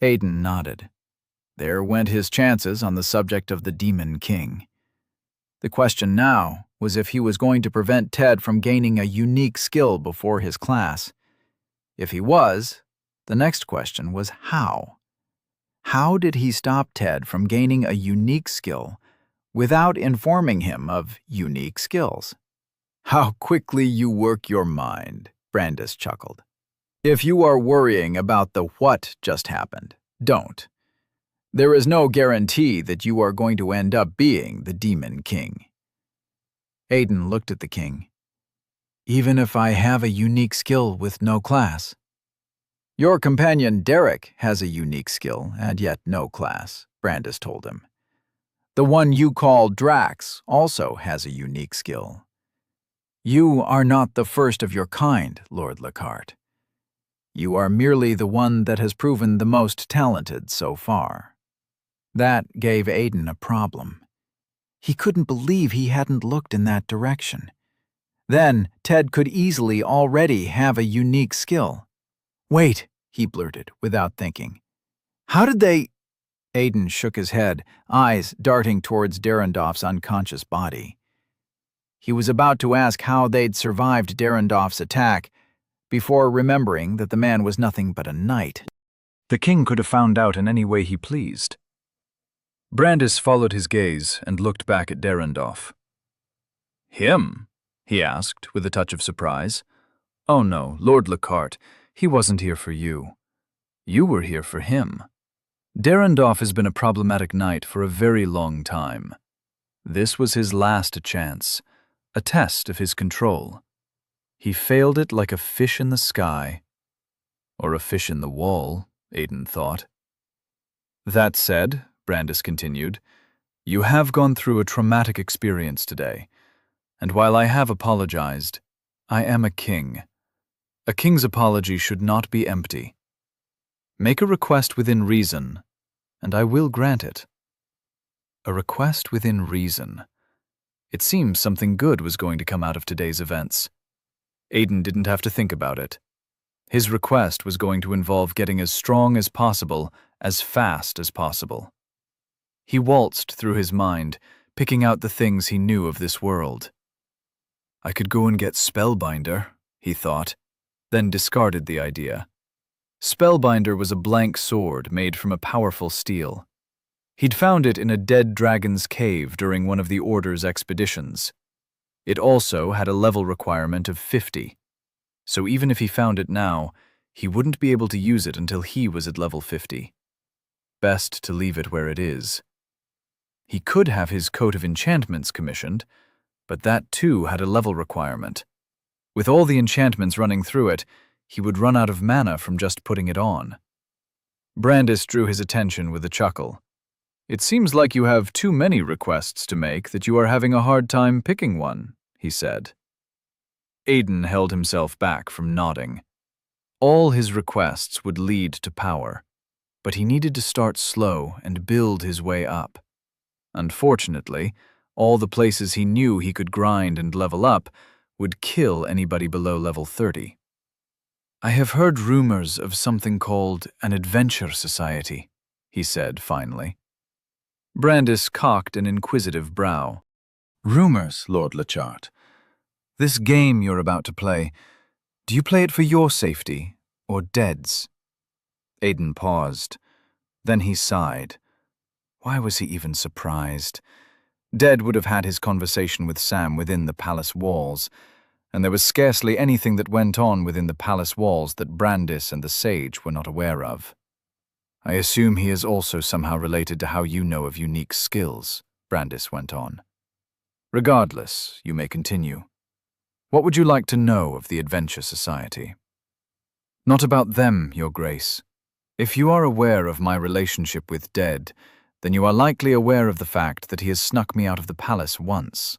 Aiden nodded. There went his chances on the subject of the Demon King. The question now was if he was going to prevent Ted from gaining a unique skill before his class. If he was, the next question was how. How did he stop Ted from gaining a unique skill without informing him of unique skills? How quickly you work your mind, Brandis chuckled. If you are worrying about the what just happened, don't. There is no guarantee that you are going to end up being the Demon King. Aiden looked at the king. Even if I have a unique skill with no class? Your companion Derek has a unique skill and yet no class, Brandis told him. The one you call Drax also has a unique skill. You are not the first of your kind, Lord Lockhart. You are merely the one that has proven the most talented so far. That gave Aiden a problem. He couldn't believe he hadn't looked in that direction. Then Ted could easily already have a unique skill. Wait, he blurted without thinking. How did they… Aiden shook his head, eyes darting towards Derendorf's unconscious body. He was about to ask how they'd survived Derendorf's attack before remembering that the man was nothing but a knight. The king could have found out in any way he pleased. Brandis followed his gaze and looked back at Derendorf. Him? He asked, with a touch of surprise. Oh no, Lord Lockhart, he wasn't here for you. You were here for him. Derendorf has been a problematic knight for a very long time. This was his last chance, a test of his control. He failed it like a fish in the sky. Or a fish in the wall, Aiden thought. That said, Brandis continued, you have gone through a traumatic experience today, and while I have apologized, I am a king. A king's apology should not be empty. Make a request within reason, and I will grant it. A request within reason. It seems something good was going to come out of today's events. Aiden didn't have to think about it. His request was going to involve getting as strong as possible, as fast as possible. He waltzed through his mind, picking out the things he knew of this world. I could go and get Spellbinder, he thought, then discarded the idea. Spellbinder was a blank sword made from a powerful steel. He'd found it in a dead dragon's cave during one of the Order's expeditions. It also had a level requirement of 50, so even if he found it now, he wouldn't be able to use it until he was at level 50. Best to leave it where it is. He could have his coat of enchantments commissioned, but that too had a level requirement. With all the enchantments running through it, he would run out of mana from just putting it on. Brandis drew his attention with a chuckle. It seems like you have too many requests to make that you are having a hard time picking one, he said. Aiden held himself back from nodding. All his requests would lead to power, but he needed to start slow and build his way up. Unfortunately, all the places he knew he could grind and level up would kill anybody below level 30. I have heard rumors of something called an adventure society, he said finally. Brandis cocked an inquisitive brow. Rumors, Lord Lockhart. This game you're about to play, do you play it for your safety or Dead's? Aiden paused. Then he sighed. Why was he even surprised? Dead would have had his conversation with Sam within the palace walls, and there was scarcely anything that went on within the palace walls that Brandis and the sage were not aware of. I assume he is also somehow related to how you know of unique skills, Brandis went on. Regardless, you may continue. What would you like to know of the Adventure Society? Not about them, Your Grace. If you are aware of my relationship with Dead, then you are likely aware of the fact that he has snuck me out of the palace once.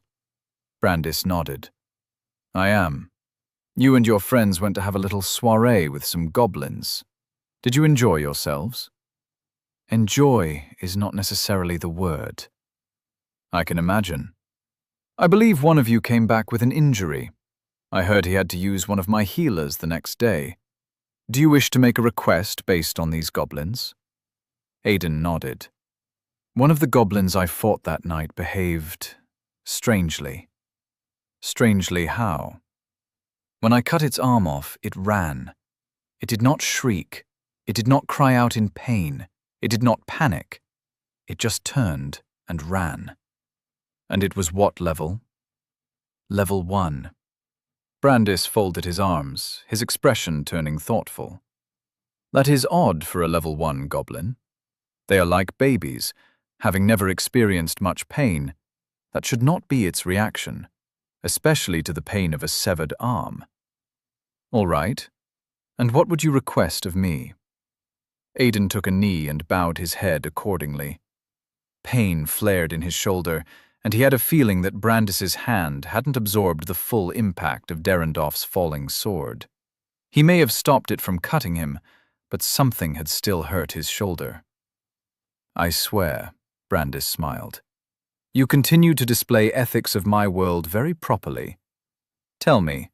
Brandis nodded. I am. You and your friends went to have a little soiree with some goblins. Did you enjoy yourselves? Enjoy is not necessarily the word. I can imagine. I believe one of you came back with an injury. I heard he had to use one of my healers the next day. Do you wish to make a request based on these goblins? Aidan nodded. One of the goblins I fought that night behaved strangely. Strangely how? When I cut its arm off, it ran. It did not shriek. It did not cry out in pain. It did not panic. It just turned and ran. And it was what level? Level 1. Brandis folded his arms, his expression turning thoughtful. That is odd for a level 1 goblin. They are like babies, having never experienced much pain. That should not be its reaction, especially to the pain of a severed arm. All right. And what would you request of me? Aidan took a knee and bowed his head accordingly. Pain flared in his shoulder, and he had a feeling that Brandis's hand hadn't absorbed the full impact of Derendorf's falling sword. He may have stopped it from cutting him, but something had still hurt his shoulder. I swear, Brandis smiled. You continue to display ethics of my world very properly. Tell me,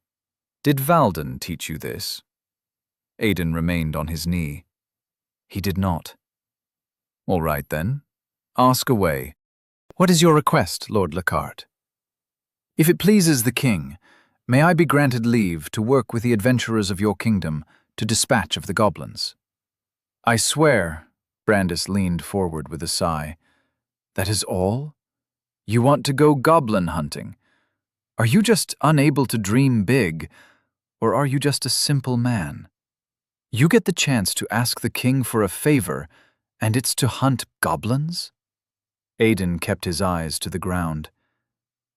did Valden teach you this? Aidan remained on his knee. He did not. All right then. Ask away. What is your request, Lord Lockhart? If it pleases the king, may I be granted leave to work with the adventurers of your kingdom to dispatch of the goblins? I swear, Brandis leaned forward with a sigh. That is all? You want to go goblin hunting? Are you just unable to dream big, or are you just a simple man? You get the chance to ask the king for a favor, and it's to hunt goblins? Aidan kept his eyes to the ground.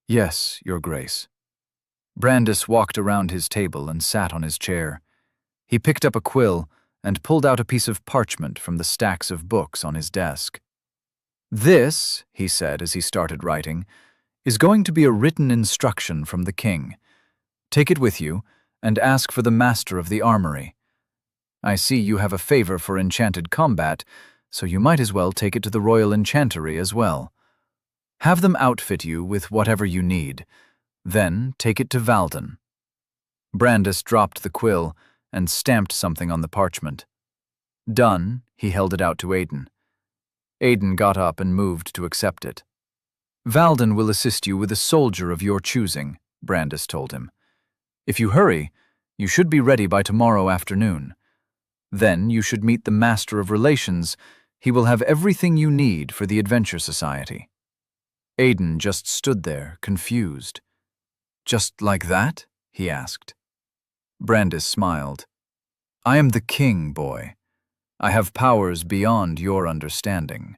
Yes, Your Grace. Brandis walked around his table and sat on his chair. He picked up a quill and pulled out a piece of parchment from the stacks of books on his desk. This, he said as he started writing, is going to be a written instruction from the king. Take it with you and ask for the master of the armory. I see you have a favor for enchanted combat, so you might as well take it to the royal enchantery as well. Have them outfit you with whatever you need. Then take it to Valden. Brandis dropped the quill and stamped something on the parchment. Done, he held it out to Aidan. Aidan got up and moved to accept it. Valden will assist you with a soldier of your choosing, Brandis told him. If you hurry, you should be ready by tomorrow afternoon. Then you should meet the Master of Relations. He will have everything you need for the Adventure Society. Aidan just stood there, confused. Just like that? He asked. Brandis smiled. I am the king, boy. I have powers beyond your understanding.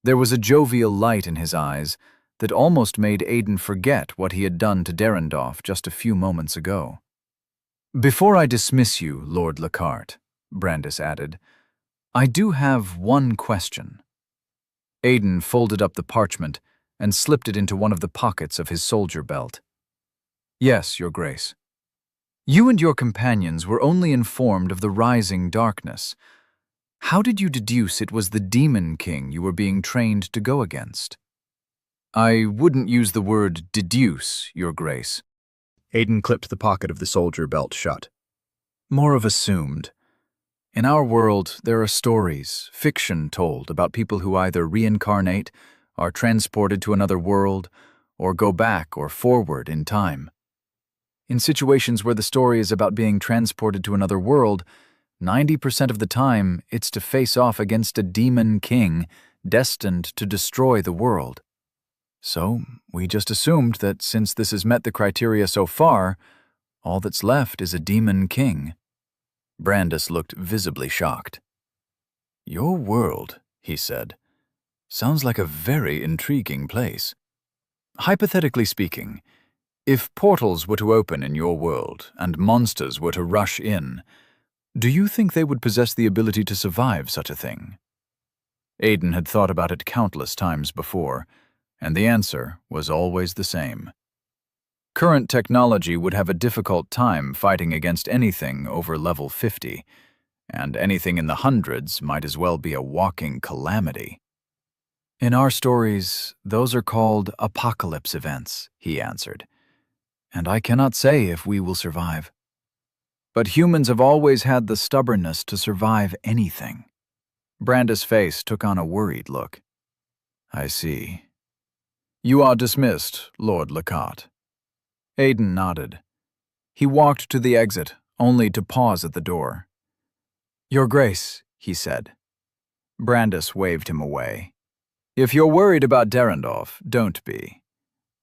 There was a jovial light in his eyes that almost made Aidan forget what he had done to Derendorf just a few moments ago. Before I dismiss you, Lord Lockhart, Brandis added, I do have one question. Aidan folded up the parchment and slipped it into one of the pockets of his soldier belt. Yes, Your Grace. You and your companions were only informed of the rising darkness. How did you deduce it was the Demon King you were being trained to go against? I wouldn't use the word deduce, Your Grace. Aidan clipped the pocket of the soldier belt shut. More of assumed. In our world, there are stories, fiction told about people who either reincarnate, are transported to another world, or go back or forward in time. In situations where the story is about being transported to another world, 90% of the time it's to face off against a demon king destined to destroy the world. So, we just assumed that since this has met the criteria so far, all that's left is a demon king. Brandis looked visibly shocked. Your world, he said, sounds like a very intriguing place. Hypothetically speaking, if portals were to open in your world and monsters were to rush in, do you think they would possess the ability to survive such a thing? Aidan had thought about it countless times before, and the answer was always the same. Current technology would have a difficult time fighting against anything over level 50, and anything in the hundreds might as well be a walking calamity. In our stories, those are called apocalypse events, he answered, and I cannot say if we will survive. But humans have always had the stubbornness to survive anything. Brandis' face took on a worried look. I see. You are dismissed, Lord Lecat. Aiden nodded. He walked to the exit, only to pause at the door. Your Grace, he said. Brandis waved him away. If you're worried about Derendorf, don't be.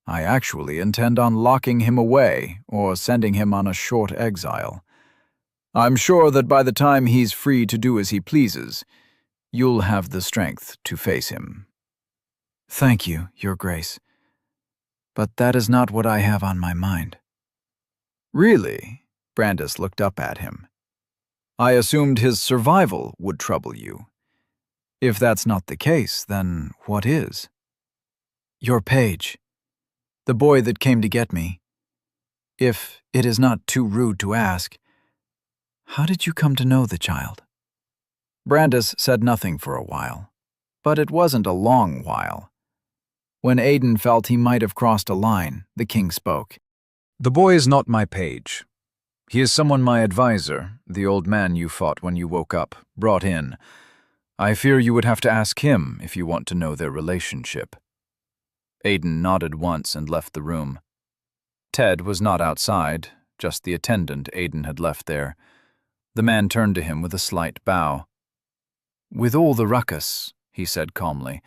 I actually intend on locking him away or sending him on a short exile. I'm sure that by the time he's free to do as he pleases, you'll have the strength to face him. Thank you, Your Grace. But that is not what I have on my mind. Really? Brandis looked up at him. I assumed his survival would trouble you. If that's not the case, then what is? Your page. The boy that came to get me. If it is not too rude to ask, how did you come to know the child? Brandis said nothing for a while, but it wasn't a long while. When Aiden felt he might have crossed a line, the king spoke. The boy is not my page. He is someone my advisor, the old man you fought when you woke up, brought in. I fear you would have to ask him if you want to know their relationship. Aiden nodded once and left the room. Ted was not outside, just the attendant Aiden had left there. The man turned to him with a slight bow. With all the ruckus, he said calmly,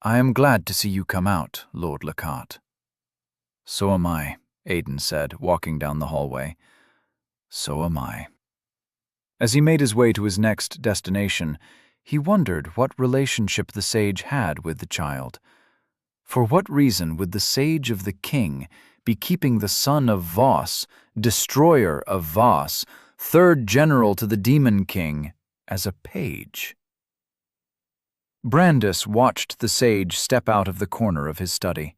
I am glad to see you come out, Lord Lecat. So am I, Aiden said, walking down the hallway. So am I. As he made his way to his next destination, he wondered what relationship the sage had with the child. For what reason would the sage of the king be keeping the son of Voss, destroyer of Voss, third general to the demon king, as a page? Brandis watched the sage step out of the corner of his study.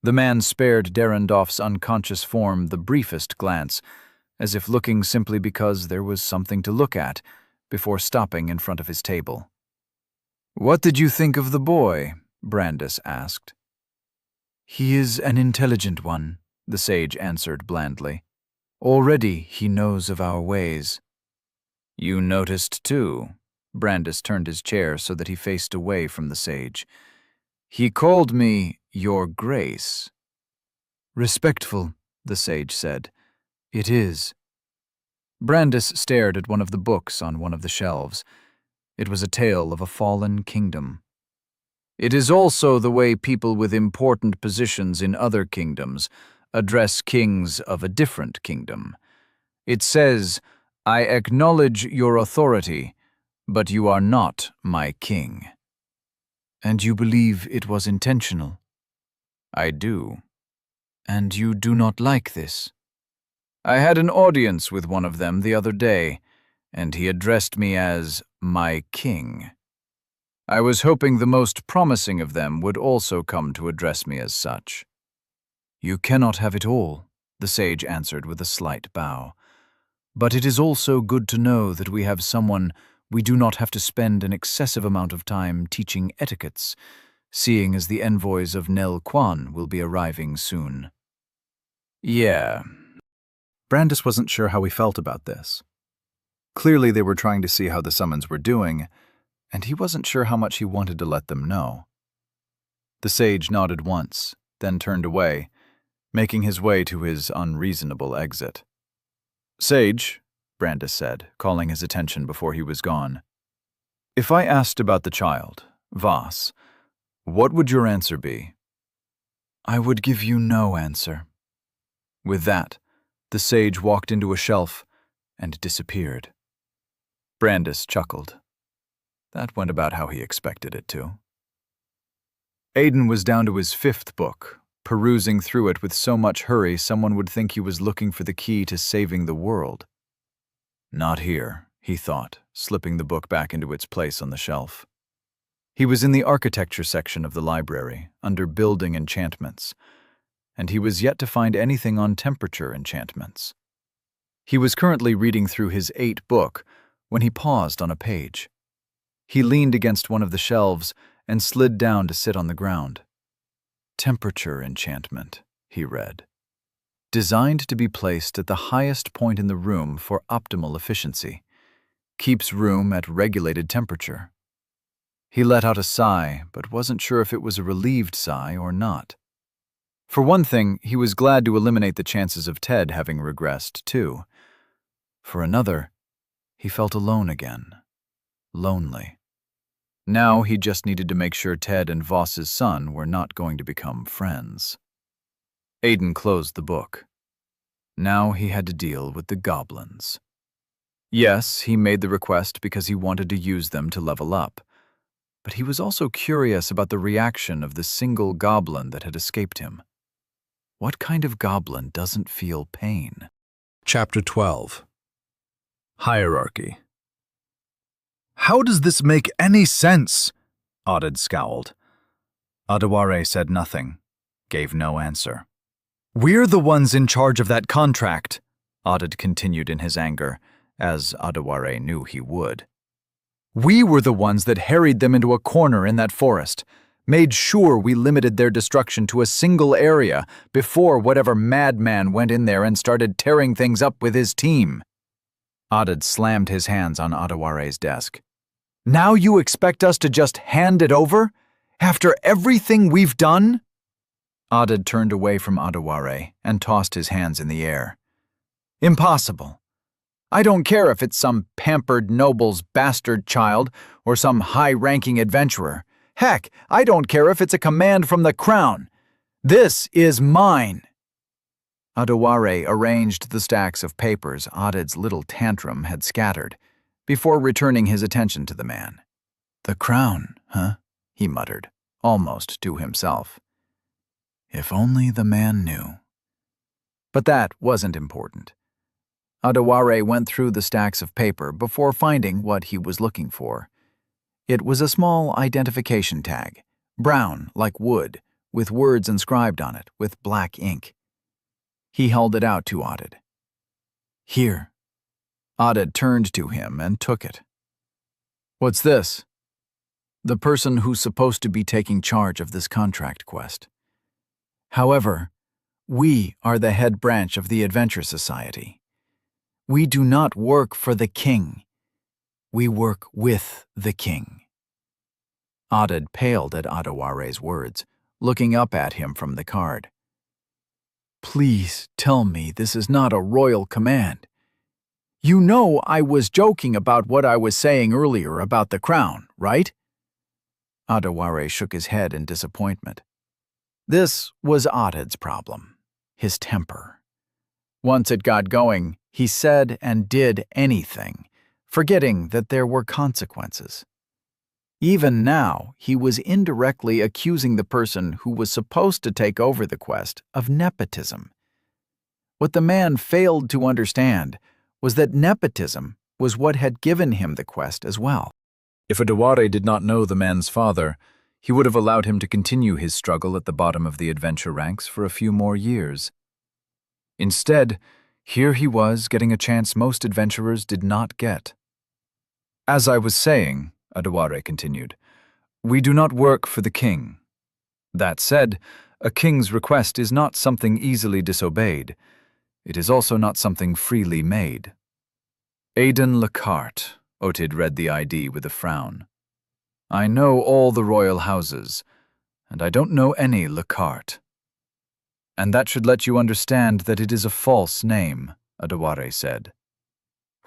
The man spared Derendorf's unconscious form the briefest glance, as if looking simply because there was something to look at, before stopping in front of his table. What did you think of the boy? Brandis asked. He is an intelligent one, the sage answered blandly. Already he knows of our ways. You noticed too. Brandis turned his chair so that he faced away from the sage. He called me Your Grace. Respectful, the sage said. It is. Brandis stared at one of the books on one of the shelves. It was a tale of a fallen kingdom. It is also the way people with important positions in other kingdoms address kings of a different kingdom. It says, I acknowledge your authority, but you are not my king. And you believe it was intentional? I do. And you do not like this? I had an audience with one of them the other day, and he addressed me as my king. I was hoping the most promising of them would also come to address me as such. You cannot have it all, the sage answered with a slight bow. But it is also good to know that we have someone we do not have to spend an excessive amount of time teaching etiquettes, seeing as the envoys of Nel Quan will be arriving soon. Yeah. Brandis wasn't sure how he felt about this. Clearly they were trying to see how the summons were doing, and he wasn't sure how much he wanted to let them know. The sage nodded once, then turned away, making his way to his unreasonable exit. Sage, Brandis said, calling his attention before he was gone. If I asked about the child, Voss, what would your answer be? I would give you no answer. With that, the sage walked into a shelf and disappeared. Brandis chuckled. That went about how he expected it to. Aiden was down to his 5th book, perusing through it with so much hurry someone would think he was looking for the key to saving the world. Not here, he thought, slipping the book back into its place on the shelf. He was in the architecture section of the library, under building enchantments, and he was yet to find anything on temperature enchantments. He was currently reading through his 8th book when he paused on a page. He leaned against one of the shelves and slid down to sit on the ground. Temperature enchantment, he read. Designed to be placed at the highest point in the room for optimal efficiency. Keeps room at regulated temperature. He let out a sigh, but wasn't sure if it was a relieved sigh or not. For one thing, he was glad to eliminate the chances of Ted having regressed, too. For another, he felt alone again. Lonely. Now he just needed to make sure Ted and Voss's son were not going to become friends. Aiden closed the book. Now he had to deal with the goblins. Yes, he made the request because he wanted to use them to level up, but he was also curious about the reaction of the single goblin that had escaped him. What kind of goblin doesn't feel pain? Chapter 12. Hierarchy. How does this make any sense? Audid scowled. Adeware said nothing, gave no answer. We're the ones in charge of that contract, Audid continued in his anger, as Adeware knew he would. We were the ones that harried them into a corner in that forest, made sure we limited their destruction to a single area before whatever madman went in there and started tearing things up with his team. Audid slammed his hands on Adeware's desk. Now you expect us to just hand it over? After everything we've done? Audid turned away from Adeware and tossed his hands in the air. Impossible. I don't care if it's some pampered noble's bastard child or some high-ranking adventurer. Heck, I don't care if it's a command from the crown. This is mine. Adeware arranged the stacks of papers Audid's little tantrum had scattered, before returning his attention to the man. The crown, huh? He muttered, almost to himself. If only the man knew. But that wasn't important. Adeware went through the stacks of paper before finding what he was looking for. It was a small identification tag, brown like wood, with words inscribed on it with black ink. He held it out to Audid. Here. Audid turned to him and took it. What's this? The person who's supposed to be taking charge of this contract quest. However, we are the head branch of the Adventure Society. We do not work for the king. We work with the king. Audid paled at Adeware's words, looking up at him from the card. Please tell me this is not a royal command. You know I was joking about what I was saying earlier about the crown, right? Adeware shook his head in disappointment. This was Audid's problem, his temper. Once it got going, he said and did anything, forgetting that there were consequences. Even now, he was indirectly accusing the person who was supposed to take over the quest of nepotism. What the man failed to understand was that nepotism was what had given him the quest as well. If Adeware did not know the man's father, he would have allowed him to continue his struggle at the bottom of the adventure ranks for a few more years. Instead, here he was getting a chance most adventurers did not get. As I was saying, Adeware continued, we do not work for the king. That said, a king's request is not something easily disobeyed. It is also not something freely made. Aiden Lockhart, Otid read the ID with a frown. I know all the royal houses, and I don't know any Lockhart. And that should let you understand that it is a false name, Adeware said.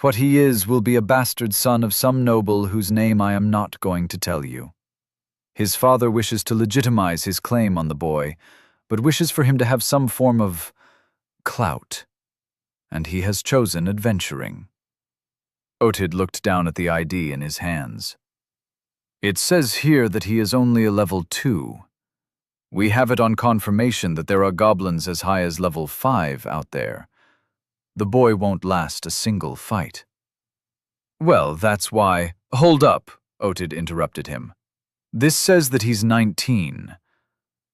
What he is will be a bastard son of some noble whose name I am not going to tell you. His father wishes to legitimize his claim on the boy, but wishes for him to have some form of clout, and he has chosen adventuring. Otid looked down at the ID in his hands. It says here that he is only a level 2. We have it on confirmation that there are goblins as high as level 5 out there. The boy won't last a single fight. Well, that's why— Hold up, Otid interrupted him. This says that he's 19.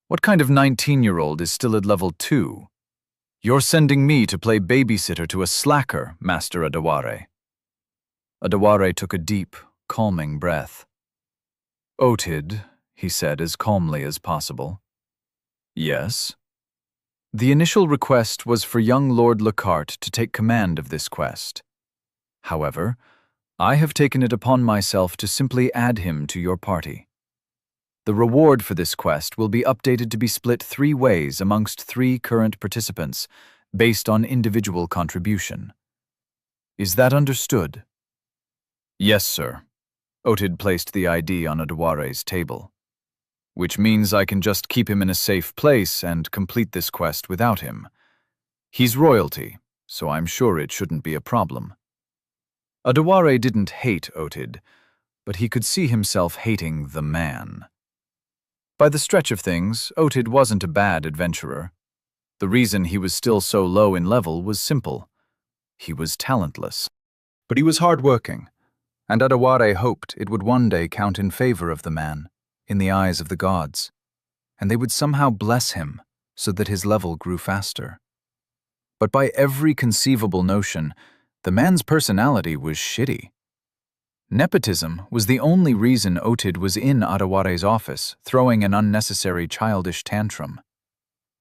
What kind of 19-year-old is still at level 2? You're sending me to play babysitter to a slacker, Master Adeware. Adeware took a deep, calming breath. Otid, he said as calmly as possible. Yes? The initial request was for young Lord Lockhart to take command of this quest. However, I have taken it upon myself to simply add him to your party. The reward for this quest will be updated to be split 3 ways amongst 3 current participants, based on individual contribution. Is that understood? Yes, sir. Otid placed the ID on Adeware's table. Which means I can just keep him in a safe place and complete this quest without him. He's royalty, so I'm sure it shouldn't be a problem. Adeware didn't hate Otid, but he could see himself hating the man. By the stretch of things, Otid wasn't a bad adventurer. The reason he was still so low in level was simple. He was talentless. But he was hardworking, and Adeware hoped it would one day count in favor of the man, in the eyes of the gods, and they would somehow bless him so that his level grew faster. But by every conceivable notion, the man's personality was shitty. Nepotism was the only reason Otid was in Adeware's office, throwing an unnecessary childish tantrum.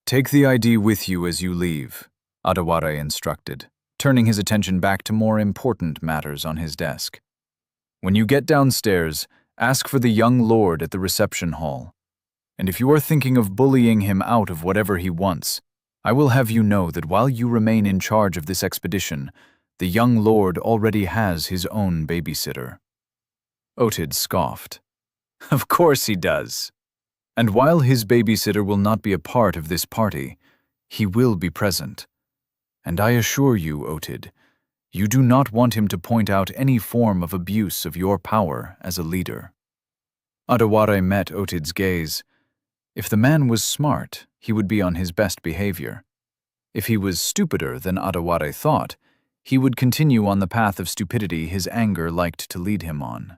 Take the ID with you as you leave, Adeware instructed, turning his attention back to more important matters on his desk. When you get downstairs, ask for the young lord at the reception hall. And if you are thinking of bullying him out of whatever he wants, I will have you know that while you remain in charge of this expedition, the young lord already has his own babysitter. Otid scoffed. Of course he does. And while his babysitter will not be a part of this party, he will be present. And I assure you, Otid, you do not want him to point out any form of abuse of your power as a leader. Adeware met Otid's gaze. If the man was smart, he would be on his best behavior. If he was stupider than Adeware thought, he would continue on the path of stupidity his anger liked to lead him on.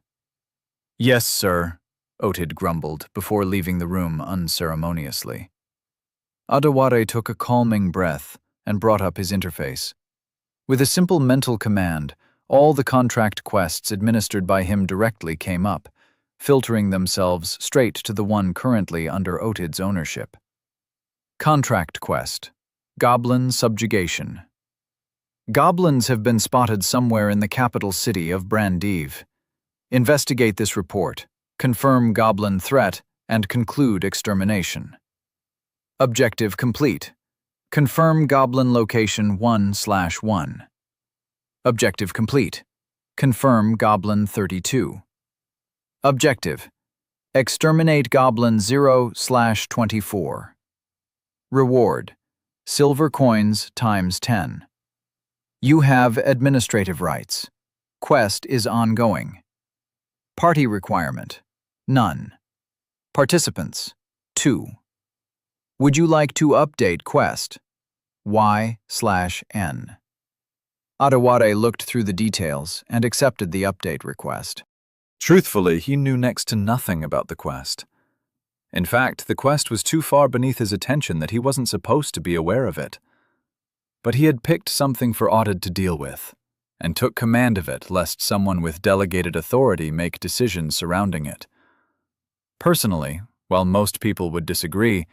Yes, sir, Otid grumbled before leaving the room unceremoniously. Adeware took a calming breath and brought up his interface. With a simple mental command, all the contract quests administered by him directly came up, filtering themselves straight to the one currently under Otid's ownership. Contract quest: Goblin Subjugation. Goblins have been spotted somewhere in the capital city of Brandive. Investigate this report, confirm goblin threat, and conclude extermination. Objective complete. Confirm goblin location 1/1. Objective complete. Confirm goblin 32. Objective: exterminate goblin 0/24. Reward: silver coins ×10. You have administrative rights. Quest is ongoing. Party requirement: none. Participants: 2. Would you like to update quest? Y/N. Adeware looked through the details and accepted the update request. Truthfully, he knew next to nothing about the quest. In fact, the quest was too far beneath his attention that he wasn't supposed to be aware of it. But he had picked something for Otid to deal with, and took command of it lest someone with delegated authority make decisions surrounding it. Personally, while most people would disagree,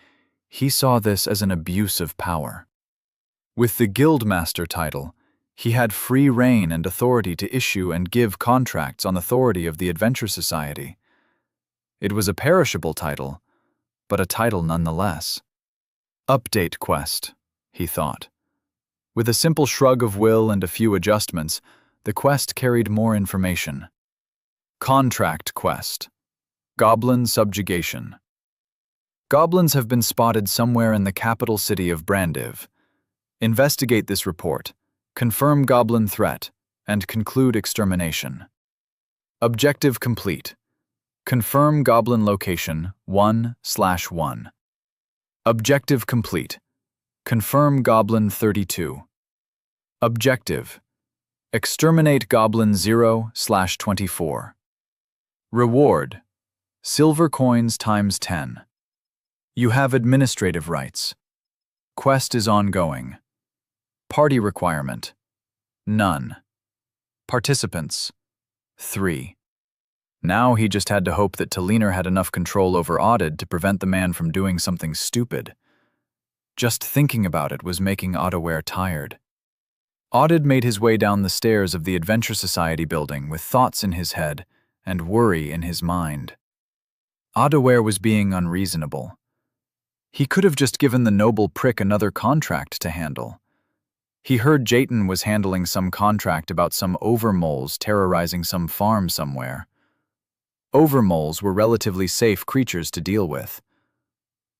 he saw this as an abuse of power. With the Guildmaster title, he had free rein and authority to issue and give contracts on authority of the Adventure Society. It was a perishable title, but a title nonetheless. Update quest, he thought. With a simple shrug of will and a few adjustments, the quest carried more information. Contract quest: Goblin Subjugation. Goblins have been spotted somewhere in the capital city of Brandive. Investigate this report, confirm goblin threat, and conclude extermination. Objective complete. Confirm goblin location 1/1. Objective complete. Confirm goblin 32. Objective: exterminate goblin 0/24. Reward: silver coins ×10. You have administrative rights. Quest is ongoing. Party requirement: none. Participants: 3. Now he just had to hope that Taliner had enough control over Otid to prevent the man from doing something stupid. Just thinking about it was making Adeware tired. Audid made his way down the stairs of the Adventure Society building with thoughts in his head and worry in his mind. Audaware was being unreasonable. He could have just given the noble prick another contract to handle. He heard Jayton was handling some contract about some overmoles terrorizing some farm somewhere. Overmoles were relatively safe creatures to deal with.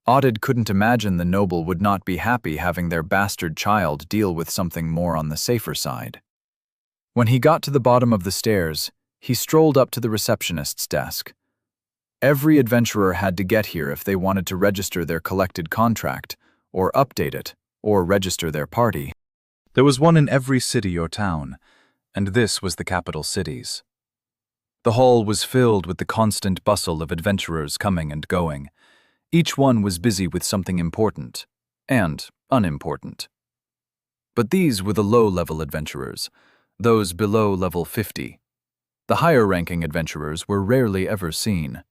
Audid couldn't imagine the noble would not be happy having their bastard child deal with something more on the safer side. When he got to the bottom of the stairs, he strolled up to the receptionist's desk. Every adventurer had to get here if they wanted to register their collected contract, or update it, or register their party. There was one in every city or town, and this was the capital city's. The hall was filled with the constant bustle of adventurers coming and going. Each one was busy with something important and unimportant. But these were the low-level adventurers, those below level 50. The higher-ranking adventurers were rarely ever seen.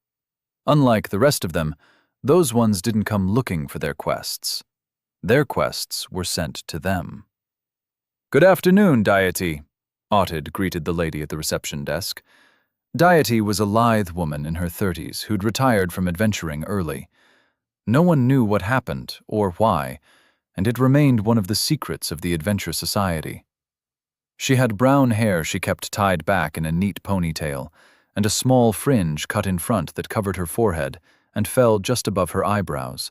Unlike the rest of them, those ones didn't come looking for their quests. Their quests were sent to them. "Good afternoon, Deity," Audid greeted the lady at the reception desk. Deity was a lithe woman in her 30s who'd retired from adventuring early. No one knew what happened or why, and it remained one of the secrets of the Adventure Society. She had brown hair she kept tied back in a neat ponytail, and a small fringe cut in front that covered her forehead and fell just above her eyebrows.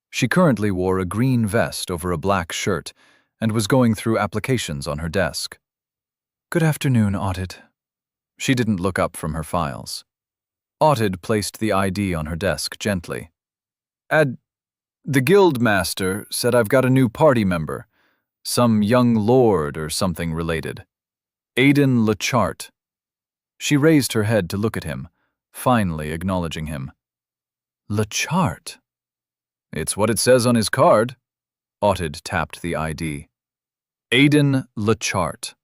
She currently wore a green vest over a black shirt and was going through applications on her desk. "Good afternoon, Audid." She didn't look up from her files. Audid placed the ID on her desk gently. The guild master said I've got a new party member, some young lord or something related. Aiden Lechart." She raised her head to look at him, finally acknowledging him. "Lechart?" "It's what it says on his card." Audid tapped the ID. Aiden Lechart.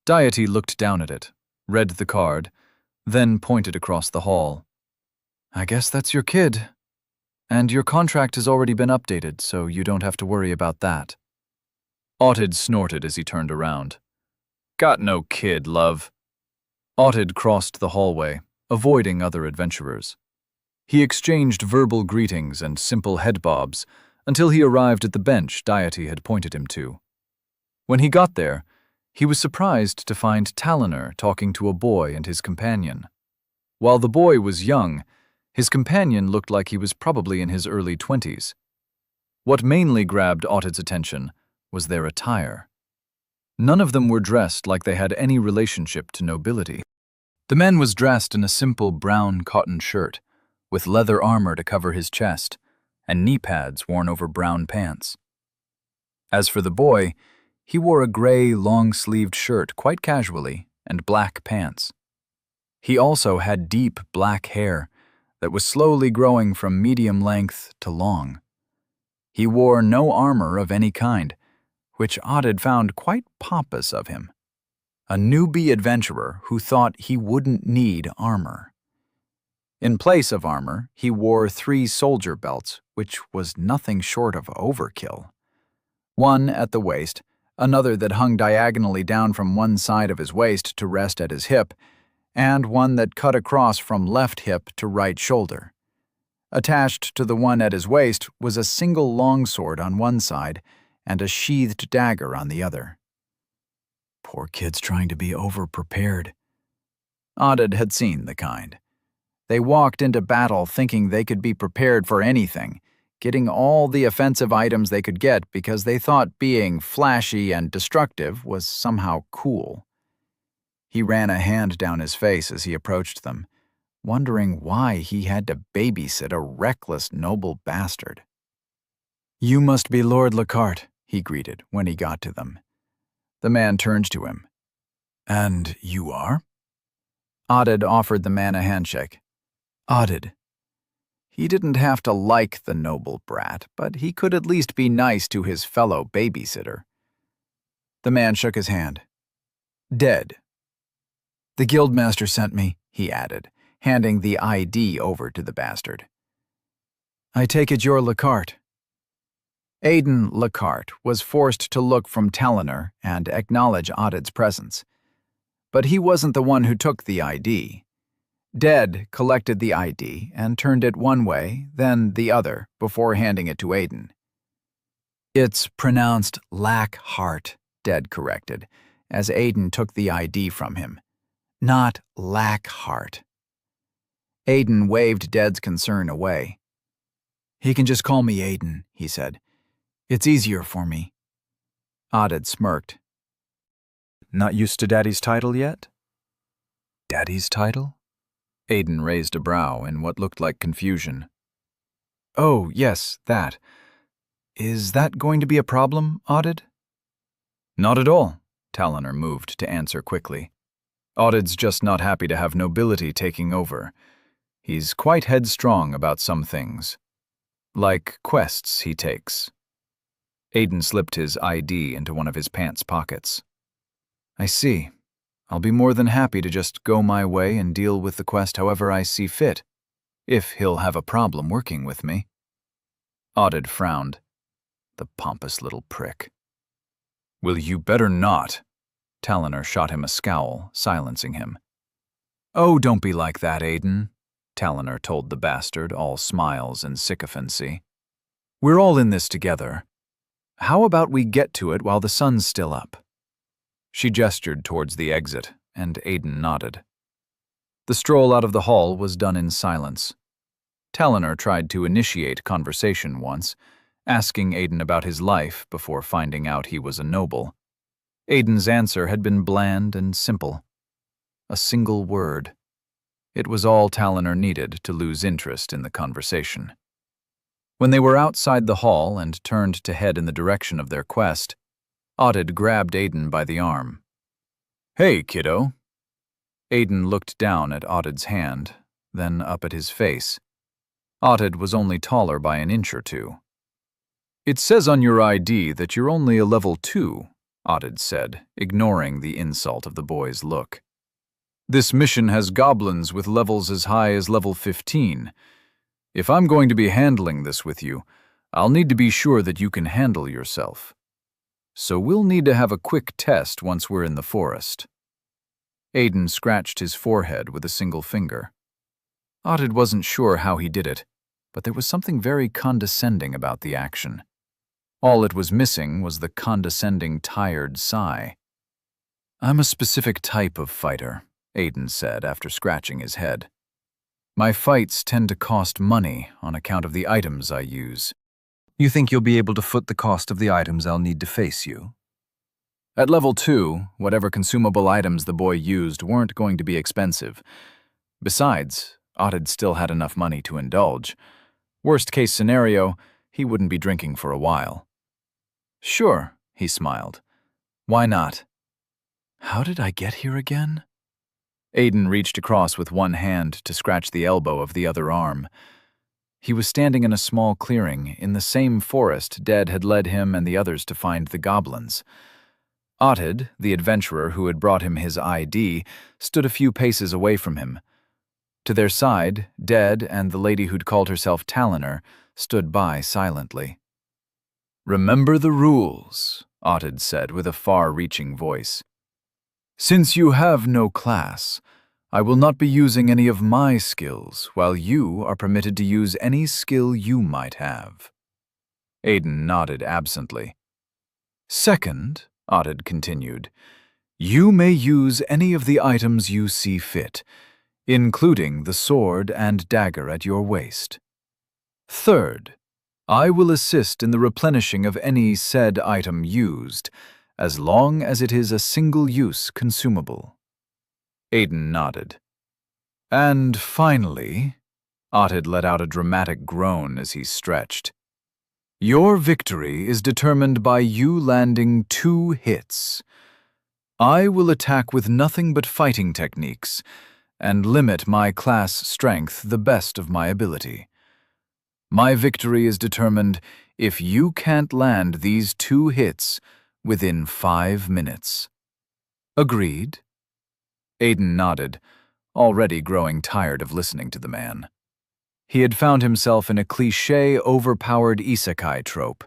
Deity looked down at it, read the card, then pointed across the hall. "I guess that's your kid. And your contract has already been updated, so you don't have to worry about that." Audid snorted as he turned around. "Got no kid, love." Audid crossed the hallway, avoiding other adventurers. He exchanged verbal greetings and simple head bobs until he arrived at the bench Deity had pointed him to. When he got there, he was surprised to find Talonor talking to a boy and his companion. While the boy was young, his companion looked like he was probably in his early 20s. What mainly grabbed Audid's attention was their attire. None of them were dressed like they had any relationship to nobility. The man was dressed in a simple brown cotton shirt, with leather armor to cover his chest, and knee pads worn over brown pants. As for the boy, he wore a gray, long-sleeved shirt quite casually and black pants. He also had deep black hair that was slowly growing from medium length to long. He wore no armor of any kind, which Audid found quite pompous of him. A newbie adventurer who thought he wouldn't need armor. In place of armor, he wore 3 soldier belts, which was nothing short of overkill. One at the waist, another that hung diagonally down from one side of his waist to rest at his hip, and one that cut across from left hip to right shoulder. Attached to the one at his waist was a single longsword on one side and a sheathed dagger on the other. Poor kids trying to be over-prepared. Audid had seen the kind. They walked into battle thinking they could be prepared for anything, getting all the offensive items they could get because they thought being flashy and destructive was somehow cool. He ran a hand down his face as he approached them, wondering why he had to babysit a reckless noble bastard. "You must be Lord Lechart," he greeted when he got to them. The man turned to him. "And you are?" Audid offered the man a handshake. Audid. He didn't have to like the noble brat, but he could at least be nice to his fellow babysitter. The man shook his hand. "Dead." "The guildmaster sent me," he added, handing the ID over to the bastard. "I take it you're Lechart." Aidan Lockhart was forced to look from Talonor and acknowledge Odded's presence. But he wasn't the one who took the ID. Dead collected the ID and turned it one way, then the other, before handing it to Aidan. "It's pronounced Lackhart," Dead corrected, as Aidan took the ID from him. "Not Lackhart." Aidan waved Dead's concern away. "He can just call me Aidan," he said. "It's easier for me." Odded smirked. Not used to Daddy's title yet? Daddy's title? Aidan raised a brow in what looked like confusion. "Oh, yes, that. Is that going to be a problem, Odded?" "Not at all," Talonor moved to answer quickly. "Odded's just not happy to have nobility taking over. He's quite headstrong about some things. Like quests he takes." Aidan slipped his ID into one of his pants pockets. "I see. I'll be more than happy to just go my way and deal with the quest however I see fit, if he'll have a problem working with me." Odded frowned. The pompous little prick. "Will you better not?" Talonor shot him a scowl, silencing him. "Oh, don't be like that, Aidan," Talonor told the bastard, all smiles and sycophancy. "We're all in this together. How about we get to it while the sun's still up?" She gestured towards the exit, and Aidan nodded. The stroll out of the hall was done in silence. Talonor tried to initiate conversation once, asking Aidan about his life before finding out he was a noble. Aidan's answer had been bland and simple. A single word. It was all Talonor needed to lose interest in the conversation. When they were outside the hall and turned to head in the direction of their quest, Odded grabbed Aidan by the arm. "Hey, kiddo." Aidan looked down at Odded's hand, then up at his face. Odded was only taller by an inch or two. "It says on your ID that you're only a level 2, Odded said, ignoring the insult of the boy's look. "This mission has goblins with levels as high as level 15. If I'm going to be handling this with you, I'll need to be sure that you can handle yourself. So we'll need to have a quick test once we're in the forest." Aidan scratched his forehead with a single finger. Odded wasn't sure how he did it, but there was something very condescending about the action. All it was missing was the condescending, tired sigh. "I'm a specific type of fighter," Aidan said after scratching his head. "My fights tend to cost money on account of the items I use." "You think you'll be able to foot the cost of the items I'll need to face you?" At level 2, whatever consumable items the boy used weren't going to be expensive. Besides, Odded still had enough money to indulge. Worst case scenario, he wouldn't be drinking for a while. "Sure," he smiled. "Why not?" "How did I get here again?" Aidan reached across with one hand to scratch the elbow of the other arm. He was standing in a small clearing, in the same forest Dead had led him and the others to find the goblins. Odded, the adventurer who had brought him his ID, stood a few paces away from him. To their side, Dead and the lady who'd called herself Talonor stood by silently. "Remember the rules," Odded said with a far-reaching voice. "Since you have no class, I will not be using any of my skills, while you are permitted to use any skill you might have." Aidan nodded absently. "Second," Odded continued, "you may use any of the items you see fit, including the sword and dagger at your waist. Third, I will assist in the replenishing of any said item used, as long as it is a single-use consumable." Aidan nodded. "And finally," Odded let out a dramatic groan as he stretched, "your victory is determined by you landing 2 hits. I will attack with nothing but fighting techniques, and limit my class strength the best of my ability. My victory is determined if you can't land these 2 hits within 5 minutes. Agreed?" Aidan nodded, already growing tired of listening to the man. He had found himself in a cliché, overpowered isekai trope.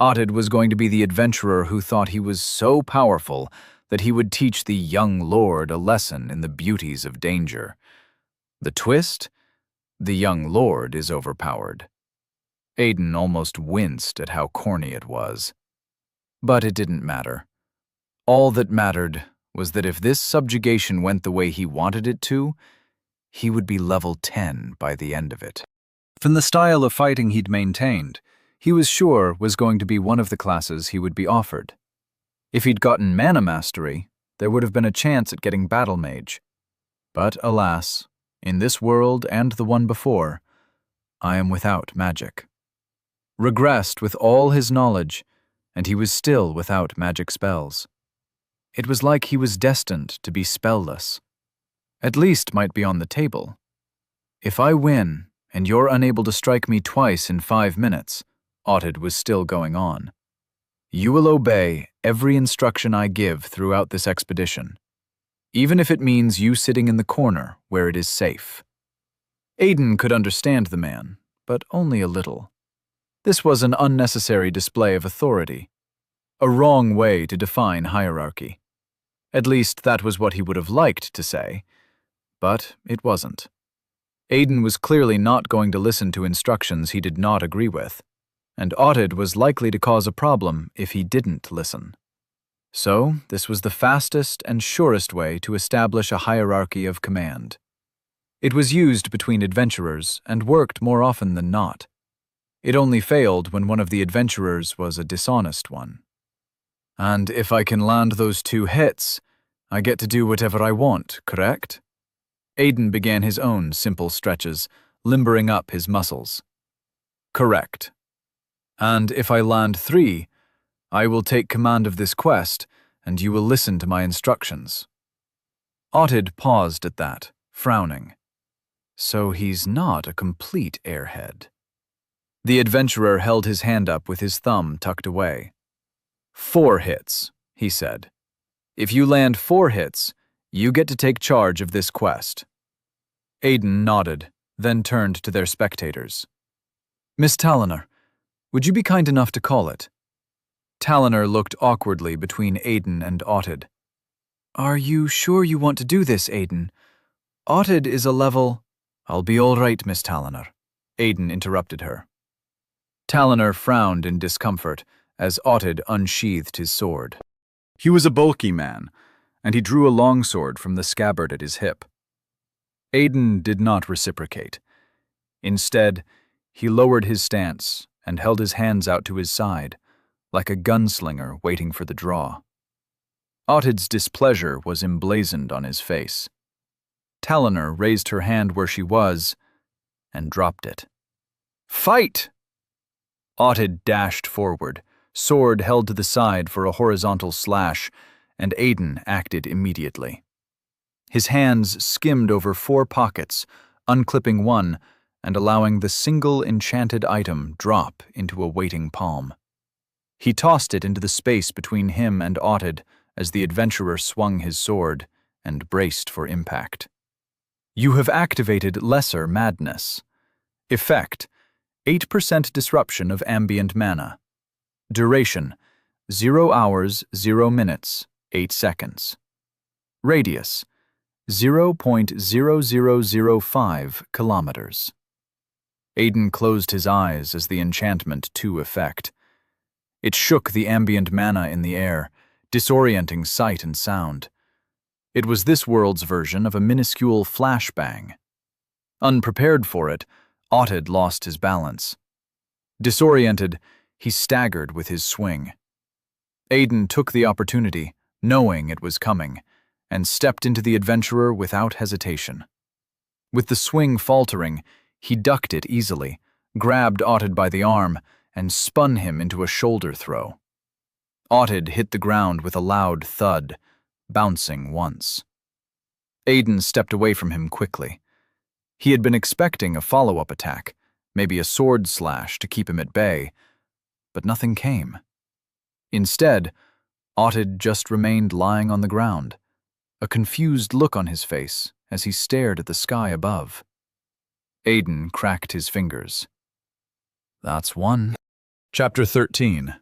Ottid was going to be the adventurer who thought he was so powerful that he would teach the young lord a lesson in the beauties of danger. The twist? The young lord is overpowered. Aiden almost winced at how corny it was. But it didn't matter. All that mattered was that if this subjugation went the way he wanted it to, he would be level 10 by the end of it. From the style of fighting he'd maintained, he was sure was going to be one of the classes he would be offered. If he'd gotten mana mastery, there would have been a chance at getting battle mage. But alas, in this world and the one before, I am without magic. Regressed with all his knowledge, and he was still without magic spells. It was like he was destined to be spellless. At least might be on the table. If I win, and you're unable to strike me twice in 5 minutes, Ottid was still going on. You will obey every instruction I give throughout this expedition, even if it means you sitting in the corner where it is safe. Aiden could understand the man, but only a little. This was an unnecessary display of authority, a wrong way to define hierarchy. At least that was what he would have liked to say, but it wasn't. Aiden was clearly not going to listen to instructions he did not agree with, and Ottid was likely to cause a problem if he didn't listen. So, this was the fastest and surest way to establish a hierarchy of command. It was used between adventurers and worked more often than not. It only failed when one of the adventurers was a dishonest one. And if I can land those 2 hits, I get to do whatever I want, correct? Aiden began his own simple stretches, limbering up his muscles. Correct. And if I land 3, I will take command of this quest, and you will listen to my instructions. Ottid paused at that, frowning. So he's not a complete airhead. The adventurer held his hand up with his thumb tucked away. 4 hits, he said. If you land 4 hits, you get to take charge of this quest. Aiden nodded, then turned to their spectators. Miss Talloner, would you be kind enough to call it? Talloner looked awkwardly between Aiden and Ottid. Are you sure you want to do this, Aiden? Ottid is a level... I'll be all right, Miss Talloner, Aiden interrupted her. Talloner frowned in discomfort as Ottid unsheathed his sword. He was a bulky man, and he drew a longsword from the scabbard at his hip. Aiden did not reciprocate. Instead, he lowered his stance and held his hands out to his side, like a gunslinger waiting for the draw. Ottid's displeasure was emblazoned on his face. Talloner raised her hand where she was and dropped it. Fight! Ottid dashed forward, sword held to the side for a horizontal slash, and Aiden acted immediately. His hands skimmed over 4 pockets, unclipping one and allowing the single enchanted item drop into a waiting palm. He tossed it into the space between him and Ottid as the adventurer swung his sword and braced for impact. You have activated Lesser Madness. Effect: 8% disruption of ambient mana. Duration: 0 hours, 0 minutes, 8 seconds. Radius: 0.0005 kilometers. Aiden closed his eyes as the enchantment took effect. It shook the ambient mana in the air, disorienting sight and sound. It was this world's version of a minuscule flashbang. Unprepared for it, Ottid lost his balance. Disoriented, he staggered with his swing. Aiden took the opportunity, knowing it was coming, and stepped into the adventurer without hesitation. With the swing faltering, he ducked it easily, grabbed Ottid by the arm, and spun him into a shoulder throw. Ottid hit the ground with a loud thud, bouncing once. Aiden stepped away from him quickly. He had been expecting a follow-up attack, maybe a sword slash to keep him at bay, but nothing came. Instead, Ottid just remained lying on the ground, a confused look on his face as he stared at the sky above. Aiden cracked his fingers. That's one. Chapter 13.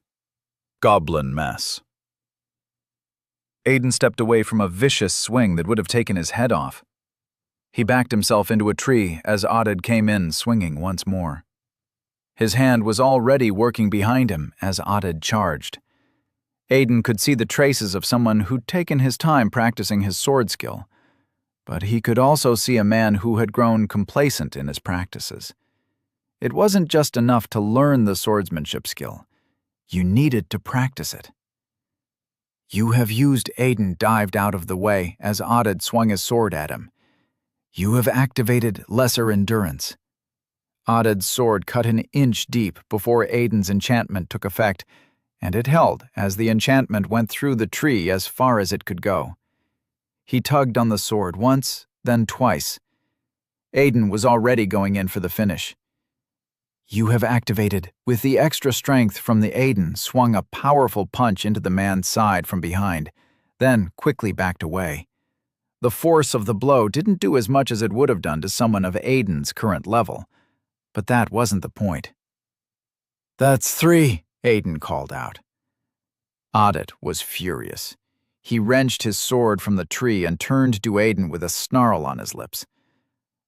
Goblin mess. Aiden stepped away from a vicious swing that would have taken his head off. He backed himself into a tree as Audid came in swinging once more. His hand was already working behind him as Audid charged. Aiden could see the traces of someone who'd taken his time practicing his sword skill, but he could also see a man who had grown complacent in his practices. It wasn't just enough to learn the swordsmanship skill. You needed to practice it. "You have used," Aiden dived out of the way as Audid swung his sword at him. "You have activated lesser endurance." Audid's sword cut an inch deep before Aiden's enchantment took effect, and it held as the enchantment went through the tree as far as it could go. He tugged on the sword once, then twice. Aiden was already going in for the finish. "You have activated," with the extra strength from the Aiden swung a powerful punch into the man's side from behind, then quickly backed away. The force of the blow didn't do as much as it would have done to someone of Aiden's current level, but that wasn't the point. "That's 3, Aiden called out. Audid was furious. He wrenched his sword from the tree and turned to Aiden with a snarl on his lips.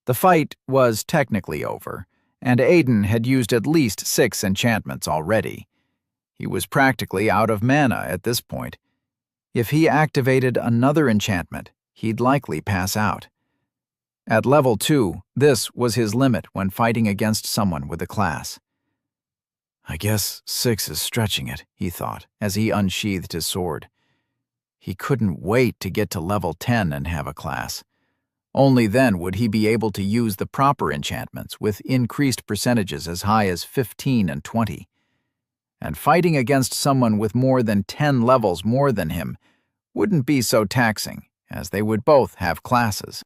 The fight was technically over, and Aiden had used at least 6 enchantments already. He was practically out of mana at this point. If he activated another enchantment, he'd likely pass out. At level 2, this was his limit when fighting against someone with a class. "I guess 6 is stretching it," he thought, as he unsheathed his sword. He couldn't wait to get to level 10 and have a class. Only then would he be able to use the proper enchantments with increased percentages as high as 15 and 20. And fighting against someone with more than 10 levels more than him wouldn't be so taxing, as they would both have classes.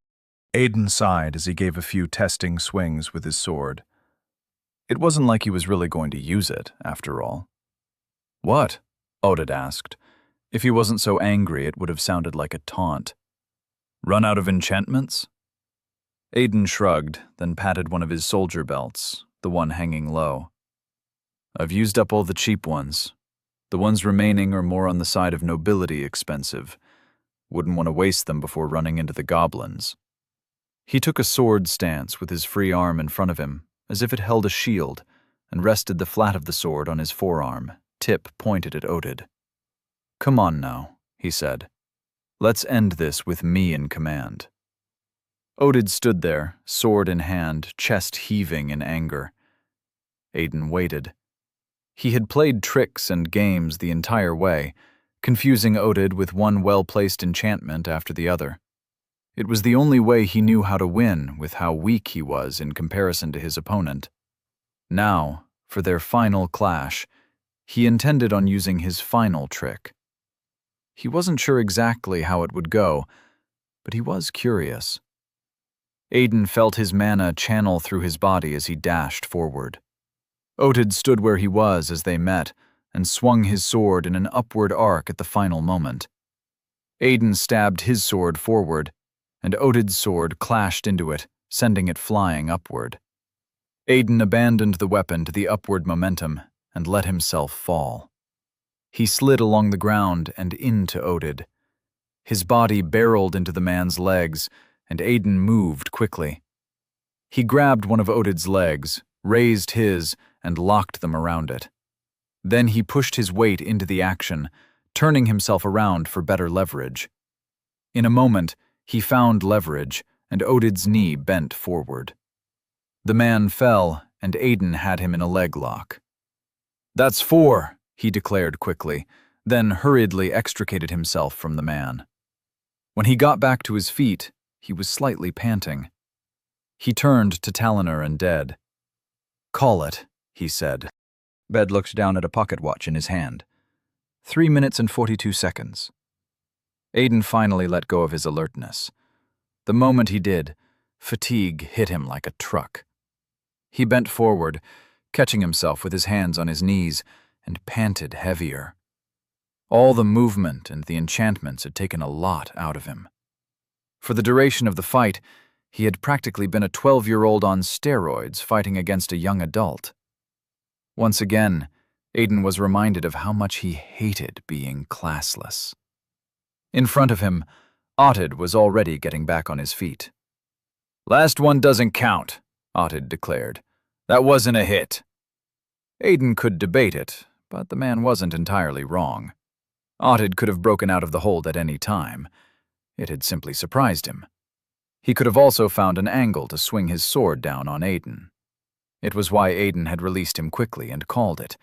Aiden sighed as he gave a few testing swings with his sword. It wasn't like he was really going to use it, after all. "What?" Audid asked. If he wasn't so angry, it would have sounded like a taunt. "Run out of enchantments?" Aiden shrugged, then patted one of his soldier belts, the one hanging low. "I've used up all the cheap ones. The ones remaining are more on the side of nobility expensive. Wouldn't want to waste them before running into the goblins." He took a sword stance with his free arm in front of him, as if it held a shield, and rested the flat of the sword on his forearm, tip pointed at Audid. "Come on now," he said. "Let's end this with me in command." Audid stood there, sword in hand, chest heaving in anger. Aiden waited. He had played tricks and games the entire way, confusing Audid with one well-placed enchantment after the other. It was the only way he knew how to win with how weak he was in comparison to his opponent. Now, for their final clash, he intended on using his final trick. He wasn't sure exactly how it would go, but he was curious. Aiden felt his mana channel through his body as he dashed forward. Audid stood where he was as they met and swung his sword in an upward arc at the final moment. Aiden stabbed his sword forward, and Audid's sword clashed into it, sending it flying upward. Aiden abandoned the weapon to the upward momentum and let himself fall. He slid along the ground and into Audid. His body barreled into the man's legs, and Aiden moved quickly. He grabbed one of Audid's legs, raised his, and locked them around it. Then he pushed his weight into the action, turning himself around for better leverage. In a moment, he found leverage, and Audid's knee bent forward. The man fell, and Aiden had him in a leg lock. "That's 4, he declared quickly, then hurriedly extricated himself from the man. When he got back to his feet, he was slightly panting. He turned to Talonor and Dead. "Call it," he said. Bed looked down at a pocket watch in his hand. 3 minutes and 42 seconds. Aiden finally let go of his alertness. The moment he did, fatigue hit him like a truck. He bent forward, catching himself with his hands on his knees, and panted heavier. All the movement and the enchantments had taken a lot out of him. For the duration of the fight, he had practically been a 12-year-old on steroids fighting against a young adult. Once again, Aiden was reminded of how much he hated being classless. In front of him, Ottid was already getting back on his feet. "Last one doesn't count," Ottid declared. "That wasn't a hit." Aiden could debate it, but the man wasn't entirely wrong. Ottid could have broken out of the hold at any time. It had simply surprised him. He could have also found an angle to swing his sword down on Aiden. It was why Aiden had released him quickly and called it.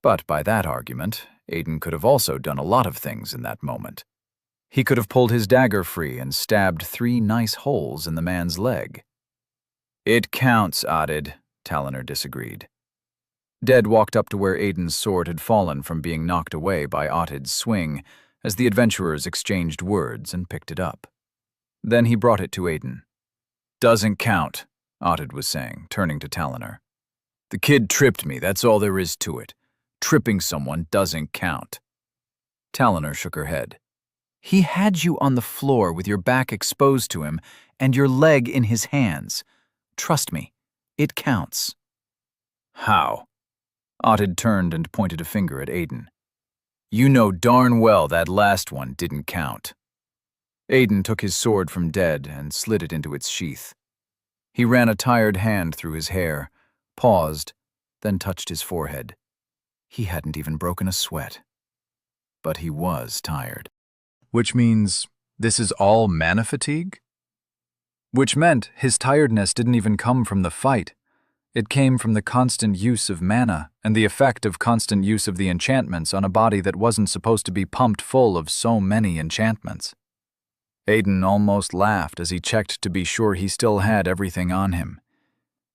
But by that argument, Aiden could have also done a lot of things in that moment. He could have pulled his dagger free and stabbed 3 nice holes in the man's leg. "It counts, Ottid," Talonor disagreed. Dead walked up to where Aiden's sword had fallen from being knocked away by Ottid's swing as the adventurers exchanged words and picked it up. Then he brought it to Aiden. "Doesn't count," Ottid was saying, turning to Talonor. "The kid tripped me, that's all there is to it. Tripping someone doesn't count." Talonor shook her head. "He had you on the floor with your back exposed to him and your leg in his hands. Trust me, it counts." "How?" Ottid turned and pointed a finger at Aiden. "You know darn well that last one didn't count." Aiden took his sword from Dead and slid it into its sheath. He ran a tired hand through his hair, paused, then touched his forehead. He hadn't even broken a sweat. But he was tired. Which means this is all mana fatigue? Which meant his tiredness didn't even come from the fight. It came from the constant use of mana and the effect of constant use of the enchantments on a body that wasn't supposed to be pumped full of so many enchantments. Aiden almost laughed as he checked to be sure he still had everything on him.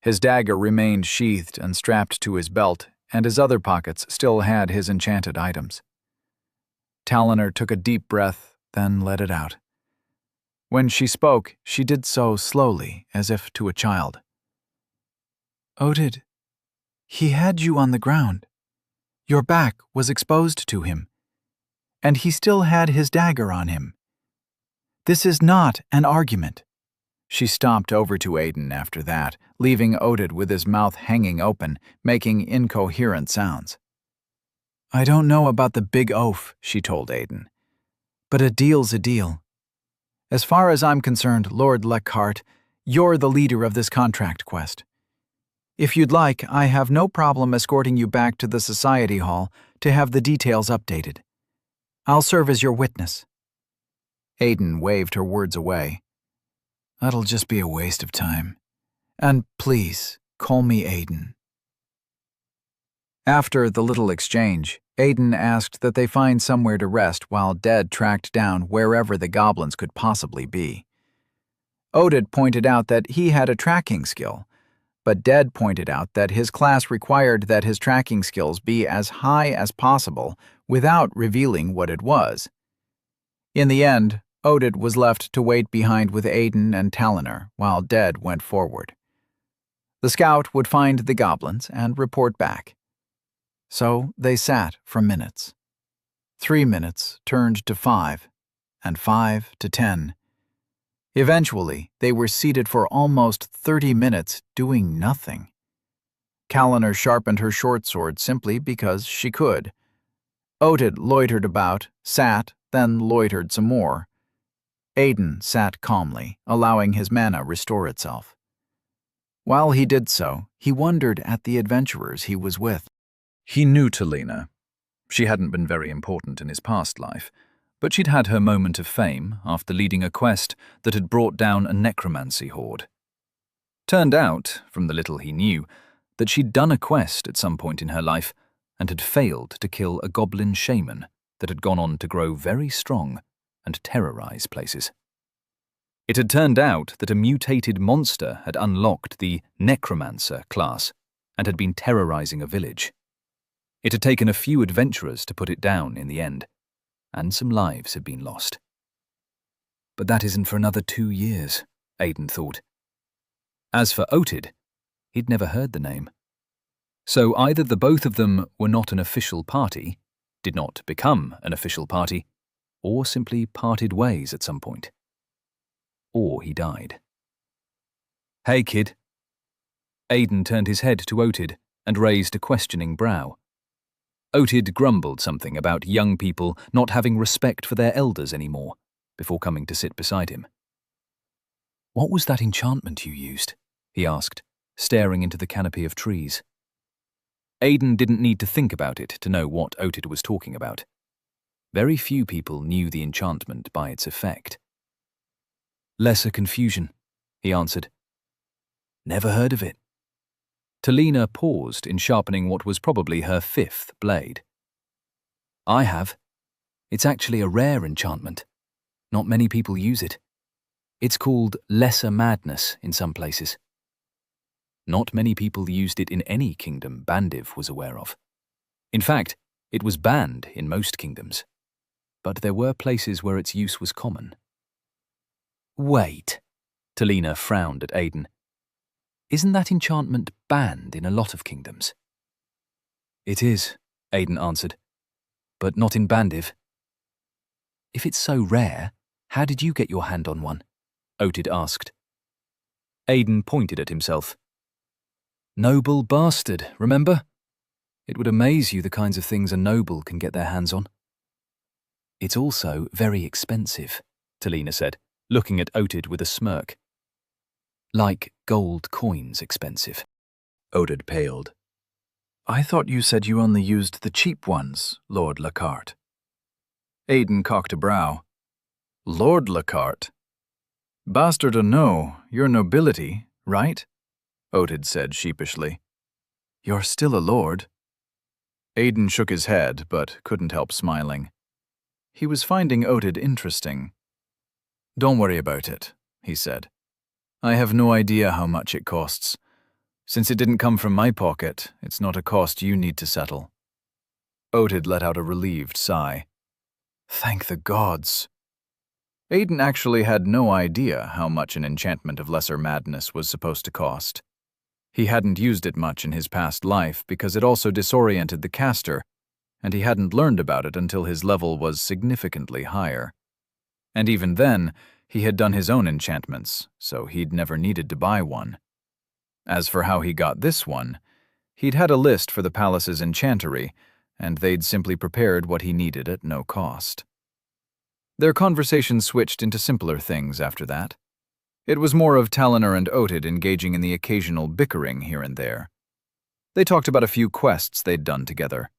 His dagger remained sheathed and strapped to his belt, and his other pockets still had his enchanted items. Talonor took a deep breath, then let it out. When she spoke, she did so slowly, as if to a child. "Ottid, he had you on the ground. Your back was exposed to him. And he still had his dagger on him. This is not an argument." She stomped over to Aiden after that, leaving Ottid with his mouth hanging open, making incoherent sounds. "I don't know about the big oaf," she told Aiden, "but a deal's a deal. As far as I'm concerned, Lord Leckhart, you're the leader of this contract quest. If you'd like, I have no problem escorting you back to the Society Hall to have the details updated. I'll serve as your witness." Aiden waved her words away. "That'll just be a waste of time. And please, call me Aiden." After the little exchange, Aiden asked that they find somewhere to rest while Dead tracked down wherever the goblins could possibly be. Ottid pointed out that he had a tracking skill, but Dead pointed out that his class required that his tracking skills be as high as possible without revealing what it was. In the end, Ottid was left to wait behind with Aiden and Talonor while Dead went forward. The scout would find the goblins and report back. So they sat for minutes. 3 minutes turned to 5, and 5 to 10. Eventually, they were seated for almost 30 minutes doing nothing. Talonor sharpened her short sword simply because she could. Ottid loitered about, sat, then loitered some more. Aiden sat calmly, allowing his mana restore itself. While he did so, he wondered at the adventurers he was with. He knew Talina. She hadn't been very important in his past life, but she'd had her moment of fame after leading a quest that had brought down a necromancy horde. Turned out, from the little he knew, that she'd done a quest at some point in her life and had failed to kill a goblin shaman that had gone on to grow very strong and terrorize places. It had turned out that a mutated monster had unlocked the necromancer class and had been terrorizing a village. It had taken a few adventurers to put it down in the end, and some lives had been lost. But that isn't for another 2 years, Aiden thought. As for Ottid, he'd never heard the name. So either the both of them were not an official party, did not become an official party, or simply parted ways at some point. Or he died. "Hey, kid." Aiden turned his head to Ottid and raised a questioning brow. Otid grumbled something about young people not having respect for their elders anymore, before coming to sit beside him. "What was that enchantment you used?" he asked, staring into the canopy of trees. Aidan didn't need to think about it to know what Otid was talking about. Very few people knew the enchantment by its effect. "Lesser confusion," he answered. "Never heard of it." Talina paused in sharpening what was probably her 5th blade. "I have. It's actually a rare enchantment. Not many people use it. It's called lesser madness in some places." Not many people used it in any kingdom Bandiv was aware of. In fact, it was banned in most kingdoms. But there were places where its use was common. "Wait," Talina frowned at Aidan. "Isn't that enchantment banned in a lot of kingdoms?" "It is," Aidan answered, "but not in Bandiv." "If it's so rare, how did you get your hand on one?" Otid asked. Aidan pointed at himself. "Noble bastard, remember? It would amaze you the kinds of things a noble can get their hands on." "It's also very expensive," Talina said, looking at Otid with a smirk. "Like gold coins expensive." Otid paled. "I thought you said you only used the cheap ones, Lord Lockhart." Aidan cocked a brow. "Lord Lockhart? Bastard or no, you're nobility, right?" Otid said sheepishly. "You're still a lord." Aidan shook his head, but couldn't help smiling. He was finding Otid interesting. "Don't worry about it," he said. "I have no idea how much it costs. Since it didn't come from my pocket, it's not a cost you need to settle." Otid let out a relieved sigh. Thank the gods. Aidan actually had no idea how much an enchantment of lesser madness was supposed to cost. He hadn't used it much in his past life because it also disoriented the caster, and he hadn't learned about it until his level was significantly higher. And even then, he had done his own enchantments, so he'd never needed to buy one. As for how he got this one, he'd had a list for the palace's enchantery, and they'd simply prepared what he needed at no cost. Their conversation switched into simpler things after that. It was more of Taliner and Otid engaging in the occasional bickering here and there. They talked about a few quests they'd done together,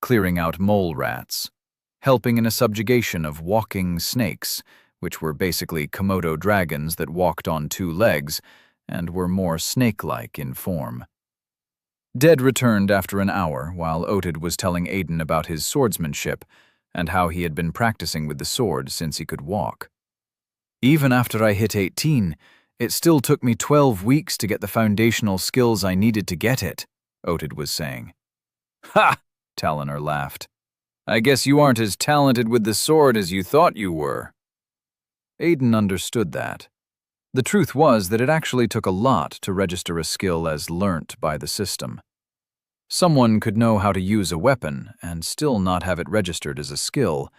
clearing out mole rats, helping in a subjugation of walking snakes, which were basically Komodo dragons that walked on 2 legs and were more snake-like in form. Dead returned after an hour while Otid was telling Aidan about his swordsmanship and how he had been practicing with the sword since he could walk. Even after I hit 18, it still took me 12 weeks to get the foundational skills I needed to get it, Otid was saying. Ha! Taliner laughed. I guess you aren't as talented with the sword as you thought you were. Aidan understood that. The truth was that it actually took a lot to register a skill as learnt by the system. Someone could know how to use a weapon and still not have it registered as a skill,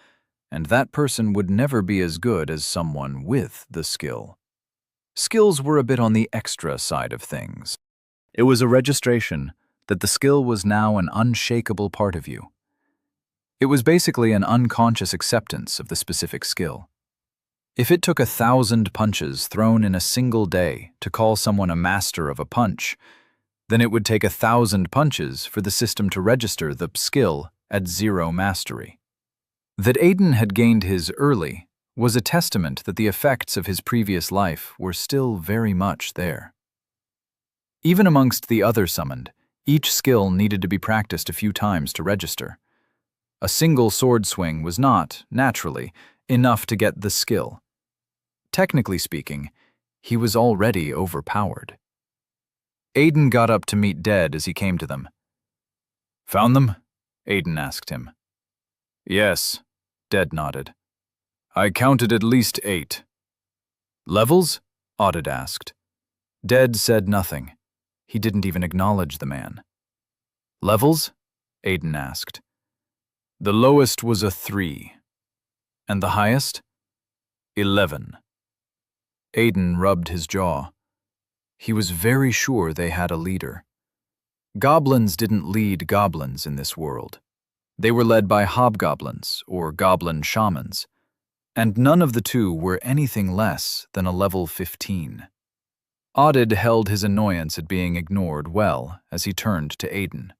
and that person would never be as good as someone with the skill. Skills were a bit on the extra side of things. It was a registration that the skill was now an unshakable part of you. It was basically an unconscious acceptance of the specific skill. If it took 1,000 punches thrown in a single day to call someone a master of a punch, then it would take 1,000 punches for the system to register the skill at 0 mastery. That Aidan had gained his early was a testament that the effects of his previous life were still very much there. Even amongst the other summoned, each skill needed to be practiced a few times to register. A single sword swing was not, naturally, enough to get the skill. Technically speaking, he was already overpowered. Aidan got up to meet Dead as he came to them. Found them? Aidan asked him. Yes, Dead nodded. I counted at least 8. Levels? Audid asked. Dead said nothing. He didn't even acknowledge the man. Levels? Aidan asked. The lowest was a 3. And the highest? 11. Aidan rubbed his jaw. He was very sure they had a leader. Goblins didn't lead goblins in this world. They were led by hobgoblins, or goblin shamans, and none of the two were anything less than a level 15. Audid held his annoyance at being ignored well as he turned to Aiden.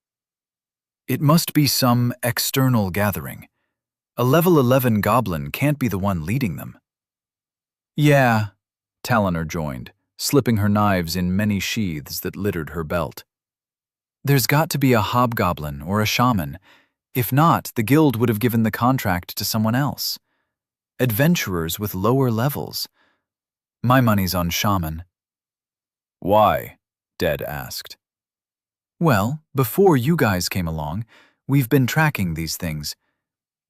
It must be some external gathering. A level 11 goblin can't be the one leading them. Yeah, Talonor joined, slipping her knives in many sheaths that littered her belt. There's got to be a hobgoblin or a shaman. If not, the guild would have given the contract to someone else. Adventurers with lower levels. My money's on shaman. Why? Dead asked. Well, before you guys came along, we've been tracking these things.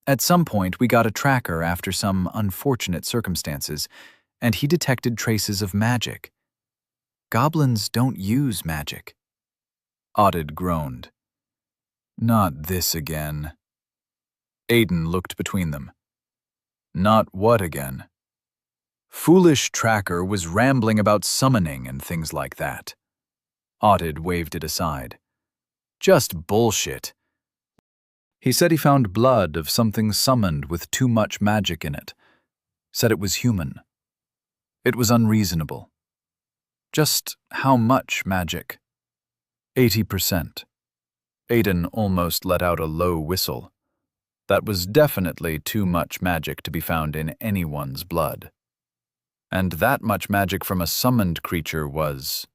At some point, we got a tracker after some unfortunate circumstances, and he detected traces of magic. Goblins don't use magic. Audid groaned. Not this again. Aiden looked between them. Not what again? Foolish Tracker was rambling about summoning and things like that. Audid waved it aside. Just bullshit. He said he found blood of something summoned with too much magic in it. Said it was human. It was unreasonable. Just how much magic? 80%. Aiden almost let out a low whistle. That was definitely too much magic to be found in anyone's blood. And that much magic from a summoned creature was...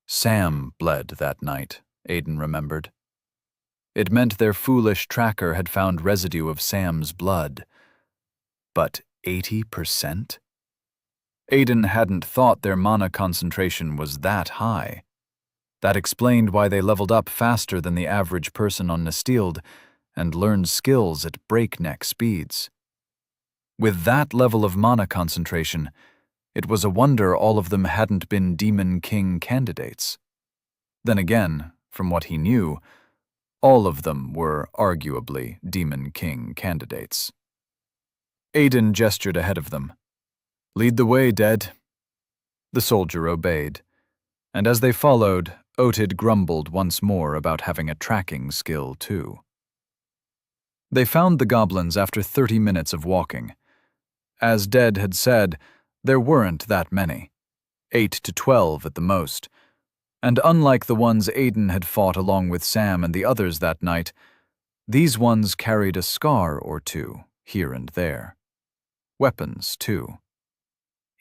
Sam bled that night, Aiden remembered. It meant their foolish tracker had found residue of Sam's blood. But 80%? Aiden hadn't thought their mana concentration was that high. That explained why they leveled up faster than the average person on Nestild and learned skills at breakneck speeds. With that level of mana concentration, it was a wonder all of them hadn't been Demon King candidates. Then again, from what he knew, all of them were arguably Demon King candidates. Aiden gestured ahead of them. Lead the way, Dead. The soldier obeyed, and as they followed, Otid grumbled once more about having a tracking skill too. They found the goblins after 30 minutes of walking. As Dead had said, there weren't that many, 8 to 12 at the most, and unlike the ones Aiden had fought along with Sam and the others that night, these ones carried a scar or two here and there. Weapons, too.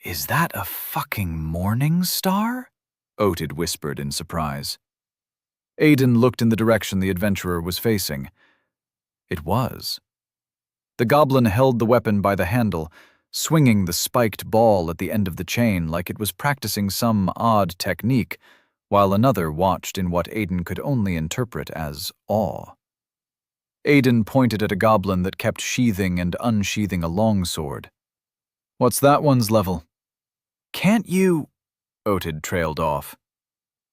Is that a fucking morning star? Otid whispered in surprise. Aiden looked in the direction the adventurer was facing. It was. The goblin held the weapon by the handle, swinging the spiked ball at the end of the chain like it was practicing some odd technique, while another watched in what Aiden could only interpret as awe. Aiden pointed at a goblin that kept sheathing and unsheathing a longsword. What's that one's level? Can't you... Otid trailed off.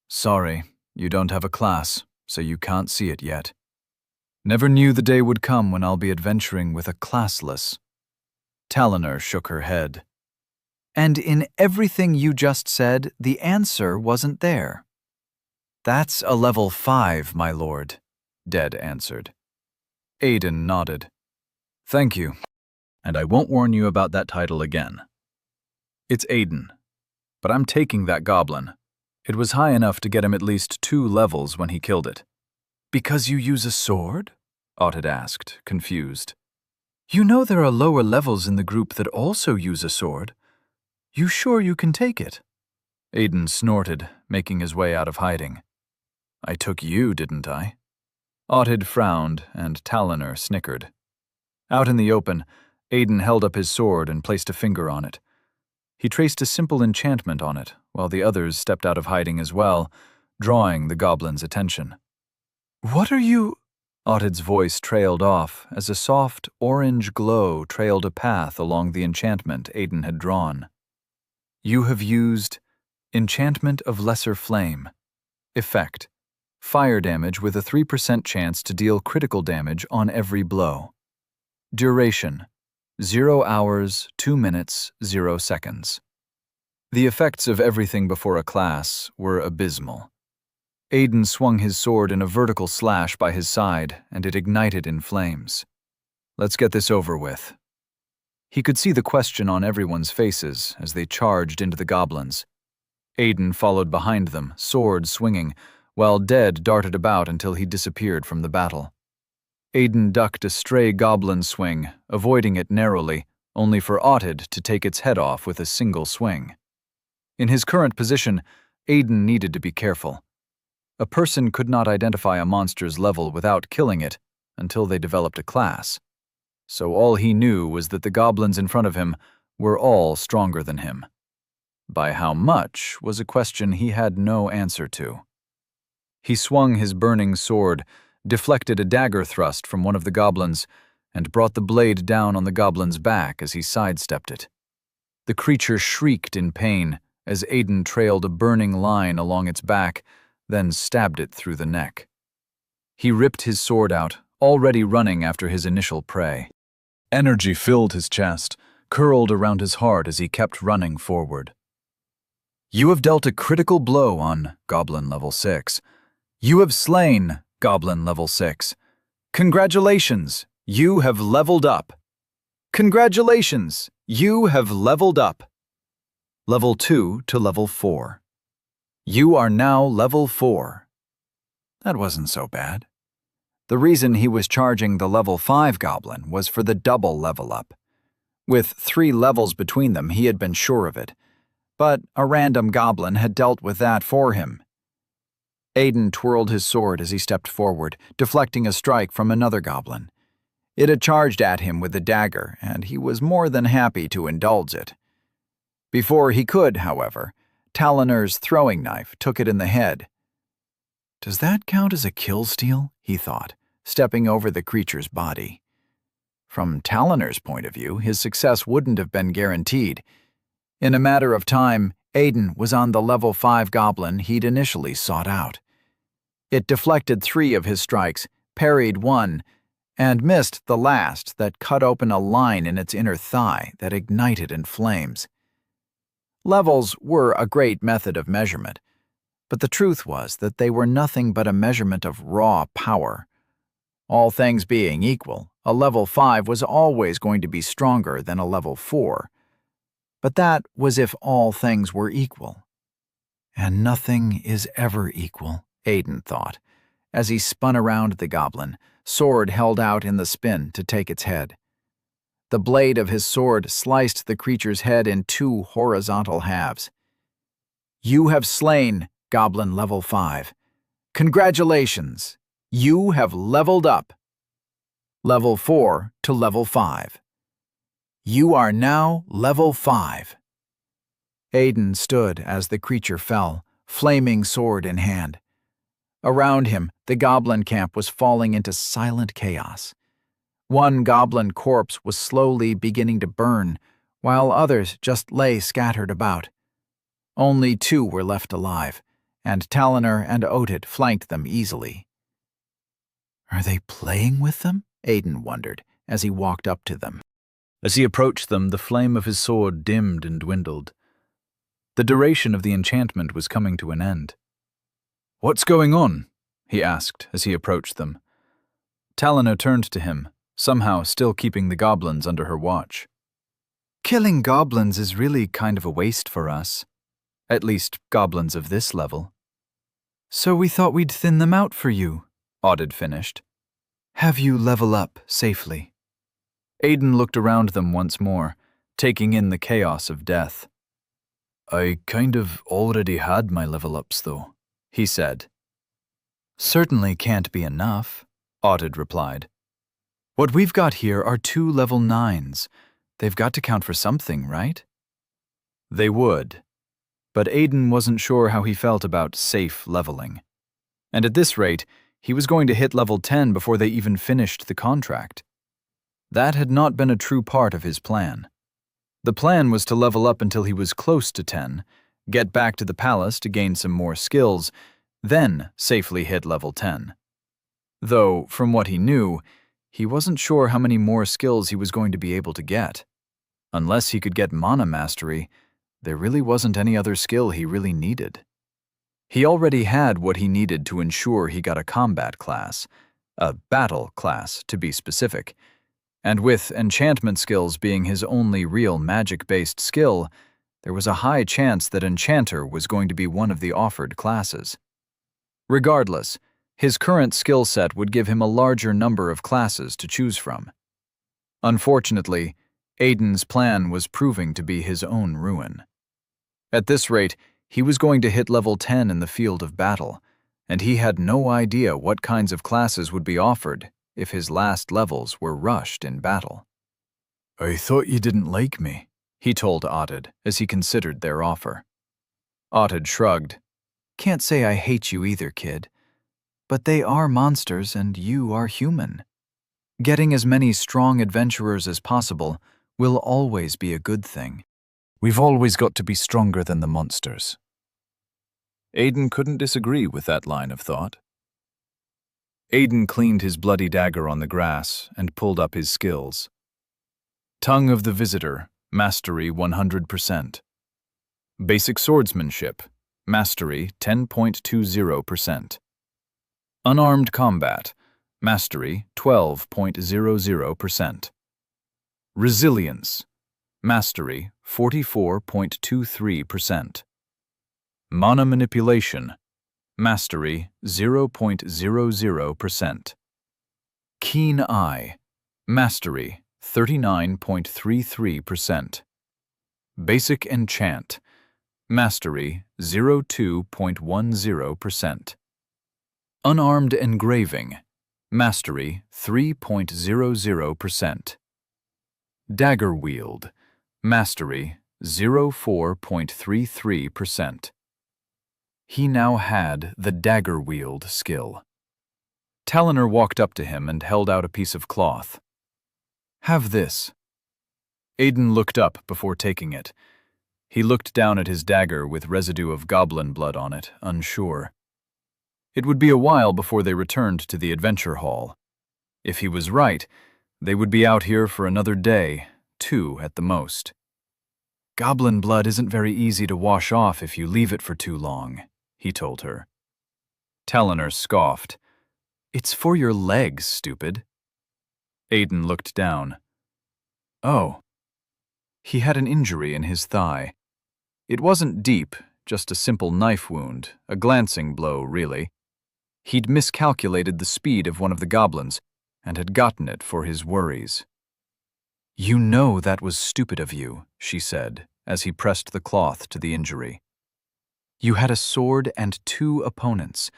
Sorry, you don't have a class, so you can't see it yet. Never knew the day would come when I'll be adventuring with a classless. Talonor shook her head. And in everything you just said, the answer wasn't there. That's a level 5, my lord, Dead answered. Aiden nodded. Thank you, and I won't warn you about that title again. It's Aiden, but I'm taking that goblin. It was high enough to get him at least 2 levels when he killed it. Because you use a sword? Otid asked, confused. You know there are lower levels in the group that also use a sword. You sure you can take it? Aiden snorted, making his way out of hiding. I took you, didn't I? Otid frowned, and Talonor snickered. Out in the open, Aiden held up his sword and placed a finger on it. He traced a simple enchantment on it, while the others stepped out of hiding as well, drawing the goblin's attention. What are you... Otid's voice trailed off as a soft orange glow trailed a path along the enchantment Aiden had drawn. You have used Enchantment of Lesser Flame. Effect: fire damage with a 3% chance to deal critical damage on every blow. Duration: 0 hours, 2 minutes, 0 seconds. The effects of everything before a class were abysmal. Aiden swung his sword in a vertical slash by his side, and it ignited in flames. Let's get this over with. He could see the question on everyone's faces as they charged into the goblins. Aiden followed behind them, sword swinging, while Dead darted about until he disappeared from the battle. Aiden ducked a stray goblin swing, avoiding it narrowly, only for Audiobook to take its head off with a single swing. In his current position, Aiden needed to be careful. A person could not identify a monster's level without killing it until they developed a class. So all he knew was that the goblins in front of him were all stronger than him. By how much was a question he had no answer to. He swung his burning sword, deflected a dagger thrust from one of the goblins, and brought the blade down on the goblin's back as he sidestepped it. The creature shrieked in pain as Aiden trailed a burning line along its back, then stabbed it through the neck. He ripped his sword out, already running after his initial prey. Energy filled his chest, curled around his heart as he kept running forward. You have dealt a critical blow on Goblin Level 6. You have slain Goblin Level 6. Congratulations, you have leveled up. Congratulations, you have leveled up. Level 2 to Level 4. You are now Level 4. That wasn't so bad. The reason he was charging the Level 5 goblin was for the double level up. With 3 levels between them, he had been sure of it. But a random goblin had dealt with that for him. Aiden twirled his sword as he stepped forward, deflecting a strike from another goblin. It had charged at him with a dagger, and he was more than happy to indulge it. Before he could, however, Talonar's throwing knife took it in the head. Does that count as a kill steal? He thought, stepping over the creature's body. From Talonar's point of view, his success wouldn't have been guaranteed. In a matter of time, Aiden was on the Level 5 goblin he'd initially sought out. It deflected 3 of his strikes, parried 1, and missed the last that cut open a line in its inner thigh that ignited in flames. Levels were a great method of measurement, but the truth was that they were nothing but a measurement of raw power. All things being equal, a Level 5 was always going to be stronger than a Level 4. But that was if all things were equal. And nothing is ever equal, Aiden thought, as he spun around the goblin, sword held out in the spin to take its head. The blade of his sword sliced the creature's head in 2 horizontal halves. You have slain Goblin Level 5. Congratulations! You have leveled up. Level 4 to Level 5. You are now Level 5. Aiden stood as the creature fell, flaming sword in hand. Around him, the goblin camp was falling into silent chaos. One goblin corpse was slowly beginning to burn, while others just lay scattered about. Only 2 were left alive, and Talonar and Audiobook flanked them easily. Are they playing with them? Aiden wondered as he walked up to them. As he approached them, the flame of his sword dimmed and dwindled. The duration of the enchantment was coming to an end. What's going on? He asked as he approached them. Talonar turned to him, somehow still keeping the goblins under her watch. Killing goblins is really kind of a waste for us. At least goblins of this level. So we thought we'd thin them out for you, Audiobook finished. Have you level up safely? Aiden looked around them once more, taking in the chaos of death. I kind of already had my level ups, though, he said. Certainly can't be enough, Audiobook replied. What we've got here are 2 level 9s. They've got to count for something, right? They would. But Aiden wasn't sure how he felt about safe leveling. And at this rate, he was going to hit level 10 before they even finished the contract. That had not been a true part of his plan. The plan was to level up until he was close to 10, get back to the palace to gain some more skills, then safely hit level 10. Though, from what he knew, he wasn't sure how many more skills he was going to be able to get. Unless he could get mana mastery, there really wasn't any other skill he really needed. He already had what he needed to ensure he got a combat class, a battle class to be specific, and with enchantment skills being his only real magic-based skill, there was a high chance that Enchanter was going to be one of the offered classes. Regardless, his current skill set would give him a larger number of classes to choose from. Unfortunately, Aiden's plan was proving to be his own ruin. At this rate, he was going to hit level 10 in the field of battle, and he had no idea what kinds of classes would be offered if his last levels were rushed in battle. "I thought you didn't like me," he told Ottid as he considered their offer. Ottid shrugged. "Can't say I hate you either, kid. But they are monsters and you are human. Getting as many strong adventurers as possible will always be a good thing. We've always got to be stronger than the monsters." Aiden couldn't disagree with that line of thought. Aiden cleaned his bloody dagger on the grass and pulled up his skills. Tongue of the Visitor, Mastery 100%. Basic Swordsmanship, Mastery 10.20%. Unarmed Combat, Mastery 12.00%. Resilience, Mastery 44.23%. Mana Manipulation, Mastery 0.00%. Keen Eye, Mastery 39.33%. Basic Enchant, Mastery 02.10%. Unarmed Engraving, Mastery 3.00%. Dagger Wield, Mastery 04.33%. He now had the Dagger Wield skill. Talonor walked up to him and held out a piece of cloth. "Have this." Aiden looked up before taking it. He looked down at his dagger with residue of goblin blood on it, unsure. It would be a while before they returned to the adventure hall. If he was right, they would be out here for another day, 2 at the most. "Goblin blood isn't very easy to wash off if you leave it for too long," he told her. Talonor scoffed. "It's for your legs, stupid." Aiden looked down. Oh. He had an injury in his thigh. It wasn't deep, just a simple knife wound, a glancing blow, really. He'd miscalculated the speed of one of the goblins and had gotten it for his worries. "You know that was stupid of you," she said, as he pressed the cloth to the injury. "You had a sword and 2 opponents.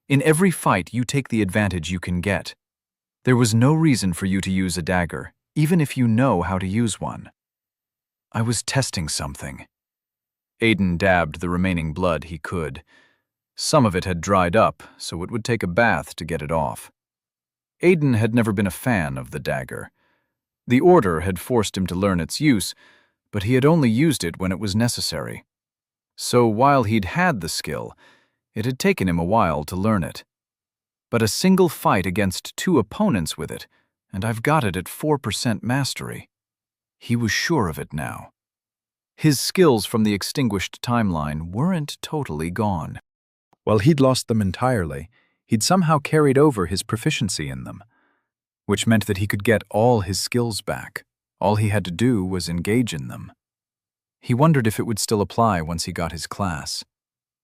In every fight, you take the advantage you can get. There was no reason for you to use a dagger, even if you know how to use one." "I was testing something." Aiden dabbed the remaining blood he could. Some of it had dried up, so it would take a bath to get it off. Aiden had never been a fan of the dagger. The Order had forced him to learn its use, but he had only used it when it was necessary. So while he'd had the skill, it had taken him a while to learn it. But a single fight against 2 opponents with it, and I've got it at 4% mastery. He was sure of it now. His skills from the extinguished timeline weren't totally gone. While he'd lost them entirely, he'd somehow carried over his proficiency in them, which meant that he could get all his skills back. All he had to do was engage in them. He wondered if it would still apply once he got his class.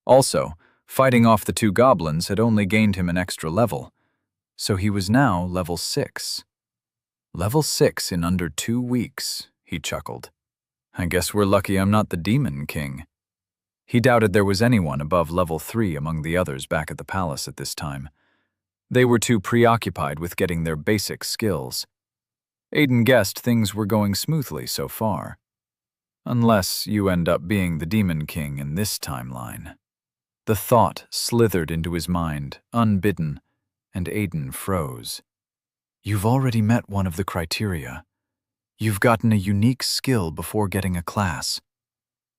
Also, fighting off the 2 goblins had only gained him an extra level, so he was now level 6. Level 6 in under 2 weeks, he chuckled. I guess we're lucky I'm not the Demon King. He doubted there was anyone above level 3 among the others back at the palace at this time. They were too preoccupied with getting their basic skills. Aiden guessed things were going smoothly so far. Unless you end up being the Demon King in this timeline. The thought slithered into his mind, unbidden, and Aiden froze. You've already met one of the criteria. You've gotten a unique skill before getting a class.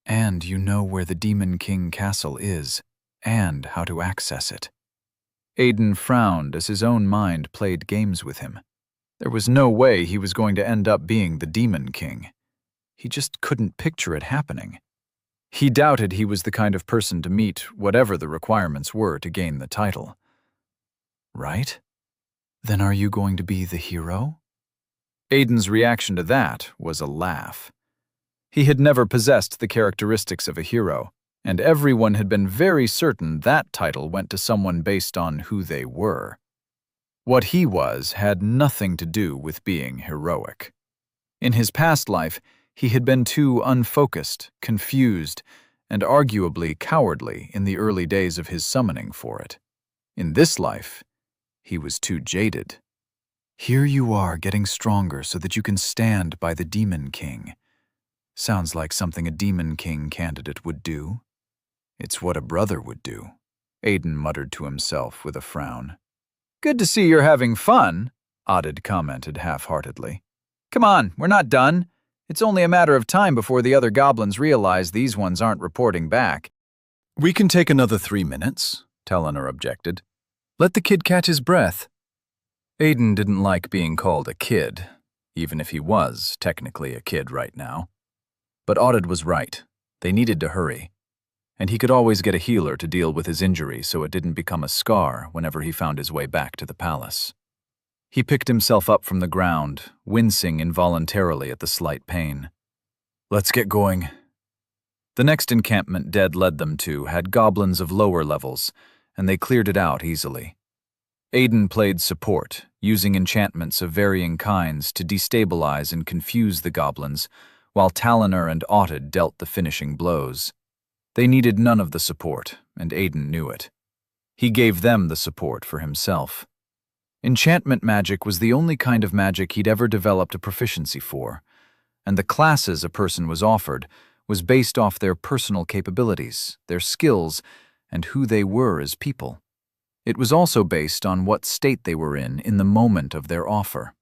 And you know where the Demon King Castle is, and how to access it. Aiden frowned as his own mind played games with him. There was no way he was going to end up being the Demon King. He just couldn't picture it happening. He doubted he was the kind of person to meet whatever the requirements were to gain the title. Right? Then are you going to be the hero? Aiden's reaction to that was a laugh. He had never possessed the characteristics of a hero, and everyone had been very certain that title went to someone based on who they were. What he was had nothing to do with being heroic. In his past life, he had been too unfocused, confused, and arguably cowardly in the early days of his summoning for it. In this life, he was too jaded. Here you are getting stronger so that you can stand by the Demon King. Sounds like something a Demon King candidate would do. It's what a brother would do, Aiden muttered to himself with a frown. Good to see you're having fun, Audid commented half-heartedly. Come on, we're not done. It's only a matter of time before the other goblins realize these ones aren't reporting back. We can take another 3 minutes, Teleanor objected. Let the kid catch his breath. Aiden didn't like being called a kid, even if he was technically a kid right now. But Audid was right. They needed to hurry. And he could always get a healer to deal with his injury so it didn't become a scar whenever he found his way back to the palace. He picked himself up from the ground, wincing involuntarily at the slight pain. Let's get going. The next encampment Dead led them to had goblins of lower levels, and they cleared it out easily. Aiden played support, using enchantments of varying kinds to destabilize and confuse the goblins, while Teleanor and Audid dealt the finishing blows. They needed none of the support, and Aiden knew it. He gave them the support for himself. Enchantment magic was the only kind of magic he'd ever developed a proficiency for, and the classes a person was offered was based off their personal capabilities, their skills, and who they were as people. It was also based on what state they were in the moment of their offer.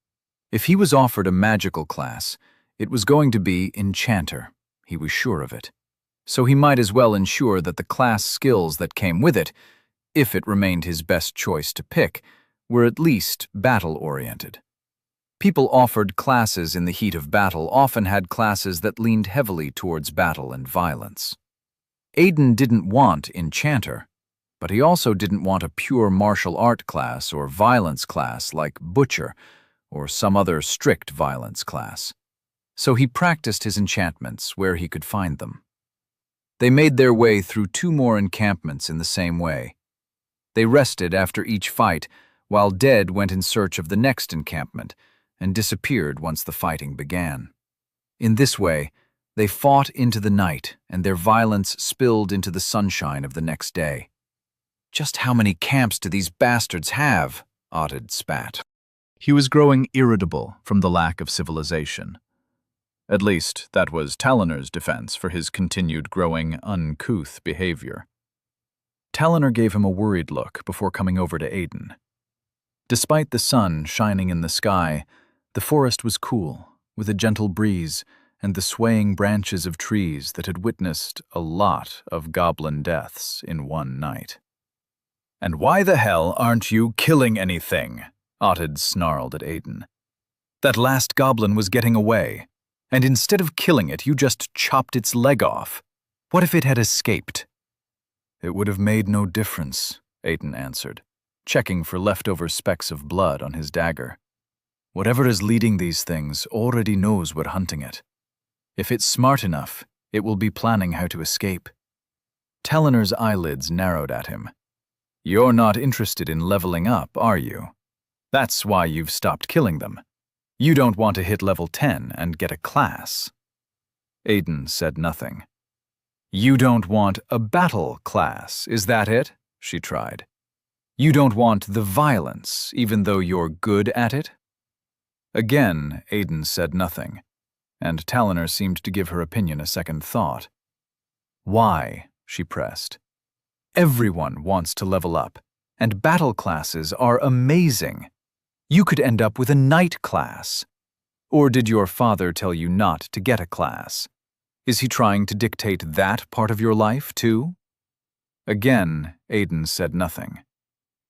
If he was offered a magical class, it was going to be Enchanter. He was sure of it. So he might as well ensure that the class skills that came with it, if it remained his best choice to pick, were at least battle-oriented. People offered classes in the heat of battle often had classes that leaned heavily towards battle and violence. Aiden didn't want Enchanter, but he also didn't want a pure martial art class or violence class like Butcher or some other strict violence class. So he practiced his enchantments where he could find them. They made their way through 2 more encampments in the same way. They rested after each fight, while Dead went in search of the next encampment and disappeared once the fighting began. In this way, they fought into the night, and their violence spilled into the sunshine of the next day. Just how many camps do these bastards have? Audid spat. He was growing irritable from the lack of civilization. At least, that was Teleanor's defense for his continued growing uncouth behavior. Teleanor gave him a worried look before coming over to Aiden. Despite the sun shining in the sky, the forest was cool, with a gentle breeze and the swaying branches of trees that had witnessed a lot of goblin deaths in one night. "And why the hell aren't you killing anything?" Audid snarled at Aiden. "That last goblin was getting away, and instead of killing it, you just chopped its leg off. What if it had escaped?" "It would have made no difference," Aiden answered, checking for leftover specks of blood on his dagger. "Whatever is leading these things already knows we're hunting it. If it's smart enough, it will be planning how to escape." Teleanor's eyelids narrowed at him. "You're not interested in leveling up, are you? That's why you've stopped killing them. You don't want to hit level 10 and get a class." Aiden said nothing. "You don't want a battle class, is that it?" she tried. "You don't want the violence, even though you're good at it?" Again, Aiden said nothing, and Teleanor seemed to give her opinion a second thought. "Why?" she pressed. "Everyone wants to level up, and battle classes are amazing. You could end up with a knight class. Or did your father tell you not to get a class? Is he trying to dictate that part of your life, too?" Again, Aiden said nothing,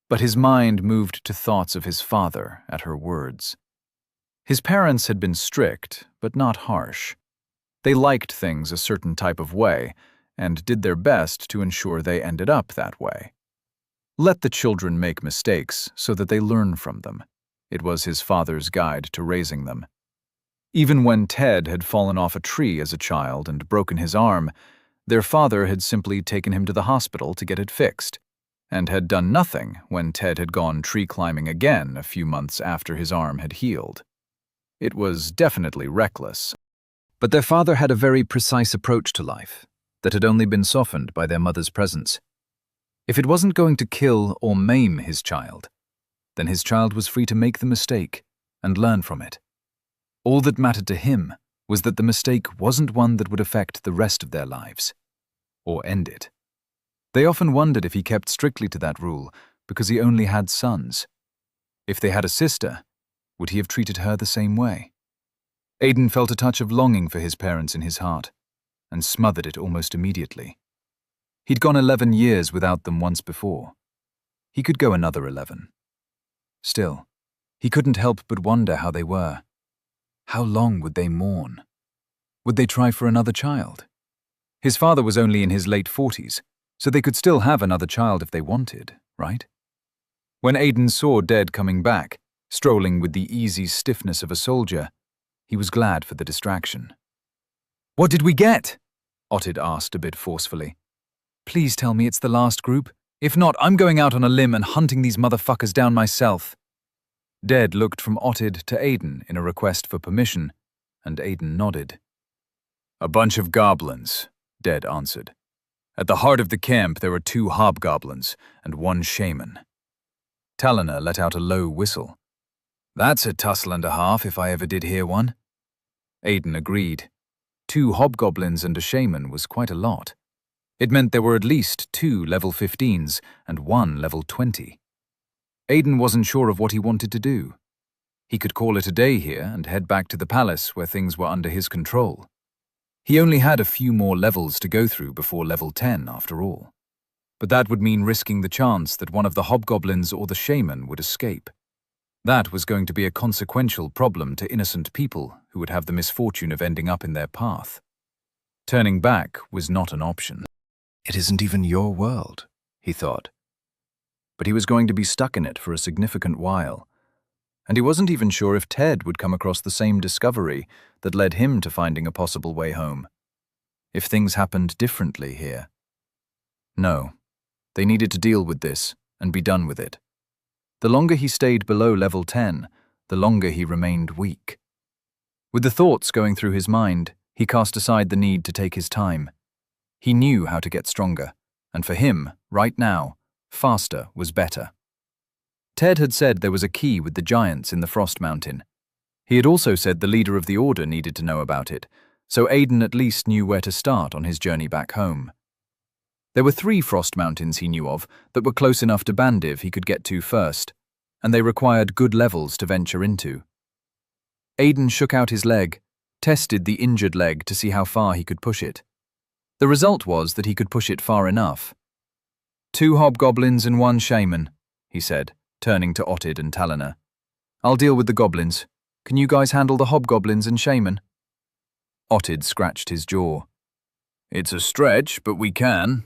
but his mind moved to thoughts of his father at her words. His parents had been strict, but not harsh. They liked things a certain type of way, and did their best to ensure they ended up that way. Let the children make mistakes so that they learn from them. It was his father's guide to raising them. Even when Ted had fallen off a tree as a child and broken his arm, their father had simply taken him to the hospital to get it fixed, and had done nothing when Ted had gone tree climbing again a few months after his arm had healed. It was definitely reckless. But their father had a very precise approach to life that had only been softened by their mother's presence. If it wasn't going to kill or maim his child, then his child was free to make the mistake and learn from it. All that mattered to him was that the mistake wasn't one that would affect the rest of their lives, or end it. They often wondered if he kept strictly to that rule because he only had sons. If they had a sister, would he have treated her the same way? Aidan felt a touch of longing for his parents in his heart, and smothered it almost immediately. He'd gone 11 years without them once before. He could go another 11. Still, he couldn't help but wonder how they were. How long would they mourn? Would they try for another child? His father was only in his late 40s, so they could still have another child if they wanted, right? When Aidan saw Dead coming back, strolling with the easy stiffness of a soldier, he was glad for the distraction. "What did we get?" Ottid asked a bit forcefully. "Please tell me it's the last group. If not, I'm going out on a limb and hunting these motherfuckers down myself." Dead looked from Ottid to Aidan in a request for permission, and Aidan nodded. "A bunch of goblins," Dead answered. "At the heart of the camp there are 2 hobgoblins and 1 shaman." Talina let out a low whistle. "That's a tussle and a half if I ever did hear one." Aidan agreed. 2 hobgoblins and a shaman was quite a lot. It meant there were at least 2 level 15s and 1 level 20. Aidan wasn't sure of what he wanted to do. He could call it a day here and head back to the palace where things were under his control. He only had a few more levels to go through before level 10, after all. But that would mean risking the chance that one of the hobgoblins or the shaman would escape. That was going to be a consequential problem to innocent people who would have the misfortune of ending up in their path. Turning back was not an option. It isn't even your world, he thought. But he was going to be stuck in it for a significant while. And he wasn't even sure if Ted would come across the same discovery that led him to finding a possible way home. If things happened differently here. No, they needed to deal with this and be done with it. The longer he stayed below level 10, the longer he remained weak. With the thoughts going through his mind, he cast aside the need to take his time. He knew how to get stronger, and for him, right now, faster was better. Ted had said there was a key with the giants in the Frost Mountain. He had also said the leader of the Order needed to know about it, so Aidan at least knew where to start on his journey back home. There were 3 Frost Mountains he knew of that were close enough to Bandiv he could get to first, and they required good levels to venture into. Aidan shook out his leg, tested the injured leg to see how far he could push it. The result was that he could push it far enough. 2 hobgoblins and 1 shaman, he said, turning to Ottid and Talina. I'll deal with the goblins. Can you guys handle the hobgoblins and shaman? Ottid scratched his jaw. It's a stretch, but we can.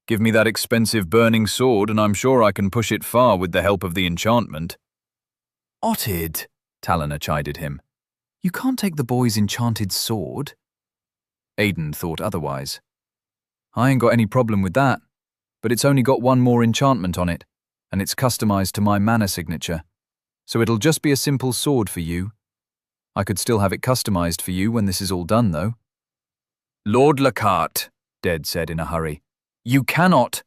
Give me that expensive burning sword and I'm sure I can push it far with the help of the enchantment. Ottid, Talina chided him. You can't take the boy's enchanted sword. Aidan thought otherwise. I ain't got any problem with that, but it's only got 1 more enchantment on it, and it's customized to my mana signature, so it'll just be a simple sword for you. I could still have it customized for you when this is all done, though. Lord Lockhart, Dead said in a hurry. You cannot.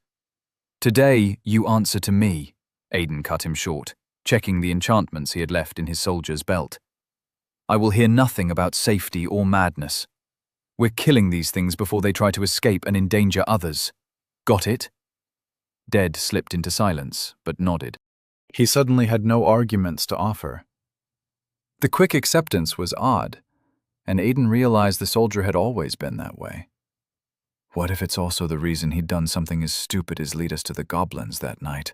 Today you answer to me, Aidan cut him short, checking the enchantments he had left in his soldier's belt. I will hear nothing about safety or madness. We're killing these things before they try to escape and endanger others. Got it? Dead slipped into silence, but nodded. He suddenly had no arguments to offer. The quick acceptance was odd, and Aidan realized the soldier had always been that way. What if it's also the reason he'd done something as stupid as lead us to the goblins that night?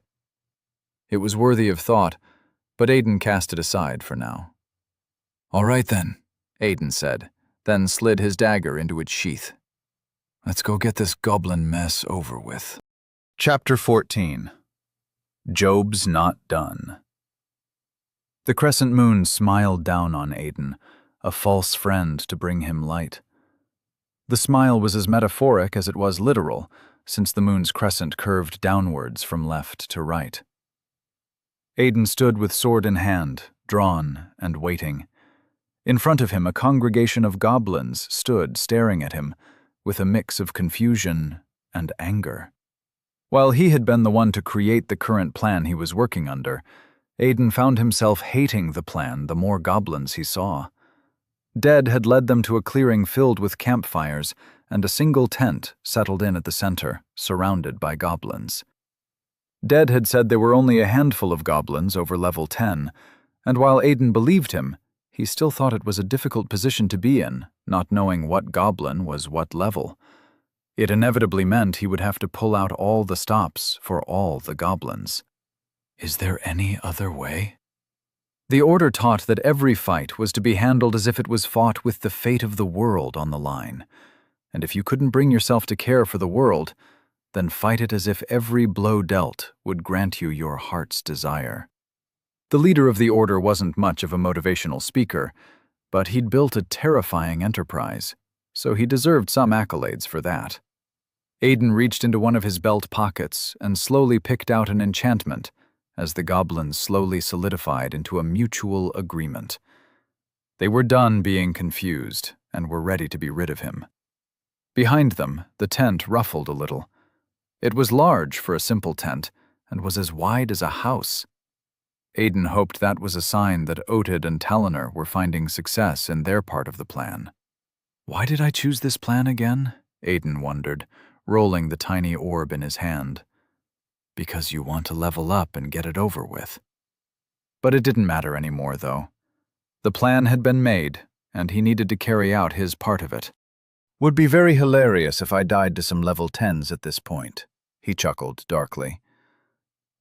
It was worthy of thought, but Aidan cast it aside for now. All right then, Aidan said, then slid his dagger into its sheath. Let's go get this goblin mess over with. Chapter 14. Job's Not Done. The crescent moon smiled down on Aiden, a false friend to bring him light. The smile was as metaphoric as it was literal, since the moon's crescent curved downwards from left to right. Aiden stood with sword in hand, drawn and waiting. In front of him, a congregation of goblins stood staring at him, with a mix of confusion and anger. While he had been the one to create the current plan he was working under, Aiden found himself hating the plan the more goblins he saw. Dead had led them to a clearing filled with campfires, and a single tent settled in at the center, surrounded by goblins. Dead had said there were only a handful of goblins over level 10, and while Aiden believed him, he still thought it was a difficult position to be in, not knowing what goblin was what level. It inevitably meant he would have to pull out all the stops for all the goblins. Is there any other way? The order taught that every fight was to be handled as if it was fought with the fate of the world on the line. And if you couldn't bring yourself to care for the world, then fight it as if every blow dealt would grant you your heart's desire. The leader of the order wasn't much of a motivational speaker, but he'd built a terrifying enterprise, so he deserved some accolades for that. Aiden reached into one of his belt pockets and slowly picked out an enchantment, as the goblins slowly solidified into a mutual agreement. They were done being confused and were ready to be rid of him. Behind them, the tent ruffled a little. It was large for a simple tent and was as wide as a house. Aiden hoped that was a sign that Otid and Talonor were finding success in their part of the plan. Why did I choose this plan again? Aiden wondered, rolling the tiny orb in his hand. Because you want to level up and get it over with. But it didn't matter anymore, though. The plan had been made, and he needed to carry out his part of it. Would be very hilarious if I died to some level 10s at this point, he chuckled darkly.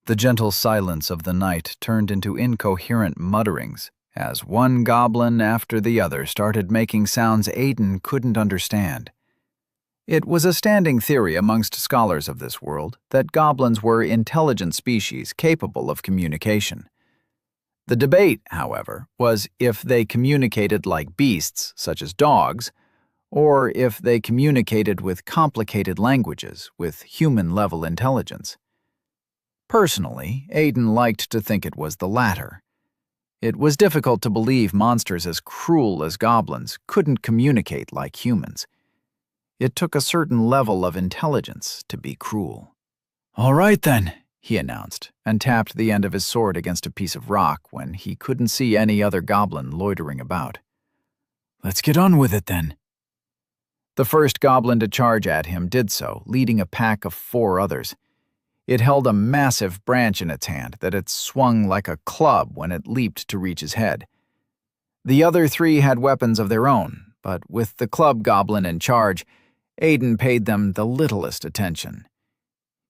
The gentle silence of the night turned into incoherent mutterings as one goblin after the other started making sounds Aiden couldn't understand. It was a standing theory amongst scholars of this world that goblins were intelligent species capable of communication. The debate, however, was if they communicated like beasts, such as dogs, or if they communicated with complicated languages with human-level intelligence. Personally, Aiden liked to think it was the latter. It was difficult to believe monsters as cruel as goblins couldn't communicate like humans. It took a certain level of intelligence to be cruel. "All right then," he announced, and tapped the end of his sword against a piece of rock when he couldn't see any other goblin loitering about. "Let's get on with it then." The first goblin to charge at him did so, leading a pack of 4 others. It held a massive branch in its hand that it swung like a club when it leaped to reach his head. The other 3 had weapons of their own, but with the club goblin in charge, Aiden paid them the littlest attention.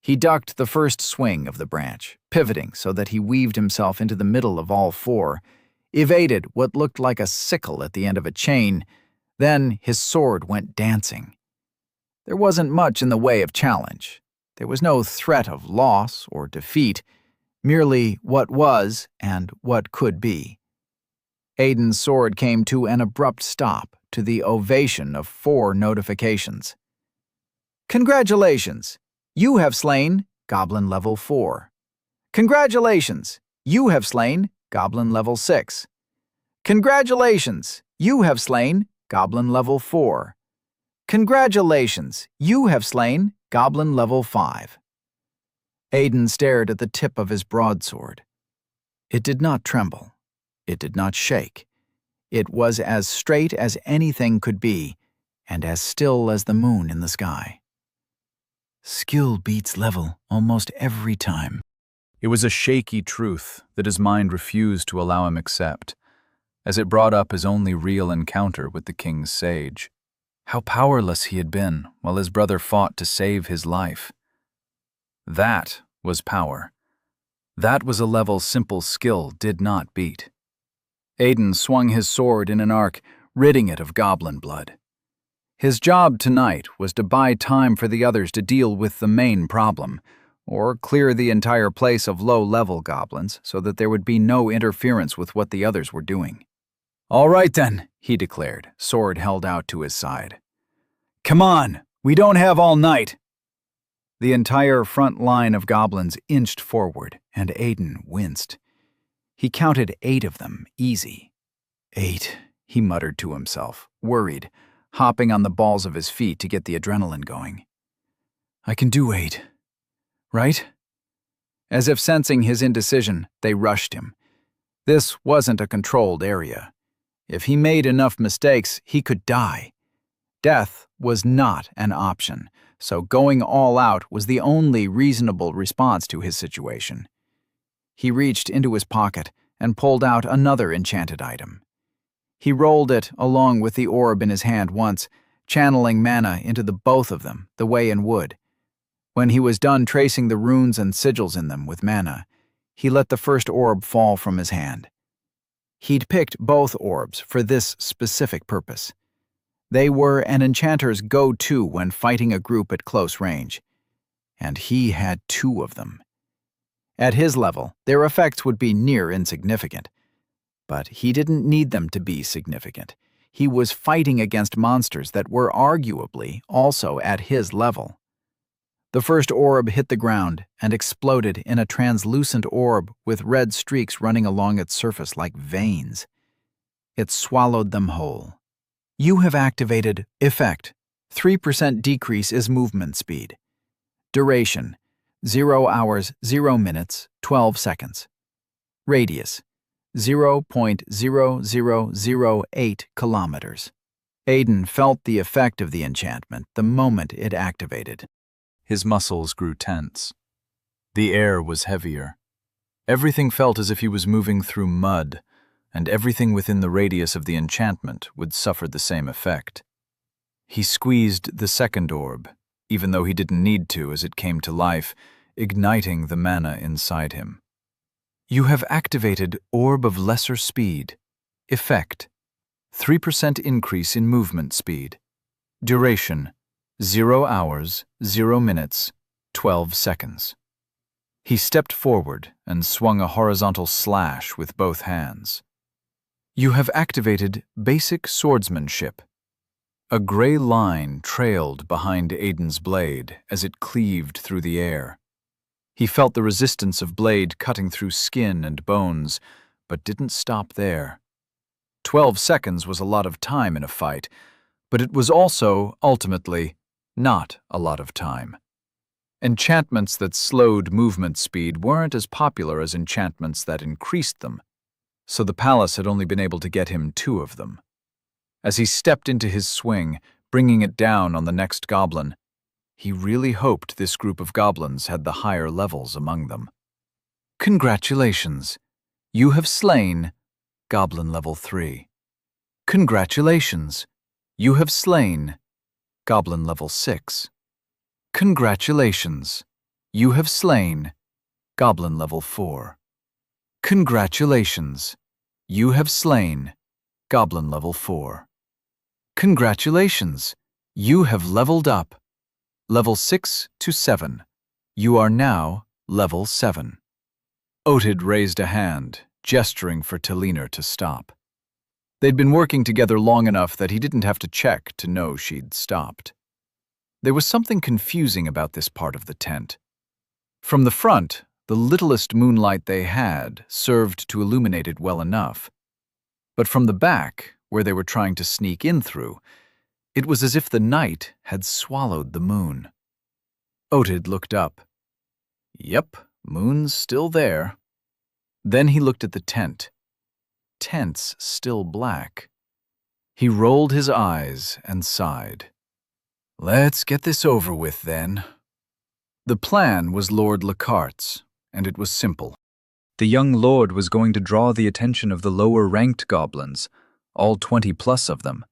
He ducked the first swing of the branch, pivoting so that he weaved himself into the middle of all 4, evaded what looked like a sickle at the end of a chain, then his sword went dancing. There wasn't much in the way of challenge. There was no threat of loss or defeat, merely what was and what could be. Aiden's sword came to an abrupt stop to the ovation of 4 notifications. "Congratulations! You have slain Goblin Level 4. Congratulations! You have slain Goblin Level 6. Congratulations! You have slain Goblin Level 4. Congratulations! You have slain Goblin Level 5. Aiden stared at the tip of his broadsword. It did not tremble. It did not shake. It was as straight as anything could be, and as still as the moon in the sky. Skill beats level almost every time. It was a shaky truth that his mind refused to allow him accept, as it brought up his only real encounter with the king's sage. How powerless he had been while his brother fought to save his life. That was power. That was a level simple skill did not beat. Aiden swung his sword in an arc, ridding it of goblin blood. His job tonight was to buy time for the others to deal with the main problem, or clear the entire place of low-level goblins so that there would be no interference with what the others were doing. "All right then," he declared, sword held out to his side. "Come on, we don't have all night." The entire front line of goblins inched forward, and Aiden winced. He counted 8 of them, easy. 8, he muttered to himself, worried, hopping on the balls of his feet to get the adrenaline going. "I can do 8. Right?" As if sensing his indecision, they rushed him. This wasn't a controlled area. If he made enough mistakes, he could die. Death was not an option, so going all out was the only reasonable response to his situation. He reached into his pocket and pulled out another enchanted item. He rolled it along with the orb in his hand once, channeling mana into the both of them, the way in wood. When he was done tracing the runes and sigils in them with mana, he let the first orb fall from his hand. He'd picked both orbs for this specific purpose. They were an enchanter's go-to when fighting a group at close range, and he had 2 of them. At his level, their effects would be near insignificant, but he didn't need them to be significant. He was fighting against monsters that were arguably also at his level. The first orb hit the ground and exploded in a translucent orb with red streaks running along its surface like veins. It swallowed them whole. You have activated Effect. 3% decrease is movement speed. Duration: 0 hours, 0 minutes, 12 seconds. Radius: 0.0008 kilometers. Aiden felt the effect of the enchantment the moment it activated. His muscles grew tense. The air was heavier. Everything felt as if he was moving through mud, and everything within the radius of the enchantment would suffer the same effect. He squeezed the second orb, even though he didn't need to as it came to life, igniting the mana inside him. You have activated Orb of Lesser Speed. Effect: 3% increase in movement speed. Duration: 0 hours, 0 minutes, 12 seconds. He stepped forward and swung a horizontal slash with both hands. You have activated Basic Swordsmanship. A gray line trailed behind Aiden's blade as it cleaved through the air. He felt the resistance of blade cutting through skin and bones, but didn't stop there. 12 seconds was a lot of time in a fight, but it was also, ultimately, not a lot of time. Enchantments that slowed movement speed weren't as popular as enchantments that increased them, so the palace had only been able to get him 2 of them. As he stepped into his swing, bringing it down on the next goblin, he really hoped this group of goblins had the higher levels among them. Congratulations! You have slain Goblin Level 3. Congratulations! You have slain Goblin Level 6. Congratulations! You have slain Goblin Level 4. Congratulations! You have slain Goblin Level 4. Congratulations! You have leveled up. Level 6 to 7. You are now Level 7. Otid raised a hand, gesturing for Talina to stop. They'd been working together long enough that he didn't have to check to know she'd stopped. There was something confusing about this part of the tent. From the front, the littlest moonlight they had served to illuminate it well enough. But from the back, where they were trying to sneak in through, it was as if the night had swallowed the moon. Otid looked up. Yep, moon's still there. Then he looked at the tent. Tent's still black. He rolled his eyes and sighed. Let's get this over with, then. The plan was Lord Lacarte's, and it was simple. The young lord was going to draw the attention of the lower-ranked goblins, all 20+ of them.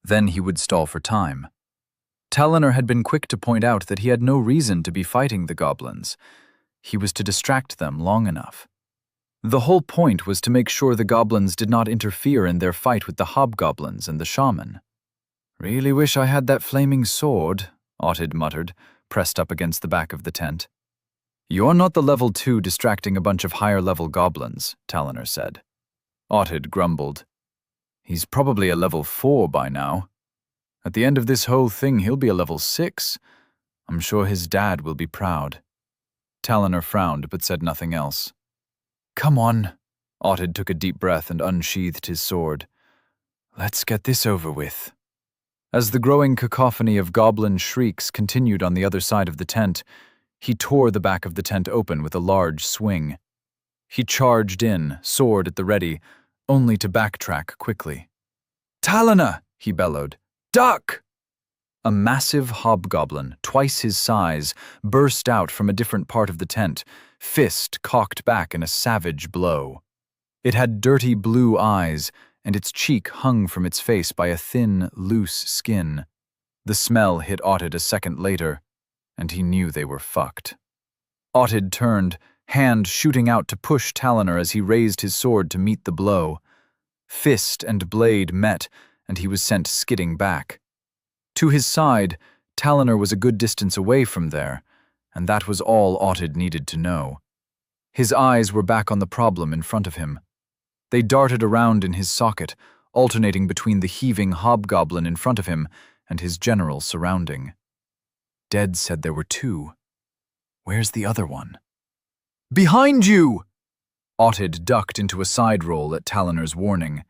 Then he would stall for time. Talina had been quick to point out that he had no reason to be fighting the goblins. He was to distract them long enough. The whole point was to make sure the goblins did not interfere in their fight with the hobgoblins and the shaman. Really wish I had that flaming sword, Audid muttered, pressed up against the back of the tent. You're not the level 2 distracting a bunch of higher-level goblins, Talonor said. Audid grumbled. He's probably a level 4 by now. At the end of this whole thing, he'll be a level 6. I'm sure his dad will be proud. Talonor frowned but said nothing else. Come on. Audid took a deep breath and unsheathed his sword. Let's get this over with. As the growing cacophony of goblin shrieks continued on the other side of the tent, he tore the back of the tent open with a large swing. He charged in, sword at the ready, only to backtrack quickly. Talona! He bellowed. Duck! A massive hobgoblin, twice his size, burst out from a different part of the tent, fist cocked back in a savage blow. It had dirty blue eyes, and its cheek hung from its face by a thin, loose skin. The smell hit Audid a second later, and he knew they were fucked. Audid turned, hand shooting out to push Talonor as he raised his sword to meet the blow. Fist and blade met, and he was sent skidding back. To his side, Talonor was a good distance away from there, and that was all Audid needed to know. His eyes were back on the problem in front of him. They darted around in his socket, alternating between the heaving hobgoblin in front of him and his general surrounding. Dead said there were 2. Where's the other one? Behind you! Audid ducked into a side roll at Talonor's warning.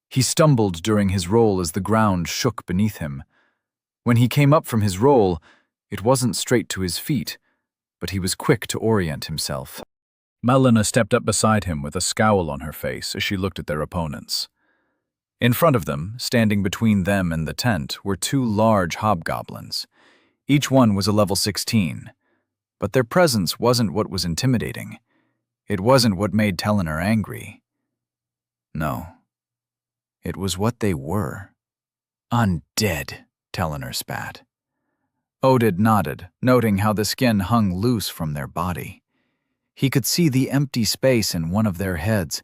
He stumbled during his roll as the ground shook beneath him. When he came up from his roll, it wasn't straight to his feet, but he was quick to orient himself. Melina stepped up beside him with a scowl on her face as she looked at their opponents. In front of them, standing between them and the tent, were 2 large hobgoblins. Each one was a level 16, but their presence wasn't what was intimidating. It wasn't what made Talonor angry. No, it was what they were. Undead, Talonor spat. Audid nodded, noting how the skin hung loose from their body. He could see the empty space in one of their heads.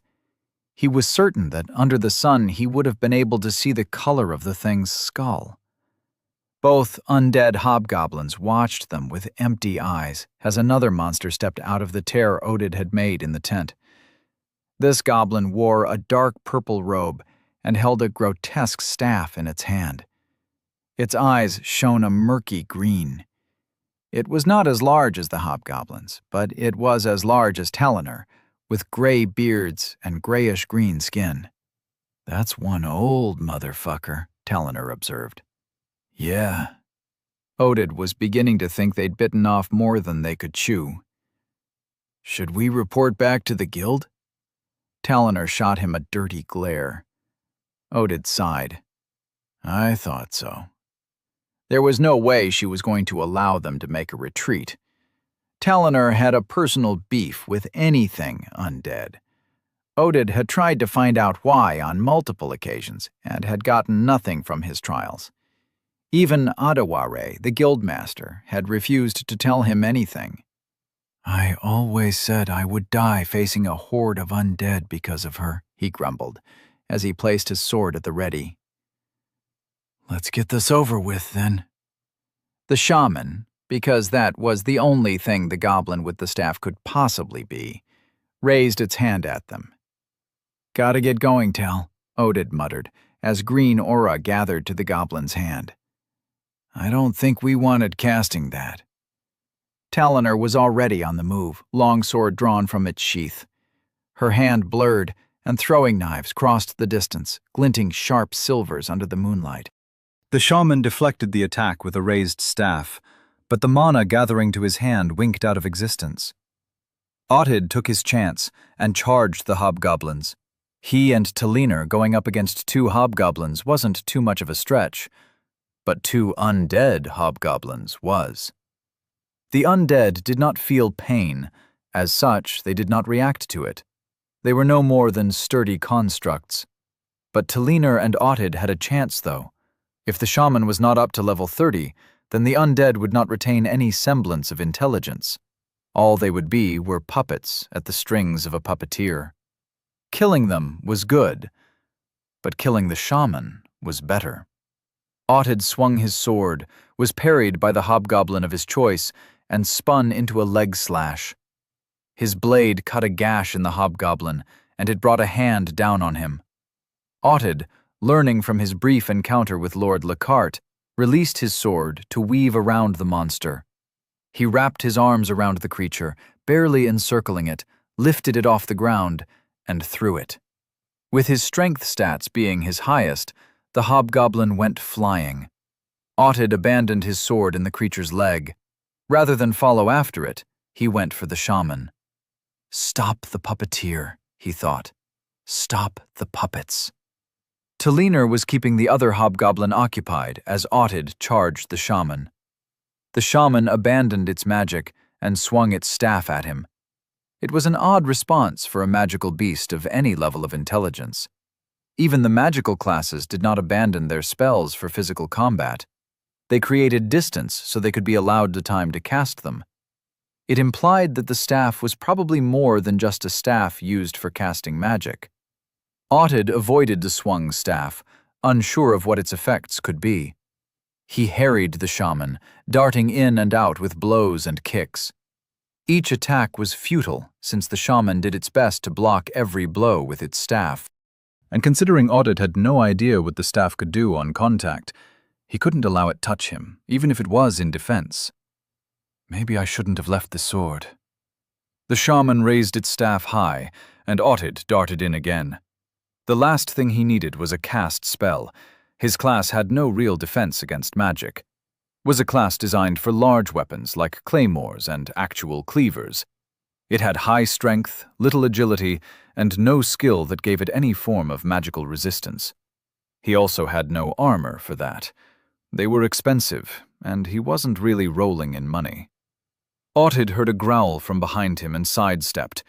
He was certain that under the sun he would have been able to see the color of the thing's skull. Both undead hobgoblins watched them with empty eyes as another monster stepped out of the tear Audid had made in the tent. This goblin wore a dark purple robe and held a grotesque staff in its hand. Its eyes shone a murky green. It was not as large as the hobgoblins, but it was as large as Talonor, with gray beards and grayish-green skin. That's one old motherfucker, Talonor observed. Yeah. Audid was beginning to think they'd bitten off more than they could chew. Should we report back to the guild? Talonor shot him a dirty glare. Audid sighed. I thought so. There was no way she was going to allow them to make a retreat. Talonor had a personal beef with anything undead. Audid had tried to find out why on multiple occasions and had gotten nothing from his trials. Even Adaware, the guildmaster, had refused to tell him anything. I always said I would die facing a horde of undead because of her, he grumbled, as he placed his sword at the ready. Let's get this over with, then. The shaman, because that was the only thing the goblin with the staff could possibly be, raised its hand at them. Gotta get going, Tal, Audid muttered, as green aura gathered to the goblin's hand. I don't think we wanted casting that. Talonor was already on the move, longsword drawn from its sheath. Her hand blurred, and throwing knives crossed the distance, glinting sharp silvers under the moonlight. The shaman deflected the attack with a raised staff, but the mana gathering to his hand winked out of existence. Audid took his chance and charged the hobgoblins. He and Talonor going up against 2 hobgoblins wasn't too much of a stretch, but 2 undead hobgoblins was. The undead did not feel pain. As such, they did not react to it. They were no more than sturdy constructs. But Talonor and Audid had a chance, though. If the shaman was not up to level 30, then the undead would not retain any semblance of intelligence. All they would be were puppets at the strings of a puppeteer. Killing them was good, but killing the shaman was better. Audid swung his sword, was parried by the hobgoblin of his choice, and spun into a leg slash. His blade cut a gash in the hobgoblin, and it brought a hand down on him. Audid, learning from his brief encounter with Lord Lockhart, released his sword to weave around the monster. He wrapped his arms around the creature, barely encircling it, lifted it off the ground, and threw it. With his strength stats being his highest, the hobgoblin went flying. Audid abandoned his sword in the creature's leg. Rather than follow after it, he went for the shaman. Stop the puppeteer, he thought. Stop the puppets. Taliner was keeping the other hobgoblin occupied as Audid charged the shaman. The shaman abandoned its magic and swung its staff at him. It was an odd response for a magical beast of any level of intelligence. Even the magical classes did not abandon their spells for physical combat. They created distance so they could be allowed the time to cast them. It implied that the staff was probably more than just a staff used for casting magic. Audid avoided the swung staff, unsure of what its effects could be. He harried the shaman, darting in and out with blows and kicks. Each attack was futile, since the shaman did its best to block every blow with its staff. And considering Audid had no idea what the staff could do on contact, he couldn't allow it touch him, even if it was in defense. Maybe I shouldn't have left the sword. The shaman raised its staff high, and Audid darted in again. The last thing he needed was a cast spell. His class had no real defense against magic. Was a class designed for large weapons like claymores and actual cleavers. It had high strength, little agility, and no skill that gave it any form of magical resistance. He also had no armor for that. They were expensive, and he wasn't really rolling in money. Audid heard a growl from behind him and sidestepped.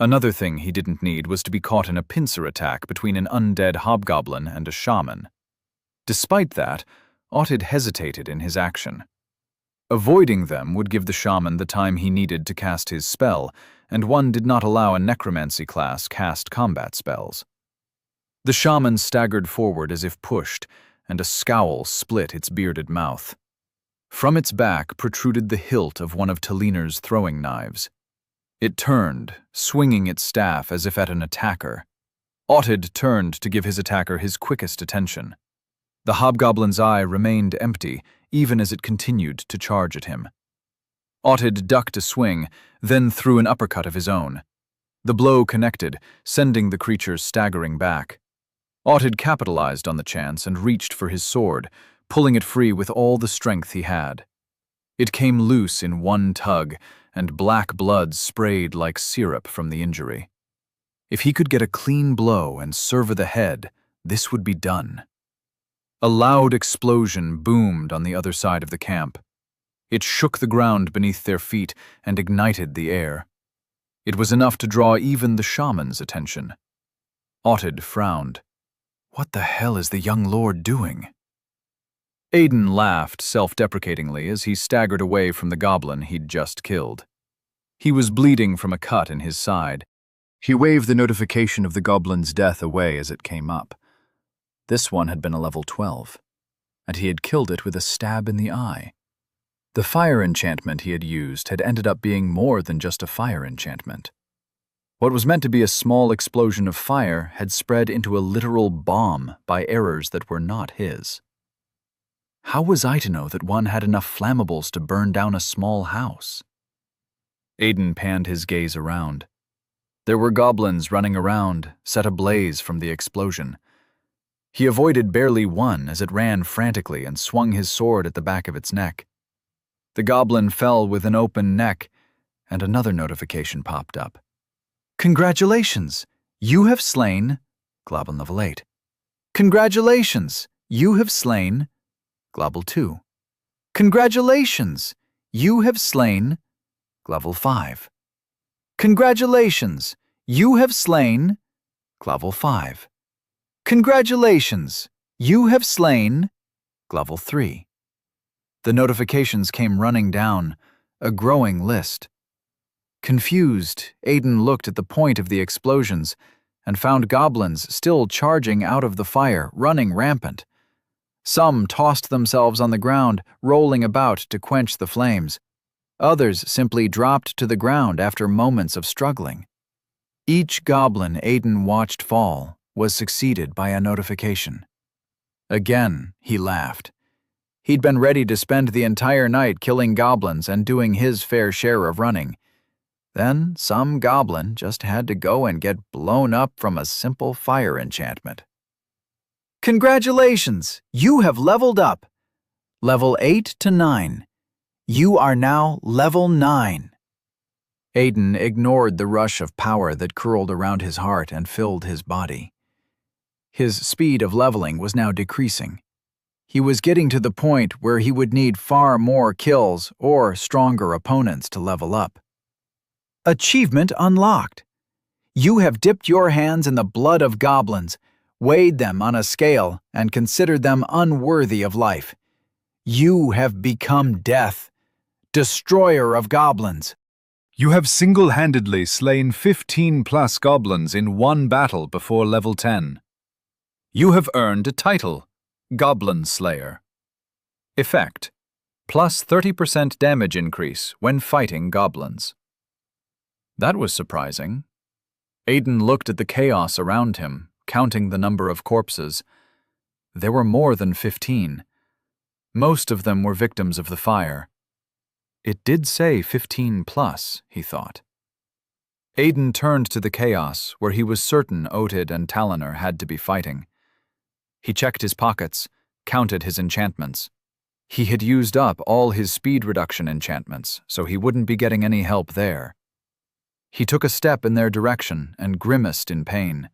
Another thing he didn't need was to be caught in a pincer attack between an undead hobgoblin and a shaman. Despite that, Audid hesitated in his action. Avoiding them would give the shaman the time he needed to cast his spell, and one did not allow a necromancy class cast combat spells. The shaman staggered forward as if pushed, and a scowl split its bearded mouth. From its back protruded the hilt of one of Taliner's throwing knives. It turned, swinging its staff as if at an attacker. Audid turned to give his attacker his quickest attention. The hobgoblin's eye remained empty, even as it continued to charge at him. Audid ducked a swing, then threw an uppercut of his own. The blow connected, sending the creature staggering back. Audid capitalized on the chance and reached for his sword, pulling it free with all the strength he had. It came loose in one tug, and black blood sprayed like syrup from the injury. If he could get a clean blow and sever the head, this would be done. A loud explosion boomed on the other side of the camp. It shook the ground beneath their feet and ignited the air. It was enough to draw even the shaman's attention. Audid frowned. What the hell is the young lord doing? Aiden laughed self-deprecatingly as he staggered away from the goblin he'd just killed. He was bleeding from a cut in his side. He waved the notification of the goblin's death away as it came up. This one had been a level 12, and he had killed it with a stab in the eye. The fire enchantment he had used had ended up being more than just a fire enchantment. What was meant to be a small explosion of fire had spread into a literal bomb by errors that were not his. How was I to know that one had enough flammables to burn down a small house? Aiden panned his gaze around. There were goblins running around, set ablaze from the explosion. He avoided barely one as it ran frantically and swung his sword at the back of its neck. The goblin fell with an open neck, and another notification popped up. Congratulations! You have slain Globble level 8. Congratulations! You have slain Globble 2. Congratulations! You have slain Globble 5. Congratulations! You have slain Globble 5. Congratulations! You have slain Globble 3. The notifications came running down, a growing list. Confused, Aiden looked at the point of the explosions and found goblins still charging out of the fire, running rampant. Some tossed themselves on the ground, rolling about to quench the flames. Others simply dropped to the ground after moments of struggling. Each goblin Aiden watched fall was succeeded by a notification. Again, he laughed. He'd been ready to spend the entire night killing goblins and doing his fair share of running. Then some goblin just had to go and get blown up from a simple fire enchantment. Congratulations! You have leveled up. Level 8 to 9. You are now level 9. Aiden ignored the rush of power that curled around his heart and filled his body. His speed of leveling was now decreasing. He was getting to the point where he would need far more kills or stronger opponents to level up. Achievement unlocked. You have dipped your hands in the blood of goblins, weighed them on a scale, and considered them unworthy of life. You have become death, destroyer of goblins. You have single-handedly slain 15+ goblins in one battle before level 10. You have earned a title, Goblin Slayer. Effect: plus 30% damage increase when fighting goblins. That was surprising. Aiden looked at the chaos around him, counting the number of corpses. There were more than 15. Most of them were victims of the fire. It did say 15+, he thought. Aiden turned to the chaos where he was certain Otid and Talonor had to be fighting. He checked his pockets, counted his enchantments. He had used up all his speed reduction enchantments, so he wouldn't be getting any help there. He took a step in their direction and grimaced in pain.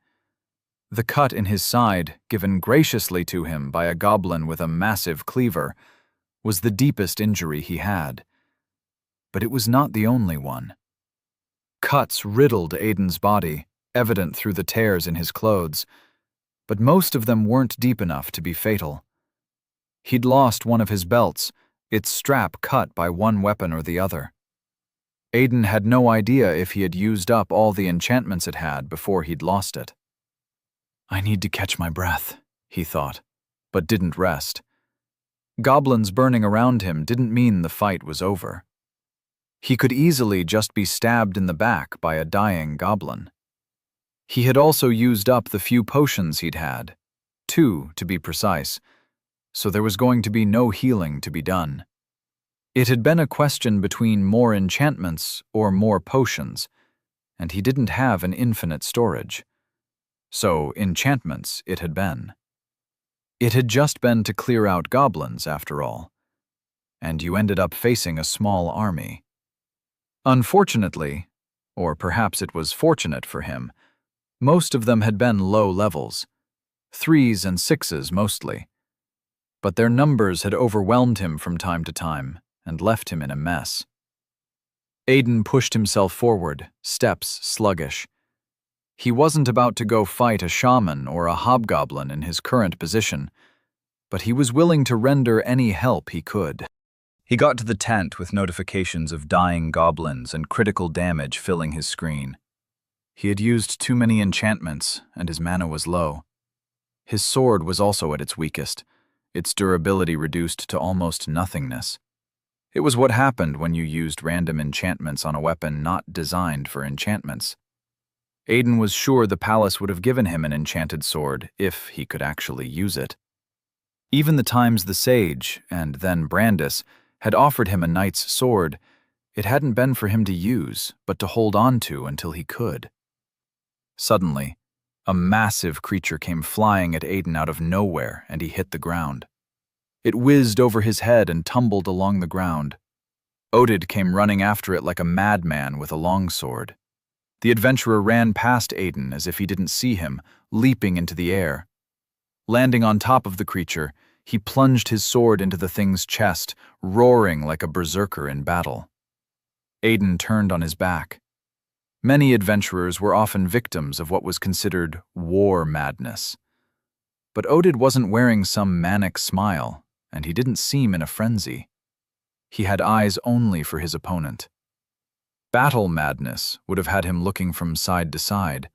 The cut in his side, given graciously to him by a goblin with a massive cleaver, was the deepest injury he had. But it was not the only one. Cuts riddled Aiden's body, evident through the tears in his clothes, but most of them weren't deep enough to be fatal. He'd lost one of his belts, its strap cut by one weapon or the other. Aiden had no idea if he had used up all the enchantments it had before he'd lost it. I need to catch my breath, he thought, but didn't rest. Goblins burning around him didn't mean the fight was over. He could easily just be stabbed in the back by a dying goblin. He had also used up the few potions he'd had, 2 to be precise, so there was going to be no healing to be done. It had been a question between more enchantments or more potions, and he didn't have an infinite storage. So enchantments it had been. It had just been to clear out goblins, after all. And you ended up facing a small army. Unfortunately, or perhaps it was fortunate for him, most of them had been low levels, 3s and 6s mostly. But their numbers had overwhelmed him from time to time and left him in a mess. Aiden pushed himself forward, steps sluggish. He wasn't about to go fight a shaman or a hobgoblin in his current position, but he was willing to render any help he could. He got to the tent with notifications of dying goblins and critical damage filling his screen. He had used too many enchantments, and his mana was low. His sword was also at its weakest, its durability reduced to almost nothingness. It was what happened when you used random enchantments on a weapon not designed for enchantments. Aiden was sure the palace would have given him an enchanted sword if he could actually use it. Even the times the sage, and then Brandis, had offered him a knight's sword, it hadn't been for him to use, but to hold on to until he could. Suddenly, a massive creature came flying at Aiden out of nowhere, and he hit the ground. It whizzed over his head and tumbled along the ground. Otid came running after it like a madman with a longsword. The adventurer ran past Aiden as if he didn't see him, leaping into the air. Landing on top of the creature, he plunged his sword into the thing's chest, roaring like a berserker in battle. Aiden turned on his back. Many adventurers were often victims of what was considered war madness. But Otid wasn't wearing some manic smile, and he didn't seem in a frenzy. He had eyes only for his opponent. Battle madness would have had him looking from side to side,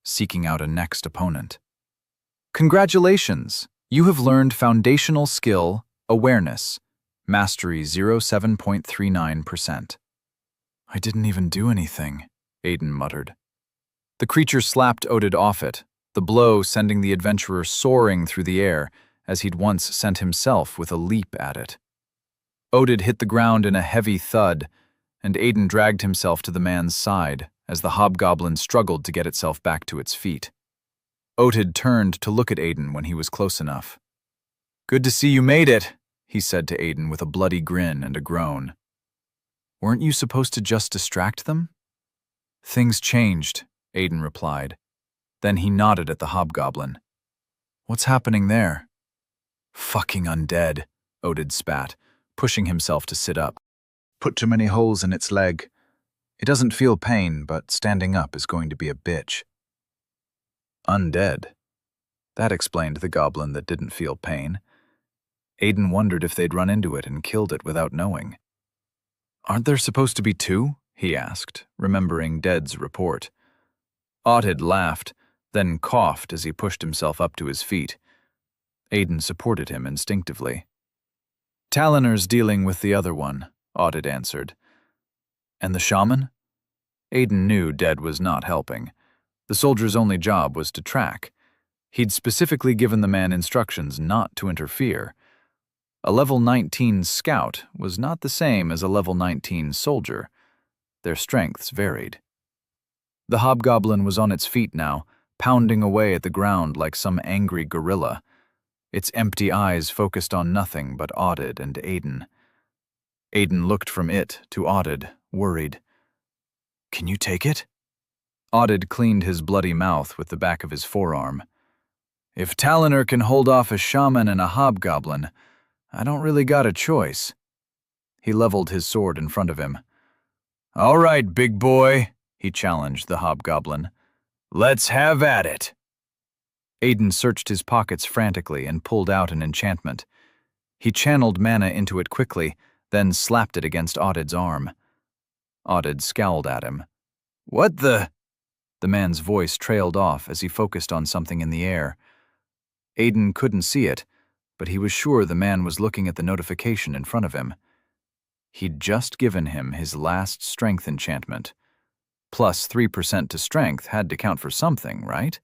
seeking out a next opponent. Congratulations! You have learned foundational skill, awareness, mastery 07.39%. I didn't even do anything, Aiden muttered. The creature slapped Oded off it, the blow sending the adventurer soaring through the air, as he'd once sent himself with a leap at it. Oded hit the ground in a heavy thud, and Aiden dragged himself to the man's side as the hobgoblin struggled to get itself back to its feet. Oded turned to look at Aiden when he was close enough. Good to see you made it, he said to Aiden with a bloody grin and a groan. Weren't you supposed to just distract them? Things changed, Aiden replied. Then he nodded at the hobgoblin. What's happening there? Fucking undead, Oded spat, pushing himself to sit up. Put too many holes in its leg. It doesn't feel pain, but standing up is going to be a bitch. Undead. That explained the goblin that didn't feel pain. Aiden wondered if they'd run into it and killed it without knowing. Aren't there supposed to be two? He asked, remembering Dead's report. Oded laughed, then coughed as he pushed himself up to his feet. Aiden supported him instinctively. Talinor's dealing with the other one, Oded answered. And the shaman? Aiden knew Dead was not helping. The soldier's only job was to track. He'd specifically given the man instructions not to interfere. A level 19 scout was not the same as a level 19 soldier. Their strengths varied. The hobgoblin was on its feet now, pounding away at the ground like some angry gorilla. Its empty eyes focused on nothing but Oded and Aiden. Aiden looked from it to Oded, worried. Can you take it? Oded cleaned his bloody mouth with the back of his forearm. If Talonor can hold off a shaman and a hobgoblin, I don't really got a choice. He leveled his sword in front of him. All right, big boy, he challenged the hobgoblin. Let's have at it. Aiden searched his pockets frantically and pulled out an enchantment. He channeled mana into it quickly, then slapped it against Oded's arm. Oded scowled at him. What the? The man's voice trailed off as he focused on something in the air. Aiden couldn't see it, but he was sure the man was looking at the notification in front of him. He'd just given him his last strength enchantment. Plus 3% to strength had to count for something, right?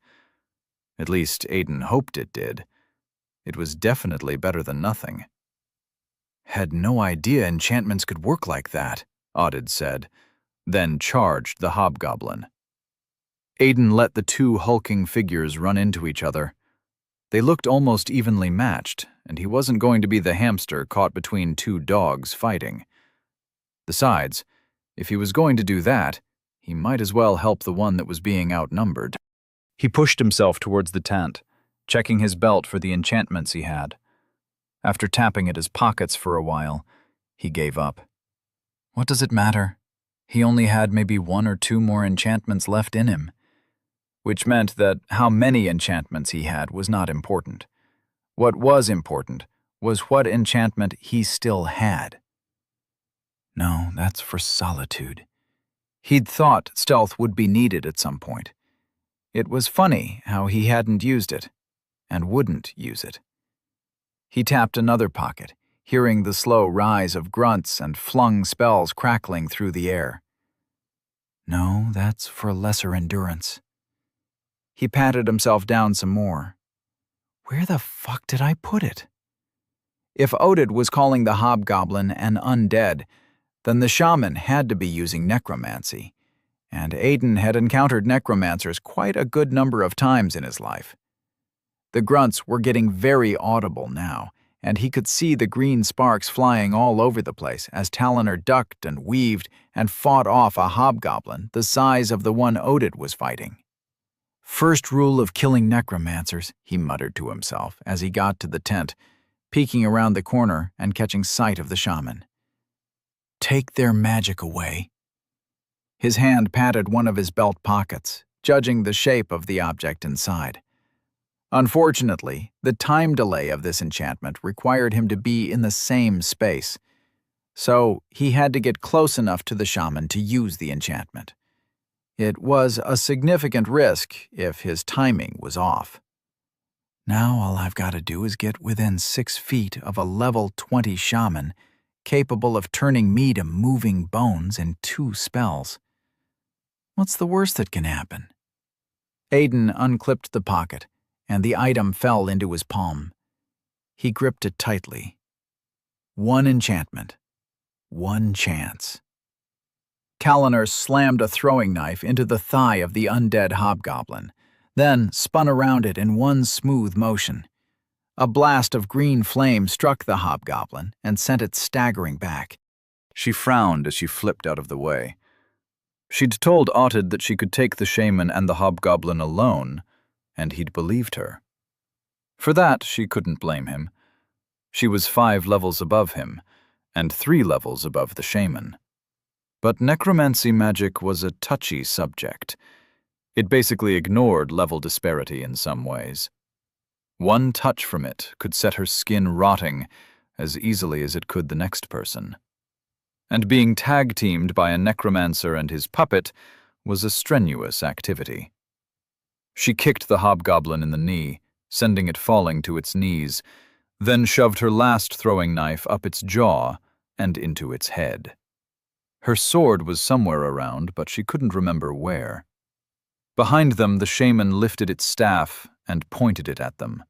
At least Aiden hoped it did. It was definitely better than nothing. Had no idea enchantments could work like that, Oded said, then charged the hobgoblin. Aiden let the two hulking figures run into each other. They looked almost evenly matched, and he wasn't going to be the hamster caught between two dogs fighting. Besides, if he was going to do that, he might as well help the one that was being outnumbered. He pushed himself towards the tent, checking his belt for the enchantments he had. After tapping at his pockets for a while, he gave up. What does it matter? He only had maybe 1 or 2 more enchantments left in him, which meant that how many enchantments he had was not important. What was important was what enchantment he still had. No, that's for solitude. He'd thought stealth would be needed at some point. It was funny how he hadn't used it, and wouldn't use it. He tapped another pocket, hearing the slow rise of grunts and flung spells crackling through the air. No, that's for lesser endurance. He patted himself down some more. Where the fuck did I put it? If Oded was calling the hobgoblin an undead, then the shaman had to be using necromancy, and Aiden had encountered necromancers quite a good number of times in his life. The grunts were getting very audible now, and he could see the green sparks flying all over the place as Talonor ducked and weaved and fought off a hobgoblin the size of the one Oded was fighting. First rule of killing necromancers, he muttered to himself as he got to the tent, peeking around the corner and catching sight of the shaman. Take their magic away. His hand patted one of his belt pockets, judging the shape of the object inside. Unfortunately, the time delay of this enchantment required him to be in the same space, so he had to get close enough to the shaman to use the enchantment. It was a significant risk if his timing was off. Now all I've got to do is get within 6 feet of a level 20 shaman capable of turning me to moving bones in 2 spells. What's the worst that can happen? Aiden unclipped the pocket, and the item fell into his palm. He gripped it tightly. 1 enchantment. 1 chance. Kaliner slammed a throwing knife into the thigh of the undead hobgoblin, then spun around it in one smooth motion. A blast of green flame struck the hobgoblin and sent it staggering back. She frowned as she flipped out of the way. She'd told Audid that she could take the shaman and the hobgoblin alone, and he'd believed her. For that, she couldn't blame him. She was 5 levels above him, and 3 levels above the shaman. But necromancy magic was a touchy subject. It basically ignored level disparity in some ways. One touch from it could set her skin rotting as easily as it could the next person. And being tag-teamed by a necromancer and his puppet was a strenuous activity. She kicked the hobgoblin in the knee, sending it falling to its knees, then shoved her last throwing knife up its jaw and into its head. Her sword was somewhere around, but she couldn't remember where. Behind them, the shaman lifted its staff and pointed it at them.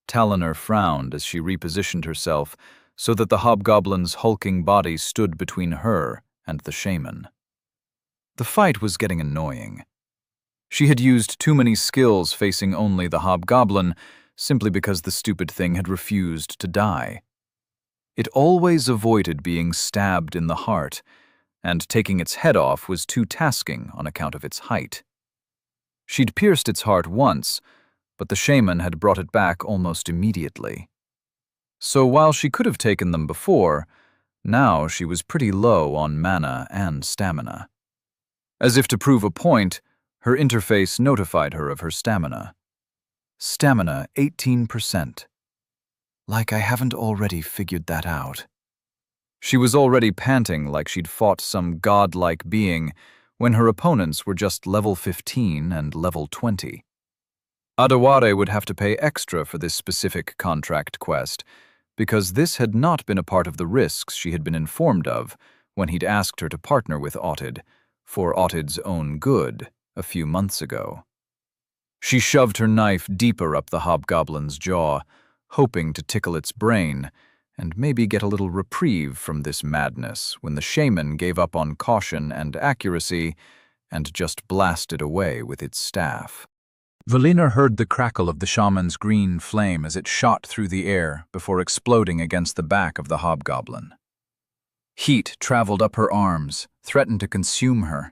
Kaliner frowned as she repositioned herself so that the hobgoblin's hulking body stood between her and the shaman. The fight was getting annoying. She had used too many skills facing only the hobgoblin simply because the stupid thing had refused to die. It always avoided being stabbed in the heart, and taking its head off was too tasking on account of its height. She'd pierced its heart once, but the shaman had brought it back almost immediately. So while she could have taken them before, now she was pretty low on mana and stamina. As if to prove a point, her interface notified her of her stamina. Stamina 18%. Like I haven't already figured that out. She was already panting like she'd fought some godlike being when her opponents were just level 15 and level 20. Adewale would have to pay extra for this specific contract quest, because this had not been a part of the risks she had been informed of when he'd asked her to partner with Audid, for Audid's own good, a few months ago. She shoved her knife deeper up the hobgoblin's jaw, hoping to tickle its brain, and maybe get a little reprieve from this madness when the shaman gave up on caution and accuracy and just blasted away with its staff. Valina heard the crackle of the shaman's green flame as it shot through the air before exploding against the back of the hobgoblin. Heat traveled up her arms, threatened to consume her.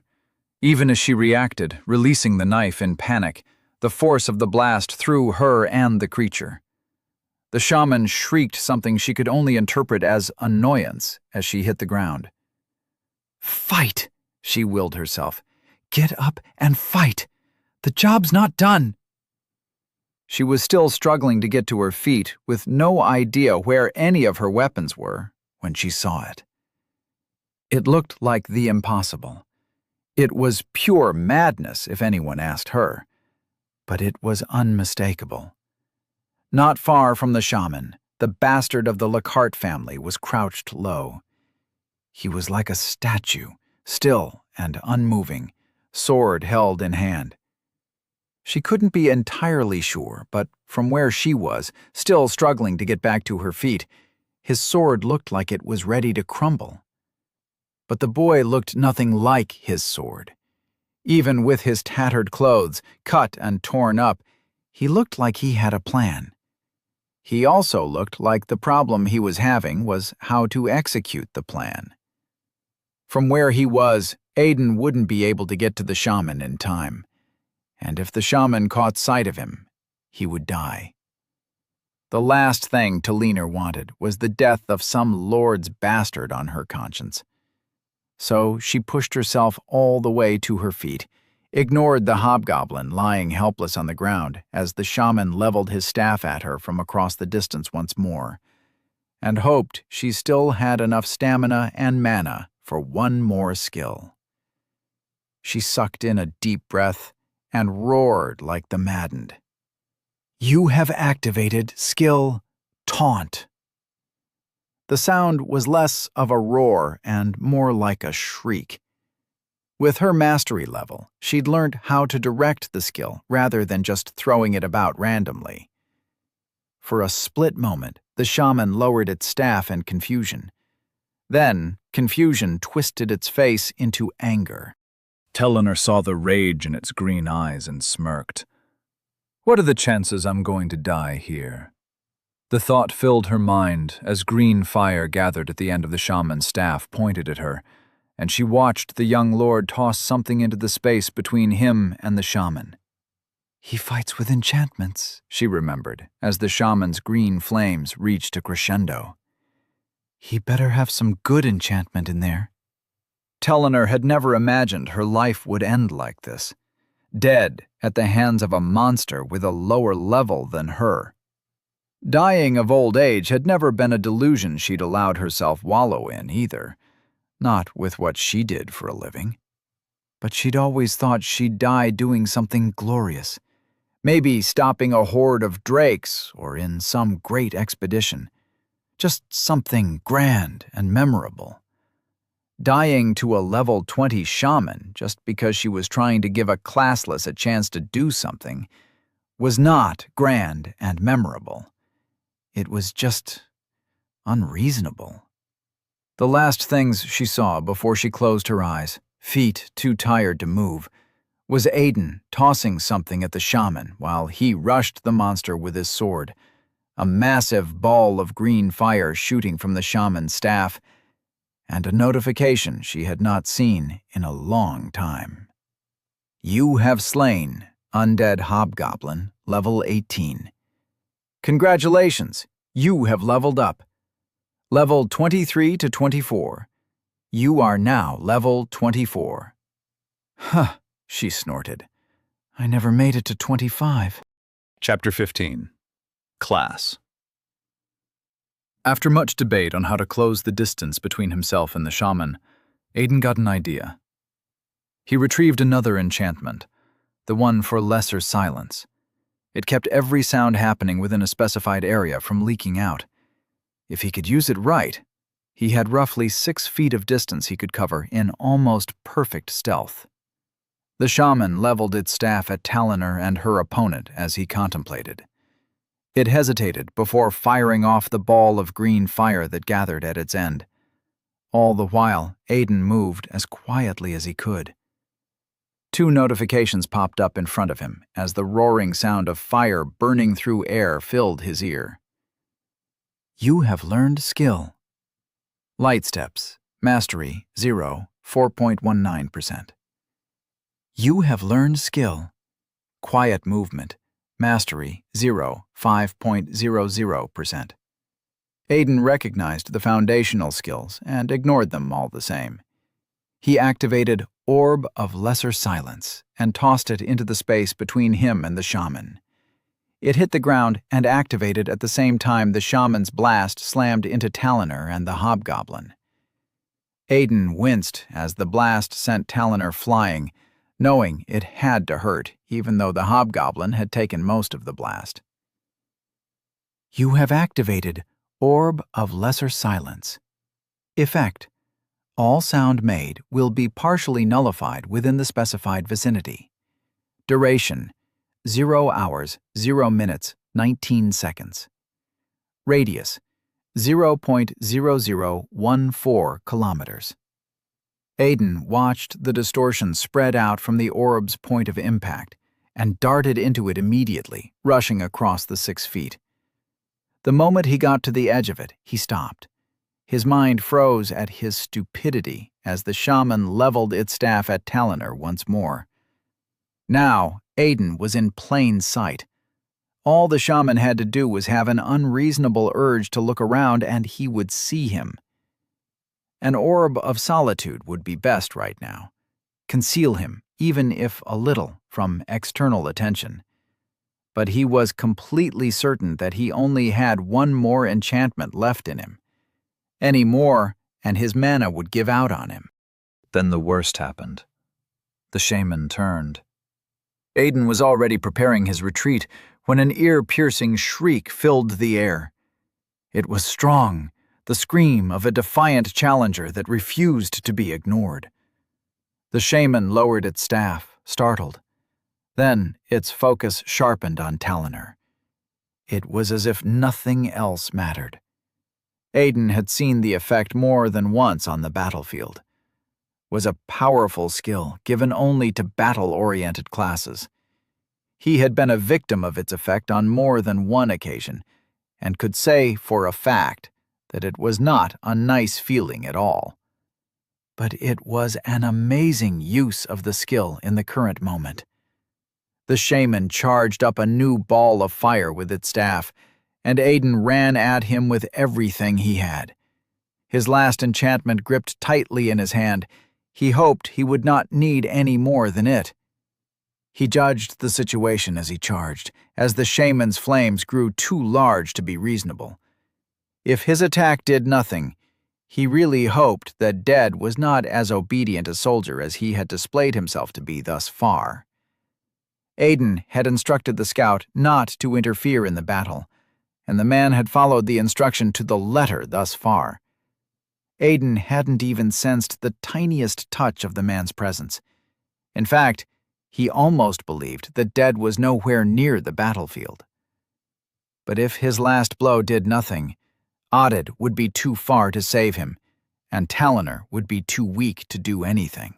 Even as she reacted, releasing the knife in panic, the force of the blast threw her and the creature. The shaman shrieked something she could only interpret as annoyance as she hit the ground. "Fight!" she willed herself. "Get up and fight! The job's not done!" She was still struggling to get to her feet, with no idea where any of her weapons were, when she saw it. It looked like the impossible. It was pure madness, if anyone asked her. But it was unmistakable. Not far from the shaman, the bastard of the Lockhart family was crouched low. He was like a statue, still and unmoving, sword held in hand. She couldn't be entirely sure, but from where she was, still struggling to get back to her feet, his sword looked like it was ready to crumble. But the boy looked nothing like his sword. Even with his tattered clothes, cut and torn up, he looked like he had a plan. He also looked like the problem he was having was how to execute the plan. From where he was, Aiden wouldn't be able to get to the shaman in time. And if the shaman caught sight of him, he would die. The last thing Kaliner wanted was the death of some lord's bastard on her conscience. So she pushed herself all the way to her feet, ignored the hobgoblin lying helpless on the ground as the shaman leveled his staff at her from across the distance once more, and hoped she still had enough stamina and mana for one more skill. She sucked in a deep breath and roared like the maddened. You have activated skill Taunt. The sound was less of a roar and more like a shriek. With her mastery level, she'd learned how to direct the skill rather than just throwing it about randomly. For a split moment, the shaman lowered its staff in confusion. Then, confusion twisted its face into anger. Teleanor saw the rage in its green eyes and smirked. What are the chances I'm going to die here? The thought filled her mind as green fire gathered at the end of the shaman's staff pointed at her, and she watched the young lord toss something into the space between him and the shaman. He fights with enchantments, she remembered, as the shaman's green flames reached a crescendo. He better have some good enchantment in there. Teleanor had never imagined her life would end like this, dead at the hands of a monster with a lower level than her. Dying of old age had never been a delusion she'd allowed herself wallow in either, not with what she did for a living. But she'd always thought she'd die doing something glorious, maybe stopping a horde of drakes or in some great expedition, just something grand and memorable. Dying to a level 20 shaman just because she was trying to give a classless a chance to do something was not grand and memorable. It was just unreasonable. The last things she saw before she closed her eyes, feet too tired to move, was Aiden tossing something at the shaman while he rushed the monster with his sword, a massive ball of green fire shooting from the shaman's staff, and a notification she had not seen in a long time. You have slain Undead Hobgoblin, level 18. Congratulations, you have leveled up. Level 23 to 24. You are now level 24. Huh, she snorted. I never made it to 25. Chapter 15. Class. After much debate on how to close the distance between himself and the shaman, Aiden got an idea. He retrieved another enchantment, the one for lesser silence. It kept every sound happening within a specified area from leaking out. If he could use it right, he had roughly 6 feet of distance he could cover in almost perfect stealth. The shaman leveled its staff at Teleanor and her opponent as he contemplated. It hesitated before firing off the ball of green fire that gathered at its end. All the while, Aiden moved as quietly as he could. 2 notifications popped up in front of him as the roaring sound of fire burning through air filled his ear. You have learned skill. Light steps, mastery, 0, 4.19%. You have learned skill. Quiet movement, mastery, 0, 5.00%. Aiden recognized the foundational skills and ignored them all the same. He activated Orb of Lesser Silence and tossed it into the space between him and the shaman. It hit the ground and activated at the same time the shaman's blast slammed into Teleanor and the hobgoblin. Aiden winced as the blast sent Teleanor flying, knowing it had to hurt, even though the hobgoblin had taken most of the blast. You have activated Orb of Lesser Silence. Effect: all sound made will be partially nullified within the specified vicinity. Duration: 0 hours, 0 minutes, 19 seconds. Radius: 0.0014 kilometers. Aiden watched the distortion spread out from the orb's point of impact and darted into it immediately, rushing across the 6 feet. The moment he got to the edge of it, he stopped. His mind froze at his stupidity as the shaman leveled its staff at Teleanor once more. Now, Aiden was in plain sight. All the shaman had to do was have an unreasonable urge to look around and he would see him. An orb of solitude would be best right now. Conceal him, even if a little, from external attention. But he was completely certain that he only had 1 more enchantment left in him. Any more, and his mana would give out on him. Then the worst happened. The shaman turned. Aiden was already preparing his retreat when an ear-piercing shriek filled the air. It was strong, the scream of a defiant challenger that refused to be ignored. The shaman lowered its staff, startled. Then its focus sharpened on Talonor. It was as if nothing else mattered. Aiden had seen the effect more than once on the battlefield. It was a powerful skill given only to battle-oriented classes. He had been a victim of its effect on more than one occasion, and could say for a fact that it was not a nice feeling at all. But it was an amazing use of the skill in the current moment. The shaman charged up a new ball of fire with its staff, and Aiden ran at him with everything he had. His last enchantment gripped tightly in his hand. He hoped he would not need any more than it. He judged the situation as he charged, as the shaman's flames grew too large to be reasonable. If his attack did nothing, he really hoped that Dead was not as obedient a soldier as he had displayed himself to be thus far. Aiden had instructed the scout not to interfere in the battle, and the man had followed the instruction to the letter thus far. Aiden hadn't even sensed the tiniest touch of the man's presence. In fact, he almost believed that Dead was nowhere near the battlefield. But if his last blow did nothing, Audid would be too far to save him, and Talonor would be too weak to do anything.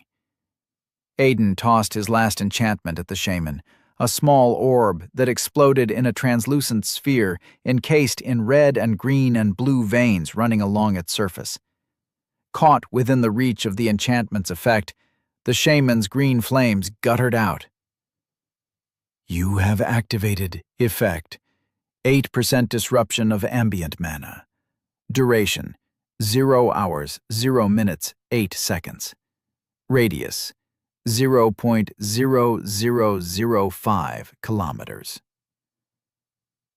Aiden tossed his last enchantment at the shaman, a small orb that exploded in a translucent sphere encased in red and green and blue veins running along its surface. Caught within the reach of the enchantment's effect, the shaman's green flames guttered out. You have activated effect 8% disruption of ambient mana. Duration 0 hours, 0 minutes, 8 seconds. Radius 0.0005 kilometers.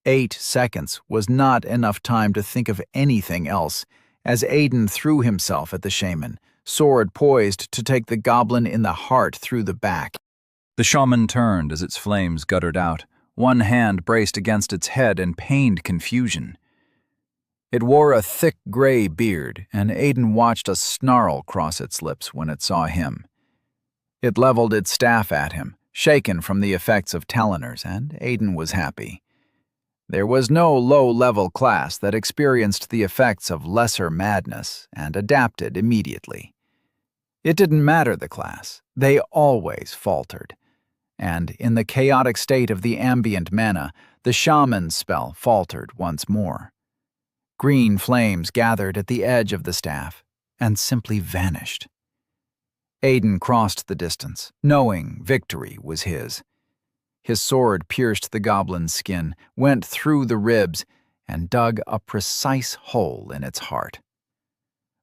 8 seconds was not enough time to think of anything else as Aiden threw himself at the shaman, sword poised to take the goblin in the heart through the back. The shaman turned as its flames guttered out, one hand braced against its head in pained confusion. It wore a thick gray beard, and Aiden watched a snarl cross its lips when it saw him. It leveled its staff at him, shaken from the effects of Talonors, and Aiden was happy. There was no low-level class that experienced the effects of lesser madness and adapted immediately. It didn't matter the class, they always faltered. And in the chaotic state of the ambient mana, the shaman's spell faltered once more. Green flames gathered at the edge of the staff and simply vanished. Aiden crossed the distance, knowing victory was his. His sword pierced the goblin's skin, went through the ribs, and dug a precise hole in its heart.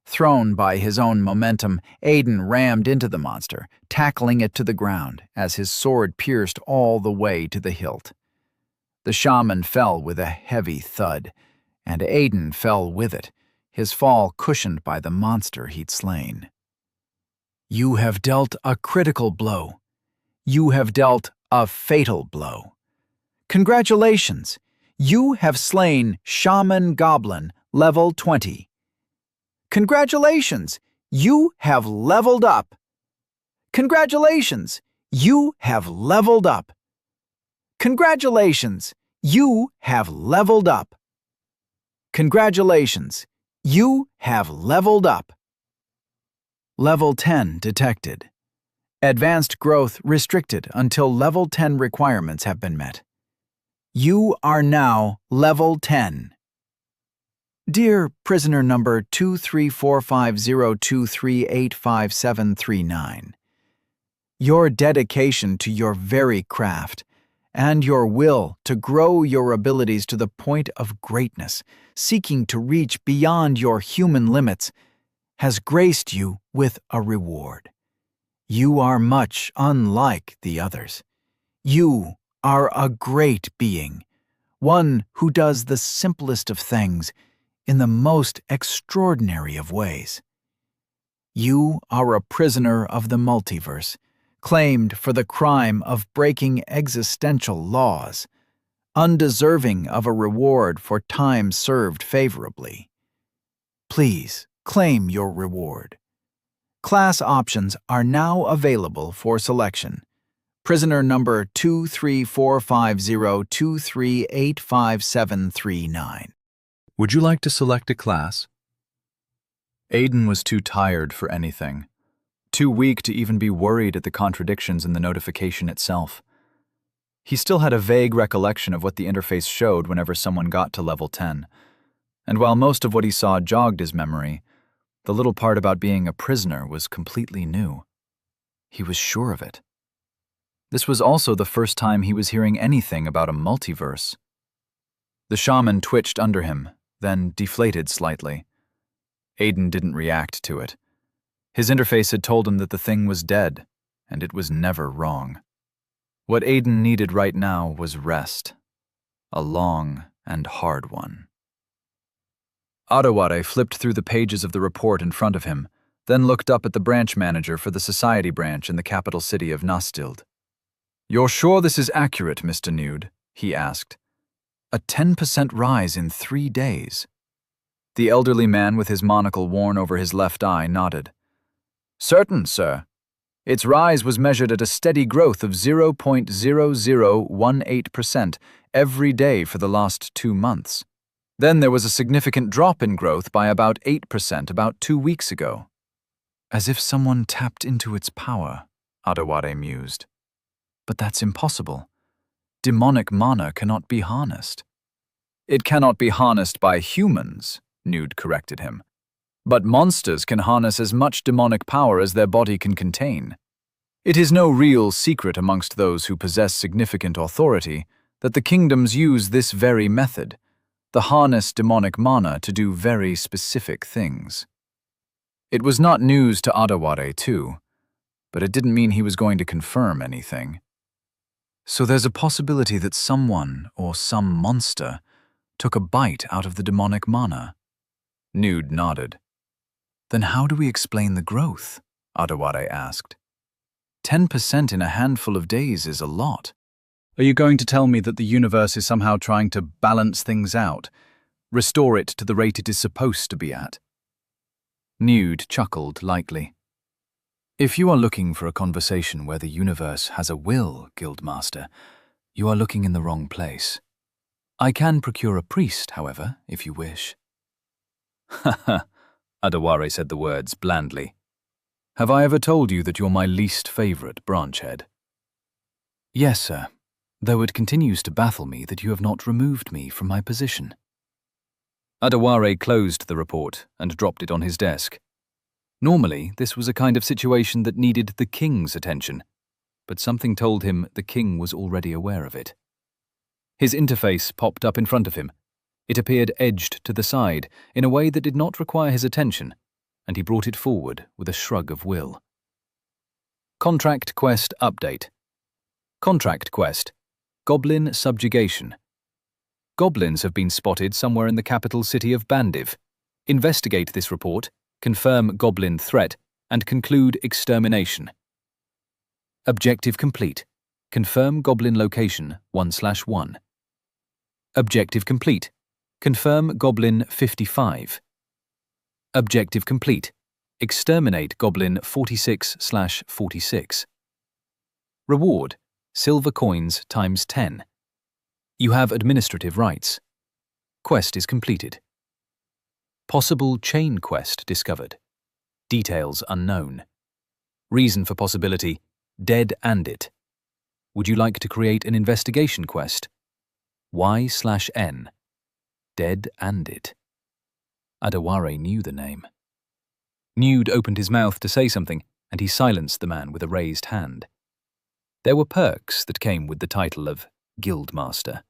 Thrown by his own momentum, Aiden rammed into the monster, tackling it to the ground as his sword pierced all the way to the hilt. The shaman fell with a heavy thud, and Aiden fell with it, his fall cushioned by the monster he'd slain. You have dealt a critical blow. You have dealt a fatal blow. Congratulations! You have slain Shaman Goblin, level 20. Congratulations! You have leveled up. Congratulations! You have leveled up. Congratulations! You have leveled up. Congratulations! You have leveled up. Level 10 detected. Advanced growth restricted until level 10 requirements have been met. You are now level 10. Dear prisoner number 2345023855739, your dedication to your very craft and your will to grow your abilities to the point of greatness, seeking to reach beyond your human limits, has graced you with a reward. You are much unlike the others. You are a great being, one who does the simplest of things in the most extraordinary of ways. You are a prisoner of the multiverse, claimed for the crime of breaking existential laws, undeserving of a reward for time served favorably. Please claim your reward. Class options are now available for selection. Prisoner number 2345023855739. Would you like to select a class? Aiden was too tired for anything, too weak to even be worried at the contradictions in the notification itself. He still had a vague recollection of what the interface showed whenever someone got to level 10, and while most of what he saw jogged his memory, the little part about being a prisoner was completely new. He was sure of it. This was also the first time he was hearing anything about a multiverse. The shaman twitched under him, then deflated slightly. Aiden didn't react to it. His interface had told him that the thing was dead, and it was never wrong. What Aiden needed right now was rest. A long and hard one. Adewale flipped through the pages of the report in front of him, then looked up at the branch manager for the society branch in the capital city of Nastild. "You're sure this is accurate, Mr. Nude?" he asked. "A 10% rise in 3 days." The elderly man with his monocle worn over his left eye nodded. "Certain, sir. Its rise was measured at a steady growth of 0.0018% every day for the last 2 months. Then there was a significant drop in growth by about 8% about 2 weeks ago." As if someone tapped into its power, Adewale mused. But that's impossible. Demonic mana cannot be harnessed. "It cannot be harnessed by humans," Nude corrected him. "But monsters can harness as much demonic power as their body can contain. It is no real secret amongst those who possess significant authority that the kingdoms use this very method, the harness demonic mana to do very specific things." It was not news to Adewale, too, but it didn't mean he was going to confirm anything. "So there's a possibility that someone, or some monster, took a bite out of the demonic mana?" Nude nodded. "Then how do we explain the growth?" Adewale asked. 10% in a handful of days is a lot. Are you going to tell me that the universe is somehow trying to balance things out, restore it to the rate it is supposed to be at? Nude chuckled lightly. "If you are looking for a conversation where the universe has a will, Guildmaster, you are looking in the wrong place. I can procure a priest, however, if you wish." "Ha ha," Adewale said the words blandly. "Have I ever told you that you're my least favorite branchhead?" "Yes, sir, though it continues to baffle me that you have not removed me from my position." Adewale closed the report and dropped it on his desk. Normally, this was a kind of situation that needed the king's attention, but something told him the king was already aware of it. His interface popped up in front of him. It appeared edged to the side in a way that did not require his attention, and he brought it forward with a shrug of will. Contract Quest Update. Contract Quest. Goblin Subjugation. Goblins have been spotted somewhere in the capital city of Bandiv. Investigate this report, confirm goblin threat, and conclude extermination. Objective complete. Confirm goblin location 1/1. Objective complete. Confirm goblin 55. Objective complete. Exterminate goblin 46/46. Reward: silver coins times 10. You have administrative rights. Quest is completed. Possible chain quest discovered. Details unknown. Reason for possibility: dead and it. Would you like to create an investigation quest? Y/N. Dead and it. Adewale knew the name. Nude opened his mouth to say something, and he silenced the man with a raised hand. There were perks that came with the title of Guildmaster.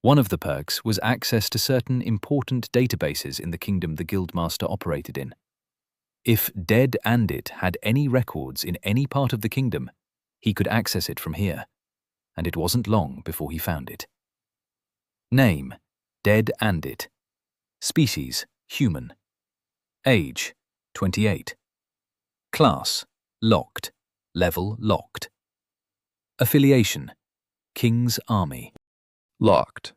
One of the perks was access to certain important databases in the kingdom the Guildmaster operated in. If Dead and it had any records in any part of the kingdom, he could access it from here, and it wasn't long before he found it. Name: Dead and it. Species: human. Age: 28. Class: locked. Level: locked. Affiliation: King's Army. Locked.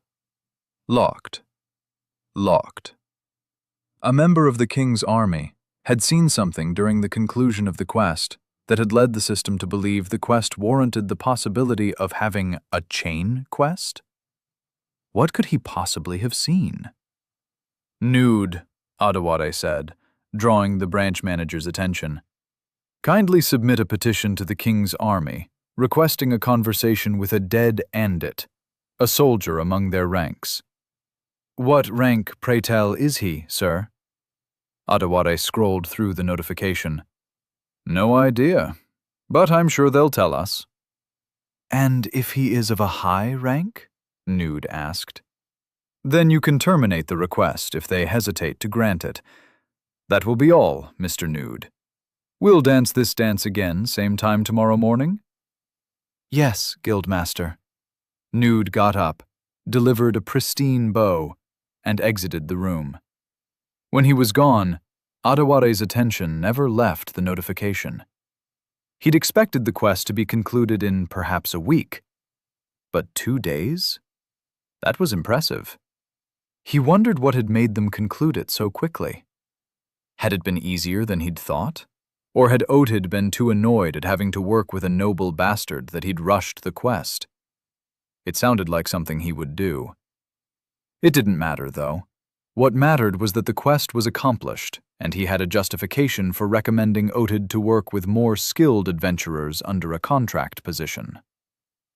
Locked. Locked. A member of the king's army had seen something during the conclusion of the quest that had led the system to believe the quest warranted the possibility of having a chain quest? What could he possibly have seen? Nude, Adewale said, drawing the branch manager's attention. Kindly submit a petition to the king's army, requesting a conversation with a dead andit, a soldier among their ranks. What rank, pray tell, is he, sir? Adewale scrolled through the notification. No idea, but I'm sure they'll tell us. And if he is of a high rank? Nude asked. Then you can terminate the request if they hesitate to grant it. That will be all, Mr. Nude. We'll dance this dance again, same time tomorrow morning? Yes, Guildmaster. Nude got up, delivered a pristine bow, and exited the room. When he was gone, Adewale's attention never left the notification. He'd expected the quest to be concluded in perhaps a week. But 2 days? That was impressive. He wondered what had made them conclude it so quickly. Had it been easier than he'd thought? Or had Otid been too annoyed at having to work with a noble bastard that he'd rushed the quest? It sounded like something he would do. It didn't matter, though. What mattered was that the quest was accomplished, and he had a justification for recommending Otid to work with more skilled adventurers under a contract position.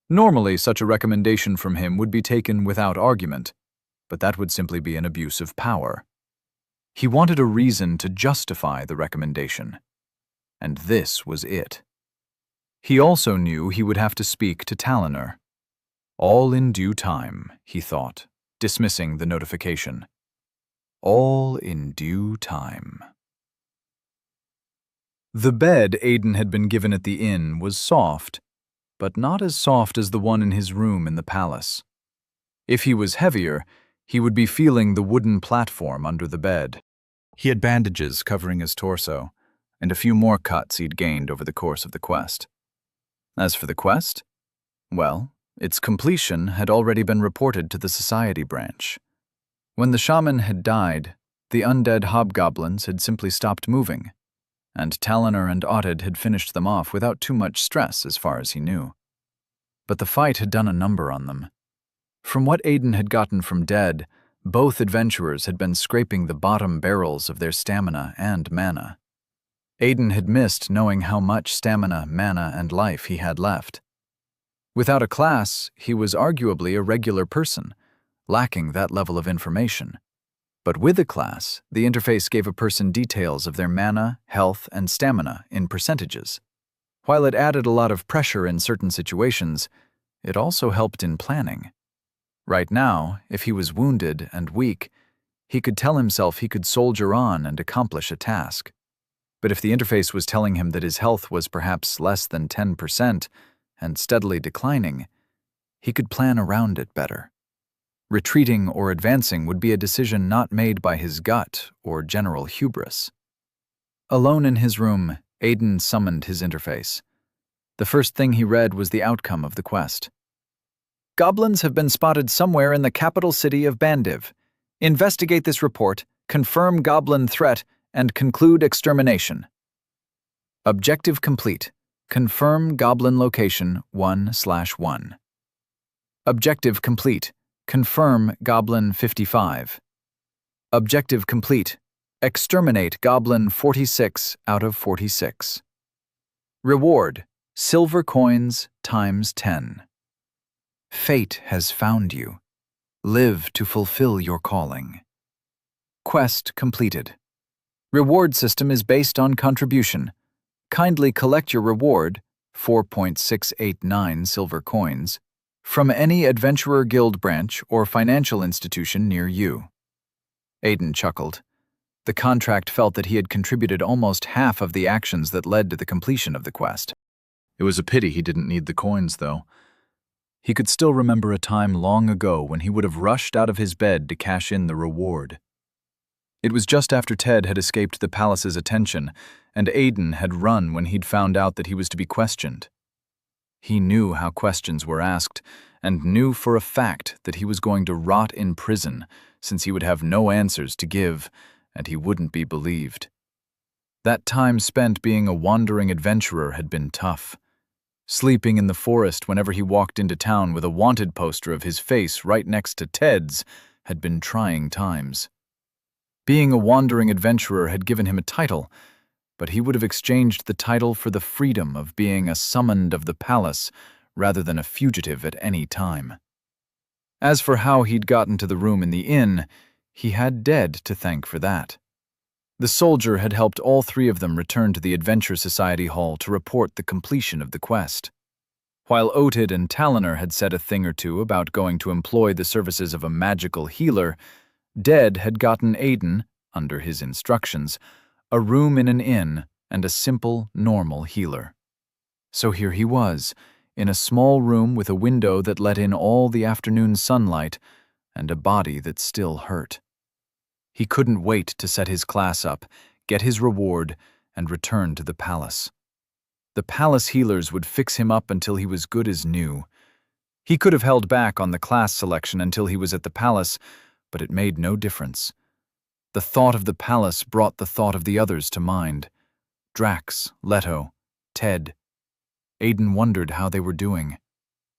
Normally, such a recommendation from him would be taken without argument, but that would simply be an abuse of power. He wanted a reason to justify the recommendation, and this was it. He also knew he would have to speak to Talonor. All in due time, he thought, dismissing the notification. All in due time. The bed Aiden had been given at the inn was soft, but not as soft as the one in his room in the palace. If he was heavier, he would be feeling the wooden platform under the bed. He had bandages covering his torso, and a few more cuts he'd gained over the course of the quest. As for the quest, well, its completion had already been reported to the society branch. When the shaman had died, the undead hobgoblins had simply stopped moving, and Talonor and Otid had finished them off without too much stress as far as he knew. But the fight had done a number on them. From what Aiden had gotten from Dead, both adventurers had been scraping the bottom barrels of their stamina and mana. Aiden had missed knowing how much stamina, mana, and life he had left. Without a class, he was arguably a regular person, lacking that level of information. But with a class, the interface gave a person details of their mana, health, and stamina in percentages. While it added a lot of pressure in certain situations, it also helped in planning. Right now, if he was wounded and weak, he could tell himself he could soldier on and accomplish a task. But if the interface was telling him that his health was perhaps less than 10% and steadily declining, he could plan around it better. Retreating or advancing would be a decision not made by his gut or general hubris. Alone in his room, Aiden summoned his interface. The first thing he read was the outcome of the quest. Goblins have been spotted somewhere in the capital city of Bandiv. Investigate this report, confirm goblin threat, and conclude extermination. Objective complete. Confirm goblin location 1/1. Objective complete. Confirm goblin 55. Objective complete. Exterminate goblin 46 out of 46. Reward: silver coins times 10. Fate has found you. Live to fulfill your calling. Quest completed. Reward system is based on contribution. Kindly collect your reward, 4.689 silver coins, from any Adventurer Guild branch or financial institution near you. Aiden chuckled. The contract felt that he had contributed almost half of the actions that led to the completion of the quest. It was a pity he didn't need the coins, though. He could still remember a time long ago when he would have rushed out of his bed to cash in the reward. It was just after Ted had escaped the palace's attention, and Aiden had run when he'd found out that he was to be questioned. He knew how questions were asked, and knew for a fact that he was going to rot in prison since he would have no answers to give and he wouldn't be believed. That time spent being a wandering adventurer had been tough. Sleeping in the forest whenever he walked into town with a wanted poster of his face right next to Ted's had been trying times. Being a wandering adventurer had given him a title, but he would have exchanged the title for the freedom of being a summoned of the palace rather than a fugitive at any time. As for how he'd gotten to the room in the inn, he had Dead to thank for that. The soldier had helped all three of them return to the Adventure Society Hall to report the completion of the quest. While Otid and Talonor had said a thing or two about going to employ the services of a magical healer, Dead had gotten Aiden, under his instructions, a room in an inn and a simple, normal healer. So here he was, in a small room with a window that let in all the afternoon sunlight and a body that still hurt. He couldn't wait to set his class up, get his reward, and return to the palace. The palace healers would fix him up until he was good as new. He could have held back on the class selection until he was at the palace, but it made no difference. The thought of the palace brought the thought of the others to mind. Drax, Leto, Ted. Aiden wondered how they were doing.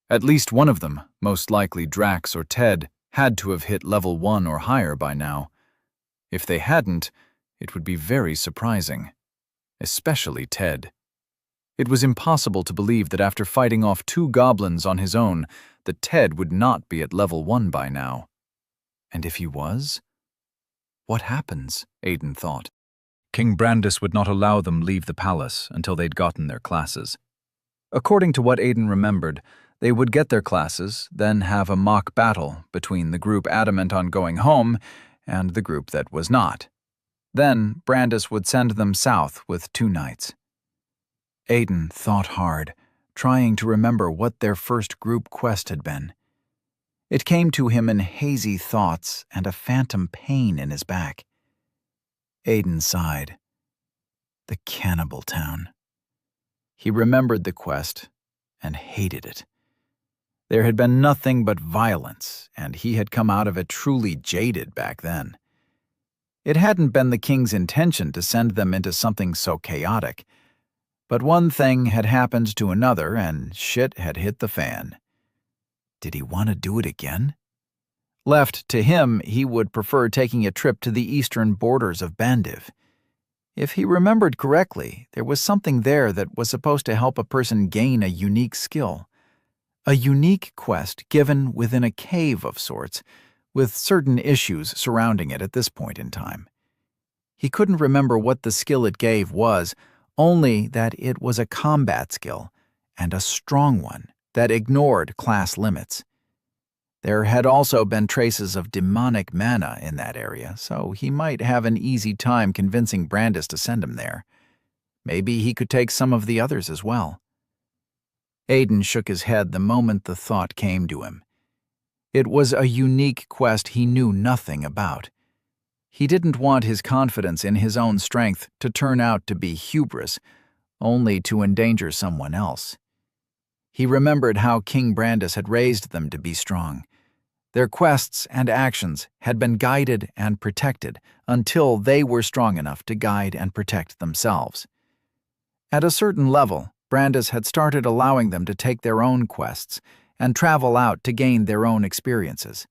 At least one of them, most likely Drax or Ted, had to have hit level 1 or higher by now. If they hadn't, it would be very surprising. Especially Ted. It was impossible to believe that after fighting off 2 goblins on his own, that Ted would not be at level 1 by now. And if he was? What happens? Aiden thought. King Brandis would not allow them leave the palace until they'd gotten their classes. According to what Aiden remembered, they would get their classes, then have a mock battle between the group adamant on going home and the group that was not. Then Brandis would send them south with 2 knights. Aiden thought hard, trying to remember what their first group quest had been. It came to him in hazy thoughts and a phantom pain in his back. Aiden sighed. The cannibal town. He remembered the quest and hated it. There had been nothing but violence, and he had come out of it truly jaded back then. It hadn't been the king's intention to send them into something so chaotic, but one thing had happened to another and shit had hit the fan. Did he want to do it again? Left to him, he would prefer taking a trip to the eastern borders of Bandiv. If he remembered correctly, there was something there that was supposed to help a person gain a unique skill. A unique quest given within a cave of sorts, with certain issues surrounding it at this point in time. He couldn't remember what the skill it gave was, only that it was a combat skill, and a strong one that ignored class limits. There had also been traces of demonic mana in that area, so he might have an easy time convincing Brandis to send him there. Maybe he could take some of the others as well. Aiden shook his head the moment the thought came to him. It was a unique quest he knew nothing about. He didn't want his confidence in his own strength to turn out to be hubris, only to endanger someone else. He remembered how King Brandis had raised them to be strong. Their quests and actions had been guided and protected until they were strong enough to guide and protect themselves. At a certain level, Brandis had started allowing them to take their own quests and travel out to gain their own experiences.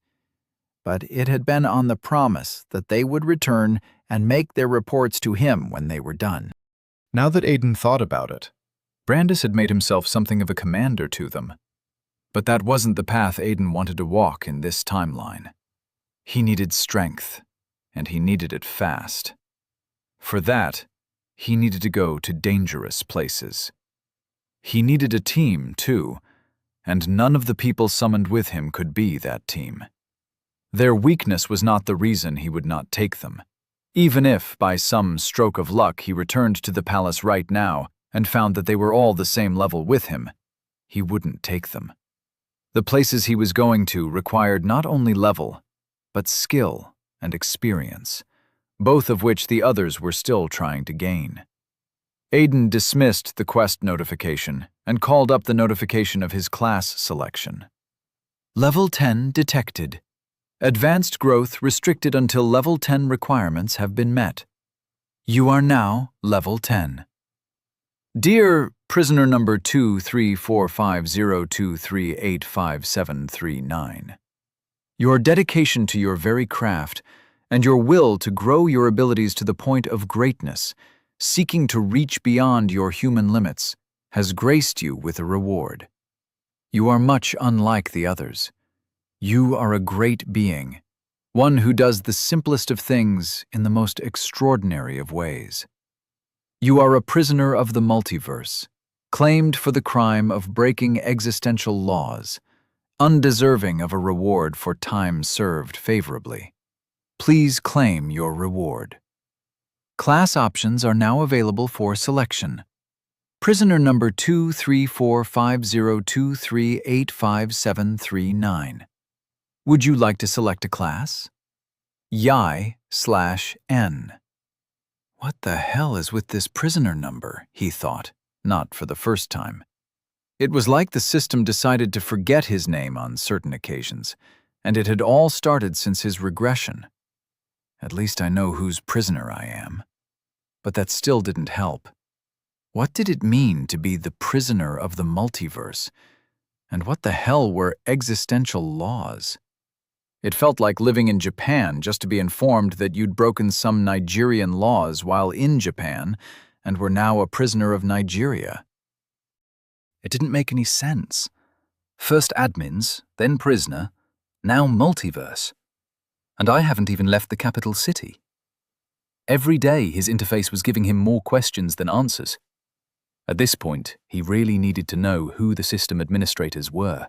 But it had been on the promise that they would return and make their reports to him when they were done. Now that Aiden thought about it, Brandis had made himself something of a commander to them. But that wasn't the path Aiden wanted to walk in this timeline. He needed strength, and he needed it fast. For that, he needed to go to dangerous places. He needed a team, too, and none of the people summoned with him could be that team. Their weakness was not the reason he would not take them. Even if, by some stroke of luck, he returned to the palace right now and found that they were all the same level with him, he wouldn't take them. The places he was going to required not only level, but skill and experience, both of which the others were still trying to gain. Aiden dismissed the quest notification and called up the notification of his class selection. Level 10 detected. Advanced growth restricted until level 10 requirements have been met. You are now level 10. Dear prisoner number 2345023857739, your dedication to your very craft and your will to grow your abilities to the point of greatness, seeking to reach beyond your human limits, has graced you with a reward. You are much unlike the others. You are a great being, one who does the simplest of things in the most extraordinary of ways. You are a prisoner of the multiverse, claimed for the crime of breaking existential laws, undeserving of a reward for time served favorably. Please claim your reward. Class options are now available for selection. Prisoner number 2345023857739. Would you like to select a class? Yai/N. What the hell is with this prisoner number, he thought, not for the first time. It was like the system decided to forget his name on certain occasions, and it had all started since his regression. At least I know whose prisoner I am. But that still didn't help. What did it mean to be the prisoner of the multiverse? And what the hell were existential laws? It felt like living in Japan just to be informed that you'd broken some Nigerian laws while in Japan and were now a prisoner of Nigeria. It didn't make any sense. First admins, then prisoner, now multiverse. And I haven't even left the capital city. Every day his interface was giving him more questions than answers. At this point, he really needed to know who the system administrators were.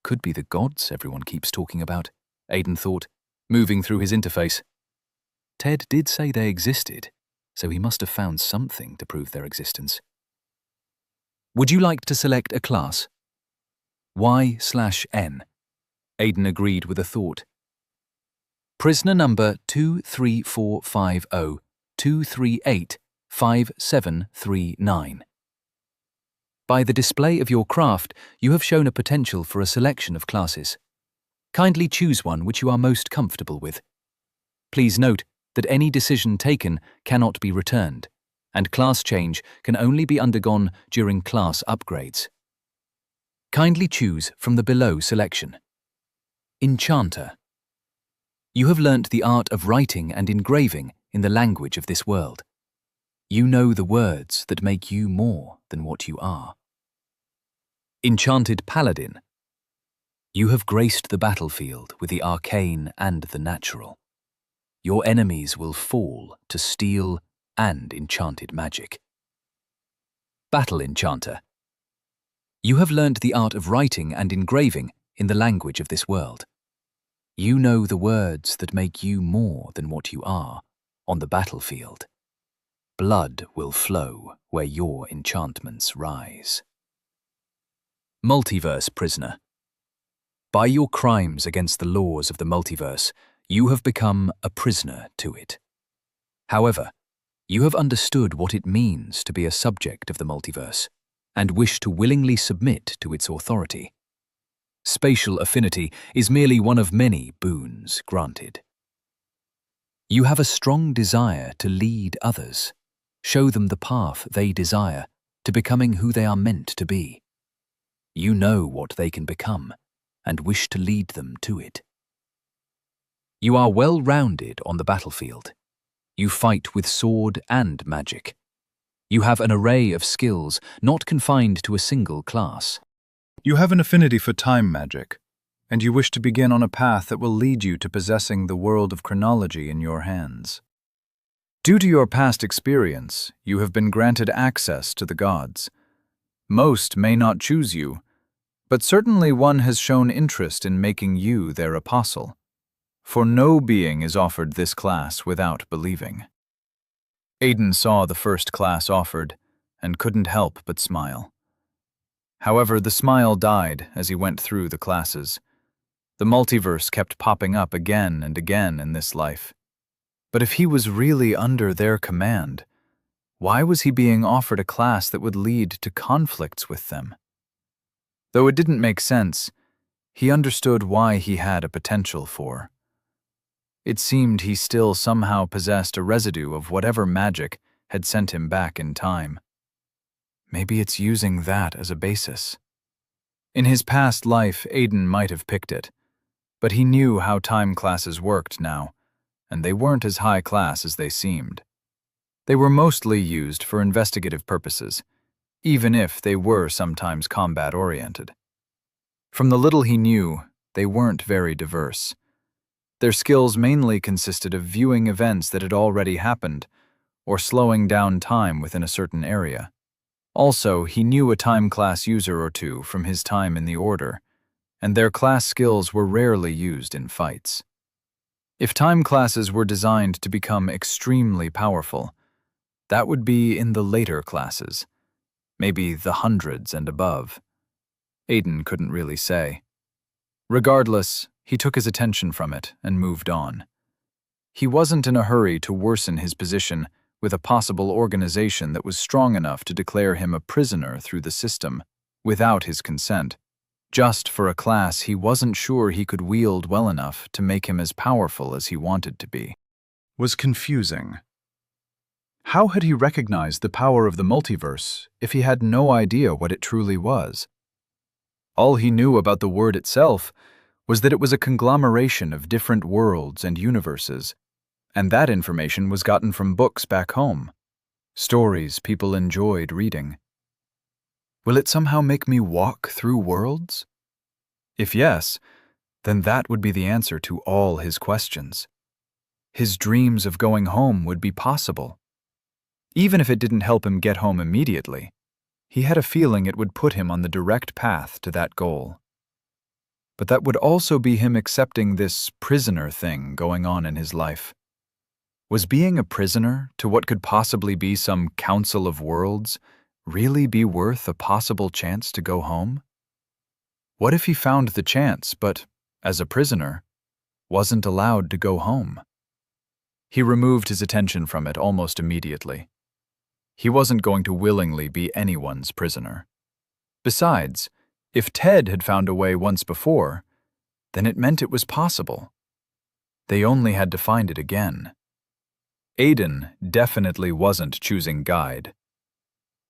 Could be the gods everyone keeps talking about, Aiden thought, moving through his interface. Ted did say they existed, so he must have found something to prove their existence. Would you like to select a class? Y/N. Aiden agreed with a thought. Prisoner number 2345023857739. By the display of your craft, you have shown a potential for a selection of classes. Kindly choose one which you are most comfortable with. Please note that any decision taken cannot be returned, and class change can only be undergone during class upgrades. Kindly choose from the below selection. Enchanter. You have learnt the art of writing and engraving in the language of this world. You know the words that make you more than what you are. Enchanted Paladin. You have graced the battlefield with the arcane and the natural. Your enemies will fall to steel and enchanted magic. Battle Enchanter. You have learnt the art of writing and engraving in the language of this world. You know the words that make you more than what you are on the battlefield. Blood will flow where your enchantments rise. Multiverse Prisoner. By your crimes against the laws of the multiverse, you have become a prisoner to it. However, you have understood what it means to be a subject of the multiverse and wish to willingly submit to its authority. Spatial affinity is merely one of many boons granted. You have a strong desire to lead others, show them the path they desire to becoming who they are meant to be. You know what they can become and wish to lead them to it. You are well-rounded on the battlefield. You fight with sword and magic. You have an array of skills not confined to a single class. You have an affinity for time magic, and you wish to begin on a path that will lead you to possessing the world of chronology in your hands. Due to your past experience, you have been granted access to the gods. Most may not choose you, but certainly one has shown interest in making you their apostle. For no being is offered this class without believing. Aiden saw the first class offered and couldn't help but smile. However, the smile died as he went through the classes. The multiverse kept popping up again and again in this life. But if he was really under their command, why was he being offered a class that would lead to conflicts with them? Though it didn't make sense, He understood why he had a potential for. It seemed he still somehow possessed a residue of whatever magic had sent him back in time. Maybe it's using that as a basis. In his past life, Aiden might have picked it, but he knew how time classes worked now, and they weren't as high class as they seemed. They were mostly used for investigative purposes, even if they were sometimes combat-oriented. From the little he knew, they weren't very diverse. Their skills mainly consisted of viewing events that had already happened, or slowing down time within a certain area. Also, he knew a time class user or two from his time in the Order, and their class skills were rarely used in fights. If time classes were designed to become extremely powerful, that would be in the later classes, maybe the hundreds and above. Aiden couldn't really say. Regardless, he took his attention from it and moved on. He wasn't in a hurry to worsen his position with a possible organization that was strong enough to declare him a prisoner through the system, without his consent, just for a class he wasn't sure he could wield well enough to make him as powerful as he wanted to be. Was confusing. How had he recognized the power of the multiverse if he had no idea what it truly was? All he knew about the word itself was that it was a conglomeration of different worlds and universes, and that information was gotten from books back home, stories people enjoyed reading. Will it somehow make me walk through worlds? If yes, then that would be the answer to all his questions. His dreams of going home would be possible. Even if it didn't help him get home immediately, he had a feeling it would put him on the direct path to that goal. But that would also be him accepting this prisoner thing going on in his life. Was being a prisoner to what could possibly be some council of worlds really be worth a possible chance to go home? What if he found the chance, but, as a prisoner, wasn't allowed to go home? He removed his attention from it almost immediately. He wasn't going to willingly be anyone's prisoner. Besides, if Ted had found a way once before, then it meant it was possible. They only had to find it again. Aiden definitely wasn't choosing guide.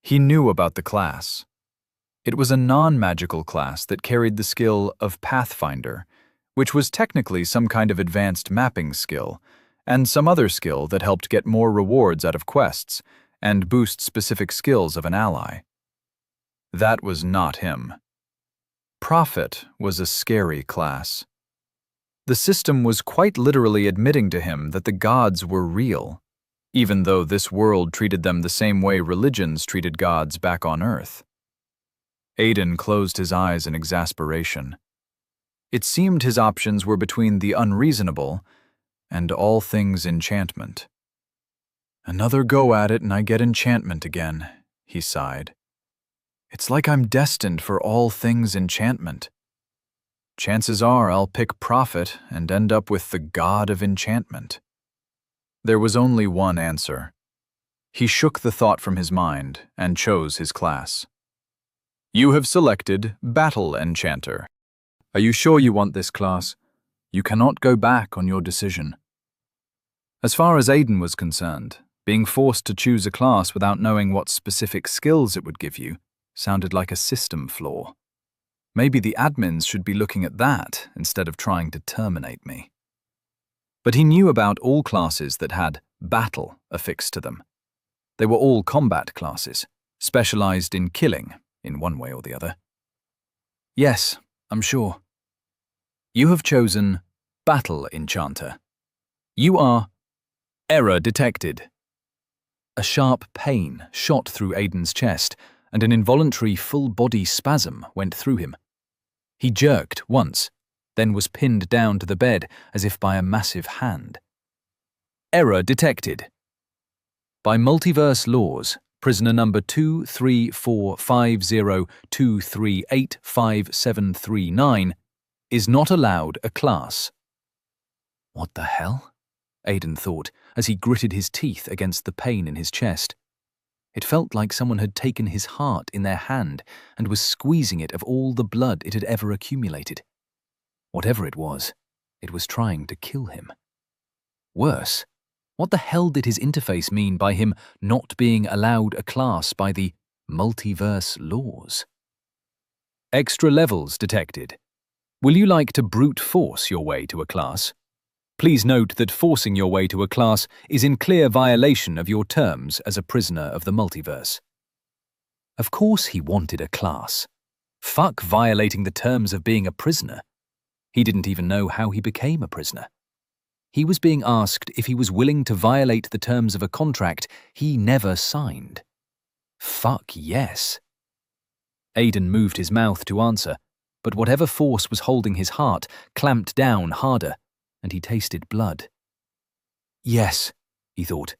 He knew about the class. It was a non-magical class that carried the skill of Pathfinder, which was technically some kind of advanced mapping skill, and some other skill that helped get more rewards out of quests and boost specific skills of an ally. That was not him. Prophet was a scary class. The system was quite literally admitting to him that the gods were real, even though this world treated them the same way religions treated gods back on Earth. Aiden closed his eyes in exasperation. It seemed his options were between the unreasonable and all things enchantment. Another go at it and I get enchantment again, he sighed. It's like I'm destined for all things enchantment. Chances are I'll pick Prophet and end up with the god of enchantment. There was only one answer. He shook the thought from his mind and chose his class. You have selected Battle Enchanter. Are you sure you want this class? You cannot go back on your decision. As far as Aiden was concerned, being forced to choose a class without knowing what specific skills it would give you sounded like a system flaw. Maybe the admins should be looking at that instead of trying to terminate me. But he knew about all classes that had battle affixed to them. They were all combat classes, specialized in killing in one way or the other. Yes, I'm sure. You have chosen Battle Enchanter. You are error detected. A sharp pain shot through Aiden's chest, and an involuntary full-body spasm went through him. He jerked once, then was pinned down to the bed as if by a massive hand. Error detected. By multiverse laws, prisoner number 2345023855739 is not allowed a class. What the hell? Aiden thought as he gritted his teeth against the pain in his chest. It felt like someone had taken his heart in their hand and was squeezing it of all the blood it had ever accumulated. Whatever it was trying to kill him. Worse, what the hell did his interface mean by him not being allowed a class by the multiverse laws? Extra levels detected. Will you like to brute force your way to a class? Please note that forcing your way to a class is in clear violation of your terms as a prisoner of the multiverse. Of course he wanted a class. Fuck violating the terms of being a prisoner. He didn't even know how he became a prisoner. He was being asked if he was willing to violate the terms of a contract he never signed. Fuck yes. Aiden moved his mouth to answer, but whatever force was holding his heart clamped down harder, and he tasted blood. Yes, he thought,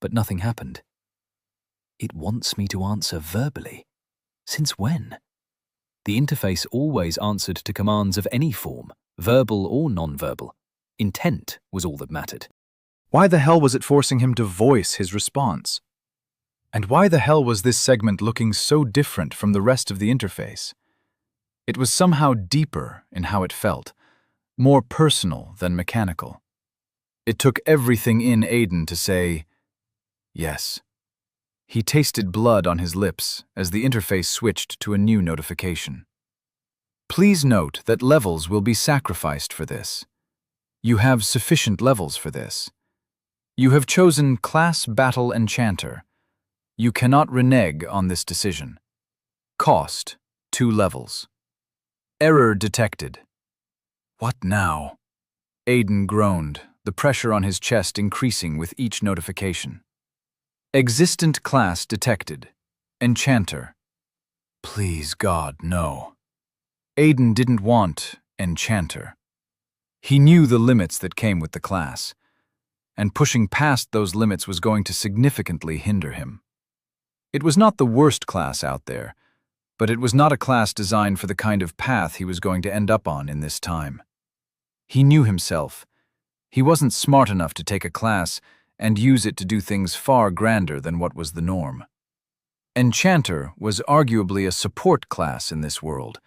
but nothing happened. It wants me to answer verbally. Since when? The interface always answered to commands of any form, verbal or non-verbal. Intent was all that mattered. Why the hell was it forcing him to voice his response? And why the hell was this segment looking so different from the rest of the interface? It was somehow deeper in how it felt, more personal than mechanical. It took everything in Aiden to say, yes. He tasted blood on his lips as the interface switched to a new notification. Please note that levels will be sacrificed for this. You have sufficient levels for this. You have chosen Class Battle Enchanter. You cannot renege on this decision. Cost, 2 levels. Error detected. What now? Aiden groaned, the pressure on his chest increasing with each notification. Existent class detected. Enchanter. Please, God, no. Aiden didn't want Enchanter. He knew the limits that came with the class, and pushing past those limits was going to significantly hinder him. It was not the worst class out there, but it was not a class designed for the kind of path he was going to end up on in this time. He knew himself. He wasn't smart enough to take a class and use it to do things far grander than what was the norm. Enchanter was arguably a support class in this world,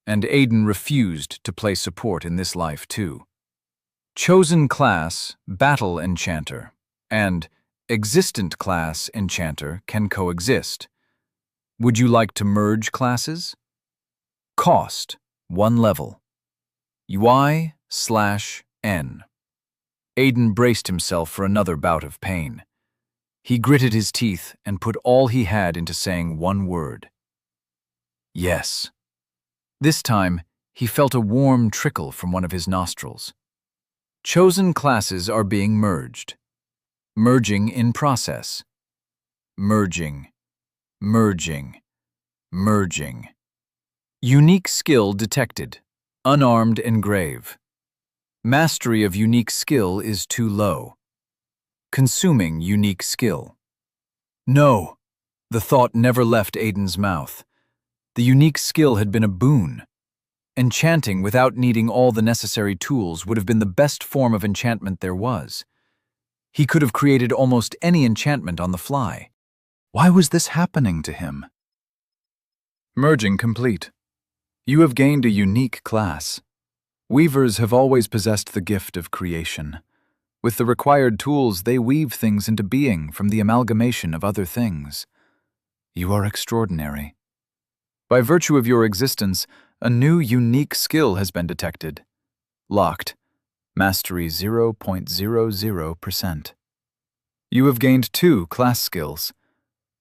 and Aiden refused to play support in this life too. Chosen class, Battle Enchanter, and Existent class Enchanter can coexist. Would you like to merge classes? Cost, 1 level. UI/N. Aiden braced himself for another bout of pain. He gritted his teeth and put all he had into saying one word. Yes. This time, he felt a warm trickle from one of his nostrils. Chosen classes are being merged. Merging in process. Merging. Merging. Merging. Unique skill detected. Unarmed engrave. Mastery of unique skill is too low. Consuming unique skill. No. The thought never left Aiden's mouth. The unique skill had been a boon. Enchanting without needing all the necessary tools would have been the best form of enchantment there was. He could have created almost any enchantment on the fly. Why was this happening to him? Merging complete. You have gained a unique class. Weavers have always possessed the gift of creation. With the required tools, they weave things into being from the amalgamation of other things. You are extraordinary. By virtue of your existence, a new unique skill has been detected. Locked. Mastery 0.00%. You have gained 2 class skills.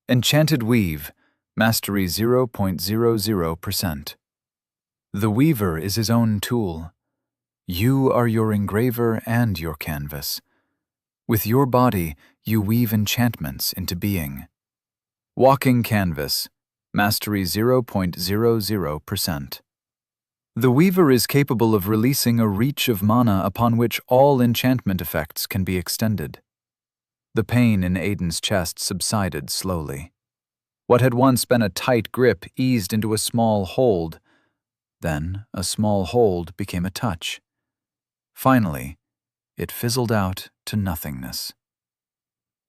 Enchanted Weave. Mastery 0.00%. The Weaver is his own tool. You are your engraver and your canvas. With your body, you weave enchantments into being. Walking Canvas. Mastery 0.00%. The Weaver is capable of releasing a reach of mana upon which all enchantment effects can be extended. The pain in Aiden's chest subsided slowly. What had once been a tight grip eased into a small hold. Then a small hold became a touch. Finally, it fizzled out to nothingness.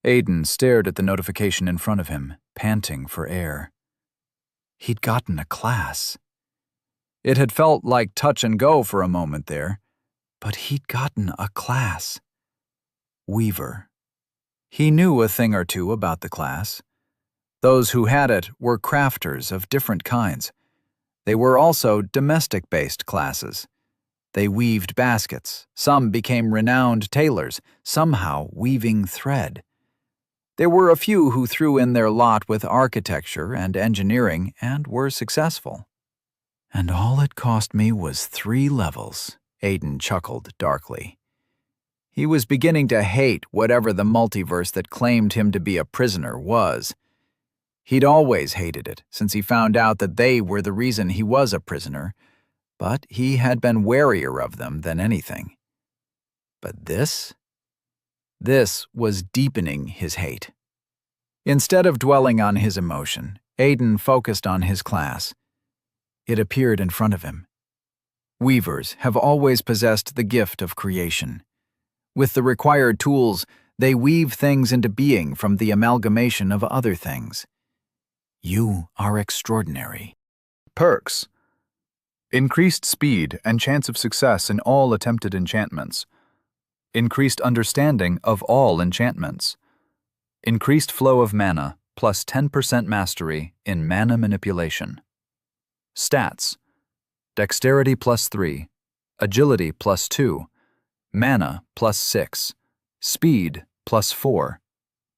Aiden stared at the notification in front of him, panting for air. He'd gotten a class. It had felt like touch and go for a moment there, but he'd gotten a class. Weaver. He knew a thing or two about the class. Those who had it were crafters of different kinds. They were also domestic-based classes. They weaved baskets. Some became renowned tailors, somehow weaving thread. There were a few who threw in their lot with architecture and engineering and were successful. And all it cost me was 3 levels, Aiden chuckled darkly. He was beginning to hate whatever the multiverse that claimed him to be a prisoner was. He'd always hated it, since he found out that they were the reason he was a prisoner, but he had been warier of them than anything. But this was deepening his hate. Instead of dwelling on his emotion, Aiden focused on his class. It appeared in front of him. Weavers have always possessed the gift of creation. With the required tools, they weave things into being from the amalgamation of other things. You are extraordinary. Perks. Increased speed and chance of success in all attempted enchantments. Increased understanding of all enchantments. Increased flow of mana, plus 10% mastery in mana manipulation. Stats. Dexterity plus 3, agility plus 2, mana plus 6, speed plus 4,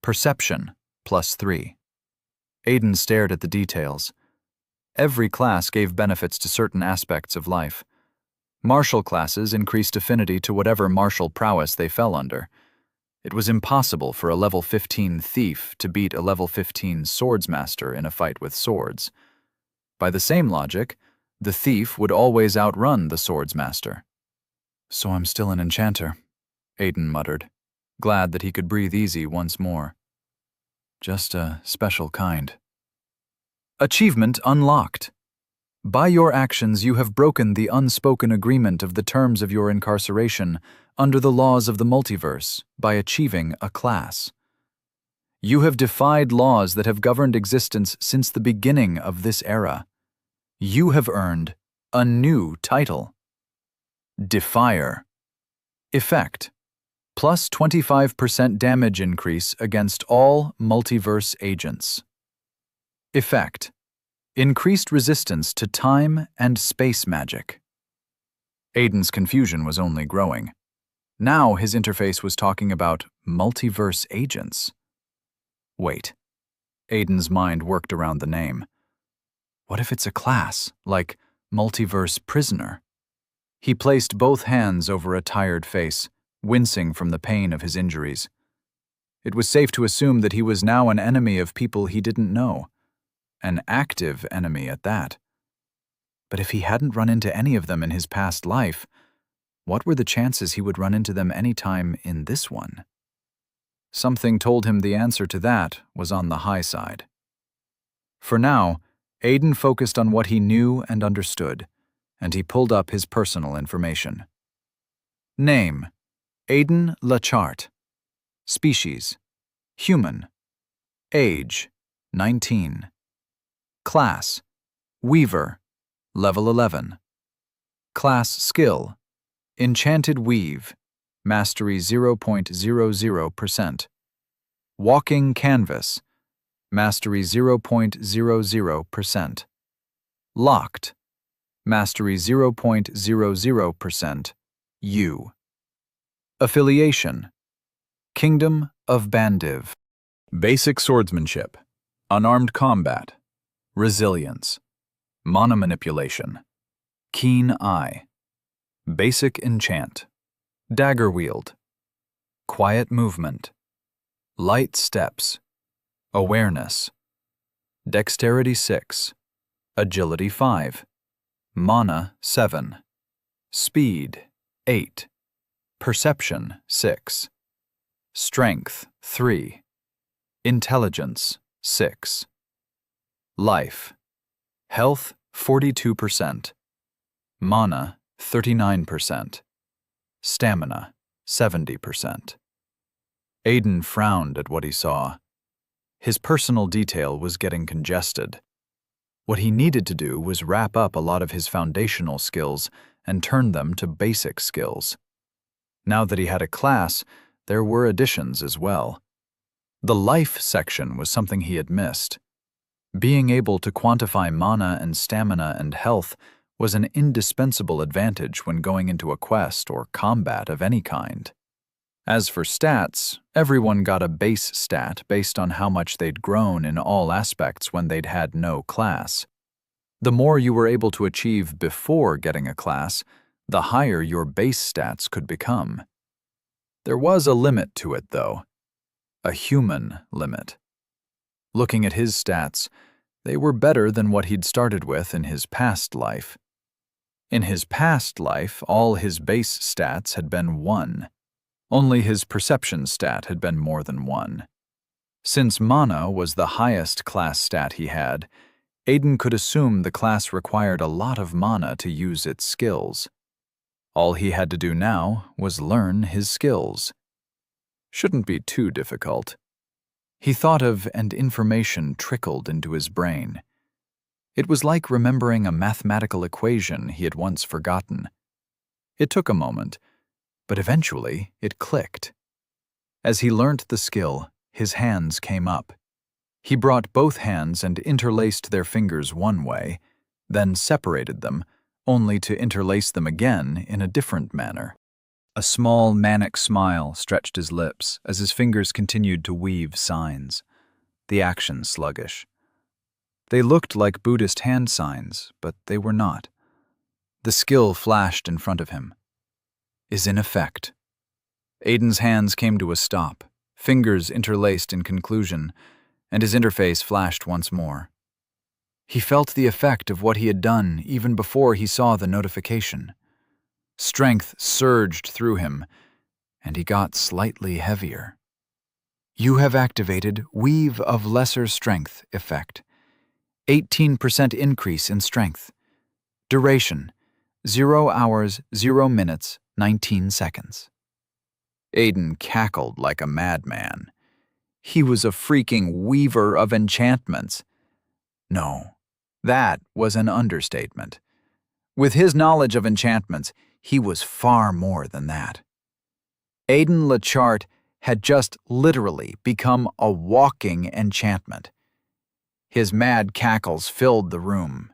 perception plus 3. Aiden stared at the details. Every class gave benefits to certain aspects of life. Martial classes increased affinity to whatever martial prowess they fell under. It was impossible for a level 15 thief to beat a level 15 swordsmaster in a fight with swords. By the same logic, the thief would always outrun the swordsmaster. So I'm still an enchanter, Aiden muttered, glad that he could breathe easy once more. Just a special kind. Achievement unlocked. By your actions you have broken the unspoken agreement of the terms of your incarceration under the laws of the multiverse by achieving a class. You have defied laws that have governed existence since the beginning of this era. You have earned a new title. Defier. Effect. Plus 25% damage increase against all multiverse agents. Effect. Increased resistance to time and space magic. Aiden's confusion was only growing. Now his interface was talking about multiverse agents. Wait. Aiden's mind worked around the name. What if it's a class, like multiverse prisoner? He placed both hands over a tired face, wincing from the pain of his injuries. It was safe to assume that he was now an enemy of people he didn't know. An active enemy at that. But if he hadn't run into any of them in his past life, what were the chances he would run into them any time in this one? Something told him the answer to that was on the high side. For now, Aiden focused on what he knew and understood, and he pulled up his personal information. Name: Aiden Lachart. Species: human. Age: 19. Class: Weaver. Level 11. Class skill: Enchanted Weave. Mastery 0.00%. Walking Canvas. Mastery 0.00%. Locked. Mastery 0.00%. U. Affiliation: Kingdom of Bandiv. Basic swordsmanship. Unarmed combat. Resilience. Mana manipulation. Keen eye. Basic enchant. Dagger wield. Quiet movement. Light steps. Awareness. Dexterity 6. Agility 5. Mana 7. Speed 8. Perception 6. Strength 3. Intelligence 6. Life. Health 42%. Mana 39%. Stamina 70%. Aiden frowned at what he saw. His personal detail was getting congested. What he needed to do was wrap up a lot of his foundational skills and turn them to basic skills. Now that he had a class, there were additions as well. The life section was something he had missed. Being able to quantify mana and stamina and health was an indispensable advantage when going into a quest or combat of any kind. As for stats, everyone got a base stat based on how much they'd grown in all aspects when they'd had no class. The more you were able to achieve before getting a class, the higher your base stats could become. There was a limit to it, though. A human limit. Looking at his stats, they were better than what he'd started with in his past life. In his past life, all his base stats had been 1. Only his perception stat had been more than 1. Since mana was the highest class stat he had, Aiden could assume the class required a lot of mana to use its skills. All he had to do now was learn his skills. Shouldn't be too difficult. He thought of, and information trickled into his brain. It was like remembering a mathematical equation he had once forgotten. It took a moment, but eventually it clicked. As he learnt the skill, his hands came up. He brought both hands and interlaced their fingers one way, then separated them, only to interlace them again in a different manner. A small, manic smile stretched his lips as his fingers continued to weave signs, the action sluggish. They looked like Buddhist hand signs, but they were not. The skill flashed in front of him. Is in effect. Aiden's hands came to a stop, fingers interlaced in conclusion, and his interface flashed once more. He felt the effect of what he had done even before he saw the notification. Strength surged through him, and he got slightly heavier. You have activated Weave of Lesser Strength effect. 18% increase in strength. Duration, 0 hours, 0 minutes, 19 seconds. Aiden cackled like a madman. He was a freaking weaver of enchantments. No, that was an understatement. With his knowledge of enchantments, he was far more than that. Aiden LeChart had just literally become a walking enchantment. His mad cackles filled the room.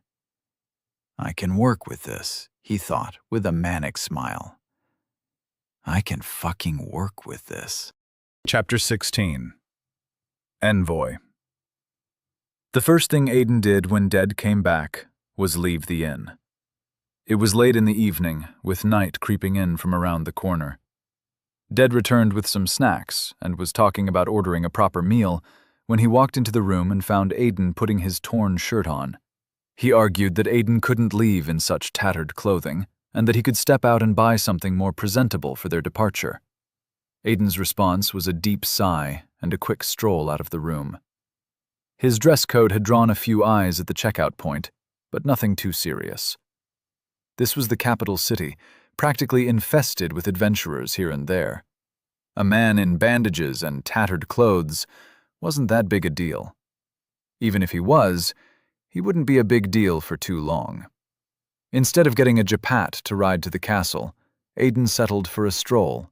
I can work with this, he thought with a manic smile. I can fucking work with this. Chapter 16. Envoy. The first thing Aiden did when Dead came back was leave the inn. It was late in the evening, with night creeping in from around the corner. Dead returned with some snacks and was talking about ordering a proper meal when he walked into the room and found Aiden putting his torn shirt on. He argued that Aiden couldn't leave in such tattered clothing and that he could step out and buy something more presentable for their departure. Aiden's response was a deep sigh and a quick stroll out of the room. His dress code had drawn a few eyes at the checkout point, but nothing too serious. This was the capital city, practically infested with adventurers here and there. A man in bandages and tattered clothes wasn't that big a deal. Even if he was, he wouldn't be a big deal for too long. Instead of getting a japat to ride to the castle, Aiden settled for a stroll.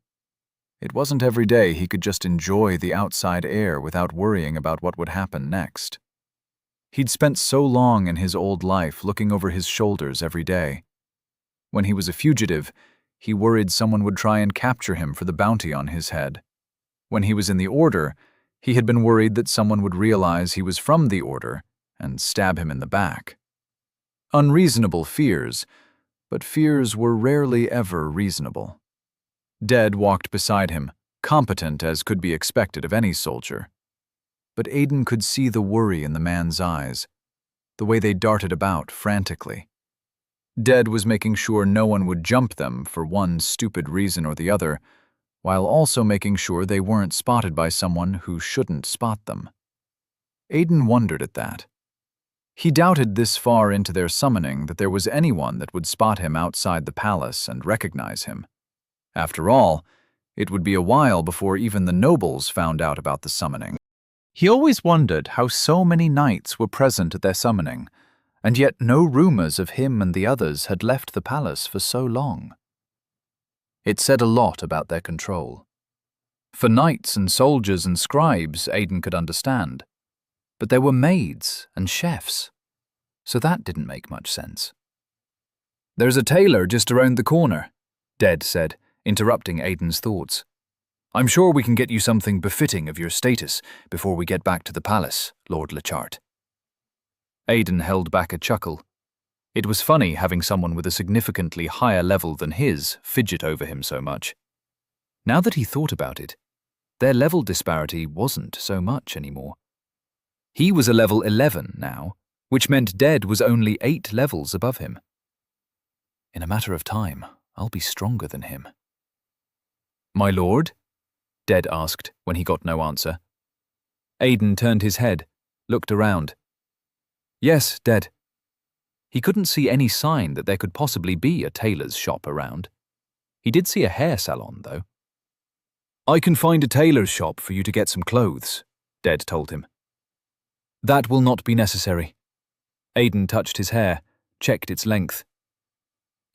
It wasn't every day he could just enjoy the outside air without worrying about what would happen next. He'd spent so long in his old life looking over his shoulders every day. When he was a fugitive, he worried someone would try and capture him for the bounty on his head. When he was in the Order, he had been worried that someone would realize he was from the Order and stab him in the back. Unreasonable fears, but fears were rarely ever reasonable. Dead walked beside him, competent as could be expected of any soldier. But Aiden could see the worry in the man's eyes, the way they darted about frantically. Dead was making sure no one would jump them for one stupid reason or the other, while also making sure they weren't spotted by someone who shouldn't spot them. Aiden wondered at that. He doubted this far into their summoning that there was anyone that would spot him outside the palace and recognize him. After all, it would be a while before even the nobles found out about the summoning. He always wondered how so many knights were present at their summoning, and yet no rumors of him and the others had left the palace for so long. It said a lot about their control. For knights and soldiers and scribes, Aiden could understand, but there were maids and chefs, so that didn't make much sense. "There's a tailor just around the corner," Dead said, interrupting Aiden's thoughts. "I'm sure we can get you something befitting of your status before we get back to the palace, Lord Lechart." Aiden held back a chuckle. It was funny having someone with a significantly higher level than his fidget over him so much. Now that he thought about it, their level disparity wasn't so much anymore. He was a level 11 now, which meant Dead was only 8 levels above him. In a matter of time, I'll be stronger than him. "My lord?" Dead asked when he got no answer. Aiden turned his head, looked around. "Yes, Dead." He couldn't see any sign that there could possibly be a tailor's shop around. He did see a hair salon, though. "I can find a tailor's shop for you to get some clothes," Dead told him. "That will not be necessary." Aiden touched his hair, checked its length.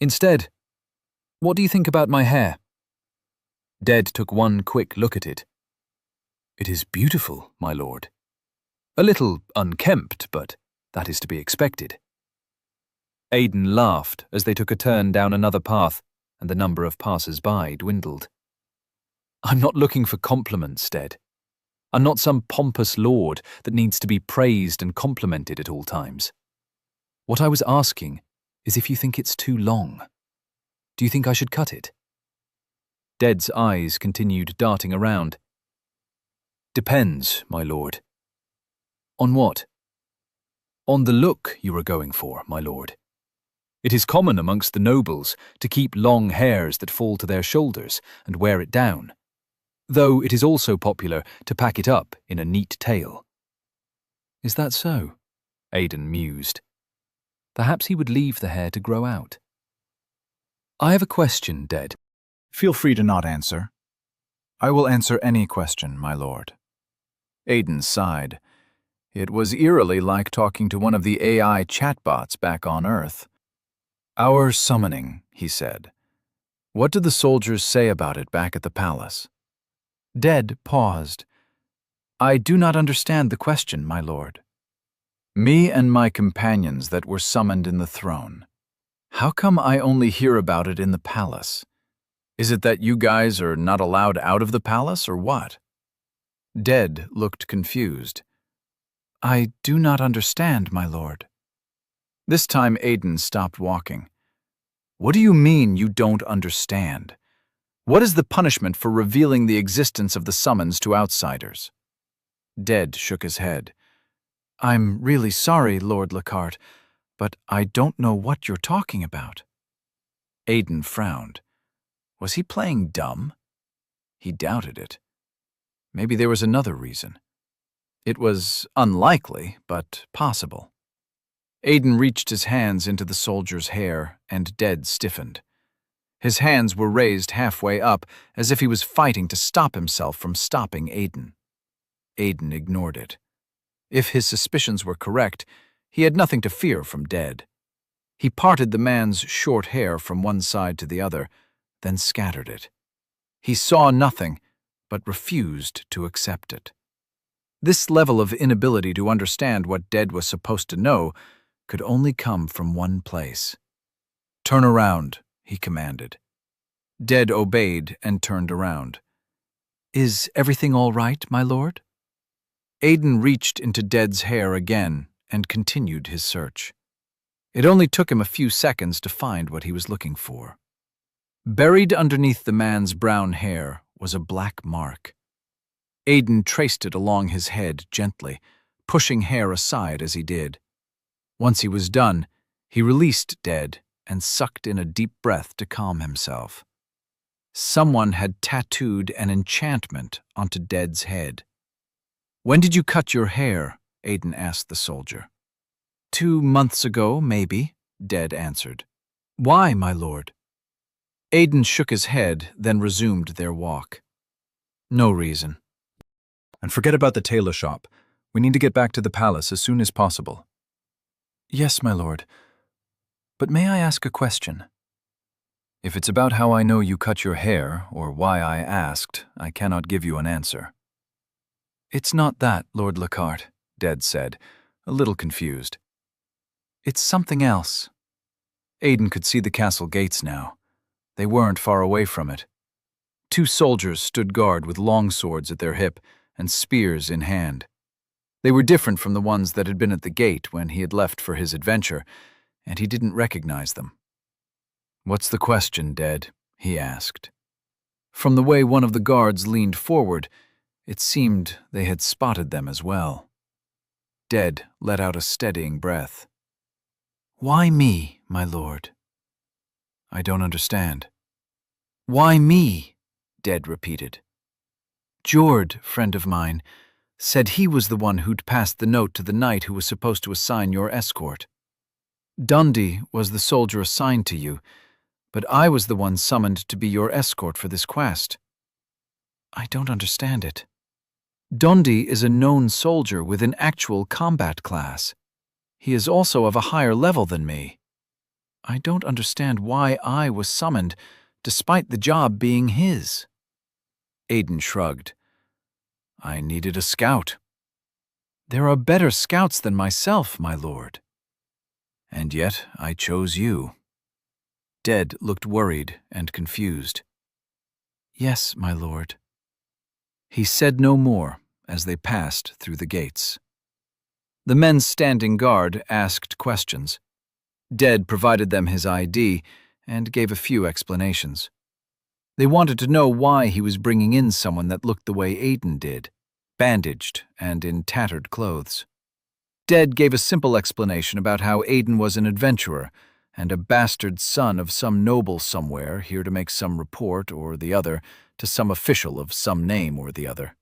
"Instead, what do you think about my hair?" Dead took one quick look at it. "It is beautiful, my lord. A little unkempt, but that is to be expected." Aiden laughed as they took a turn down another path, and the number of passers-by dwindled. "I'm not looking for compliments, Dead. I'm not some pompous lord that needs to be praised and complimented at all times. What I was asking is if you think it's too long. Do you think I should cut it?" Dead's eyes continued darting around. "Depends, my lord." "On what?" "On the look you are going for, my lord. It is common amongst the nobles to keep long hairs that fall to their shoulders and wear it down, though it is also popular to pack it up in a neat tail." "Is that so?" Aiden mused. Perhaps he would leave the hair to grow out. "I have a question, Dead." Feel free to not answer. I will answer any question, my lord. Aiden sighed. It was eerily like talking to one of the AI chatbots back on Earth. "Our summoning," he said. "What did the soldiers say about it back at the palace?" Dead paused. "I do not understand the question, my lord." "Me and my companions that were summoned in the throne. How come I only hear about it in the palace? Is it that you guys are not allowed out of the palace, or what?" Dead looked confused. "I do not understand, my lord." This time Aiden stopped walking. "What do you mean you don't understand? What is the punishment for revealing the existence of the summons to outsiders?" Dead shook his head. "I'm really sorry, Lord Lechart, but I don't know what you're talking about." Aiden frowned. Was he playing dumb? He doubted it. Maybe there was another reason. It was unlikely, but possible. Aiden reached his hands into the soldier's hair, and Dead stiffened. His hands were raised halfway up, as if he was fighting to stop himself from stopping Aiden. Aiden ignored it. If his suspicions were correct, he had nothing to fear from Dead. He parted the man's short hair from one side to the other, then scattered it. He saw nothing, but refused to accept it. This level of inability to understand what Dead was supposed to know could only come from one place. "Turn around," he commanded. Dead obeyed and turned around. "Is everything all right, my lord?" Aiden reached into Dead's hair again and continued his search. It only took him a few seconds to find what he was looking for. Buried underneath the man's brown hair was a black mark. Aiden traced it along his head gently, pushing hair aside as he did. Once he was done, he released Dead and sucked in a deep breath to calm himself. Someone had tattooed an enchantment onto Dead's head. "When did you cut your hair?" Aiden asked the soldier. 2 months ago, maybe," Dead answered. "Why, my lord?" Aiden shook his head, then resumed their walk. "No reason." And forget about the tailor shop. We need to get back to the palace as soon as possible. Yes, my lord. But may I ask a question? If it's about how I know you cut your hair, or why I asked, I cannot give you an answer. It's not that, Lord Lockhart, Dead said, a little confused. It's something else. Aidan could see the castle gates now. They weren't far away from it. 2 soldiers stood guard with long swords at their hip and spears in hand. They were different from the ones that had been at the gate when he had left for his adventure, and he didn't recognize them. "What's the question, Dead?" he asked. From the way one of the guards leaned forward, it seemed they had spotted them as well. Dead let out a steadying breath. "Why me, my lord?" "I don't understand." "Why me?" Dead repeated. "Jord, friend of mine, said he was the one who'd passed the note to the knight who was supposed to assign your escort. Dundee was the soldier assigned to you, but I was the one summoned to be your escort for this quest." "I don't understand it." "Dundee is a known soldier with an actual combat class. He is also of a higher level than me. I don't understand why I was summoned, despite the job being his." Aidan shrugged. "I needed a scout." "There are better scouts than myself, my lord." "And yet I chose you." Dead looked worried and confused. "Yes, my lord." He said no more as they passed through the gates. The men standing guard asked questions. Dead provided them his ID and gave a few explanations. They wanted to know why he was bringing in someone that looked the way Aidan did, bandaged and in tattered clothes. Dead gave a simple explanation about how Aidan was an adventurer and a bastard son of some noble somewhere here to make some report or the other to some official of some name or the other.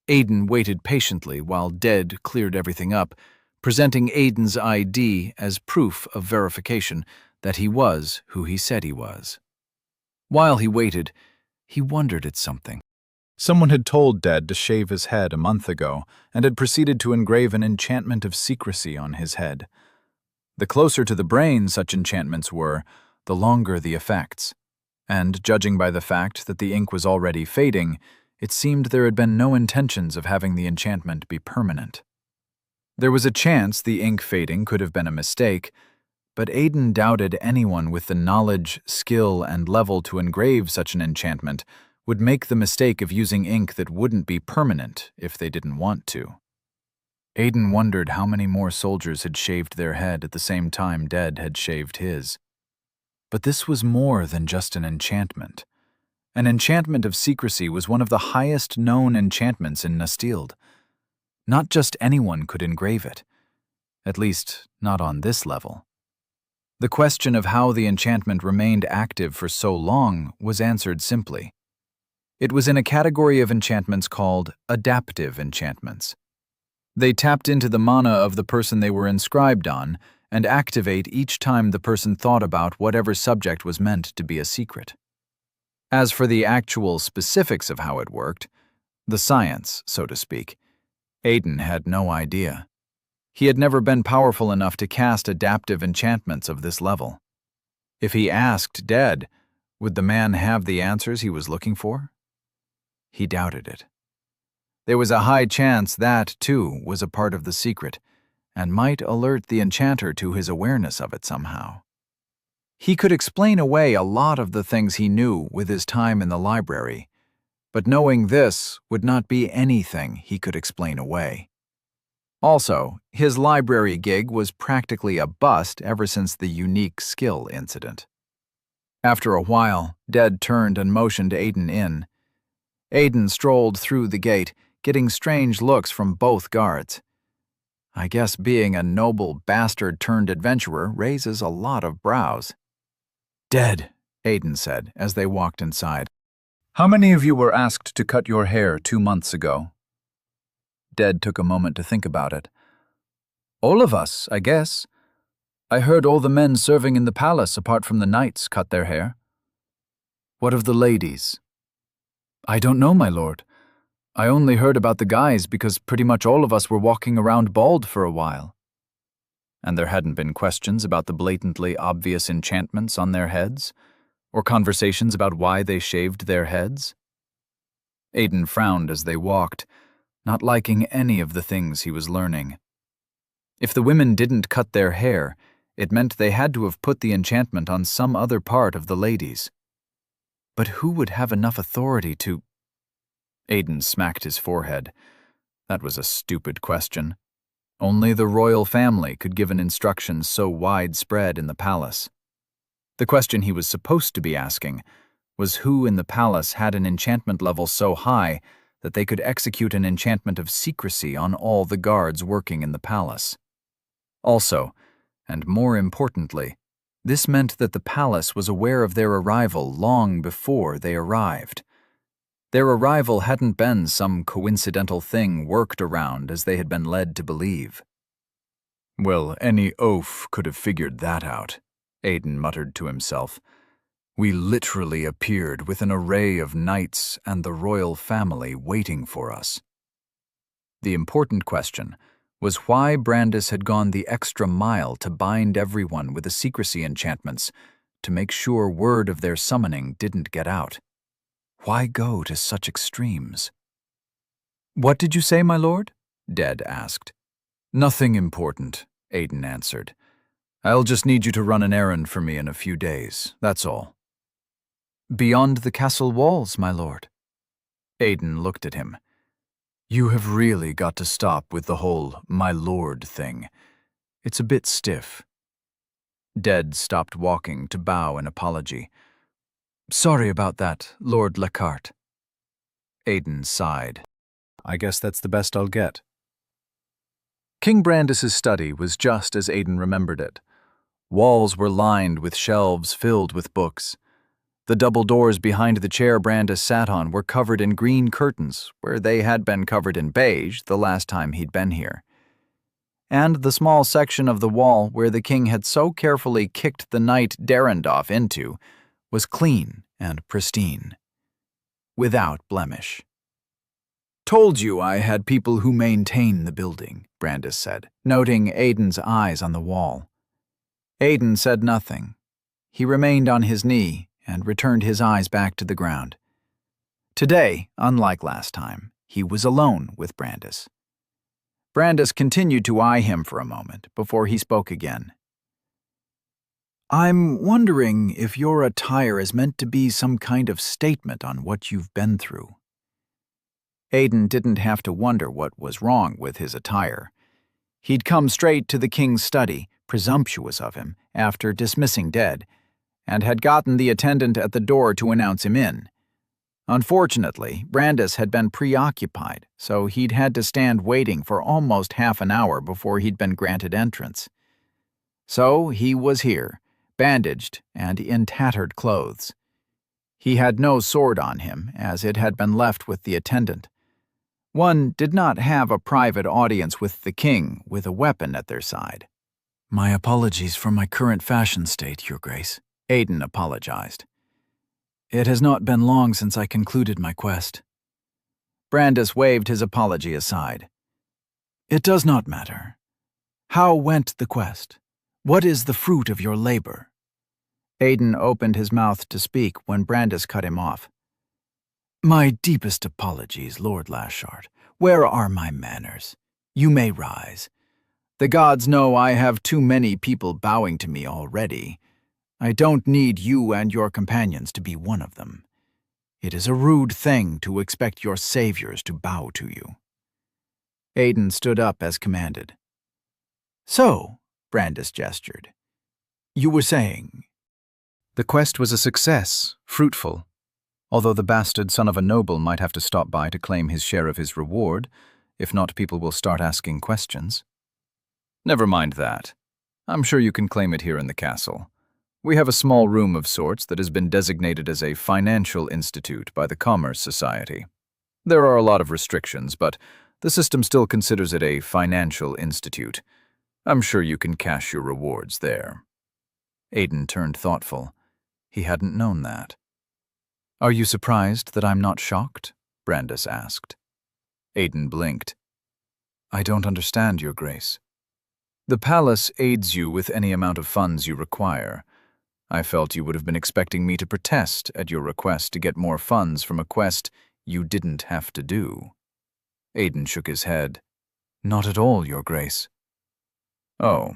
Aidan waited patiently while Dead cleared everything up, presenting Aidan's ID as proof of verification that he was who he said he was. While he waited, he wondered at something. Someone had told Dead to shave his head a month ago and had proceeded to engrave an enchantment of secrecy on his head. The closer to the brain such enchantments were, the longer the effects. And judging by the fact that the ink was already fading, it seemed there had been no intentions of having the enchantment be permanent. There was a chance the ink fading could have been a mistake, but Aidan doubted anyone with the knowledge, skill, and level to engrave such an enchantment would make the mistake of using ink that wouldn't be permanent if they didn't want to. Aidan wondered how many more soldiers had shaved their head at the same time Dead had shaved his. But this was more than just an enchantment. An enchantment of secrecy was one of the highest known enchantments in Nastild. Not just anyone could engrave it. At least, not on this level. The question of how the enchantment remained active for so long was answered simply. It was in a category of enchantments called adaptive enchantments. They tapped into the mana of the person they were inscribed on and activate each time the person thought about whatever subject was meant to be a secret. As for the actual specifics of how it worked, the science, so to speak, Aidan had no idea. He had never been powerful enough to cast adaptive enchantments of this level. If he asked Dead, would the man have the answers he was looking for? He doubted it. There was a high chance that, too, was a part of the secret, and might alert the enchanter to his awareness of it somehow. He could explain away a lot of the things he knew with his time in the library, but knowing this would not be anything he could explain away. Also, his library gig was practically a bust ever since the unique skill incident. After a while, Dead turned and motioned Aidan in. Aidan strolled through the gate, getting strange looks from both guards. I guess being a noble bastard-turned-adventurer raises a lot of brows. "Dead," Aidan said as they walked inside. "How many of you were asked to cut your hair 2 months ago?" Dead took a moment to think about it. "All of us, I guess. I heard all the men serving in the palace apart from the knights cut their hair." "What of the ladies?" "I don't know, my lord. I only heard about the guys because pretty much all of us were walking around bald for a while." and there hadn't been questions about the blatantly obvious enchantments on their heads, or conversations about why they shaved their heads. Aiden frowned as they walked, not liking any of the things he was learning. If the women didn't cut their hair, it meant they had to have put the enchantment on some other part of the ladies. But who would have enough authority to— Aiden smacked his forehead. That was a stupid question. Only the royal family could give an instruction so widespread in the palace. The question he was supposed to be asking was who in the palace had an enchantment level so high that they could execute an enchantment of secrecy on all the guards working in the palace. Also, and more importantly, this meant that the palace was aware of their arrival long before they arrived. Their arrival hadn't been some coincidental thing worked around as they had been led to believe. Well, any oaf could have figured that out, Aiden muttered to himself. We literally appeared with an array of knights and the royal family waiting for us. The important question was why Brandis had gone the extra mile to bind everyone with the secrecy enchantments to make sure word of their summoning didn't get out. Why go to such extremes? "What did you say, my lord?" Ded asked. "Nothing important," Aiden answered. "I'll just need you to run an errand for me in a few days, that's all." "Beyond the castle walls, my lord." Aiden looked at him. "You have really got to stop with the whole 'my lord' thing. It's a bit stiff." Ded stopped walking to bow in apology. "Sorry about that, Lord Lacarte." Aiden sighed. "I guess that's the best I'll get." King Brandis's study was just as Aiden remembered it. Walls were lined with shelves filled with books. The double doors behind the chair Brandis sat on were covered in green curtains, where they had been covered in beige the last time he'd been here. And the small section of the wall where the king had so carefully kicked the knight Darendoff into was clean and pristine, without blemish. "Told you I had people who maintain the building," Brandis said, noting Aiden's eyes on the wall. Aiden said nothing. He remained on his knee and returned his eyes back to the ground. Today, unlike last time, he was alone with Brandis. Brandis continued to eye him for a moment before he spoke again. "I'm wondering if your attire is meant to be some kind of statement on what you've been through." Aiden didn't have to wonder what was wrong with his attire. He'd come straight to the king's study, presumptuous of him, after dismissing Ded, and had gotten the attendant at the door to announce him in. Unfortunately, Brandis had been preoccupied, so he'd had to stand waiting for almost half an hour before he'd been granted entrance. So he was here, bandaged and in tattered clothes. He had no sword on him, as it had been left with the attendant. One did not have a private audience with the king with a weapon at their side. "My apologies for my current fashion state, Your Grace," Aiden apologized. "It has not been long since I concluded my quest." Brandis waved his apology aside. "It does not matter. How went the quest? What is the fruit of your labor?" Aiden opened his mouth to speak when Brandis cut him off. "My deepest apologies, Lord Lashard. Where are my manners? You may rise. The gods know I have too many people bowing to me already. I don't need you and your companions to be one of them. It is a rude thing to expect your saviors to bow to you." Aiden stood up as commanded. "So," Brandis gestured, "you were saying—" The quest was a success, fruitful. Although the bastard son of a noble might have to stop by to claim his share of his reward, if not people will start asking questions. "Never mind that. I'm sure you can claim it here in the castle. We have a small room of sorts that has been designated as a financial institute by the Commerce Society. There are a lot of restrictions, but the system still considers it a financial institute. I'm sure you can cash your rewards there." Aiden turned thoughtful. He hadn't known that. "Are you surprised that I'm not shocked?" Brandis asked. Aiden blinked. "I don't understand, Your Grace." The palace aids you with any amount of funds you require. I felt you would have been expecting me to protest at your request to get more funds from a quest you didn't have to do. Aiden shook his head. Not at all, Your Grace. Oh.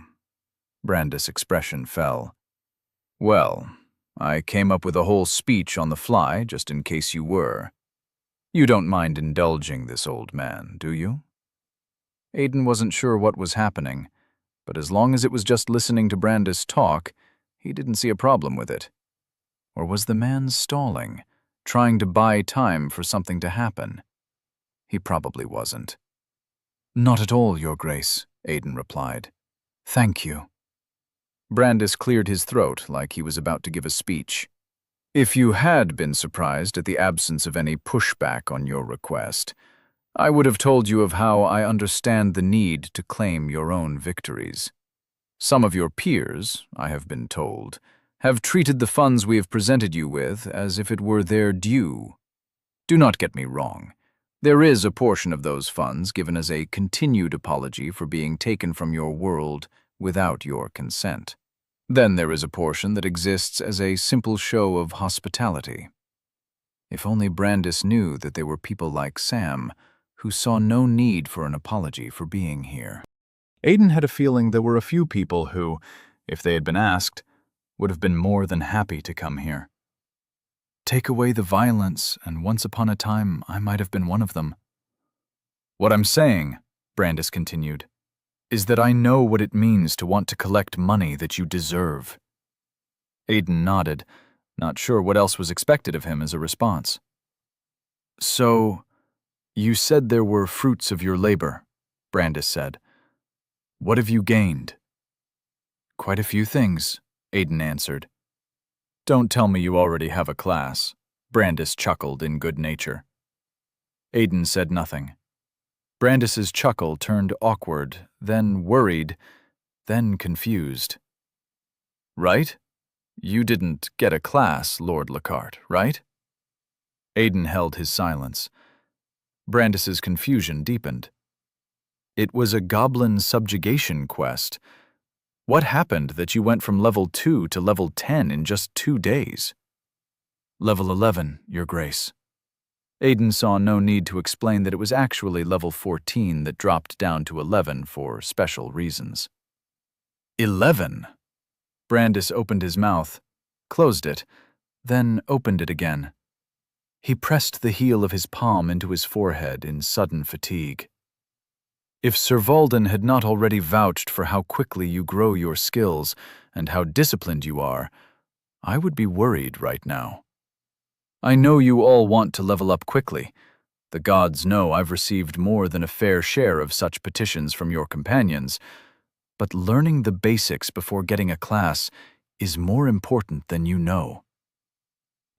Brandis' expression fell. Well, I came up with a whole speech on the fly, just in case you were. You don't mind indulging this old man, do you? Aiden wasn't sure what was happening, but as long as it was just listening to Brandis talk, he didn't see a problem with it. Or was the man stalling, trying to buy time for something to happen? He probably wasn't. Not at all, Your Grace, Aiden replied. Thank you. Brandis cleared his throat like he was about to give a speech. If you had been surprised at the absence of any pushback on your request, I would have told you of how I understand the need to claim your own victories. Some of your peers, I have been told, have treated the funds we have presented you with as if it were their due. Do not get me wrong. There is a portion of those funds given as a continued apology for being taken from your world without your consent. Then there is a portion that exists as a simple show of hospitality. If only Brandis knew that there were people like Sam who saw no need for an apology for being here. Aiden had a feeling there were a few people who, if they had been asked, would have been more than happy to come here. Take away the violence, and once upon a time I might have been one of them. What I'm saying, Brandis continued, is that I know what it means to want to collect money that you deserve. Aiden nodded, not sure what else was expected of him as a response. So, you said there were fruits of your labor, Brandis said. What have you gained? Quite a few things, Aiden answered. Don't tell me you already have a class, Brandis chuckled in good nature. Aiden said nothing. Brandis's chuckle turned awkward, then worried, then confused. Right? You didn't get a class, Lord Lockhart, right? Aiden held his silence. Brandis's confusion deepened. It was a goblin subjugation quest. What happened that you went from level 2 to level 10 in just 2 days? Level 11, Your Grace. Aiden saw no need to explain that it was actually level 14 that dropped down to 11 for special reasons. 11? Brandis opened his mouth, closed it, then opened it again. He pressed the heel of his palm into his forehead in sudden fatigue. If Sir Valden had not already vouched for how quickly you grow your skills and how disciplined you are, I would be worried right now. I know you all want to level up quickly. The gods know I've received more than a fair share of such petitions from your companions, but learning the basics before getting a class is more important than you know.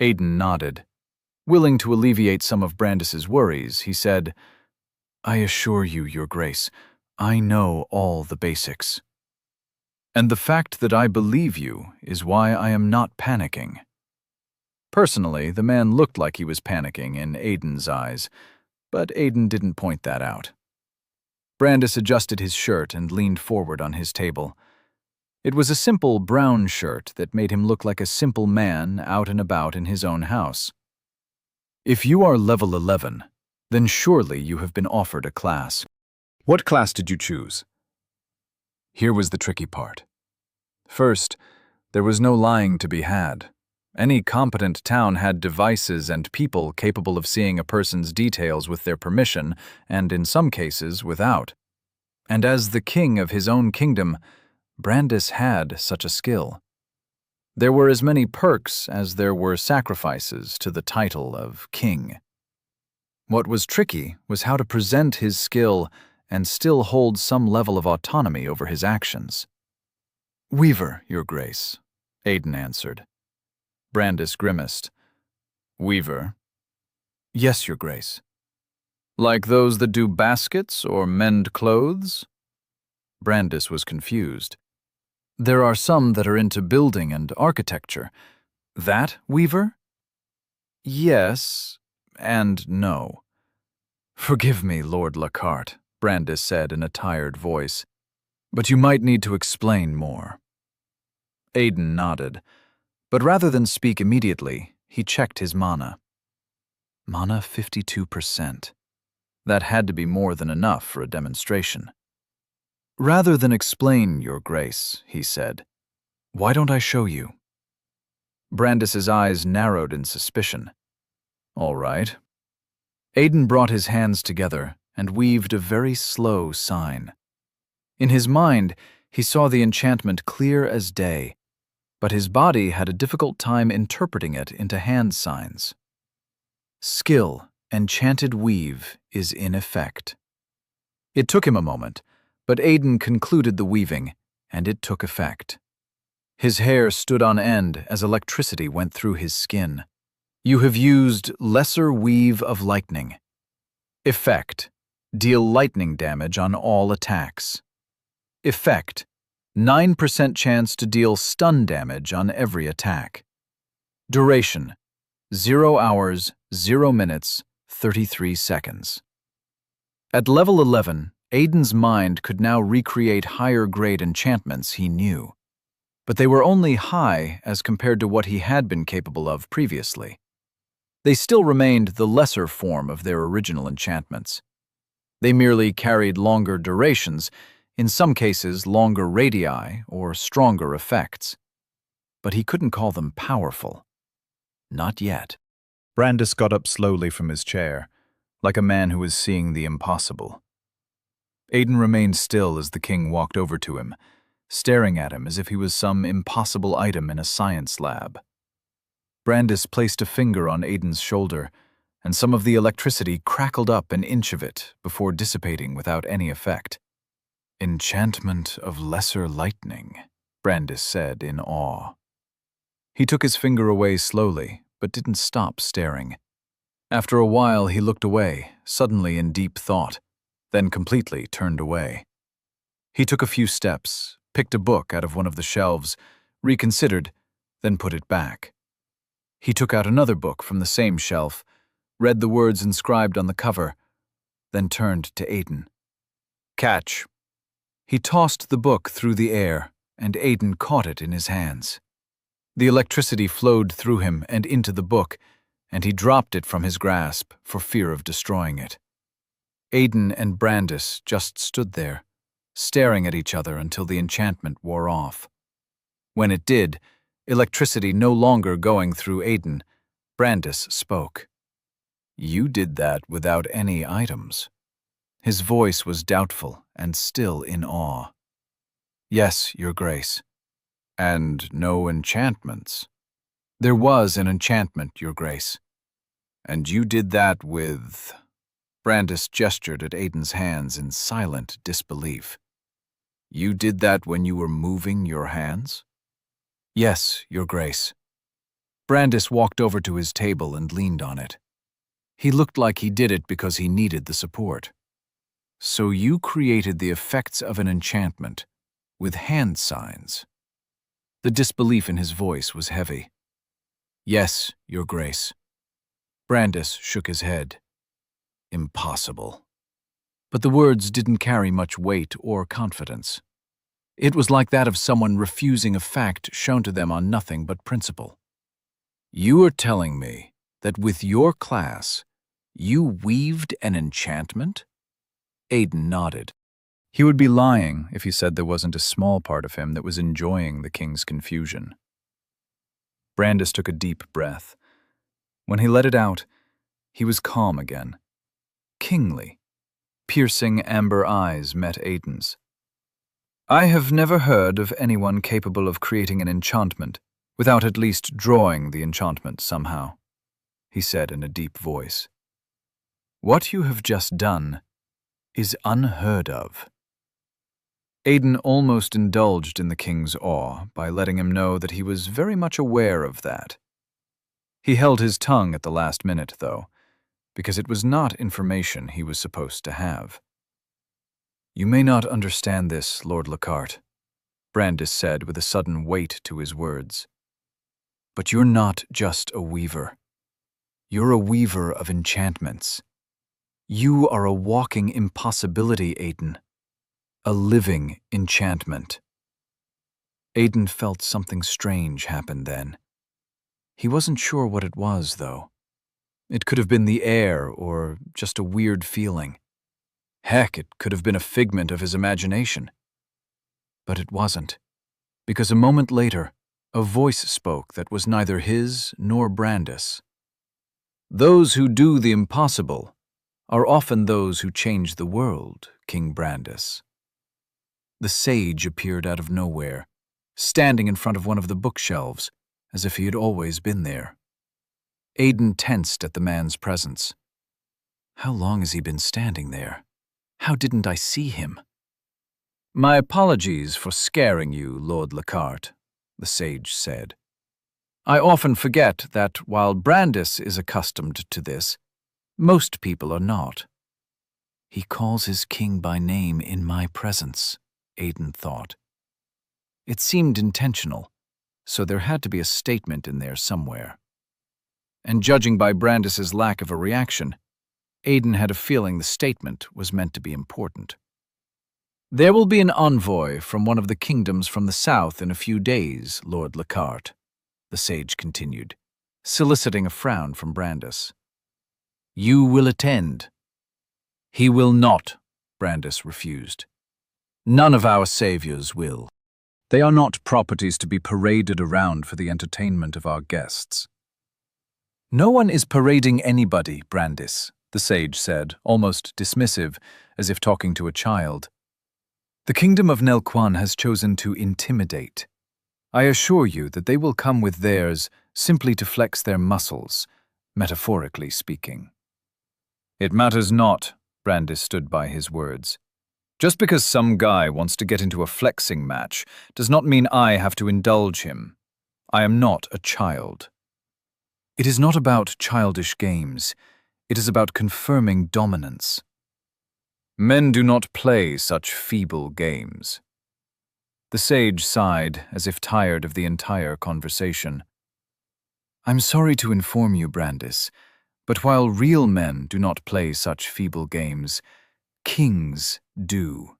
Aiden nodded. Willing to alleviate some of Brandis's worries, he said, I assure you, Your Grace, I know all the basics. And the fact that I believe you is why I am not panicking. Personally, the man looked like he was panicking in Aiden's eyes, but Aiden didn't point that out. Brandis adjusted his shirt and leaned forward on his table. It was a simple brown shirt that made him look like a simple man out and about in his own house. If you are level 11, then surely you have been offered a class. What class did you choose? Here was the tricky part. First, there was no lying to be had. Any competent town had devices and people capable of seeing a person's details with their permission, and in some cases without. And as the king of his own kingdom, Brandis had such a skill. There were as many perks as there were sacrifices to the title of king. What was tricky was how to present his skill and still hold some level of autonomy over his actions. Weaver, Your Grace, Aiden answered. Brandis grimaced. Weaver? Yes, Your Grace. Like those that do baskets or mend clothes? Brandis was confused. There are some that are into building and architecture. That, Weaver? Yes, and no. Forgive me, Lord Lockhart, Brandis said in a tired voice. But you might need to explain more. Aiden nodded, but rather than speak immediately, he checked his mana. Mana 52%. That had to be more than enough for a demonstration. Rather than explain, Your Grace, he said, why don't I show you? Brandis's eyes narrowed in suspicion. All right. Aiden brought his hands together and weaved a very slow sign. In his mind, he saw the enchantment clear as day, but his body had a difficult time interpreting it into hand signs. Skill, enchanted weave, is in effect. It took him a moment, but Aiden concluded the weaving, and it took effect. His hair stood on end as electricity went through his skin. You have used Lesser Weave of Lightning. Effect: deal lightning damage on all attacks. Effect: 9% chance to deal stun damage on every attack. Duration: 0 hours, 0 minutes, 33 seconds. At level 11, Aiden's mind could now recreate higher-grade enchantments he knew, but they were only high as compared to what he had been capable of previously. They still remained the lesser form of their original enchantments. They merely carried longer durations, in some cases longer radii or stronger effects. But he couldn't call them powerful. Not yet. Brandis got up slowly from his chair, like a man who was seeing the impossible. Aiden remained still as the king walked over to him, staring at him as if he was some impossible item in a science lab. Brandis placed a finger on Aiden's shoulder, and some of the electricity crackled up an inch of it before dissipating without any effect. Enchantment of lesser lightning, Brandis said in awe. He took his finger away slowly, but didn't stop staring. After a while, he looked away, suddenly in deep thought, then completely turned away. He took a few steps, picked a book out of one of the shelves, reconsidered, then put it back. He took out another book from the same shelf, read the words inscribed on the cover, then turned to Aiden. Catch. He tossed the book through the air, and Aiden caught it in his hands. The electricity flowed through him and into the book, and he dropped it from his grasp for fear of destroying it. Aiden and Brandis just stood there, staring at each other until the enchantment wore off. When it did, electricity no longer going through Aiden, Brandis spoke. You did that without any items. His voice was doubtful and still in awe. Yes, Your Grace. And no enchantments. There was an enchantment, Your Grace. And you did that with... Brandis gestured at Aiden's hands in silent disbelief. You did that when you were moving your hands? Yes, Your Grace. Brandis walked over to his table and leaned on it. He looked like he did it because he needed the support. So you created the effects of an enchantment with hand signs. The disbelief in his voice was heavy. Yes, Your Grace. Brandis shook his head. Impossible. But the words didn't carry much weight or confidence. It was like that of someone refusing a fact shown to them on nothing but principle. You are telling me that with your class, you weaved an enchantment? Aiden nodded. He would be lying if he said there wasn't a small part of him that was enjoying the king's confusion. Brandis took a deep breath. When he let it out, he was calm again. Kingly. Piercing amber eyes met Aiden's. I have never heard of anyone capable of creating an enchantment without at least drawing the enchantment somehow, he said in a deep voice. What you have just done is unheard of. Aiden almost indulged in the king's awe by letting him know that he was very much aware of that. He held his tongue at the last minute, though, because it was not information he was supposed to have. You may not understand this, Lord Lockhart, Brandis said with a sudden weight to his words. But you're not just a weaver. You're a weaver of enchantments. You are a walking impossibility, Aiden. A living enchantment. Aiden felt something strange happen then. He wasn't sure what it was, though. It could have been the air or just a weird feeling. Heck, it could have been a figment of his imagination. But it wasn't, because a moment later, a voice spoke that was neither his nor Brandis. "Those who do the impossible are often those who change the world, King Brandis." The sage appeared out of nowhere, standing in front of one of the bookshelves, as if he had always been there. Aiden tensed at the man's presence. How long has he been standing there? How didn't I see him? "My apologies for scaring you, Lord Lockhart," the sage said. "I often forget that while Brandis is accustomed to this, most people are not." He calls his king by name in my presence, Aiden thought. It seemed intentional, so there had to be a statement in there somewhere. And judging by Brandis's lack of a reaction, Aiden had a feeling the statement was meant to be important. "There will be an envoy from one of the kingdoms from the south in a few days, Lord Lockhart," the sage continued, soliciting a frown from Brandis. "You will attend." "He will not," Brandis refused. "None of our saviors will. They are not properties to be paraded around for the entertainment of our guests." "No one is parading anybody, Brandis," the sage said, almost dismissive, as if talking to a child. "The kingdom of Nelquan has chosen to intimidate. I assure you that they will come with theirs simply to flex their muscles, metaphorically speaking." "It matters not," Brandis stood by his words. "Just because some guy wants to get into a flexing match does not mean I have to indulge him. I am not a child." "It is not about childish games. It is about confirming dominance." "Men do not play such feeble games." The sage sighed, as if tired of the entire conversation. "I'm sorry to inform you, Brandis, but while real men do not play such feeble games, kings do.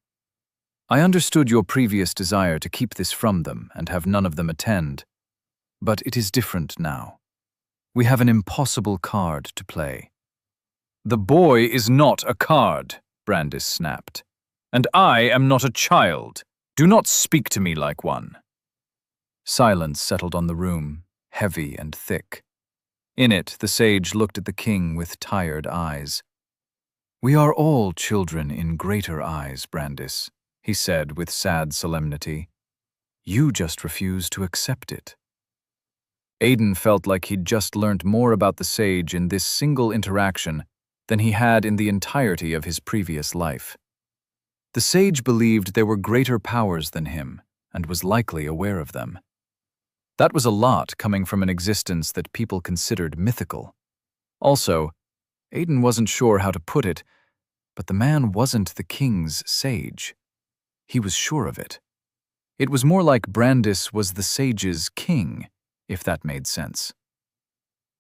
I understood your previous desire to keep this from them and have none of them attend, but it is different now. We have an impossible card to play." "The boy is not a card," Brandis snapped. "And I am not a child. Do not speak to me like one." Silence settled on the room, heavy and thick. In it, the sage looked at the king with tired eyes. "We are all children in greater eyes, Brandis," he said with sad solemnity. "You just refuse to accept it." Aiden felt like he'd just learnt more about the sage in this single interaction than he had in the entirety of his previous life. The sage believed there were greater powers than him and was likely aware of them. That was a lot coming from an existence that people considered mythical. Also, Aiden wasn't sure how to put it, but the man wasn't the king's sage. He was sure of it. It was more like Brandis was the sage's king, if that made sense.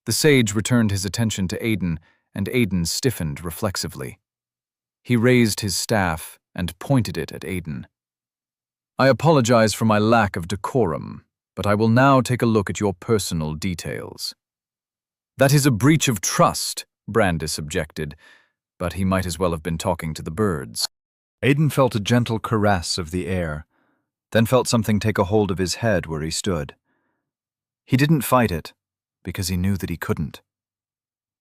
The sage returned his attention to Aiden, and Aiden stiffened reflexively. He raised his staff and pointed it at Aiden. "I apologize for my lack of decorum, but I will now take a look at your personal details." "That is a breach of trust," Brandis objected, but he might as well have been talking to the birds. Aiden felt a gentle caress of the air, then felt something take a hold of his head where he stood. He didn't fight it, because he knew that he couldn't.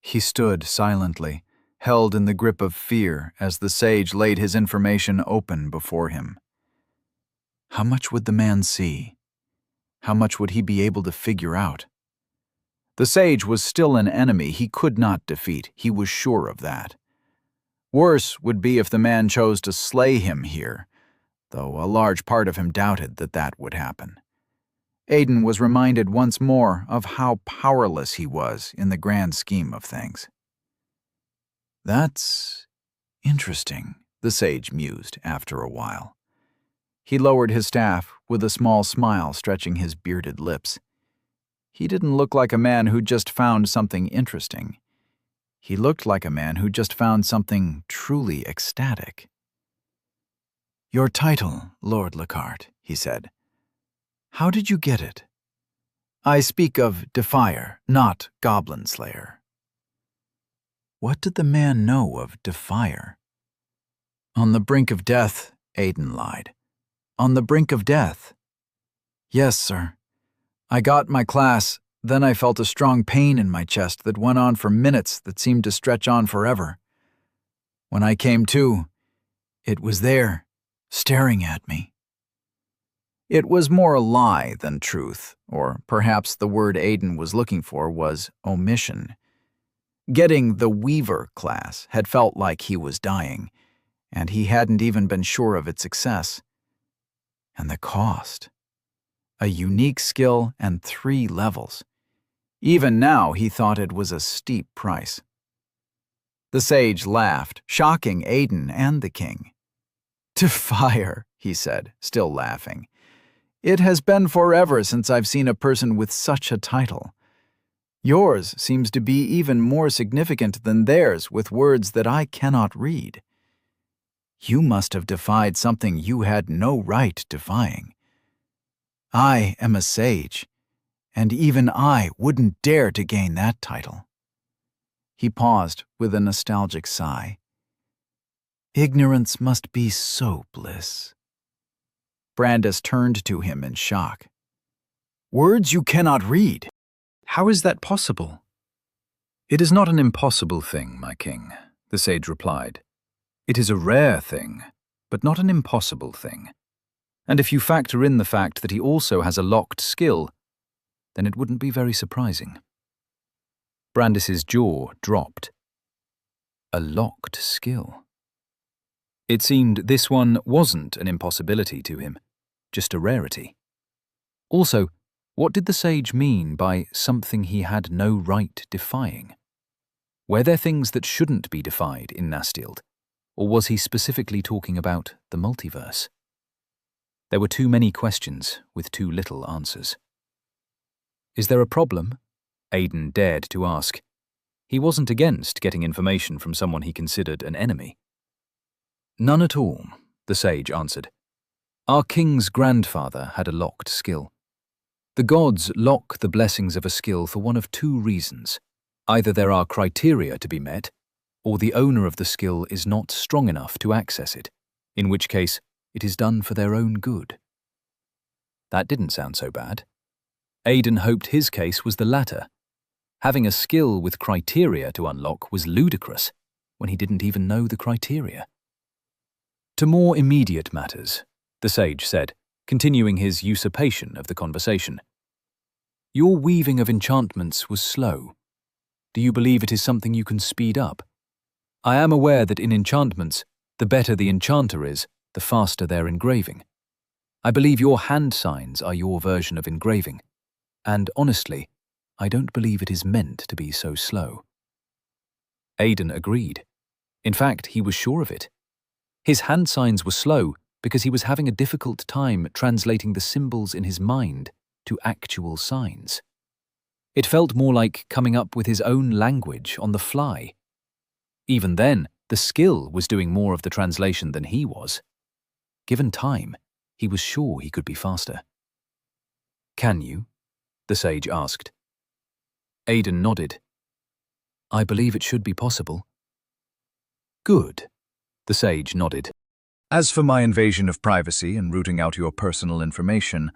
He stood silently, held in the grip of fear as the sage laid his information open before him. How much would the man see? How much would he be able to figure out? The sage was still an enemy he could not defeat, he was sure of that. Worse would be if the man chose to slay him here, though a large part of him doubted that that would happen. Aiden was reminded once more of how powerless he was in the grand scheme of things. "That's interesting," the sage mused after a while. He lowered his staff with a small smile stretching his bearded lips. He didn't look like a man who just found something interesting. He looked like a man who just found something truly ecstatic. "Your title, Lord Lockhart," he said. "How did you get it?" "I speak of Defier, not Goblin Slayer." What did the man know of Defier? "On the brink of death," Aiden lied. "On the brink of death." "Yes, sir. I got my class, then I felt a strong pain in my chest that went on for minutes that seemed to stretch on forever. When I came to, it was there, staring at me." It was more a lie than truth, or perhaps the word Aiden was looking for was omission. Getting the Weaver class had felt like he was dying, and he hadn't even been sure of its success. And the cost. A unique skill and 3 levels. Even now he thought it was a steep price. The sage laughed, shocking Aiden and the king. "Defier," he said, still laughing. "It has been forever since I've seen a person with such a title. Yours seems to be even more significant than theirs with words that I cannot read. You must have defied something you had no right defying. I am a sage, and even I wouldn't dare to gain that title." He paused with a nostalgic sigh. "Ignorance must be so bliss." Brandis turned to him in shock. "Words you cannot read." How is that possible? It is not an impossible thing, my king, the sage replied. It is a rare thing, but not an impossible thing. And if you factor in the fact that he also has a locked skill, then it wouldn't be very surprising. Brandis's jaw dropped. A locked skill. It seemed this one wasn't an impossibility to him, just a rarity. Also, what did the sage mean by something he had no right defying? Were there things that shouldn't be defied in Nastild, or was he specifically talking about the multiverse? There were too many questions with too little answers. "Is there a problem?" Aiden dared to ask. He wasn't against getting information from someone he considered an enemy. "None at all," the sage answered. "Our king's grandfather had a locked skill. The gods lock the blessings of a skill for one of 2 reasons. Either there are criteria to be met, or the owner of the skill is not strong enough to access it, in which case it is done for their own good." That didn't sound so bad. Aiden hoped his case was the latter. Having a skill with criteria to unlock was ludicrous when he didn't even know the criteria. "To more immediate matters," the sage said, continuing his usurpation of the conversation. "Your weaving of enchantments was slow. Do you believe it is something you can speed up? I am aware that in enchantments, the better the enchanter is, the faster their engraving. I believe your hand signs are your version of engraving, and honestly, I don't believe it is meant to be so slow." Aiden agreed. In fact, he was sure of it. His hand signs were slow because he was having a difficult time translating the symbols in his mind to actual signs. It felt more like coming up with his own language on the fly. Even then, the skill was doing more of the translation than he was. Given time, he was sure he could be faster. "Can you?" the sage asked. Aiden nodded. "I believe it should be possible." "Good," the sage nodded. "As for my invasion of privacy and rooting out your personal information,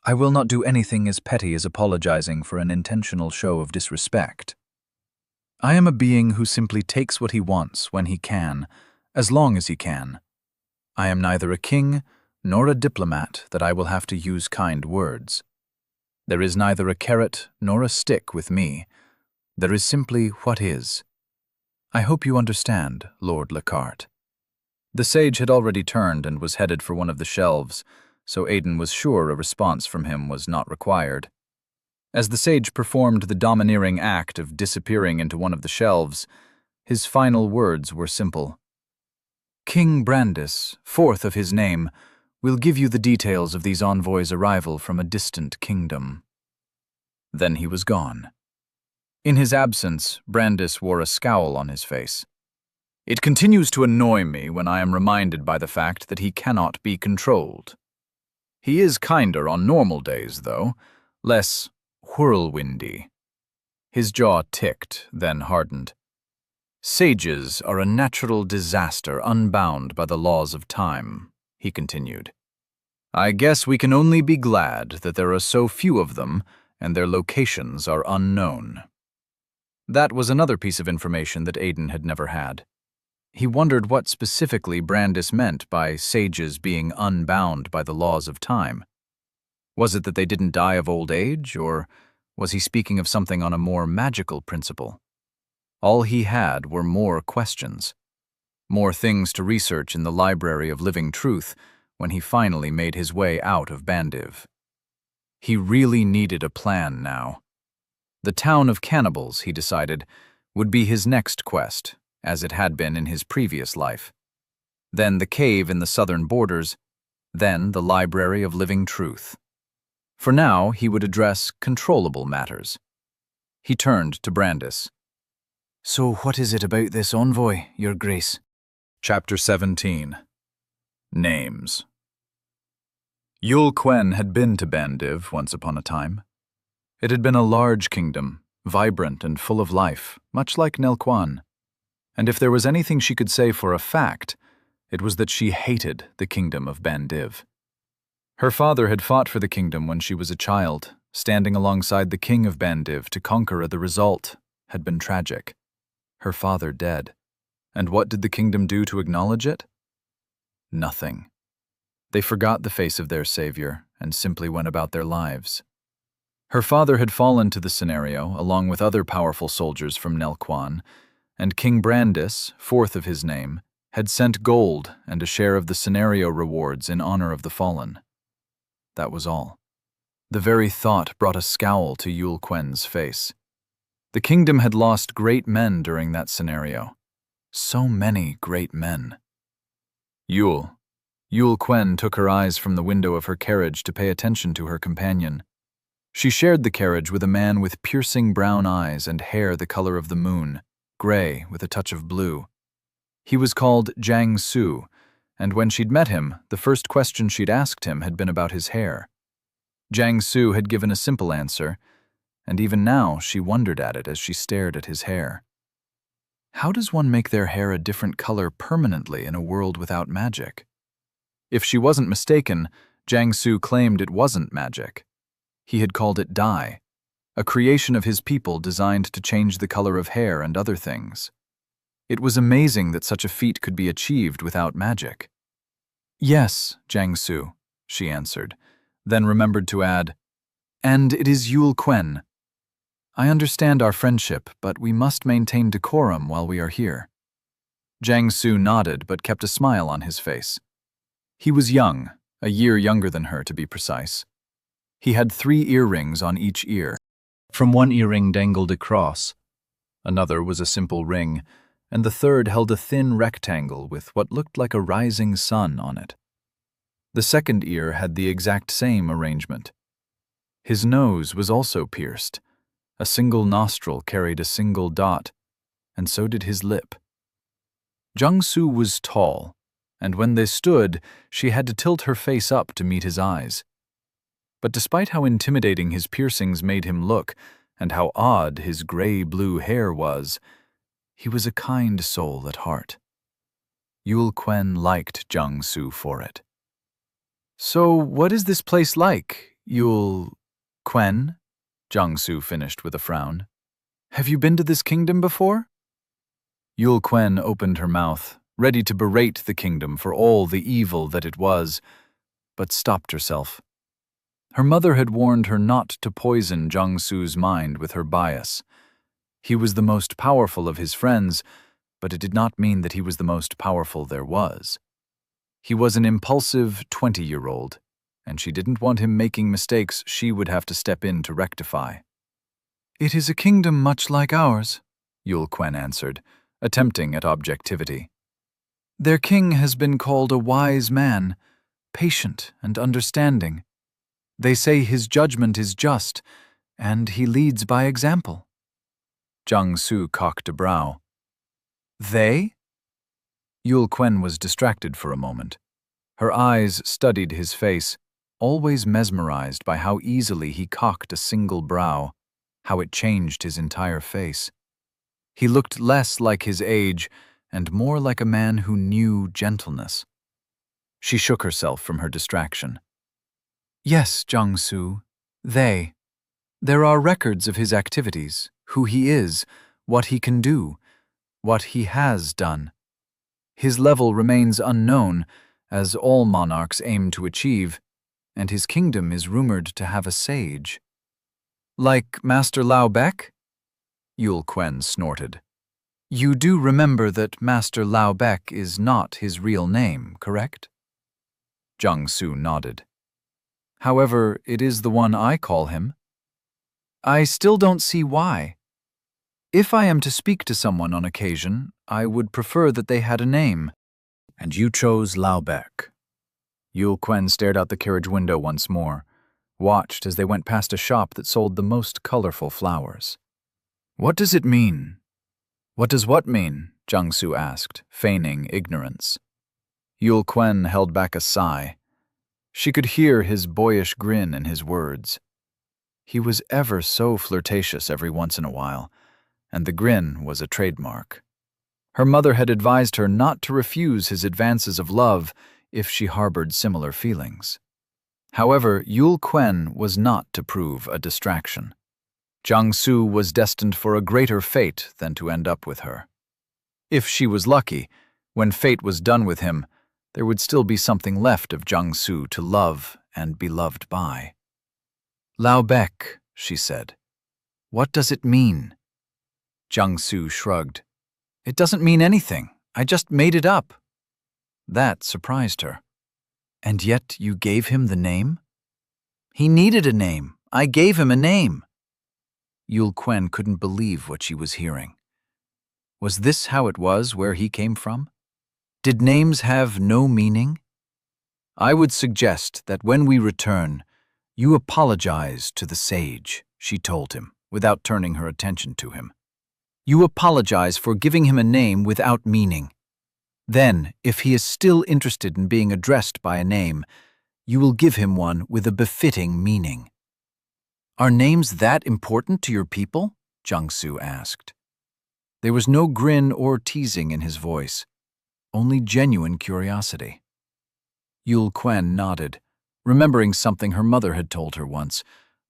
I will not do anything as petty as apologizing for an intentional show of disrespect. I am a being who simply takes what he wants when he can, as long as he can. I am neither a king nor a diplomat that I will have to use kind words. There is neither a carrot nor a stick with me. There is simply what is. I hope you understand, Lord Lockhart." The sage had already turned and was headed for one of the shelves, so Aiden was sure a response from him was not required. As the sage performed the domineering act of disappearing into one of the shelves, his final words were simple. "King Brandis, 4th of his name, will give you the details of these envoys' arrival from a distant kingdom." Then he was gone. In his absence, Brandis wore a scowl on his face. It continues to annoy me when I am reminded by the fact that he cannot be controlled. He is kinder on normal days, though, less whirlwindy. His jaw ticked, then hardened. Sages are a natural disaster unbound by the laws of time, he continued. I guess we can only be glad that there are so few of them and their locations are unknown. That was another piece of information that Aiden had never had. He wondered what specifically Brandis meant by sages being unbound by the laws of time. Was it that they didn't die of old age, or was he speaking of something on a more magical principle? All he had were more questions, more things to research in the Library of Living Truth when he finally made his way out of Bandiv. He really needed a plan now. The town of cannibals, he decided, would be his next quest, as it had been in his previous life. Then the cave in the southern borders, then the Library of Living Truth. For now, he would address controllable matters. He turned to Brandis. So what is it about this envoy, Your Grace? Chapter 17. Names. Yul Quen had been to Bandiv once upon a time. It had been a large kingdom, vibrant and full of life, much like Nelquan. And if there was anything she could say for a fact, it was that she hated the kingdom of Bandiv. Her father had fought for the kingdom when she was a child, standing alongside the king of Bandiv to conquer. The result had been tragic. Her father dead. And what did the kingdom do to acknowledge it? Nothing. They forgot the face of their savior and simply went about their lives. Her father had fallen to the scenario along with other powerful soldiers from Nelquan, and King Brandis, fourth of his name, had sent gold and a share of the scenario rewards in honor of the fallen. That was all. The very thought brought a scowl to Yul Quen's face. The kingdom had lost great men during that scenario. So many great men. Yul Quen took her eyes from the window of her carriage to pay attention to her companion. She shared the carriage with a man with piercing brown eyes and hair the color of the moon, gray with a touch of blue. He was called Jiang Su, and when she'd met him, the first question she'd asked him had been about his hair. Jiang Su had given a simple answer, and even now she wondered at it as she stared at his hair. How does one make their hair a different color permanently in a world without magic? If she wasn't mistaken, Jiang Su claimed it wasn't magic. He had called it dye, a creation of his people designed to change the color of hair and other things. It was amazing that such a feat could be achieved without magic. Yes, Jiang Su, she answered, then remembered to add, and it is Yul Quen. I understand our friendship, but we must maintain decorum while we are here. Jiang Su nodded but kept a smile on his face. He was young, a year younger than her to be precise. He had 3 earrings on each ear. From one earring dangled a cross. Another was a simple ring, and the third held a thin rectangle with what looked like a rising sun on it. The second ear had the exact same arrangement. His nose was also pierced. A single nostril carried a single dot, and so did his lip. Jiang Su was tall, and when they stood, she had to tilt her face up to meet his eyes. But despite how intimidating his piercings made him look, and how odd his gray-blue hair was, he was a kind soul at heart. Yul Quen liked Jiang Su for it. So what is this place like, Yul Quen? Jiang Su finished with a frown. Have you been to this kingdom before? Yul Quen opened her mouth, ready to berate the kingdom for all the evil that it was, but stopped herself. Her mother had warned her not to poison Jiang Su's mind with her bias. He was the most powerful of his friends, but it did not mean that he was the most powerful there was. He was an impulsive 20-year-old, and she didn't want him making mistakes she would have to step in to rectify. It is a kingdom much like ours, Yul Quen answered, attempting at objectivity. Their king has been called a wise man, patient and understanding. They say his judgment is just, and he leads by example. Jiang Su cocked a brow. They? Yul Quen was distracted for a moment. Her eyes studied his face, always mesmerized by how easily he cocked a single brow, how it changed his entire face. He looked less like his age and more like a man who knew gentleness. She shook herself from her distraction. Yes, Jiangsu, they. There are records of his activities, who he is, what he can do, what he has done. His level remains unknown, as all monarchs aim to achieve, and his kingdom is rumored to have a sage. Like Master Lao Bek? Yul Quen snorted. You do remember that Master Lao Bek is not his real name, correct? Jiangsu nodded. However, it is the one I call him. I still don't see why. If I am to speak to someone on occasion, I would prefer that they had a name. And you chose Lao Bek. Yul Quen stared out the carriage window once more, watched as they went past a shop that sold the most colorful flowers. What does it mean? What does what mean? Jiangsu asked, feigning ignorance. Yul Quen held back a sigh. She could hear his boyish grin in his words. He was ever so flirtatious every once in a while, and the grin was a trademark. Her mother had advised her not to refuse his advances of love if she harbored similar feelings. However, Yul Quen was not to prove a distraction. Jiangsu was destined for a greater fate than to end up with her. If she was lucky, when fate was done with him, there would still be something left of Jiangsu to love and be loved by. Lao Bek, she said. What does it mean? Jiangsu shrugged. It doesn't mean anything. I just made it up. That surprised her. And yet you gave him the name? He needed a name. I gave him a name. Yul Quen couldn't believe what she was hearing. Was this how it was where he came from? Did names have no meaning? I would suggest that when we return, you apologize to the sage, she told him, without turning her attention to him. You apologize for giving him a name without meaning. Then, if he is still interested in being addressed by a name, you will give him one with a befitting meaning. Are names that important to your people? Jiangsu asked. There was no grin or teasing in his voice, only genuine curiosity. Yul Quen nodded, remembering something her mother had told her once,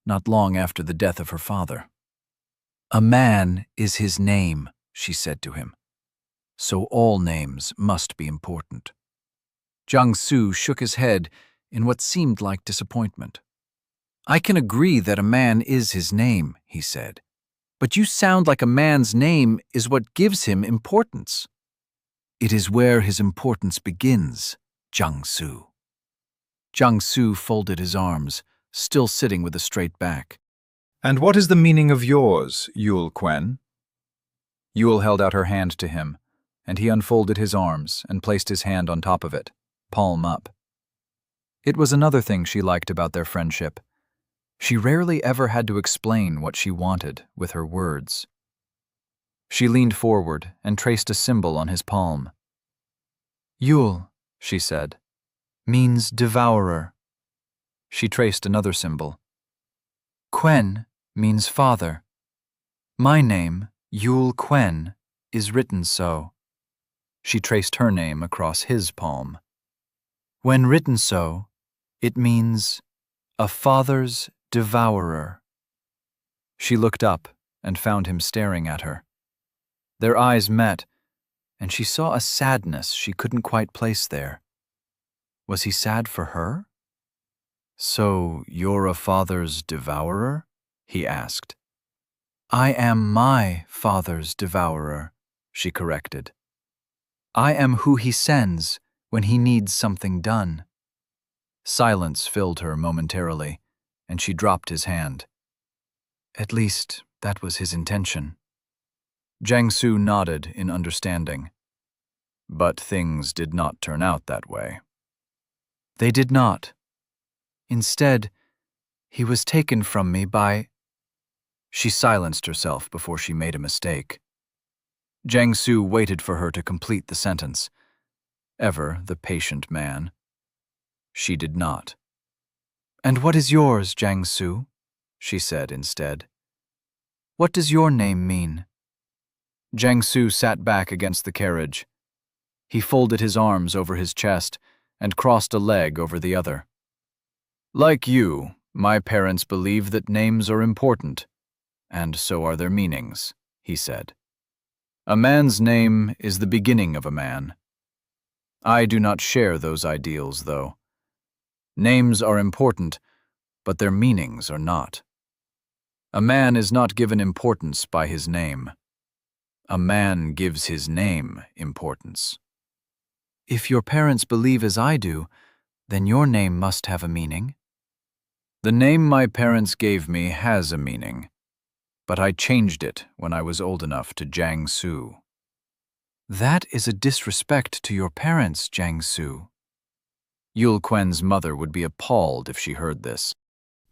not long after the death of her father. A man is his name, she said to him. So all names must be important. Jiangsu shook his head in what seemed like disappointment. I can agree that a man is his name, he said, but you sound like a man's name is what gives him importance. It is where his importance begins, Jiangsu. Jiangsu folded his arms, still sitting with a straight back. And what is the meaning of yours, Yul Quen? Yul held out her hand to him, and he unfolded his arms and placed his hand on top of it, palm up. It was another thing she liked about their friendship. She rarely ever had to explain what she wanted with her words. She leaned forward and traced a symbol on his palm. Yul, she said, means devourer. She traced another symbol. Quen means father. My name, Yul Quen, is written so. She traced her name across his palm. When written so, it means a father's devourer. She looked up and found him staring at her. Their eyes met, and she saw a sadness she couldn't quite place there. Was he sad for her? So you're a father's devourer? He asked. I am my father's devourer, she corrected. I am who he sends when he needs something done. Silence filled her momentarily, and she dropped his hand. At least, that was his intention. Jiangsu nodded in understanding. But things did not turn out that way. They did not. Instead, he was taken from me by... She silenced herself before she made a mistake. Jiangsu waited for her to complete the sentence, ever the patient man. She did not. "And what is yours, Jiangsu?" she said instead. "What does your name mean?" Jiangsu sat back against the carriage. He folded his arms over his chest and crossed a leg over the other. "Like you, my parents believe that names are important, and so are their meanings," he said. "A man's name is the beginning of a man. I do not share those ideals, though. Names are important, but their meanings are not. A man is not given importance by his name. A man gives his name importance." "If your parents believe as I do, then your name must have a meaning." "The name my parents gave me has a meaning, but I changed it when I was old enough to Jiangsu." "That is a disrespect to your parents, Jiangsu." Yul Quen's mother would be appalled if she heard this.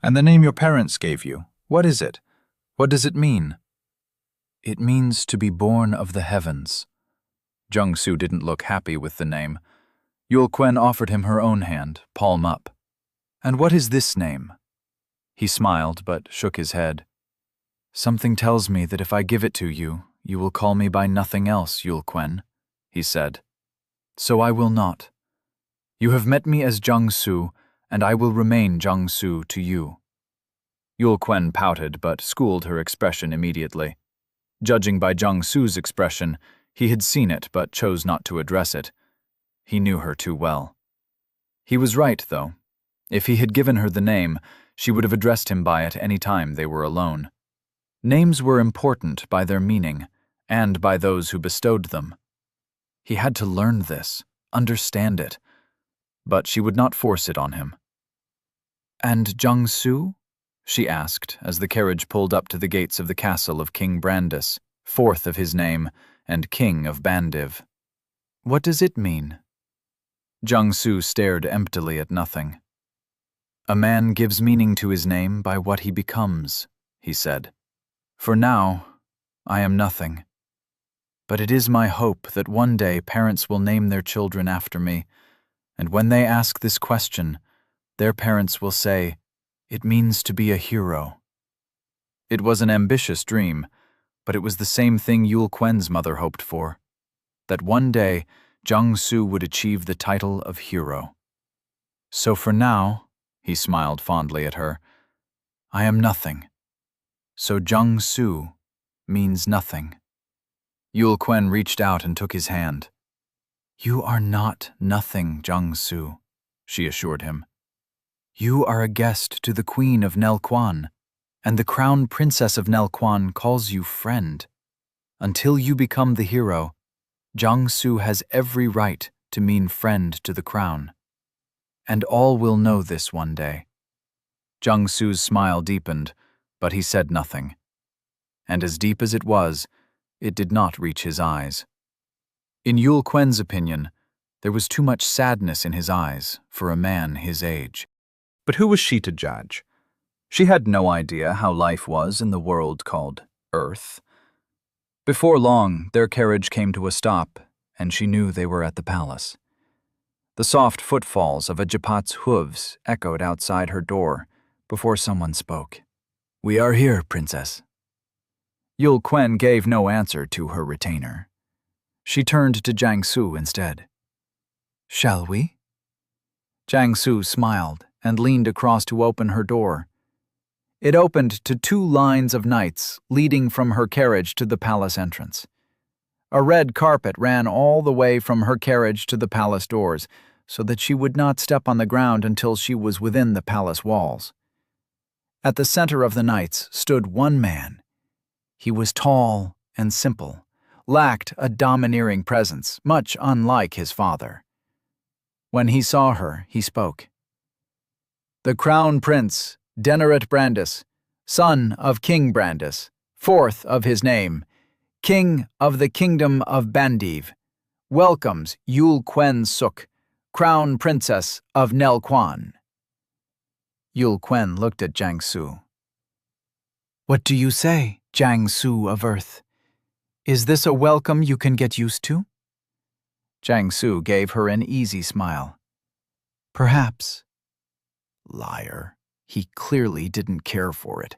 "And the name your parents gave you, what is it? What does it mean?" "It means to be born of the heavens." Jiangsu didn't look happy with the name. Yul Quen offered him her own hand, palm up. "And what is this name?" He smiled, but shook his head. "Something tells me that if I give it to you, you will call me by nothing else, Yul Quen," he said. "So I will not. You have met me as Jiangsu, and I will remain Jiangsu to you." Yul Quen pouted, but schooled her expression immediately. Judging by Jiangsu's expression, he had seen it but chose not to address it. He knew her too well. He was right, though. If he had given her the name, she would have addressed him by it any time they were alone. Names were important by their meaning, and by those who bestowed them. He had to learn this, understand it, but she would not force it on him. "And Jiangsu?" she asked as the carriage pulled up to the gates of the castle of King Brandis, fourth of his name, and king of Bandiv. "What does it mean?" Jiangsu stared emptily at nothing. "A man gives meaning to his name by what he becomes," he said. "For now, I am nothing. But it is my hope that one day parents will name their children after me, and when they ask this question, their parents will say, 'It means to be a hero.'" It was an ambitious dream, but it was the same thing Yul Quen's mother hoped for, that one day Jiangsu would achieve the title of hero. "So for now," he smiled fondly at her, "I am nothing. So Jiangsu means nothing." Yul Quen reached out and took his hand. "You are not nothing, Jiangsu," she assured him. "You are a guest to the Queen of Nelquan, and the Crown Princess of Nelquan calls you friend. Until you become the hero, Jiangsu has every right to mean friend to the crown. And all will know this one day." Jiangsu's smile deepened, but he said nothing. And as deep as it was, it did not reach his eyes. In Yul Quen's opinion, there was too much sadness in his eyes for a man his age. But who was she to judge? She had no idea how life was in the world called Earth. Before long, their carriage came to a stop, and she knew they were at the palace. The soft footfalls of a Japat's hooves echoed outside her door before someone spoke. "We are here, Princess." Yul Quen gave no answer to her retainer. She turned to Jiangsu instead. "Shall we?" Jiangsu smiled and leaned across to open her door. It opened to 2 lines of knights leading from her carriage to the palace entrance. A red carpet ran all the way from her carriage to the palace doors, so that she would not step on the ground until she was within the palace walls. At the center of the knights stood one man. He was tall and simple, lacked a domineering presence, much unlike his father. When he saw her, he spoke. "The Crown Prince, Deneret Brandis, son of King Brandis, fourth of his name, King of the Kingdom of Bandiv, welcomes Yul Quen Suk, Crown Princess of Nelquan." Yul Quen looked at Jiangsu. "What do you say, Jiangsu of Earth? Is this a welcome you can get used to?" Jiangsu gave her an easy smile. Perhaps. Liar. He clearly didn't care for it.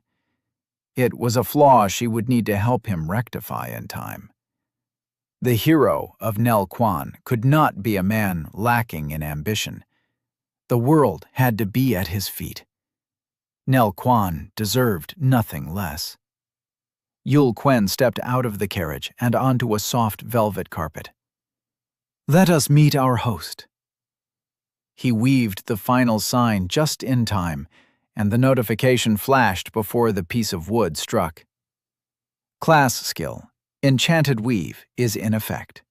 It was a flaw she would need to help him rectify in time. The hero of Nel Quan could not be a man lacking in ambition. The world had to be at his feet. Nel Quan deserved nothing less. Yul Quen stepped out of the carriage and onto a soft velvet carpet. Let us meet our host. He weaved the final sign just in time, and the notification flashed before the piece of wood struck. Class skill, Enchanted Weave, is in effect.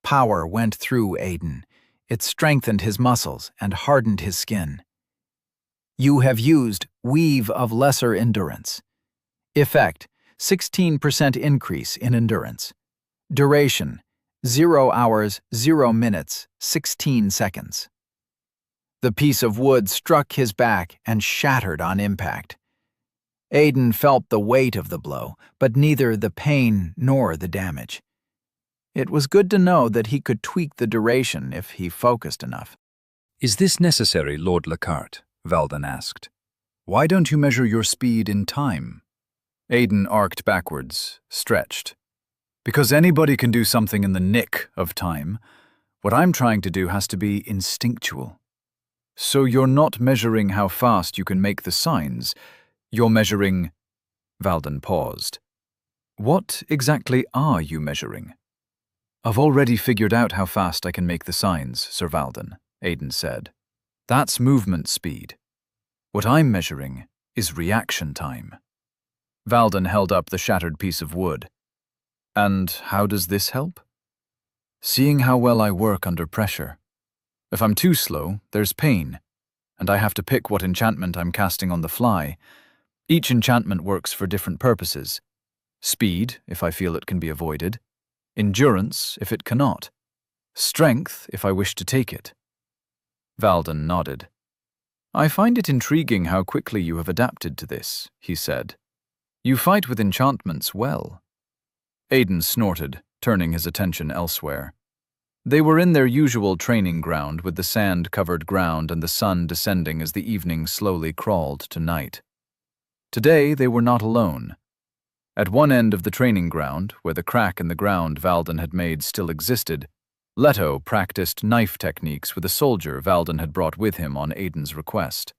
Power went through Aiden. It strengthened his muscles and hardened his skin. You have used Weave of Lesser Endurance. Effect, 16% increase in endurance. Duration, 0 hours, 0 minutes, 16 seconds. The piece of wood struck his back and shattered on impact. Aiden felt the weight of the blow, but neither the pain nor the damage. It was good to know that he could tweak the duration if he focused enough. Is this necessary, Lord Lockhart? Valden asked. Why don't you measure your speed in time? Aiden arced backwards, stretched. Because anybody can do something in the nick of time. What I'm trying to do has to be instinctual. So you're not measuring how fast you can make the signs. You're measuring... Valden paused. What exactly are you measuring? I've already figured out how fast I can make the signs, Sir Valden, Aiden said. That's movement speed. What I'm measuring is reaction time. Valden held up the shattered piece of wood. And how does this help? Seeing how well I work under pressure. If I'm too slow, there's pain, and I have to pick what enchantment I'm casting on the fly. Each enchantment works for different purposes. Speed, if I feel it can be avoided. Endurance, if it cannot. Strength, if I wish to take it. Valden nodded. I find it intriguing how quickly you have adapted to this, he said. You fight with enchantments well. Aiden snorted, turning his attention elsewhere. They were in their usual training ground with the sand-covered ground and the sun descending as the evening slowly crawled to night. Today they were not alone. At one end of the training ground, where the crack in the ground Valden had made still existed, Leto practiced knife techniques with a soldier Valden had brought with him on Aiden's request.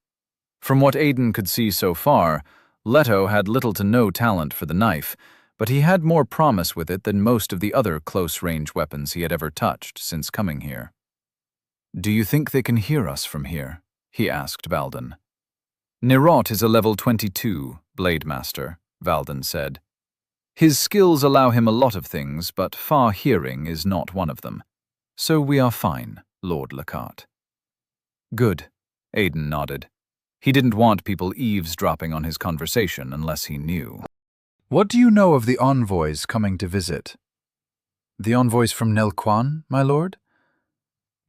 From what Aiden could see so far, Leto had little to no talent for the knife, but he had more promise with it than most of the other close-range weapons he had ever touched since coming here. Do you think they can hear us from here? He asked Valden. Nirot is a level 22 Blade Master, Valden said. His skills allow him a lot of things, but far hearing is not one of them. So we are fine, Lord Lockhart. Good, Aiden nodded. He didn't want people eavesdropping on his conversation unless he knew. What do you know of the envoys coming to visit? The envoys from Nel Quan, my lord?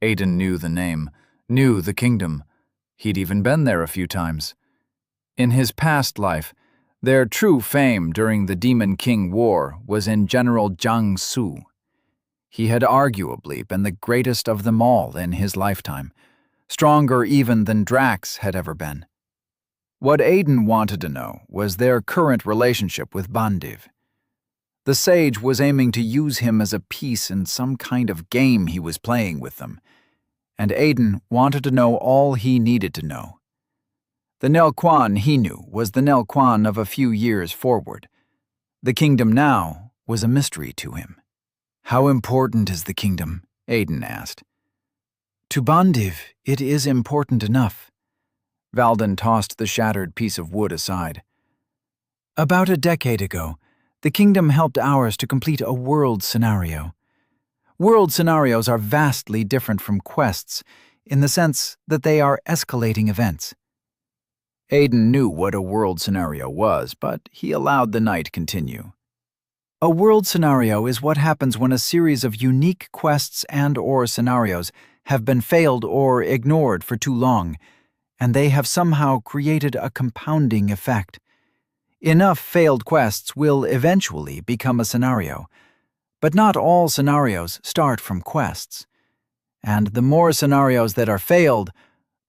Aiden knew the name, knew the kingdom. He'd even been there a few times. In his past life, their true fame during the Demon King War was in General Jiang Su. He had arguably been the greatest of them all in his lifetime, stronger even than Drax had ever been. What Aiden wanted to know was their current relationship with Bandiv. The sage was aiming to use him as a piece in some kind of game he was playing with them, and Aiden wanted to know all he needed to know. The Nel Quan he knew was the Nel Quan of a few years forward. The kingdom now was a mystery to him. How important is the kingdom? Aiden asked. To Bandiv, it is important enough. Valden tossed the shattered piece of wood aside. About a decade ago, the kingdom helped ours to complete a world scenario. World scenarios are vastly different from quests in the sense that they are escalating events. Aiden knew what a world scenario was, but he allowed the night continue. A world scenario is what happens when a series of unique quests and/or scenarios have been failed or ignored for too long, and they have somehow created a compounding effect. Enough failed quests will eventually become a scenario, But not all scenarios start from quests. And the more scenarios that are failed,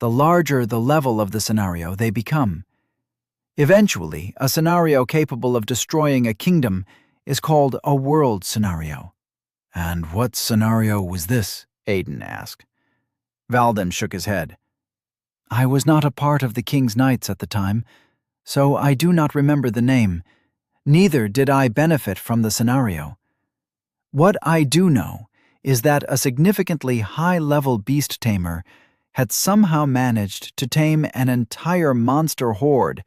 the larger the level of the scenario they become. Eventually, a scenario capable of destroying a kingdom is called a world scenario. And what scenario was this? Aiden asked. Valden shook his head. I was not a part of the King's Knights at the time, so I do not remember the name. Neither did I benefit from the scenario. What I do know is that a significantly high-level beast tamer had somehow managed to tame an entire monster horde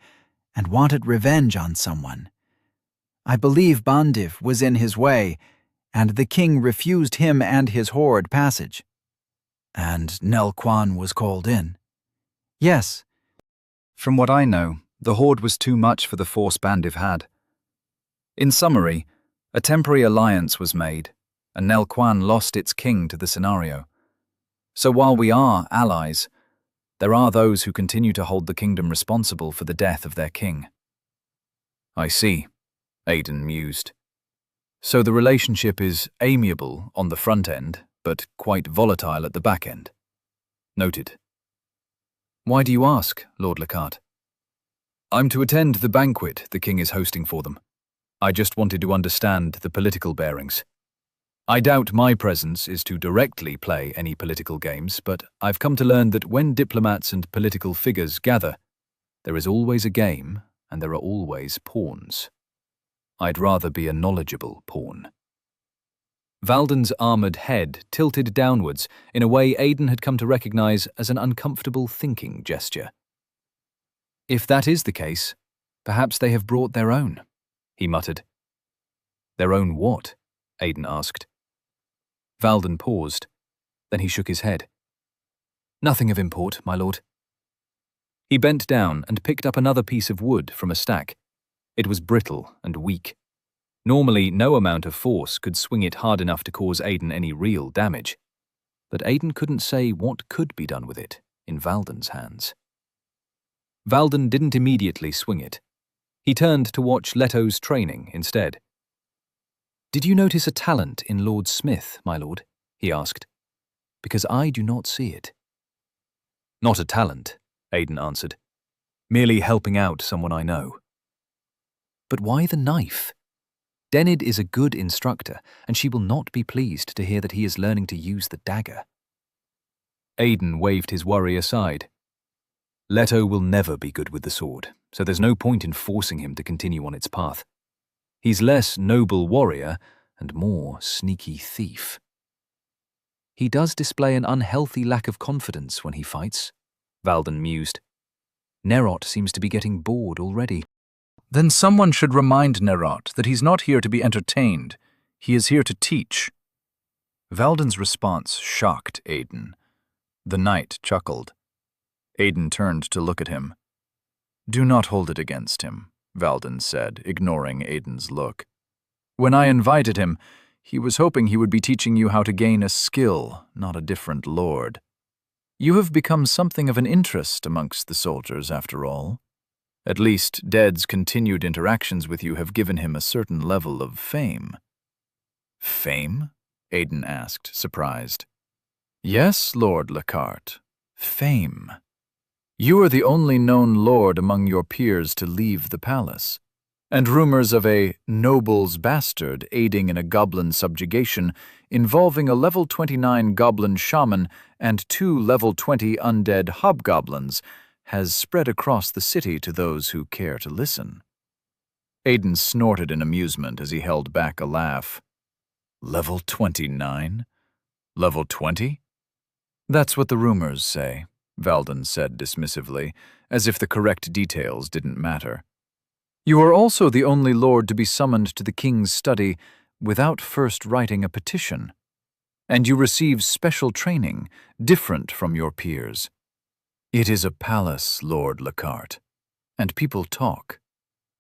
and wanted revenge on someone. I believe Bandiv was in his way, and the king refused him and his horde passage. And Nel Quan was called in. Yes. From what I know, the horde was too much for the force Bandiv had. In summary, a temporary alliance was made, and Nel Quan lost its king to the scenario. So while we are allies, there are those who continue to hold the kingdom responsible for the death of their king. I see, Aiden mused. So the relationship is amiable on the front end, but quite volatile at the back end. Noted. Why do you ask, Lord Lockhart? I'm to attend the banquet the king is hosting for them. I just wanted to understand the political bearings. I doubt my presence is to directly play any political games, but I've come to learn that when diplomats and political figures gather, there is always a game and there are always pawns. I'd rather be a knowledgeable pawn. Valden's armoured head tilted downwards in a way Aiden had come to recognise as an uncomfortable thinking gesture. If that is the case, perhaps they have brought their own, he muttered. Their own what? Aiden asked. Valden paused. Then he shook his head. Nothing of import, my lord. He bent down and picked up another piece of wood from a stack. It was brittle and weak. Normally, no amount of force could swing it hard enough to cause Aiden any real damage. But Aiden couldn't say what could be done with it in Valden's hands. Valden didn't immediately swing it. He turned to watch Leto's training instead. Did you notice a talent in Lord Smith, my lord? He asked. Because I do not see it. Not a talent, Aiden answered. Merely helping out someone I know. But why the knife? Denid is a good instructor, and she will not be pleased to hear that he is learning to use the dagger. Aiden waved his worry aside. Leto will never be good with the sword, so there's no point in forcing him to continue on its path. He's less noble warrior and more sneaky thief. He does display an unhealthy lack of confidence when he fights, Valden mused. Nerot seems to be getting bored already. Then someone should remind Nerot that he's not here to be entertained. He is here to teach. Valden's response shocked Aiden. The knight chuckled. Aiden turned to look at him. Do not hold it against him, Valden said, ignoring Aiden's look. When I invited him, he was hoping he would be teaching you how to gain a skill, not a different lord. You have become something of an interest amongst the soldiers, after all. At least, Dead's continued interactions with you have given him a certain level of fame. Fame? Aiden asked, surprised. Yes, Lord Lockhart. Fame. You are the only known lord among your peers to leave the palace, and rumors of a noble's bastard aiding in a goblin subjugation involving a level 29 goblin shaman and 2 level 20 undead hobgoblins has spread across the city to those who care to listen. Aiden snorted in amusement as he held back a laugh. Level 29? Level 20? That's what the rumors say, Valden said dismissively, as if the correct details didn't matter. You are also the only lord to be summoned to the king's study without first writing a petition. And you receive special training, different from your peers. It is a palace, Lord Lockhart, and people talk.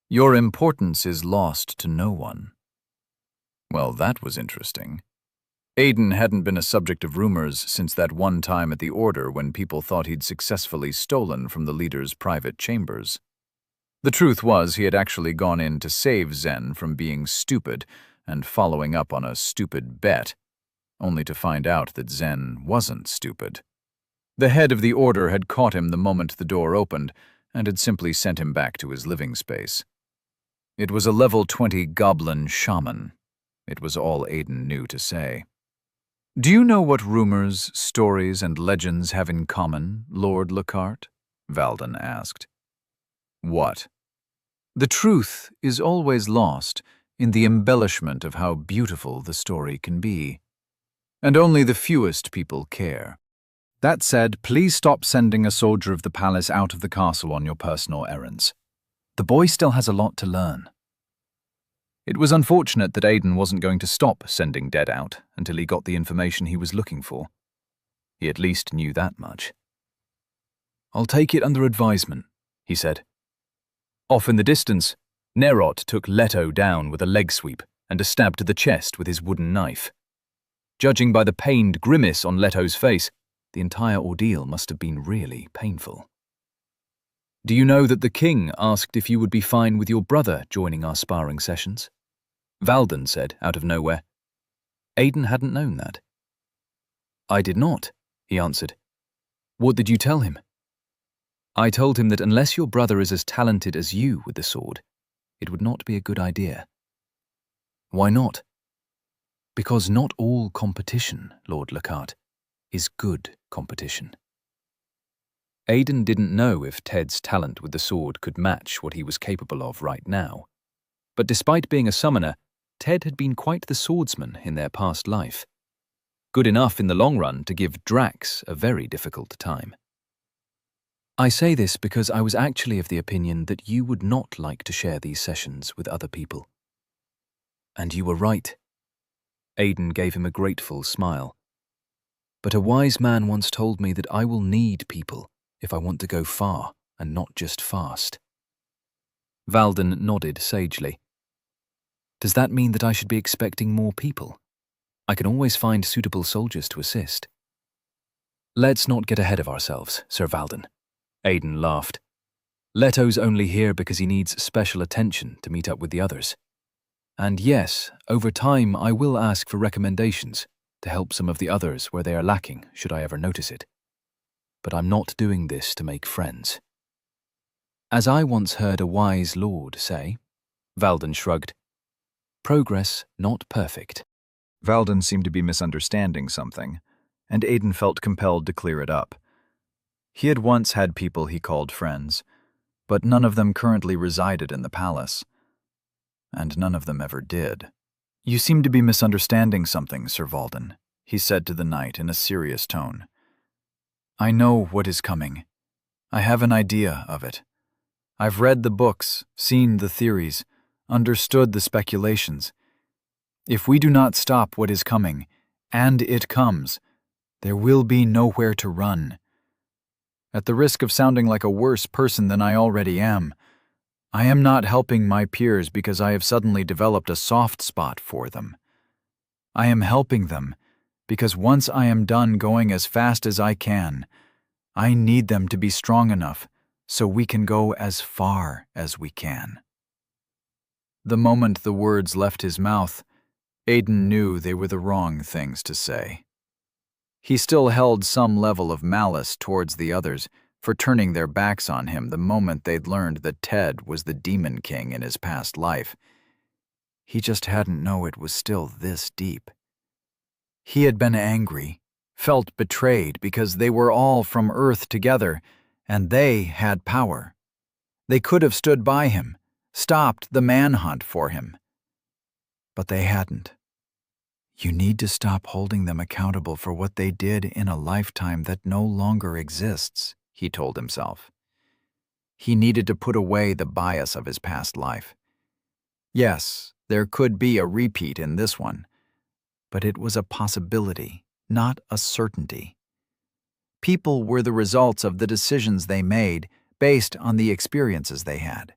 Your importance is lost to no one. Well, that was interesting. Aiden hadn't been a subject of rumors since that one time at the Order when people thought he'd successfully stolen from the leader's private chambers. The truth was he had actually gone in to save Zen from being stupid and following up on a stupid bet, only to find out that Zen wasn't stupid. The head of the order had caught him the moment the door opened and had simply sent him back to his living space. It was a level 20 goblin shaman. It was all Aiden knew to say. "Do you know what rumors, stories, and legends have in common, Lord Lockhart?" Valden asked. "What?" "The truth is always lost in the embellishment of how beautiful the story can be. And only the fewest people care. That said, please stop sending a soldier of the palace out of the castle on your personal errands. The boy still has a lot to learn." It was unfortunate that Aiden wasn't going to stop sending Dead out until he got the information he was looking for. He at least knew that much. "I'll take it under advisement," he said. Off in the distance, Nerot took Leto down with a leg sweep and a stab to the chest with his wooden knife. Judging by the pained grimace on Leto's face, the entire ordeal must have been really painful. "Do you know that the king asked if you would be fine with your brother joining our sparring sessions?" Valden said out of nowhere. Aiden hadn't known that. "I did not," he answered. "What did you tell him?" "I told him that unless your brother is as talented as you with the sword, it would not be a good idea." "Why not?" "Because not all competition, Lord Lockhart, is good competition." Aiden didn't know if Ted's talent with the sword could match what he was capable of right now. But despite being a summoner, Ted had been quite the swordsman in their past life. Good enough in the long run to give Drax a very difficult time. "I say this because I was actually of the opinion that you would not like to share these sessions with other people." "And you were right." Aiden gave him a grateful smile. "But a wise man once told me that I will need people if I want to go far and not just fast." Valden nodded sagely. "Does that mean that I should be expecting more people? I can always find suitable soldiers to assist." "Let's not get ahead of ourselves, Sir Valden," Aiden laughed. "Leto's only here because he needs special attention to meet up with the others. And yes, over time I will ask for recommendations to help some of the others where they are lacking, should I ever notice it. But I'm not doing this to make friends." "As I once heard a wise lord say," Valden shrugged, "progress not perfect." Valden seemed to be misunderstanding something, and Aiden felt compelled to clear it up. He had once had people he called friends, but none of them currently resided in the palace. And none of them ever did. "You seem to be misunderstanding something, Sir Valden," he said to the knight in a serious tone. "I know what is coming. I have an idea of it. I've read the books, seen the theories, understood the speculations. If we do not stop what is coming, and it comes, there will be nowhere to run. At the risk of sounding like a worse person than I already am, I am not helping my peers because I have suddenly developed a soft spot for them. I am helping them because once I am done going as fast as I can, I need them to be strong enough so we can go as far as we can." The moment the words left his mouth, Aiden knew they were the wrong things to say. He still held some level of malice towards the others for turning their backs on him the moment they'd learned that Ted was the Demon King in his past life. He just hadn't known it was still this deep. He had been angry, felt betrayed because they were all from Earth together, and they had power. They could have stood by him, stopped the manhunt for him. But they hadn't. You need to stop holding them accountable for what they did in a lifetime that no longer exists, he told himself. He needed to put away the bias of his past life. Yes, there could be a repeat in this one, but it was a possibility, not a certainty. People were the results of the decisions they made based on the experiences they had.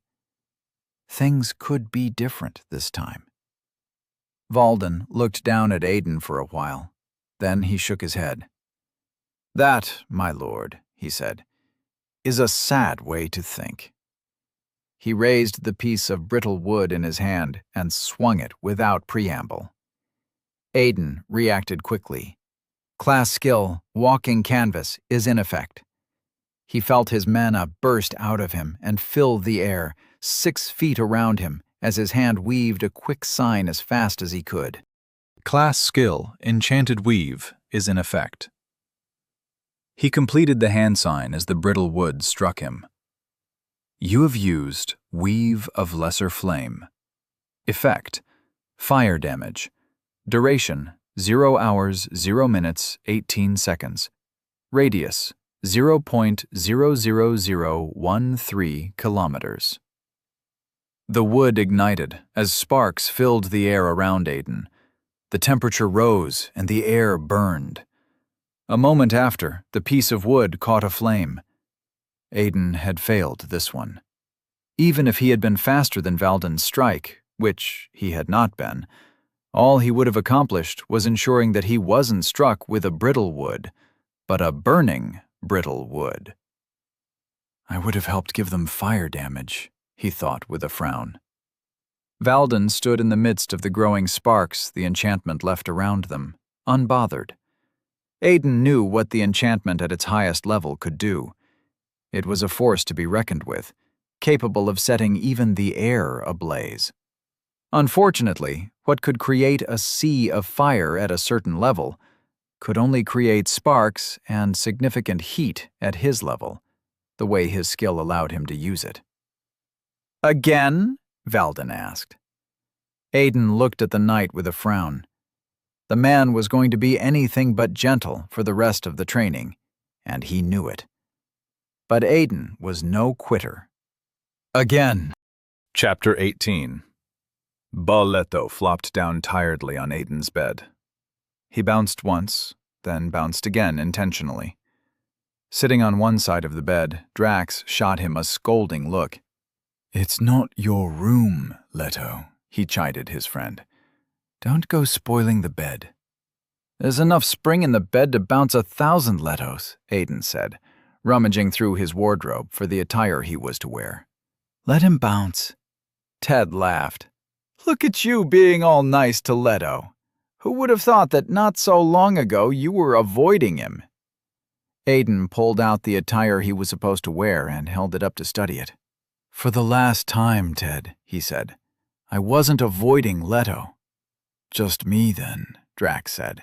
Things could be different this time. Valden looked down at Aiden for a while. Then he shook his head. "That, my lord," he said, "is a sad way to think." He raised the piece of brittle wood in his hand and swung it without preamble. Aiden reacted quickly. Class skill, walking canvas, is in effect. He felt his mana burst out of him and fill the air, 6 feet around him, as his hand weaved a quick sign as fast as he could. Class skill, enchanted weave, is in effect. He completed the hand sign as the brittle wood struck him. You have used Weave of Lesser Flame. Effect: fire damage. Duration: 0 hours, 0 minutes, 18 seconds. Radius: 0.00013 kilometers. The wood ignited as sparks filled the air around Aiden. The temperature rose and the air burned. A moment after, the piece of wood caught a flame. Aiden had failed this one. Even if he had been faster than Valden's strike, which he had not been, all he would have accomplished was ensuring that he wasn't struck with a brittle wood, but a burning brittle wood. I would have helped give them fire damage, he thought with a frown. Valden stood in the midst of the growing sparks the enchantment left around them, unbothered. Aiden knew what the enchantment at its highest level could do. It was a force to be reckoned with, capable of setting even the air ablaze. Unfortunately, what could create a sea of fire at a certain level could only create sparks and significant heat at his level, the way his skill allowed him to use it. Again? Valden asked. Aiden looked at the knight with a frown. The man was going to be anything but gentle for the rest of the training, and he knew it. But Aiden was no quitter. Again. Chapter 18. Balletto flopped down tiredly on Aiden's bed. He bounced once, then bounced again intentionally. Sitting on one side of the bed, Drax shot him a scolding look. It's not your room, Leto, he chided his friend. Don't go spoiling the bed. There's enough spring in the bed to bounce 1,000 Letos, Aiden said, rummaging through his wardrobe for the attire he was to wear. Let him bounce. Ted laughed. Look at you being all nice to Leto. Who would have thought that not so long ago you were avoiding him? Aiden pulled out the attire he was supposed to wear and held it up to study it. For the last time, Ted, he said. I wasn't avoiding Leto. Just me then, Drax said.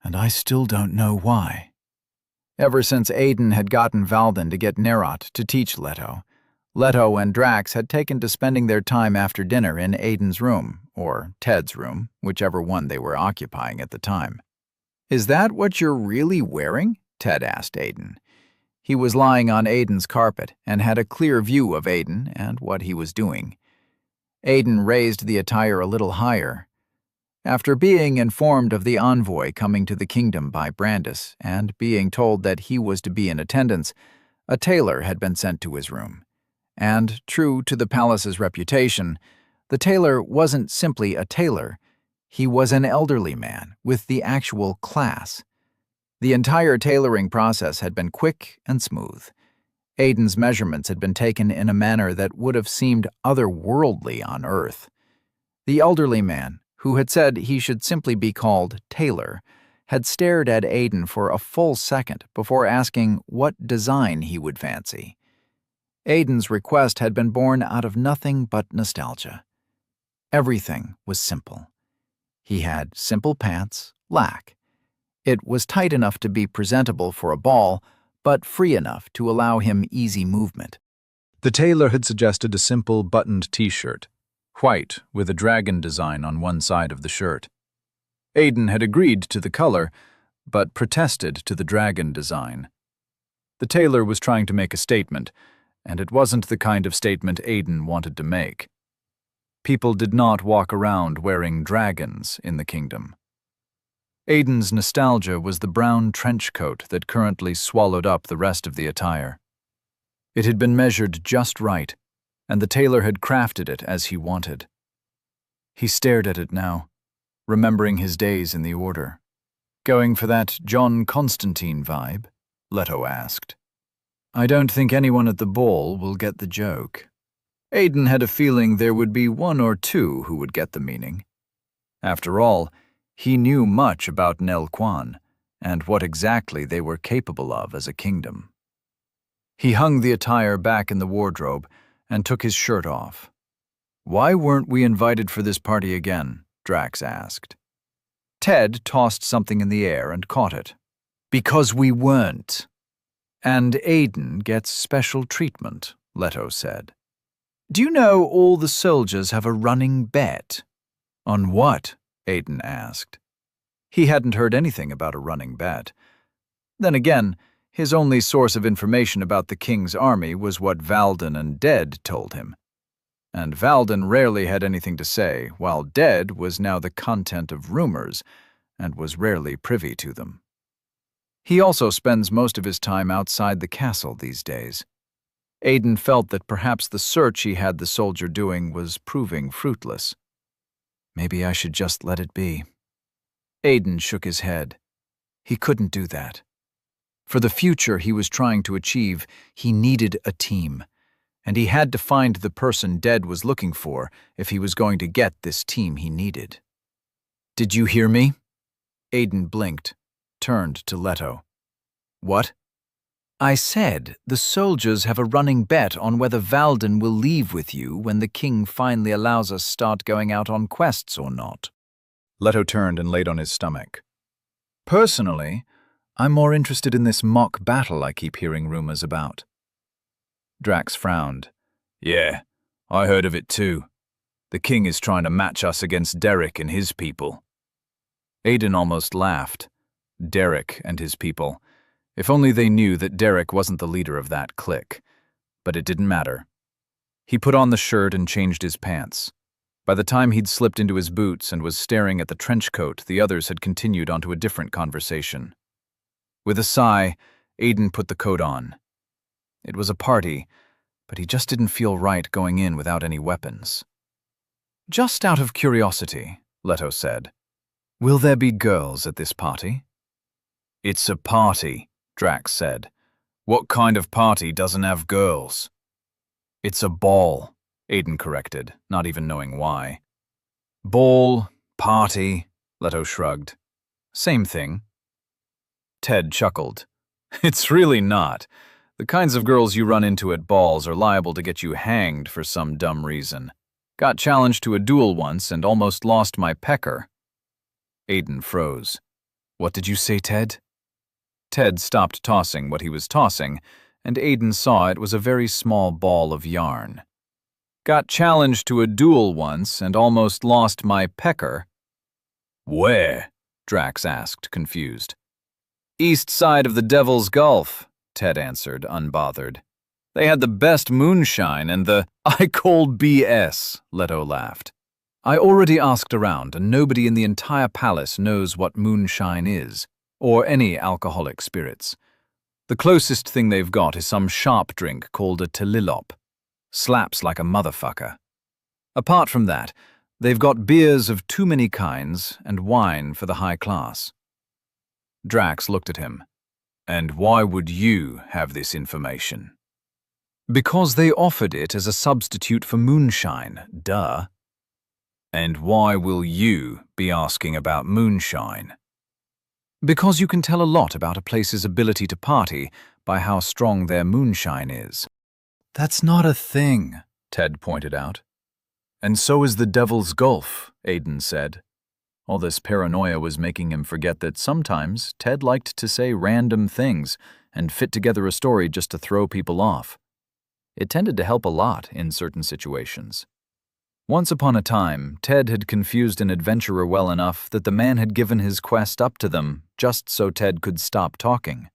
And I still don't know why. Ever since Aiden had gotten Valden to get Nerot to teach Leto, Leto and Drax had taken to spending their time after dinner in Aiden's room, or Ted's room, whichever one they were occupying at the time. Is that what you're really wearing? Ted asked Aiden. He was lying on Aiden's carpet and had a clear view of Aiden and what he was doing. Aiden raised the attire a little higher. After being informed of the envoy coming to the kingdom by Brandis and being told that he was to be in attendance, a tailor had been sent to his room. And, true to the palace's reputation, the tailor wasn't simply a tailor. He was an elderly man with the actual class. The entire tailoring process had been quick and smooth. Aiden's measurements had been taken in a manner that would have seemed otherworldly on Earth. The elderly man, who had said he should simply be called Taylor, had stared at Aiden for a full second before asking what design he would fancy. Aiden's request had been born out of nothing but nostalgia. Everything was simple. He had simple pants, lack. It was tight enough to be presentable for a ball, but free enough to allow him easy movement. The tailor had suggested a simple buttoned t-shirt, white with a dragon design on one side of the shirt. Aiden had agreed to the color, but protested to the dragon design. The tailor was trying to make a statement, and it wasn't the kind of statement Aiden wanted to make. People did not walk around wearing dragons in the kingdom. Aiden's nostalgia was the brown trench coat that currently swallowed up the rest of the attire. It had been measured just right, and the tailor had crafted it as he wanted. He stared at it now, remembering his days in the Order. Going for that John Constantine vibe? Leto asked. I don't think anyone at the ball will get the joke. Aiden had a feeling there would be one or two who would get the meaning. After all, he knew much about Nel Quan and what exactly they were capable of as a kingdom. He hung the attire back in the wardrobe and took his shirt off. "Why weren't we invited for this party again?" Drax asked. Ted tossed something in the air and caught it. "Because we weren't. And Aiden gets special treatment," Leto said. "Do you know all the soldiers have a running bet?" "On what?" Aiden asked. He hadn't heard anything about a running bet. Then again, his only source of information about the king's army was what Valden and Dead told him. And Valden rarely had anything to say, while Dead was now the content of rumors and was rarely privy to them. He also spends most of his time outside the castle these days. Aiden felt that perhaps the search he had the soldier doing was proving fruitless. Maybe I should just let it be. Aiden shook his head. He couldn't do that. For the future he was trying to achieve, he needed a team, and he had to find the person Dead was looking for if he was going to get this team he needed. "Did you hear me?" Aiden blinked, turned to Leto. "What?" "I said the soldiers have a running bet on whether Valden will leave with you when the king finally allows us start going out on quests or not." Leto turned and laid on his stomach. "Personally, I'm more interested in this mock battle I keep hearing rumors about." Drax frowned. "Yeah, I heard of it too. The king is trying to match us against Derek and his people." Aiden almost laughed. Derek and his people. If only they knew that Derek wasn't the leader of that clique. But it didn't matter. He put on the shirt and changed his pants. By the time he'd slipped into his boots and was staring at the trench coat, the others had continued onto a different conversation. With a sigh, Aiden put the coat on. It was a party, but he just didn't feel right going in without any weapons. "Just out of curiosity," Leto said, "will there be girls at this party?" "It's a party," Drax said. "What kind of party doesn't have girls?" "It's a ball," Aiden corrected, not even knowing why. "Ball, party," Leto shrugged. "Same thing." Ted chuckled. "It's really not. The kinds of girls you run into at balls are liable to get you hanged for some dumb reason. Got challenged to a duel once and almost lost my pecker." Aiden froze. "What did you say, Ted?" Ted stopped tossing what he was tossing, and Aiden saw it was a very small ball of yarn. "Got challenged to a duel once and almost lost my pecker." "Where?" Drax asked, confused. "East side of the Devil's Gulf," Ted answered, unbothered. "They had the best moonshine and the—" "I call BS," Leto laughed. "I already asked around, and nobody in the entire palace knows what moonshine is, or any alcoholic spirits. The closest thing they've got is some sharp drink called a Telilop. Slaps like a motherfucker. Apart from that, they've got beers of too many kinds and wine for the high class." Drax looked at him. "And why would you have this information?" "Because they offered it as a substitute for moonshine, duh." "And why will you be asking about moonshine?" "Because you can tell a lot about a place's ability to party by how strong their moonshine is." "That's not a thing," Ted pointed out. "And so is the Devil's Gulf," Aiden said. All this paranoia was making him forget that sometimes Ted liked to say random things and fit together a story just to throw people off. It tended to help a lot in certain situations. Once upon a time, Ted had confused an adventurer well enough that the man had given his quest up to them just so Ted could stop talking.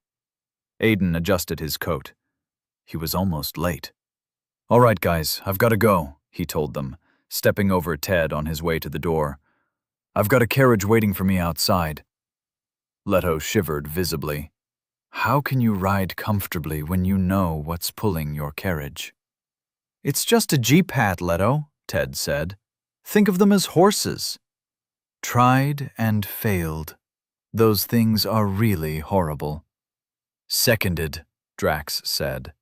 Aiden adjusted his coat. He was almost late. "All right, guys, I've got to go," he told them, stepping over Ted on his way to the door. "I've got a carriage waiting for me outside." Leto shivered visibly. How can you ride comfortably when you know what's pulling your carriage? "It's just a Jeep-hat, Leto," Ted said. "Think of them as horses." "Tried and failed. Those things are really horrible." "Seconded," Drax said.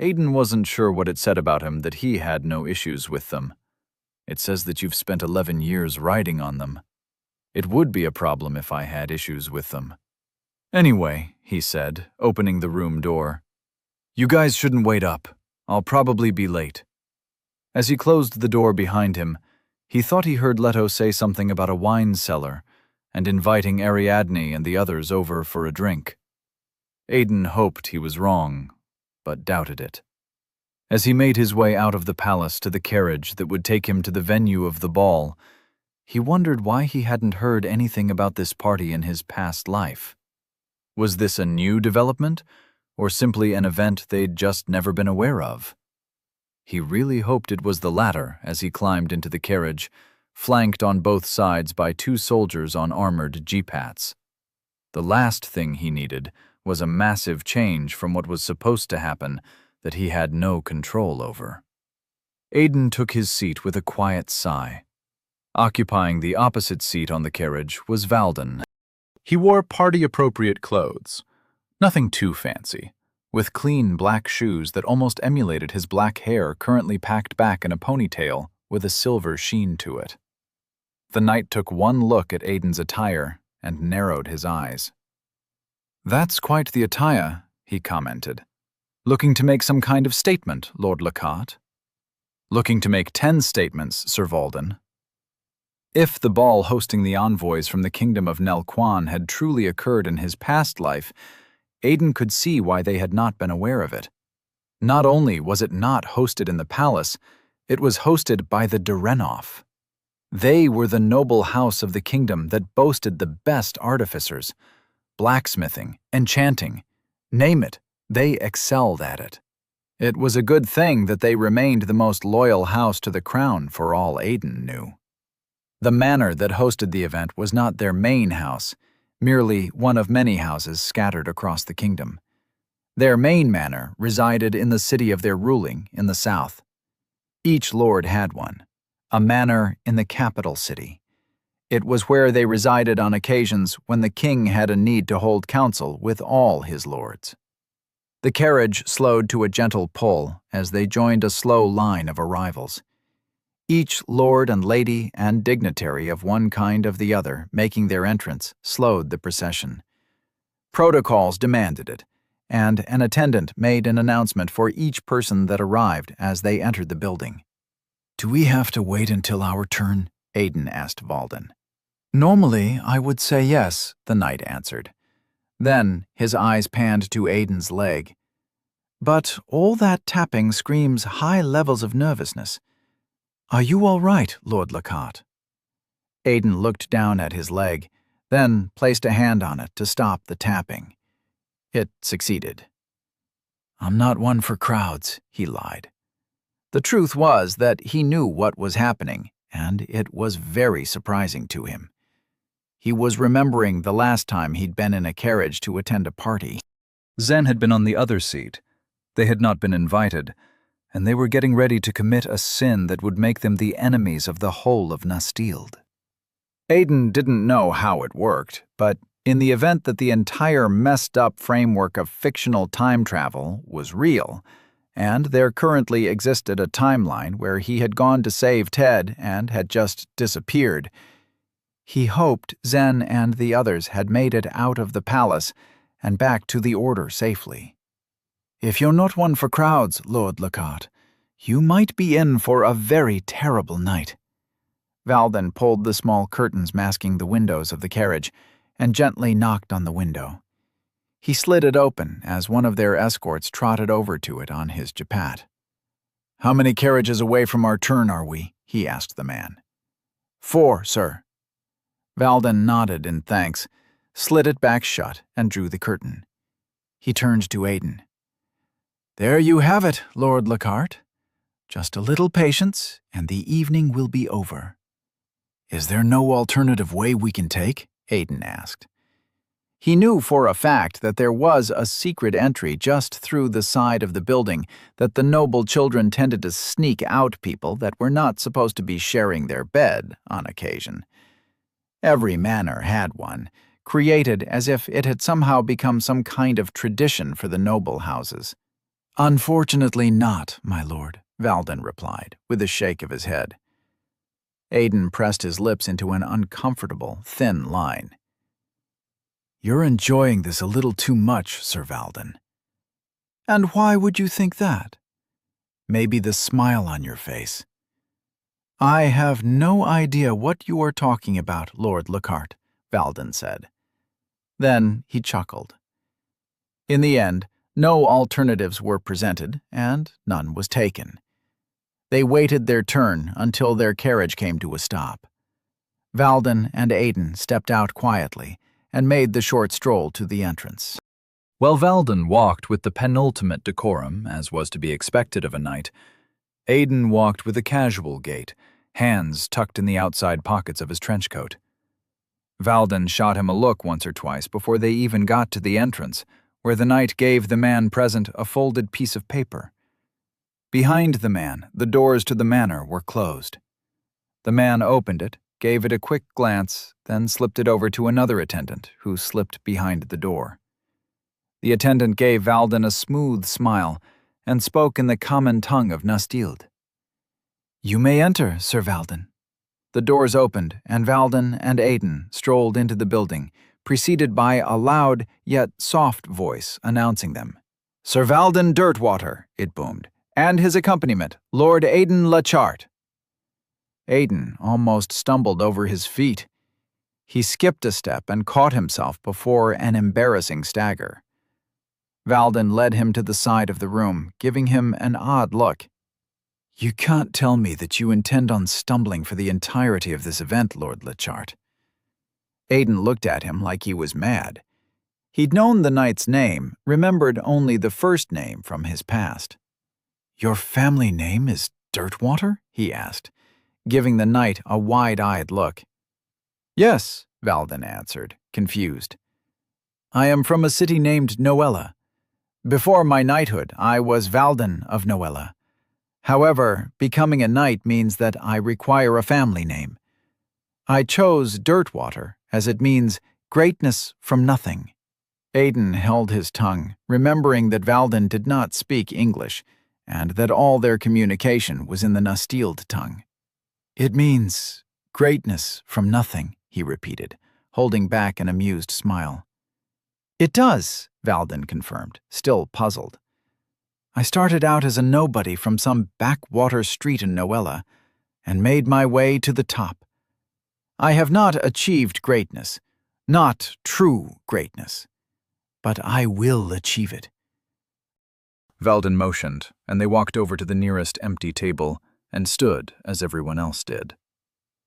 Aiden wasn't sure what it said about him that he had no issues with them. It says that you've spent 11 years riding on them. It would be a problem if I had issues with them. Anyway, he said, opening the room door. You guys shouldn't wait up. I'll probably be late. As he closed the door behind him, he thought he heard Leto say something about a wine cellar and inviting Ariadne and the others over for a drink. Aiden hoped he was wrong, but doubted it. As he made his way out of the palace to the carriage that would take him to the venue of the ball, he wondered why he hadn't heard anything about this party in his past life. Was this a new development, or simply an event they'd just never been aware of? He really hoped it was the latter as he climbed into the carriage, flanked on both sides by 2 soldiers on armored jeep-hats. The last thing he needed was a massive change from what was supposed to happen that he had no control over. Aiden took his seat with a quiet sigh. Occupying the opposite seat on the carriage was Valden. He wore party-appropriate clothes, nothing too fancy, with clean black shoes that almost emulated his black hair currently packed back in a ponytail with a silver sheen to it. The knight took one look at Aiden's attire and narrowed his eyes. That's quite the attire, he commented. Looking to make some kind of statement, Lord Lockhart? Looking to make 10 statements, Sir Valden. If the ball hosting the envoys from the kingdom of Nelquan had truly occurred in his past life, Aiden could see why they had not been aware of it. Not only was it not hosted in the palace, it was hosted by the Durenoff. They were the noble house of the kingdom that boasted the best artificers. Blacksmithing, enchanting, name it, they excelled at it. It was a good thing that they remained the most loyal house to the crown for all Aiden knew. The manor that hosted the event was not their main house, merely one of many houses scattered across the kingdom. Their main manor resided in the city of their ruling in the south. Each lord had one, a manor in the capital city. It was where they resided on occasions when the king had a need to hold council with all his lords. The carriage slowed to a gentle pull as they joined a slow line of arrivals. Each lord and lady and dignitary of one kind or the other making their entrance slowed the procession. Protocols demanded it, and an attendant made an announcement for each person that arrived as they entered the building. Do we have to wait until our turn? Aiden asked Valden. Normally, I would say yes, the knight answered. Then his eyes panned to Aiden's leg. But all that tapping screams high levels of nervousness. Are you all right, Lord Lockhart? Aiden looked down at his leg, then placed a hand on it to stop the tapping. It succeeded. I'm not one for crowds, he lied. The truth was that he knew what was happening, and it was very surprising to him. He was remembering the last time he'd been in a carriage to attend a party. Zen had been on the other seat. They had not been invited, and they were getting ready to commit a sin that would make them the enemies of the whole of Nastild. Aiden didn't know how it worked, but in the event that the entire messed-up framework of fictional time travel was real, and there currently existed a timeline where he had gone to save Ted and had just disappeared, he hoped Zen and the others had made it out of the palace and back to the Order safely. If you're not one for crowds, Lord Lockhart, you might be in for a very terrible night. Valden pulled the small curtains masking the windows of the carriage and gently knocked on the window. He slid it open as one of their escorts trotted over to it on his japat. How many carriages away from our turn are we? He asked the man. 4, sir. Valden nodded in thanks, slid it back shut, and drew the curtain. He turned to Aiden. There you have it, Lord Lockhart. Just a little patience, and the evening will be over. Is there no alternative way we can take? Aiden asked. He knew for a fact that there was a secret entry just through the side of the building that the noble children tended to sneak out people that were not supposed to be sharing their bed on occasion. Every manor had one, created as if it had somehow become some kind of tradition for the noble houses. Unfortunately not, my lord, Valden replied, with a shake of his head. Aidan pressed his lips into an uncomfortable, thin line. You're enjoying this a little too much, Sir Valden. And why would you think that? Maybe the smile on your face. I have no idea what you are talking about, Lord Lockhart, Valden said. Then he chuckled. In the end, no alternatives were presented, and none was taken. They waited their turn until their carriage came to a stop. Valden and Aidan stepped out quietly and made the short stroll to the entrance. While Valden walked with the penultimate decorum, as was to be expected of a knight, Aidan walked with a casual gait, hands tucked in the outside pockets of his trench coat. Valden shot him a look once or twice before they even got to the entrance, where the knight gave the man present a folded piece of paper. Behind the man, the doors to the manor were closed. The man opened it, gave it a quick glance, then slipped it over to another attendant, who slipped behind the door. The attendant gave Valden a smooth smile and spoke in the common tongue of Nastild. You may enter, Sir Valden. The doors opened, and Valden and Aidan strolled into the building, preceded by a loud yet soft voice announcing them. Sir Valden Dirtwater, it boomed, and his accompaniment, Lord Aidan Lachart. Aidan almost stumbled over his feet. He skipped a step and caught himself before an embarrassing stagger. Valden led him to the side of the room, giving him an odd look. You can't tell me that you intend on stumbling for the entirety of this event, Lord Lachart. Aidan looked at him like he was mad. He'd known the knight's name, remembered only the first name from his past. Your family name is Dirtwater? He asked, giving the knight a wide-eyed look. Yes, Valden answered, confused. I am from a city named Noella. Before my knighthood, I was Valden of Noella. However, becoming a knight means that I require a family name. I chose Dirtwater, as it means greatness from nothing. Aidan held his tongue, remembering that Valden did not speak English, and that all their communication was in the Nastild tongue. It means greatness from nothing, he repeated, holding back an amused smile. It does, Valden confirmed, still puzzled. I started out as a nobody from some backwater street in Noella, and made my way to the top. I have not achieved greatness, not true greatness, but I will achieve it. Valden motioned, and they walked over to the nearest empty table and stood as everyone else did.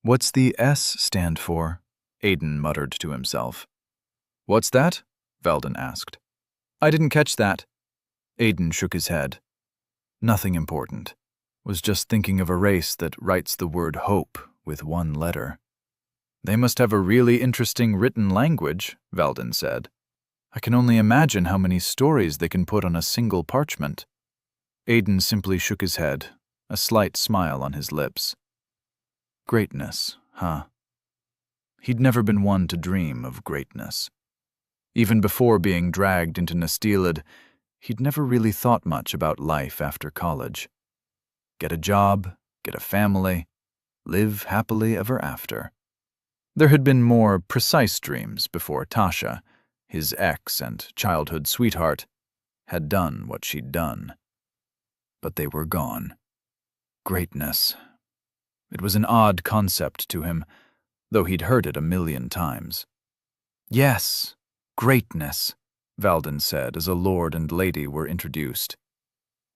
What's the S stand for? Aidan muttered to himself. What's that? Valden asked. I didn't catch that. Aidan shook his head. Nothing important. Was just thinking of a race that writes the word hope with one letter. They must have a really interesting written language, Valden said. I can only imagine how many stories they can put on a single parchment. Aidan simply shook his head, a slight smile on his lips. Greatness, huh? He'd never been one to dream of greatness. Even before being dragged into Nastilid, he'd never really thought much about life after college. Get a job, get a family, live happily ever after. There had been more precise dreams before Tasha, his ex and childhood sweetheart, had done what she'd done. But they were gone. Greatness. It was an odd concept to him, though he'd heard it 1,000,000 times. Yes, greatness, Valden said as a lord and lady were introduced.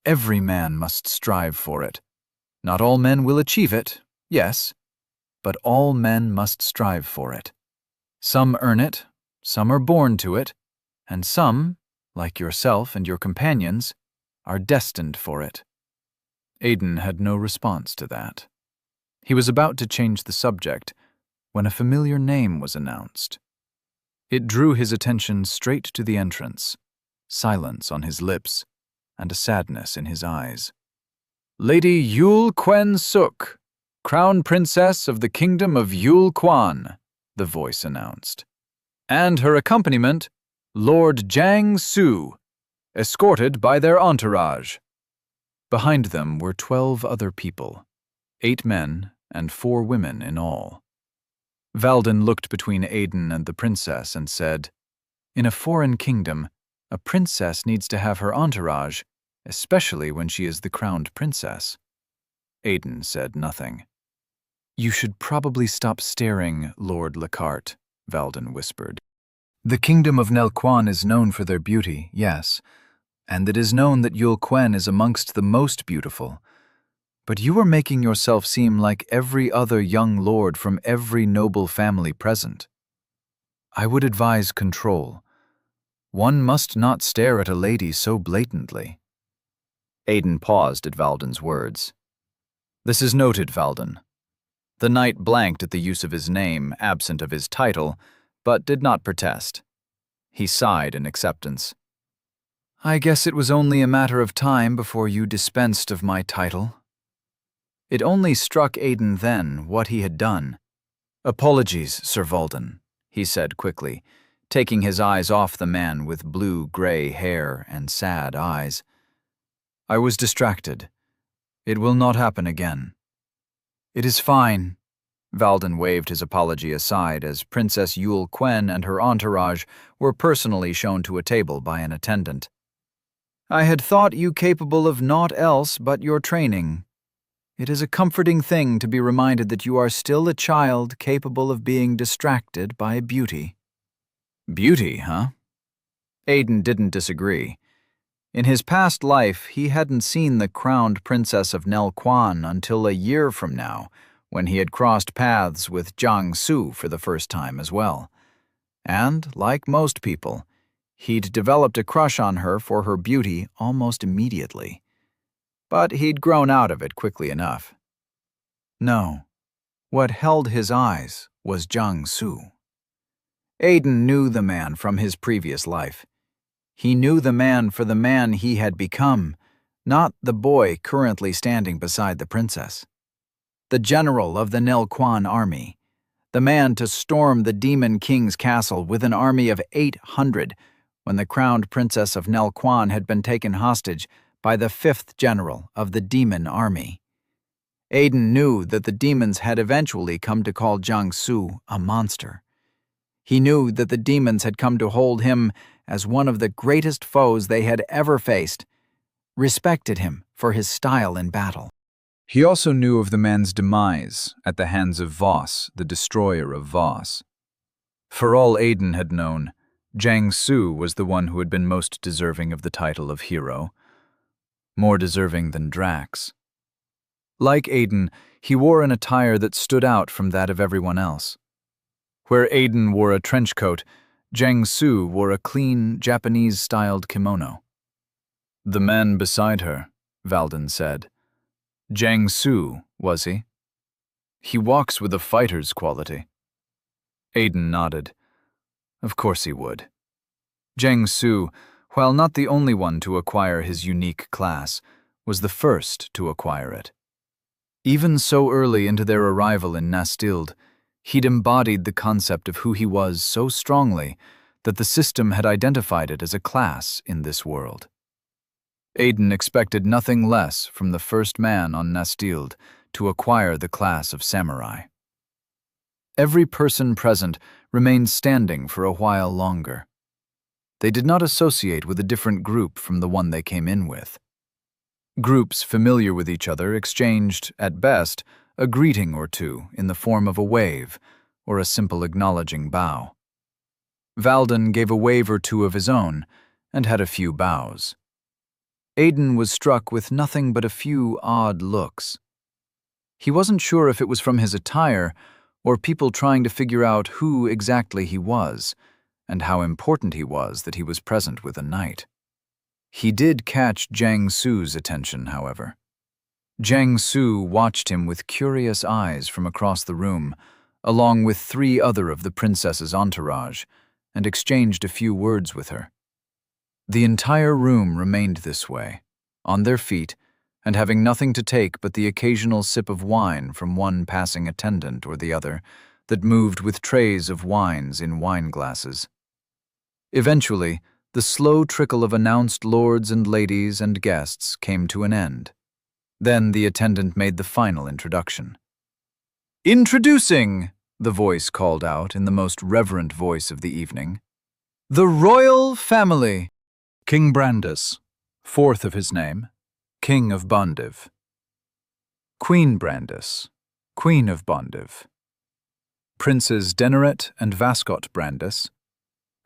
Every man must strive for it. Not all men will achieve it, yes, but all men must strive for it. Some earn it, some are born to it, and some, like yourself and your companions, are destined for it. Aidan had no response to that. He was about to change the subject when a familiar name was announced. It drew his attention straight to the entrance, silence on his lips, and a sadness in his eyes. Lady Yul Quen Suk, Crown Princess of the Kingdom of Yul Quan, the voice announced. And her accompaniment, Lord Jiang Su, escorted by their entourage. Behind them were 12 other people, 8 men and 4 women in all. Valden looked between Aiden and the princess and said, "In a foreign kingdom, a princess needs to have her entourage, especially when she is the crowned princess." Aiden said nothing. "You should probably stop staring, Lord Lockhart," Valden whispered. "The kingdom of Nelquan is known for their beauty, yes, and it is known that Yul Quen is amongst the most beautiful. But you are making yourself seem like every other young lord from every noble family present. I would advise control. One must not stare at a lady so blatantly." Aiden paused at Valden's words. "This is noted, Valden." The knight blanked at the use of his name, absent of his title, but did not protest. He sighed in acceptance. "I guess it was only a matter of time before you dispensed of my title." It only struck Aiden then what he had done. "Apologies, Sir Valden," he said quickly, taking his eyes off the man with blue-gray hair and sad eyes. "I was distracted. It will not happen again." "It is fine." Valden waved his apology aside as Princess Yul Quen and her entourage were personally shown to a table by an attendant. "I had thought you capable of naught else but your training. It is a comforting thing to be reminded that you are still a child capable of being distracted by beauty." Beauty, huh? Aiden didn't disagree. In his past life, he hadn't seen the crowned princess of Nelquan until a year from now, when he had crossed paths with Jiang Su for the first time as well. And, like most people, he'd developed a crush on her for her beauty almost immediately. But he'd grown out of it quickly enough. No, what held his eyes was Jiang Su. Aiden knew the man from his previous life. He knew the man for the man he had become, not the boy currently standing beside the princess. The general of the Nelquan army, the man to storm the Demon King's castle with an army of 800 when the crowned princess of Nelquan had been taken hostage by the 5th general of the demon army. Aiden knew that the demons had eventually come to call Jiang Su a monster. He knew that the demons had come to hold him as one of the greatest foes they had ever faced, respected him for his style in battle. He also knew of the man's demise at the hands of Voss, the destroyer of Voss. For all Aiden had known, Jiang Su was the one who had been most deserving of the title of hero, more deserving than Drax. Like Aiden, he wore an attire that stood out from that of everyone else. Where Aiden wore a trench coat, Jiang Su wore a clean, Japanese-styled kimono. "The man beside her," Valden said. "Jiang Su, was he? He walks with a fighter's quality." Aiden nodded. Of course he would. Jiang Su, while not the only one to acquire his unique class, was the first to acquire it. Even so early into their arrival in Nastild, he'd embodied the concept of who he was so strongly that the system had identified it as a class in this world. Aiden expected nothing less from the first man on Nastild to acquire the class of samurai. Every person present remained standing for a while longer. They did not associate with a different group from the one they came in with. Groups familiar with each other exchanged, at best, a greeting or two in the form of a wave or a simple acknowledging bow. Valden gave a wave or two of his own and had a few bows. Aiden was struck with nothing but a few odd looks. He wasn't sure if it was from his attire or people trying to figure out who exactly he was and how important he was that he was present with a knight. He did catch Jiang Su's attention, however. Jiang Su watched him with curious eyes from across the room, along with 3 other of the princess's entourage, and exchanged a few words with her. The entire room remained this way, on their feet, and having nothing to take but the occasional sip of wine from one passing attendant or the other that moved with trays of wines in wine glasses. Eventually, The slow trickle of announced lords and ladies and guests came to an end. Then the attendant made the final introduction. "Introducing," the voice called out in the most reverent voice of the evening, "the royal family. King Brandis, fourth of his name, King of Bondiv. Queen Brandis, Queen of Bondiv. Princes Deneret and Vascot Brandis,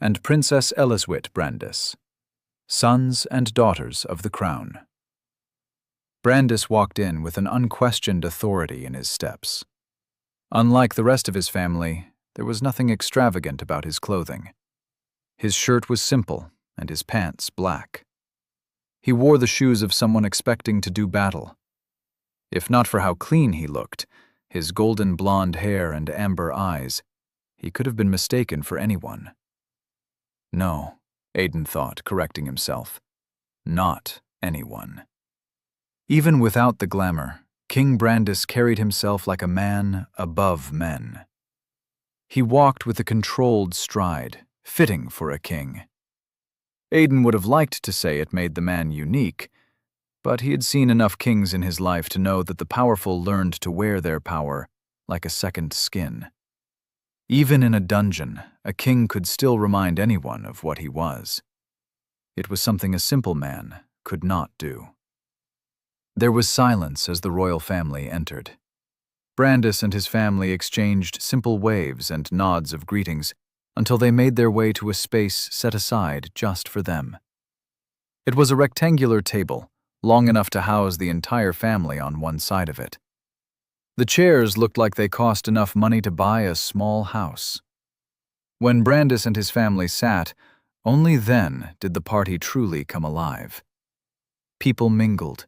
and Princess Eliswit Brandis, sons and daughters of the crown." Brandis walked in with an unquestioned authority in his steps. Unlike the rest of his family, there was nothing extravagant about his clothing. His shirt was simple and his pants black. He wore the shoes of someone expecting to do battle. If not for how clean he looked, his golden blonde hair and amber eyes, he could have been mistaken for anyone. No, Aiden thought, correcting himself. Not anyone. Even without the glamour, King Brandis carried himself like a man above men. He walked with a controlled stride, fitting for a king. Aiden would have liked to say it made the man unique, but he had seen enough kings in his life to know that the powerful learned to wear their power like a second skin. Even in a dungeon, a king could still remind anyone of what he was. It was something a simple man could not do. There was silence as the royal family entered. Brandis and his family exchanged simple waves and nods of greetings until they made their way to a space set aside just for them. It was a rectangular table, long enough to house the entire family on one side of it. The chairs looked like they cost enough money to buy a small house. When Brandis and his family sat, only then did the party truly come alive. People mingled.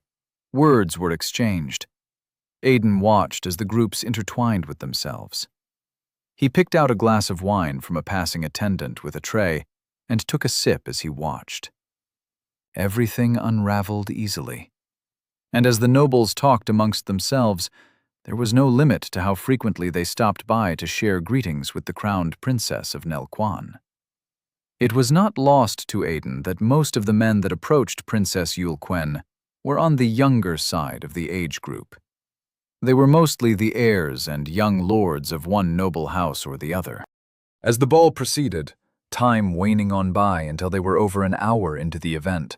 Words were exchanged. Aiden watched as the groups intertwined with themselves. He picked out a glass of wine from a passing attendant with a tray and took a sip as he watched. Everything unraveled easily. And as the nobles talked amongst themselves, there was no limit to how frequently they stopped by to share greetings with the crowned princess of Nelquan. It was not lost to Aiden that most of the men that approached Princess Yulquen were on the younger side of the age group. They were mostly the heirs and young lords of one noble house or the other. As the ball proceeded, time waning on by until they were over an hour into the event,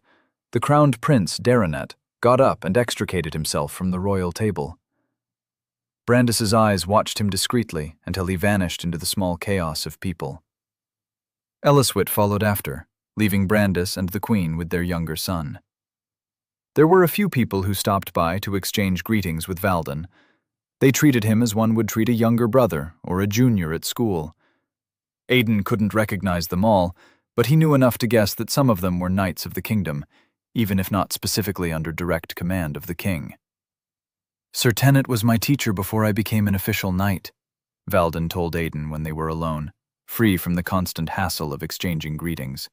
the crowned prince, Daranet, got up and extricated himself from the royal table. Brandis's eyes watched him discreetly until he vanished into the small chaos of people. Eliswit followed after, leaving Brandis and the queen with their younger son. There were a few people who stopped by to exchange greetings with Valden. They treated him as one would treat a younger brother or a junior at school. Aiden couldn't recognize them all, but he knew enough to guess that some of them were knights of the kingdom, even if not specifically under direct command of the king. "Sir Tenet was my teacher before I became an official knight," Valden told Aiden when they were alone, free from the constant hassle of exchanging greetings.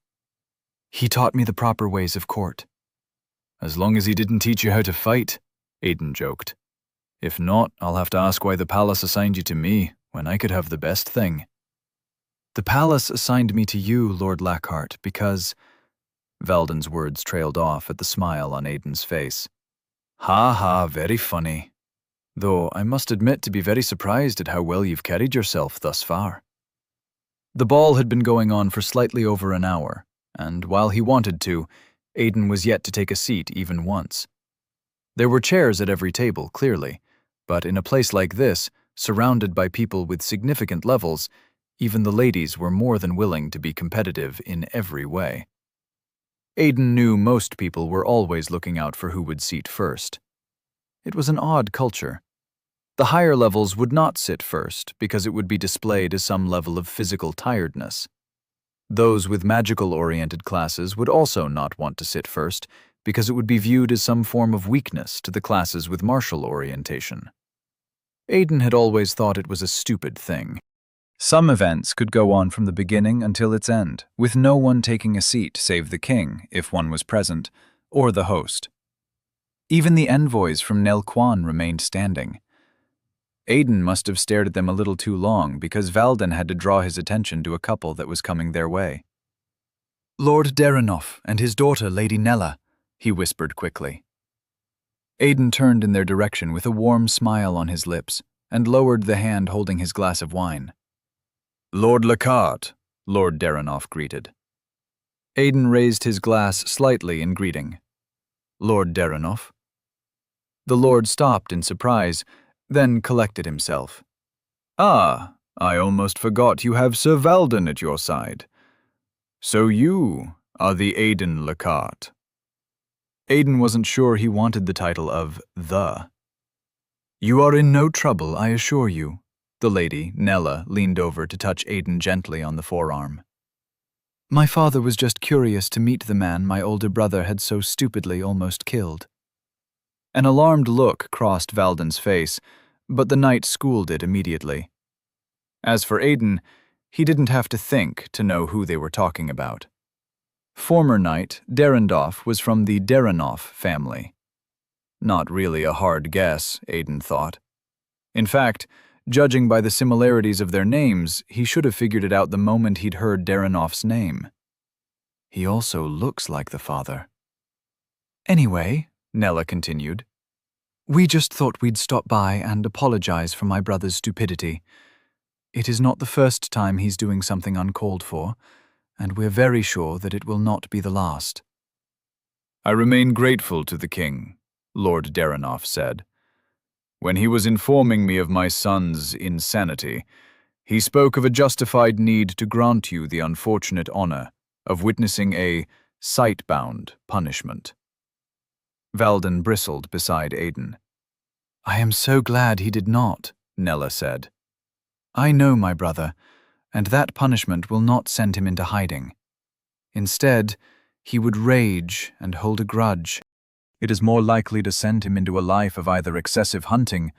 "He taught me the proper ways of court." "As long as he didn't teach you how to fight," Aiden joked. "If not, I'll have to ask why the palace assigned you to me, when I could have the best thing." "The palace assigned me to you, Lord Lackhart, because—" Valden's words trailed off at the smile on Aiden's face. "Ha ha, very funny. Though I must admit to be very surprised at how well you've carried yourself thus far." The ball had been going on for slightly over an hour, and while he wanted to, Aiden was yet to take a seat even once. There were chairs at every table, clearly, but in a place like this, surrounded by people with significant levels, even the ladies were more than willing to be competitive in every way. Aiden knew most people were always looking out for who would seat first. It was an odd culture. The higher levels would not sit first because it would be displayed as some level of physical tiredness. Those with magical-oriented classes would also not want to sit first because it would be viewed as some form of weakness to the classes with martial orientation. Aiden had always thought it was a stupid thing. Some events could go on from the beginning until its end, with no one taking a seat save the king, if one was present, or the host. Even the envoys from Nelquan remained standing. Aiden must have stared at them a little too long because Valden had to draw his attention to a couple that was coming their way. Lord Derenoff and his daughter, Lady Nella, he whispered quickly. Aidan turned in their direction with a warm smile on his lips and lowered the hand holding his glass of wine. Lord Lockhart, Lord Derenoff greeted. Aidan raised his glass slightly in greeting. Lord Derenoff. The Lord stopped in surprise, then collected himself. Ah, I almost forgot you have Sir Valden at your side. So you are the Aidan Lockhart. Aidan wasn't sure he wanted the title of the. You are in no trouble, I assure you. The lady, Nella, leaned over to touch Aidan gently on the forearm. My father was just curious to meet the man my older brother had so stupidly almost killed. An alarmed look crossed Valden's face, but the knight schooled it immediately. As for Aidan, he didn't have to think to know who they were talking about. Former knight Derendorf was from the Derenoff family. Not really a hard guess, Aidan thought. In fact, judging by the similarities of their names, he should have figured it out the moment he'd heard Derenoff's name. He also looks like the father. Anyway, Nella continued, we just thought we'd stop by and apologize for my brother's stupidity. It is not the first time he's doing something uncalled for, and we're very sure that it will not be the last. I remain grateful to the king, Lord Derenoff said. When he was informing me of my son's insanity, he spoke of a justified need to grant you the unfortunate honor of witnessing a sight-bound punishment. Valden bristled beside Aidan. I am so glad he did not, Nella said. I know my brother, and that punishment will not send him into hiding. Instead, he would rage and hold a grudge. It is more likely to send him into a life of either excessive hunting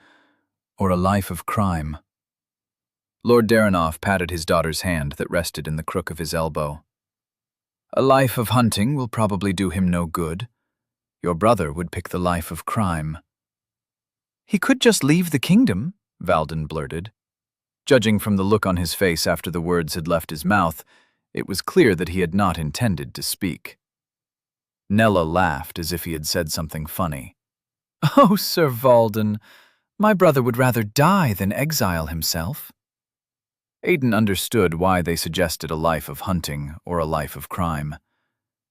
or a life of crime. Lord Derenoff patted his daughter's hand that rested in the crook of his elbow. A life of hunting will probably do him no good. Your brother would pick the life of crime. He could just leave the kingdom, Valden blurted. Judging from the look on his face after the words had left his mouth, it was clear that he had not intended to speak. Nella laughed as if he had said something funny. Oh, Sir Valden, my brother would rather die than exile himself. Aidan understood why they suggested a life of hunting or a life of crime.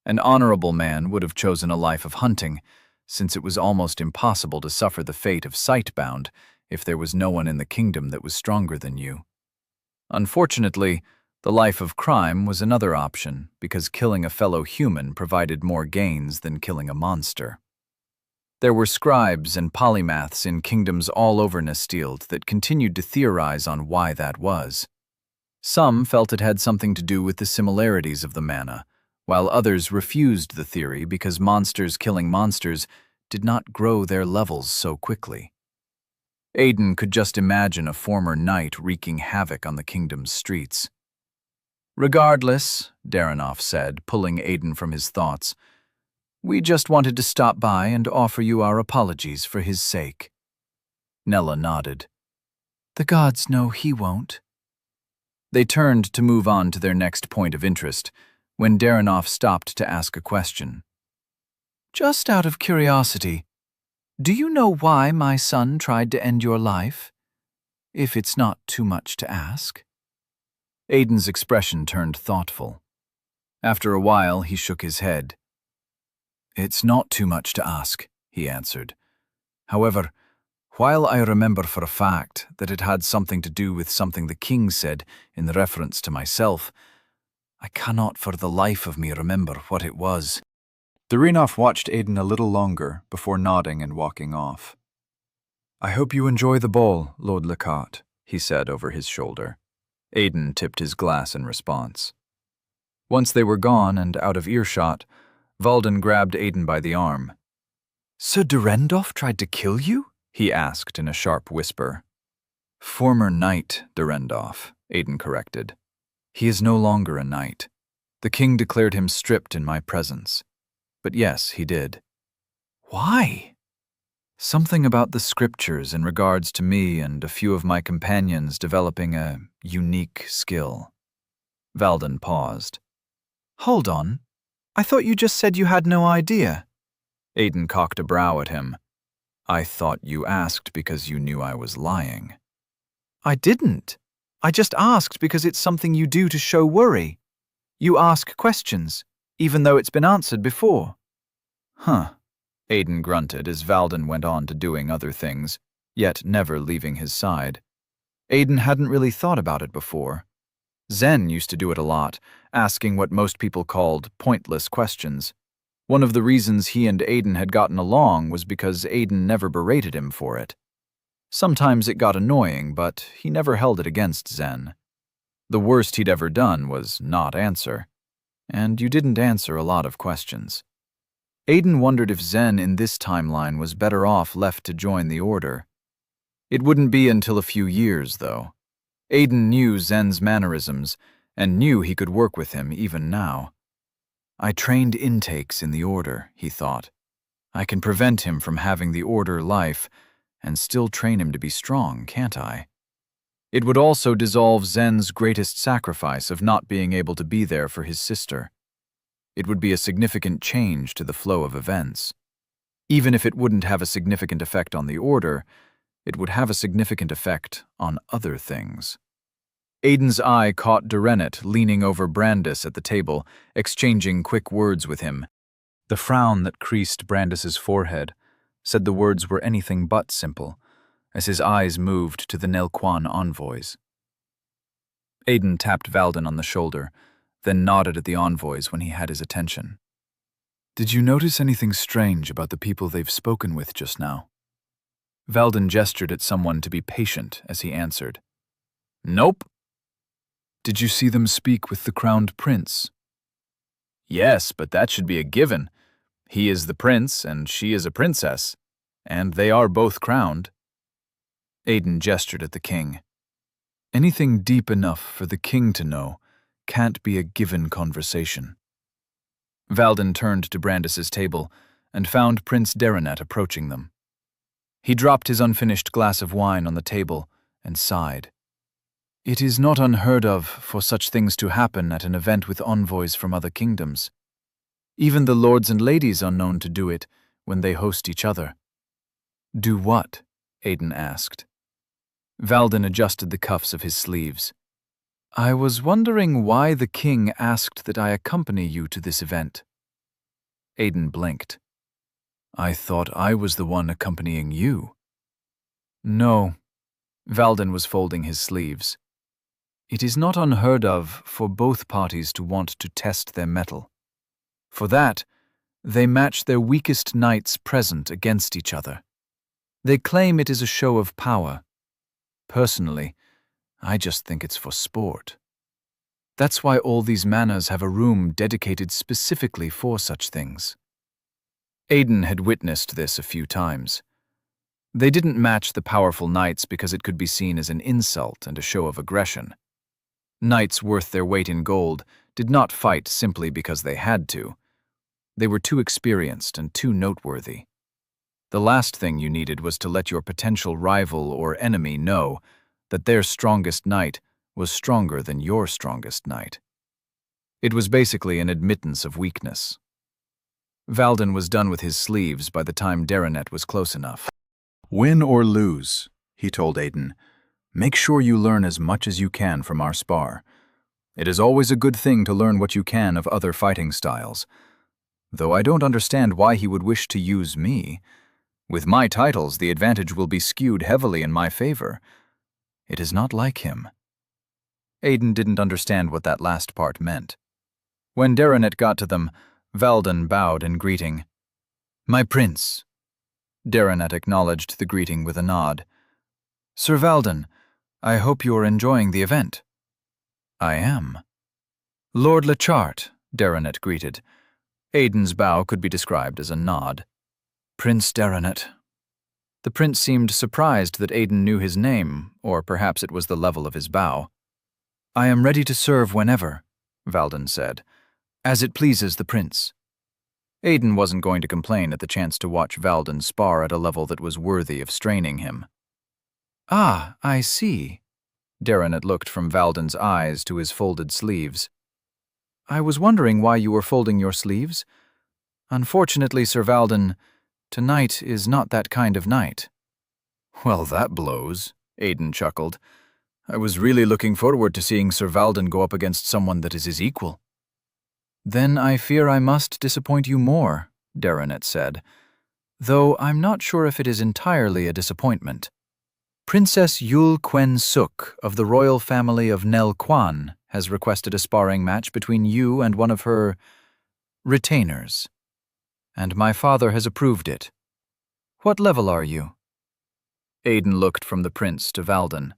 An honorable man would have chosen a life of hunting, since it was almost impossible to suffer the fate of sight-bound if there was no one in the kingdom that was stronger than you. Unfortunately, the life of crime was another option because killing a fellow human provided more gains than killing a monster. There were scribes and polymaths in kingdoms all over Nestild that continued to theorize on why that was. Some felt it had something to do with the similarities of the mana, while others refused the theory because monsters killing monsters did not grow their levels so quickly. Aidan could just imagine a former knight wreaking havoc on the kingdom's streets. Regardless, Derenoff said, pulling Aidan from his thoughts, we just wanted to stop by and offer you our apologies for his sake. Nella nodded. The gods know he won't. They turned to move on to their next point of interest, when Derenoff stopped to ask a question. Just out of curiosity, do you know why my son tried to end your life? If it's not too much to ask. Aidan's expression turned thoughtful. After a while, he shook his head. It's not too much to ask, he answered. However, while I remember for a fact that it had something to do with something the king said in reference to myself, I cannot for the life of me remember what it was. Derenoff watched Aidan a little longer before nodding and walking off. I hope you enjoy the ball, Lord Lockhart, he said over his shoulder. Aidan tipped his glass in response. Once they were gone and out of earshot, Valden grabbed Aidan by the arm. Sir Derendorf tried to kill you? He asked in a sharp whisper. Former knight Derendorf, Aidan corrected. He is no longer a knight. The king declared him stripped in my presence. But yes, he did. Why? Something about the scriptures in regards to me and a few of my companions developing a unique skill. Valden paused. Hold on, I thought you just said you had no idea. Aiden cocked a brow at him. I thought you asked because you knew I was lying. I didn't. I just asked because it's something you do to show worry. You ask questions, even though it's been answered before. Huh, Aiden grunted as Valden went on to doing other things, yet never leaving his side. Aiden hadn't really thought about it before. Zen used to do it a lot, asking what most people called pointless questions. One of the reasons he and Aiden had gotten along was because Aiden never berated him for it. Sometimes it got annoying, but he never held it against Zen. The worst he'd ever done was not answer. And you didn't answer a lot of questions. Aiden wondered if Zen in this timeline was better off left to join the Order. It wouldn't be until a few years, though. Aiden knew Zen's mannerisms, and knew he could work with him even now. I trained intakes in the Order, he thought. I can prevent him from having the Order life, and still train him to be strong, can't I? It would also dissolve Zen's greatest sacrifice of not being able to be there for his sister. It would be a significant change to the flow of events. Even if it wouldn't have a significant effect on the Order, it would have a significant effect on other things. Aiden's eye caught Derenet leaning over Brandis at the table, exchanging quick words with him. The frown that creased Brandis's forehead said the words were anything but simple, as his eyes moved to the Nelquan envoys. Aiden tapped Valden on the shoulder, then nodded at the envoys when he had his attention. Did you notice anything strange about the people they've spoken with just now? Valden gestured at someone to be patient as he answered. Nope. Did you see them speak with the crowned prince? Yes, but that should be a given. He is the prince and she is a princess, and they are both crowned. Aiden gestured at the king. Anything deep enough for the king to know can't be a given conversation. Valden turned to Brandis's table and found Prince Derenet approaching them. He dropped his unfinished glass of wine on the table and sighed. It is not unheard of for such things to happen at an event with envoys from other kingdoms. Even the lords and ladies are known to do it when they host each other. Do what? Aiden asked. Valden adjusted the cuffs of his sleeves. I was wondering why the king asked that I accompany you to this event. Aiden blinked. I thought I was the one accompanying you. No. Valden was folding his sleeves. It is not unheard of for both parties to want to test their mettle. For that, they match their weakest knights present against each other. They claim it is a show of power. Personally, I just think it's for sport. That's why all these manors have a room dedicated specifically for such things. Aiden had witnessed this a few times. They didn't match the powerful knights because it could be seen as an insult and a show of aggression. Knights worth their weight in gold did not fight simply because they had to. They were too experienced and too noteworthy. The last thing you needed was to let your potential rival or enemy know that their strongest knight was stronger than your strongest knight. It was basically an admittance of weakness. Valden was done with his sleeves by the time Derenet was close enough. Win or lose, he told Aiden, make sure you learn as much as you can from our spar. It is always a good thing to learn what you can of other fighting styles. Though I don't understand why he would wish to use me. With my titles, the advantage will be skewed heavily in my favor. It is not like him. Aiden didn't understand what that last part meant. When Derenet got to them, Valden bowed in greeting. My prince. Derenet acknowledged the greeting with a nod. Sir Valden, I hope you are enjoying the event. I am. Lord Lechart, Derenet greeted. Aiden's bow could be described as a nod. Prince Derenet. The prince seemed surprised that Aiden knew his name, or perhaps it was the level of his bow. I am ready to serve whenever, Valden said, as it pleases the prince. Aiden wasn't going to complain at the chance to watch Valden spar at a level that was worthy of straining him. Ah, I see. Derenet looked from Valden's eyes to his folded sleeves. I was wondering why you were folding your sleeves. Unfortunately, Sir Valden, tonight is not that kind of night. Well, that blows, Aidan chuckled. I was really looking forward to seeing Sir Valden go up against someone that is his equal. Then I fear I must disappoint you more, Darrenet said, though I'm not sure if it is entirely a disappointment. Princess Yul Quen Suk of the royal family of Nel Quan has requested a sparring match between you and one of her retainers, and my father has approved it. What level are you? Aidan looked from the prince to Valden.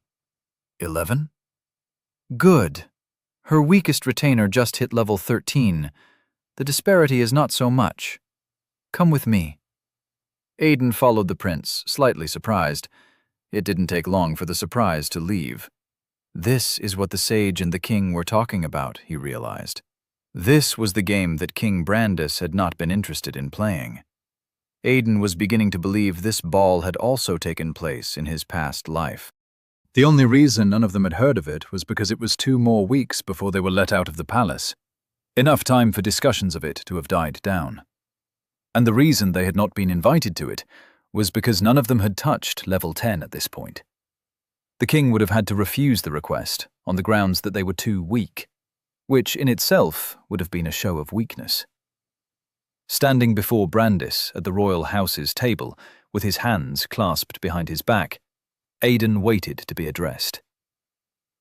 11? Good. Her weakest retainer just hit level 13. The disparity is not so much. Come with me. Aidan followed the prince, slightly surprised. It didn't take long for the surprise to leave. This is what the sage and the king were talking about, he realized. This was the game that King Brandis had not been interested in playing. Aidan was beginning to believe this ball had also taken place in his past life. The only reason none of them had heard of it was because it was 2 more weeks before they were let out of the palace. Enough time for discussions of it to have died down. And the reason they had not been invited to it was because none of them had touched level 10 at this point. The king would have had to refuse the request on the grounds that they were too weak, which in itself would have been a show of weakness. Standing before Brandis at the royal house's table, with his hands clasped behind his back, Aidan waited to be addressed.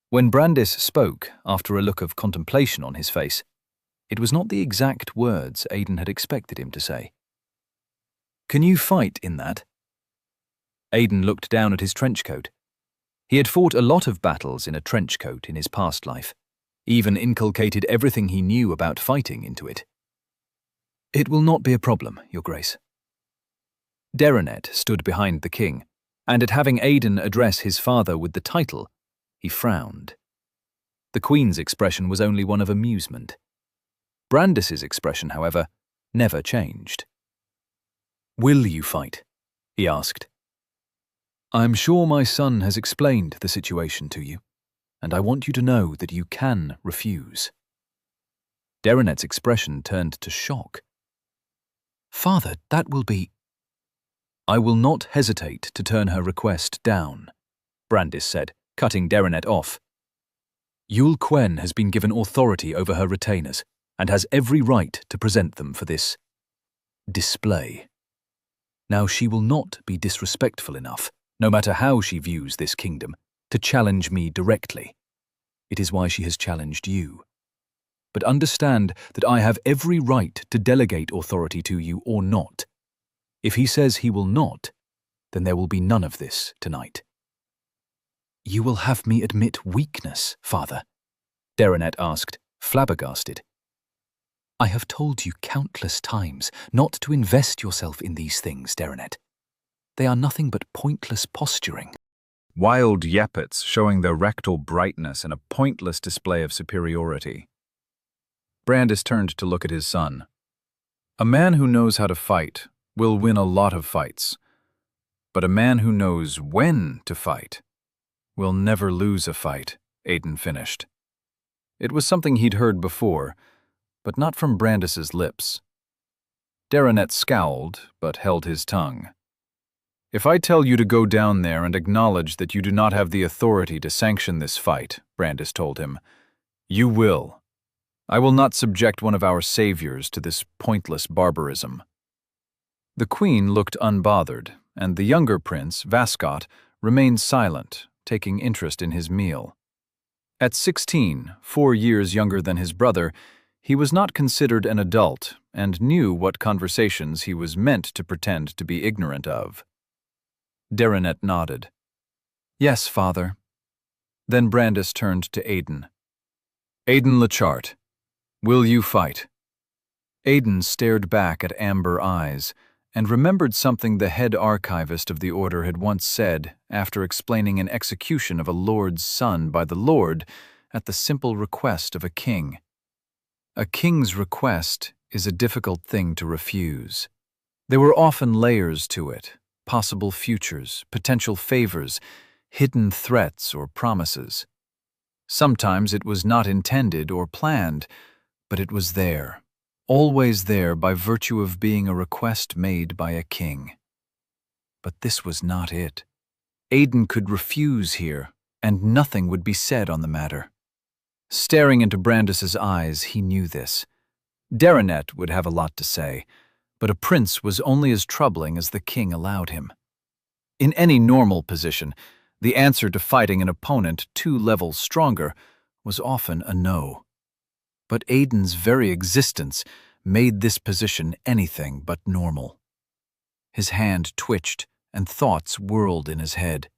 When Brandis spoke, after a look of contemplation on his face, it was not the exact words Aidan had expected him to say. Can you fight in that? Aidan looked down at his trench coat. He had fought a lot of battles in a trench coat in his past life, even inculcated everything he knew about fighting into it. It will not be a problem, Your Grace. Darrenet stood behind the king, and at having Aidan address his father with the title, he frowned. The Queen's expression was only one of amusement. Brandis's expression, however, never changed. Will you fight? He asked. I'm sure my son has explained the situation to you, and I want you to know that you can refuse. Darrenet's expression turned to shock. Father, that will be... I will not hesitate to turn her request down, Brandis said, cutting Darrenet off. Yul Quen has been given authority over her retainers and has every right to present them for this display. Now she will not be disrespectful enough, no matter how she views this kingdom, to challenge me directly. It is why she has challenged you. But understand that I have every right to delegate authority to you or not. If he says he will not, then there will be none of this tonight. You will have me admit weakness, Father? Darrenet asked, flabbergasted. I have told you countless times not to invest yourself in these things, Darrenet. They are nothing but pointless posturing. Wild yappets showing their rectal brightness in a pointless display of superiority. Brandis turned to look at his son. A man who knows how to fight will win a lot of fights, but a man who knows when to fight will never lose a fight, Aidan finished. It was something he'd heard before, but not from Brandis's lips. Darrenet scowled, but held his tongue. If I tell you to go down there and acknowledge that you do not have the authority to sanction this fight, Brandis told him, you will. I will not subject one of our saviors to this pointless barbarism. The Queen looked unbothered, and the younger prince, Vascott, remained silent, taking interest in his meal. At 16, 4 years younger than his brother, he was not considered an adult and knew what conversations he was meant to pretend to be ignorant of. Darrenet nodded. Yes, Father. Then Brandis turned to Aidan. Aidan Lechart, will you fight? Aidan stared back at amber eyes and remembered something the head archivist of the order had once said after explaining an execution of a lord's son by the lord at the simple request of a king. A king's request is a difficult thing to refuse. There were often layers to it, possible futures, potential favors, hidden threats or promises. Sometimes it was not intended or planned, But it was there, always there by virtue of being a request made by a king. But this was not it. Aiden could refuse here, and nothing would be said on the matter. Staring into Brandis's eyes, he knew this. Derinet would have a lot to say, but a prince was only as troubling as the king allowed him. In any normal position, the answer to fighting an opponent 2 levels stronger was often a no. But Aiden's very existence made this position anything but normal. His hand twitched, and thoughts whirled in his head.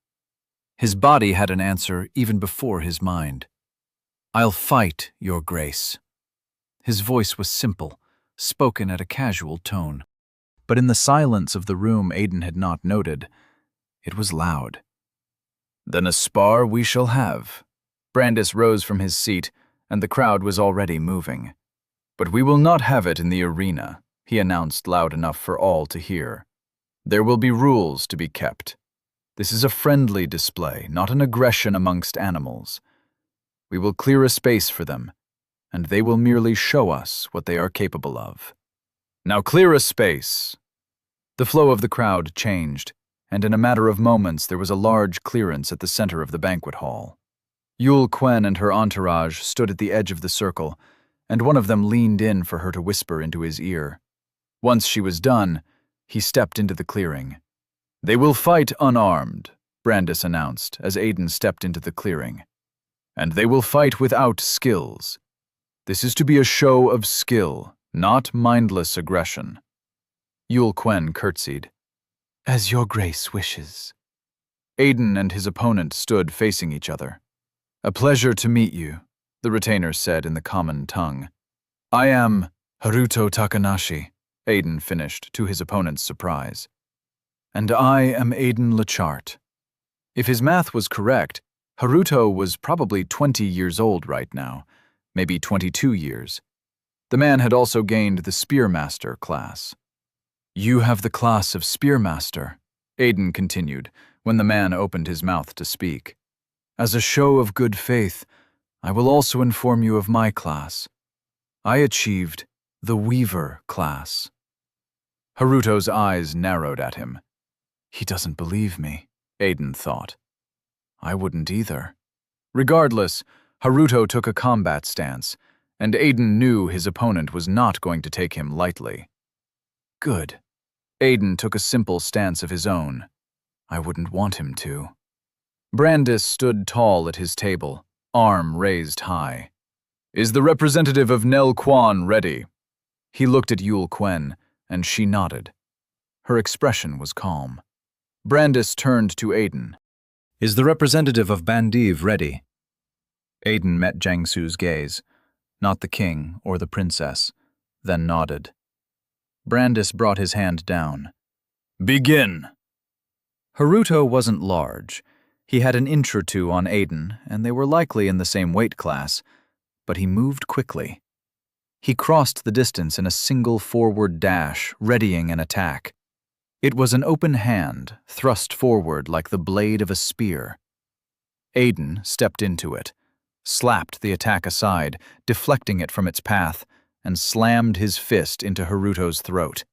His body had an answer even before his mind. "I'll fight, Your Grace." His voice was simple, spoken at a casual tone. But in the silence of the room Aiden had not noted, it was loud. "Then a spar we shall have." Brandis rose from his seat, and the crowd was already moving. "But we will not have it in the arena," he announced loud enough for all to hear. "There will be rules to be kept. This is a friendly display, not an aggression amongst animals. We will clear a space for them, and they will merely show us what they are capable of. Now clear a space." The flow of the crowd changed, and in a matter of moments there was a large clearance at the center of the banquet hall. Yul Quen and her entourage stood at the edge of the circle, and one of them leaned in for her to whisper into his ear. Once she was done, he stepped into the clearing. "They will fight unarmed," Brandis announced as Aiden stepped into the clearing. "And they will fight without skills. This is to be a show of skill, not mindless aggression." Yul Quen curtsied. "As Your Grace wishes." Aiden and his opponent stood facing each other. "A pleasure to meet you," the retainer said in the common tongue. "I am Haruto Takanashi," Aiden finished, to his opponent's surprise. "And I am Aiden Lechart." If his math was correct, Haruto was probably 20 years old right now, maybe 22 years. The man had also gained the Spearmaster class. "You have the class of Spearmaster," Aiden continued, when the man opened his mouth to speak. "As a show of good faith, I will also inform you of my class. I achieved the Weaver class." Haruto's eyes narrowed at him. He doesn't believe me, Aiden thought. I wouldn't either. Regardless, Haruto took a combat stance, and Aiden knew his opponent was not going to take him lightly. Good. Aiden took a simple stance of his own. I wouldn't want him to. Brandis stood tall at his table, arm raised high. "Is the representative of Nel Quan ready?" He looked at Yul Quen, and she nodded. Her expression was calm. Brandis turned to Aiden. "Is the representative of Bandiv ready?" Aiden met Jiangsu's gaze, not the king or the princess, then nodded. Brandis brought his hand down. "Begin!" Haruto wasn't large. He had an inch or two on Aiden, and they were likely in the same weight class, but he moved quickly. He crossed the distance in a single forward dash, readying an attack. It was an open hand, thrust forward like the blade of a spear. Aiden stepped into it, slapped the attack aside, deflecting it from its path, and slammed his fist into Haruto's throat.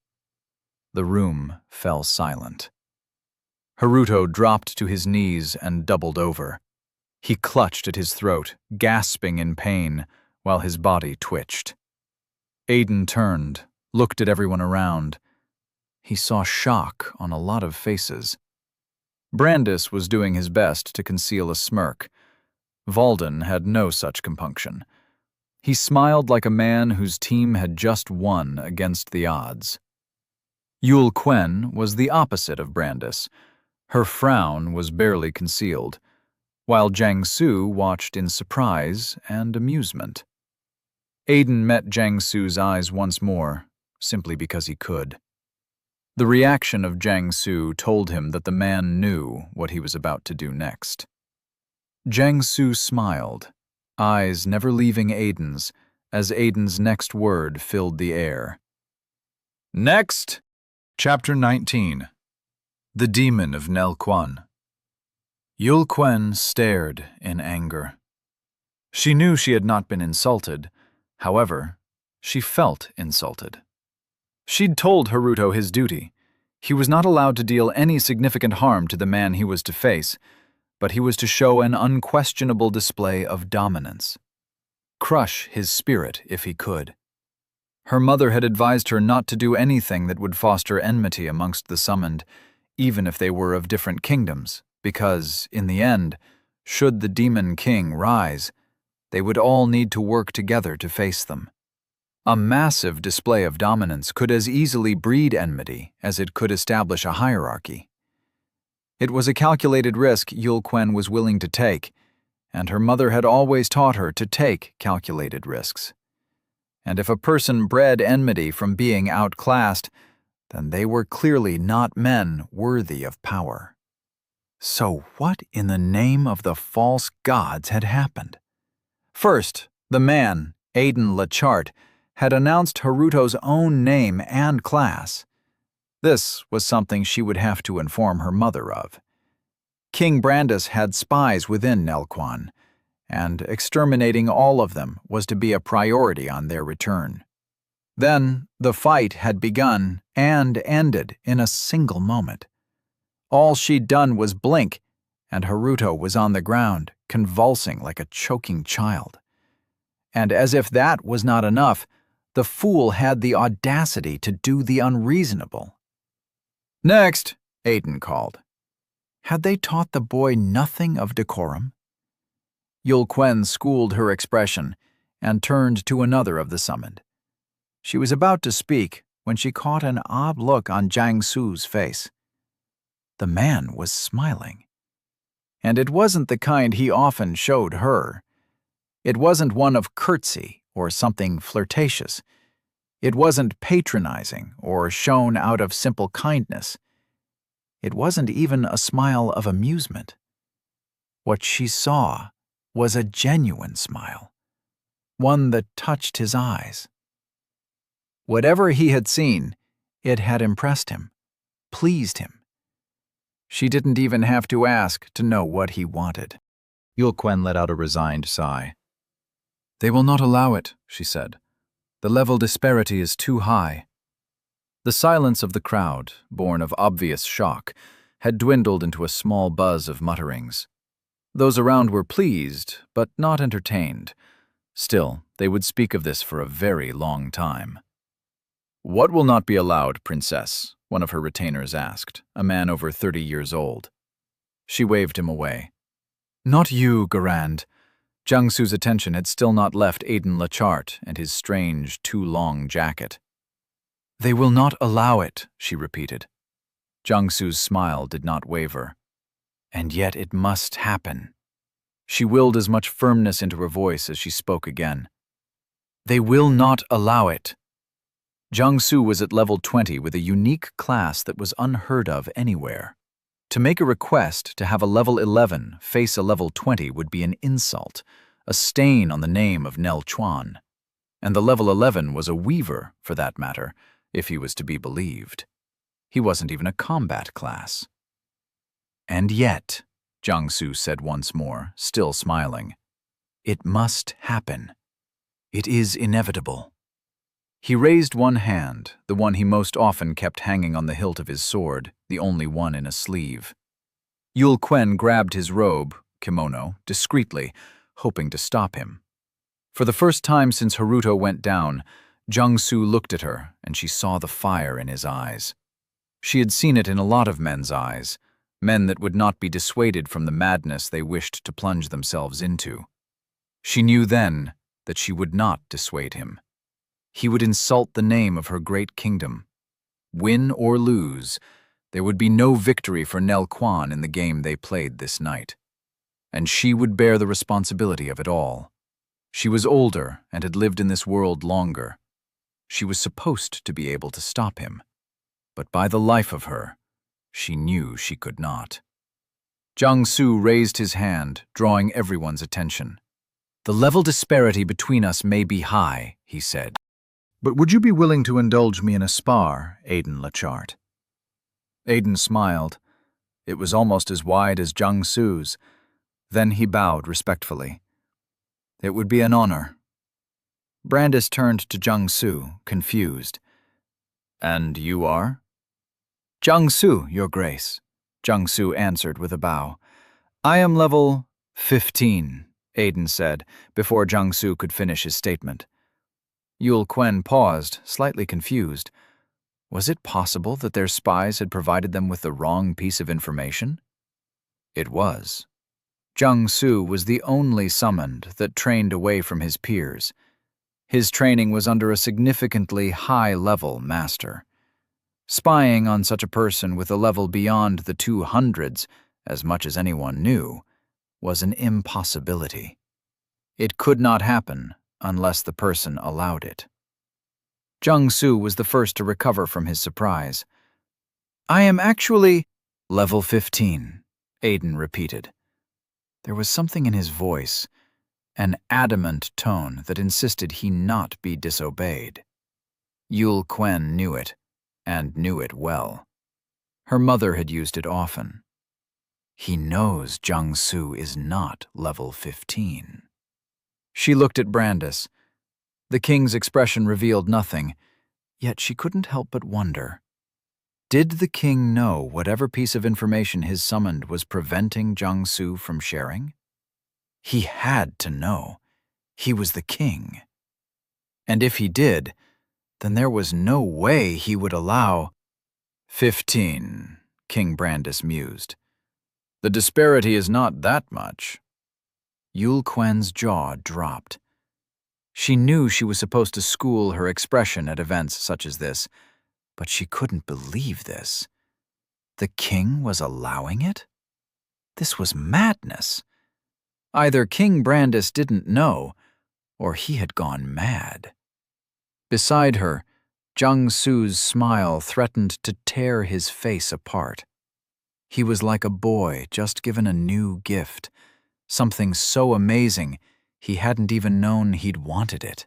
The room fell silent. Haruto dropped to his knees and doubled over. He clutched at his throat, gasping in pain, while his body twitched. Aiden turned, looked at everyone around. He saw shock on a lot of faces. Brandis was doing his best to conceal a smirk. Valden had no such compunction. He smiled like a man whose team had just won against the odds. Yul Quen was the opposite of Brandis. Her frown was barely concealed, while Jiangsu watched in surprise and amusement. Aiden met Jiangsu's eyes once more, simply because he could. The reaction of Jiangsu told him that the man knew what he was about to do next. Jiangsu smiled, eyes never leaving Aiden's, as Aiden's next word filled the air. Next! Chapter 19. The Demon of Nel Quan. Yul Quen stared in anger. She knew she had not been insulted. However, she felt insulted. She'd told Haruto his duty. He was not allowed to deal any significant harm to the man he was to face, but he was to show an unquestionable display of dominance. Crush his spirit if he could. Her mother had advised her not to do anything that would foster enmity amongst the summoned, even if they were of different kingdoms, because, in the end, should the demon king rise, they would all need to work together to face them. A massive display of dominance could as easily breed enmity as it could establish a hierarchy. It was a calculated risk Yulquen was willing to take, and her mother had always taught her to take calculated risks. And if a person bred enmity from being outclassed, then they were clearly not men worthy of power. So what in the name of the false gods had happened? First, the man, Aiden Lachart, had announced Haruto's own name and class. This was something she would have to inform her mother of. King Brandis had spies within Nelquan, and exterminating all of them was to be a priority on their return. Then the fight had begun and ended in a single moment. All she'd done was blink, and Haruto was on the ground, convulsing like a choking child. And as if that was not enough, the fool had the audacity to do the unreasonable. "Next," Aiden called. Had they taught the boy nothing of decorum? Yulquen schooled her expression and turned to another of the summoned. She was about to speak when she caught an odd look on Jiangsu's face. The man was smiling. And it wasn't the kind he often showed her. It wasn't one of curtsy or something flirtatious. It wasn't patronizing or shown out of simple kindness. It wasn't even a smile of amusement. What she saw was a genuine smile, one that touched his eyes. Whatever he had seen, it had impressed him, pleased him. She didn't even have to ask to know what he wanted. Yulquen let out a resigned sigh. "They will not allow it," she said. "The level disparity is too high." The silence of the crowd, born of obvious shock, had dwindled into a small buzz of mutterings. Those around were pleased, but not entertained. Still, they would speak of this for a very long time. "What will not be allowed, Princess?" one of her retainers asked, a man over 30 years old. She waved him away. "Not you, Garand." Jiangsu's attention had still not left Aiden Lachart and his strange, too-long jacket. "They will not allow it," she repeated. Jiangsu's smile did not waver. "And yet it must happen." She willed as much firmness into her voice as she spoke again. "They will not allow it." Jiangsu was at level 20 with a unique class that was unheard of anywhere. To make a request to have a level 11 face a level 20 would be an insult, a stain on the name of Nel Chuan. And the level 11 was a weaver, for that matter, if he was to be believed. He wasn't even a combat class. "And yet," Jiangsu said once more, still smiling, "it must happen. It is inevitable." He raised one hand, the one he most often kept hanging on the hilt of his sword, the only one in a sleeve. Yulquen grabbed his robe, kimono, discreetly, hoping to stop him. For the first time since Haruto went down, Jiangsu looked at her, and she saw the fire in his eyes. She had seen it in a lot of men's eyes, men that would not be dissuaded from the madness they wished to plunge themselves into. She knew then that she would not dissuade him. He would insult the name of her great kingdom. Win or lose, there would be no victory for Nelquan in the game they played this night. And she would bear the responsibility of it all. She was older and had lived in this world longer. She was supposed to be able to stop him. But by the life of her, she knew she could not. Jiangsu raised his hand, drawing everyone's attention. "The level disparity between us may be high," he said. "But would you be willing to indulge me in a spar, Aiden Lachart?" Aiden smiled. It was almost as wide as Jiangsu's. Then he bowed respectfully. "It would be an honor." Brandis turned to Jung-Soo, confused. "And you are?" "Jung-Soo, Your Grace," Jung-Soo answered with a bow. "I am level 15, Aiden said, before Jung-Soo could finish his statement. Yul Quen paused, slightly confused. Was it possible that their spies had provided them with the wrong piece of information? It was. Jung-Soo was the only summoned that trained away from his peers. His training was under a significantly high-level master. Spying on such a person with a level beyond the 200s, as much as anyone knew, was an impossibility. It could not happen unless the person allowed it. Jung-Soo was the first to recover from his surprise. "I am actually level 15, Aiden repeated. There was something in his voice, an adamant tone that insisted he not be disobeyed. Yul Quen knew it, and knew it well. Her mother had used it often. He knows Jung-Soo is not level 15. She looked at Brandis. The king's expression revealed nothing, yet she couldn't help but wonder. Did the king know whatever piece of information his summoned was preventing Jung-Soo from sharing? He had to know. He was the king. And if he did, then there was no way he would allow— 15, King Brandis mused. The disparity is not that much. Yul Quen's jaw dropped. She knew she was supposed to school her expression at events such as this, but she couldn't believe this. The king was allowing it? This was madness. Either King Brandis didn't know, or he had gone mad. Beside her, Jung-Soo's smile threatened to tear his face apart. He was like a boy just given a new gift, something so amazing he hadn't even known he'd wanted it.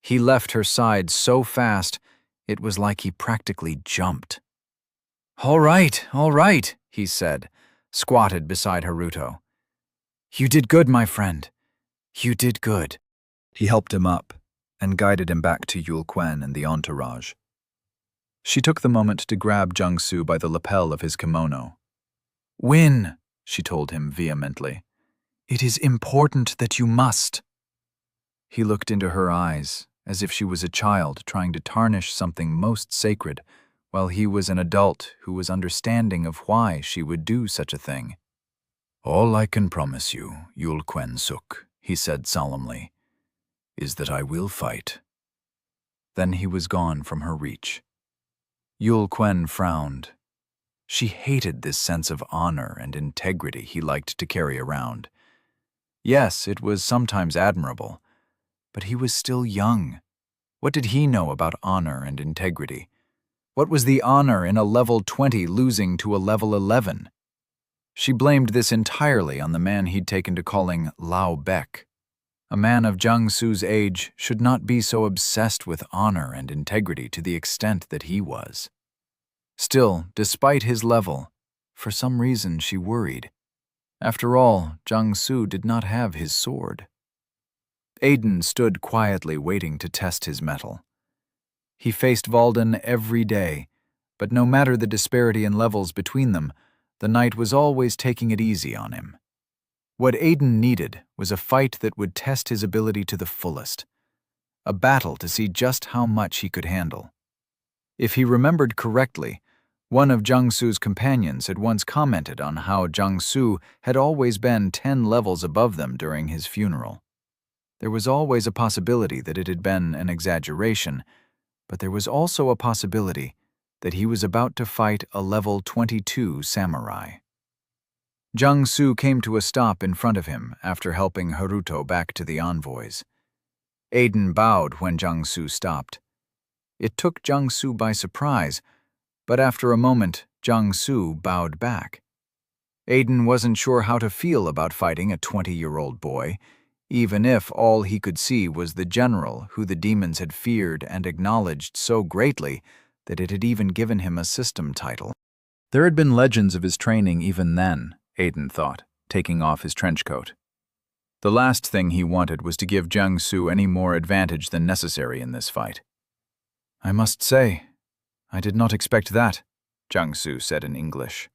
He left her side so fast, it was like he practically jumped. All right, he said, squatted beside Haruto. You did good, my friend. You did good. He helped him up and guided him back to Yul Quen and the entourage. She took the moment to grab Jung-Soo by the lapel of his kimono. Win, she told him vehemently. It is important that you must. He looked into her eyes, as if she was a child trying to tarnish something most sacred, while he was an adult who was understanding of why she would do such a thing. All I can promise you, Yul Quen-suk, he said solemnly, is that I will fight. Then he was gone from her reach. Yul Quen frowned. She hated this sense of honor and integrity he liked to carry around. Yes, it was sometimes admirable, but he was still young. What did he know about honor and integrity? What was the honor in a level 20 losing to a level 11? She blamed this entirely on the man he'd taken to calling Lao Bek. A man of Jung-Soo's age should not be so obsessed with honor and integrity to the extent that he was. Still, despite his level, for some reason she worried. After all, Jung-Soo did not have his sword. Aiden stood quietly waiting to test his mettle. He faced Valden every day, but no matter the disparity in levels between them, the knight was always taking it easy on him. What Aiden needed was a fight that would test his ability to the fullest, a battle to see just how much he could handle. If he remembered correctly, one of Jung-Soo's companions had once commented on how Jung-Soo had always been 10 levels above them during his funeral. There was always a possibility that it had been an exaggeration, but there was also a possibility that he was about to fight a level 22 samurai. Jung-Soo came to a stop in front of him after helping Haruto back to the envoys. Aiden bowed when Jung-Soo stopped. It took Jung-Soo by surprise, but after a moment, Jung-Soo bowed back. Aiden wasn't sure how to feel about fighting a 20-year-old boy, even if all he could see was the general who the demons had feared and acknowledged so greatly that it had even given him a system title. There had been legends of his training even then, Aiden thought, taking off his trench coat. The last thing he wanted was to give Jiangsu any more advantage than necessary in this fight. "I must say, I did not expect that," Jiangsu said in English.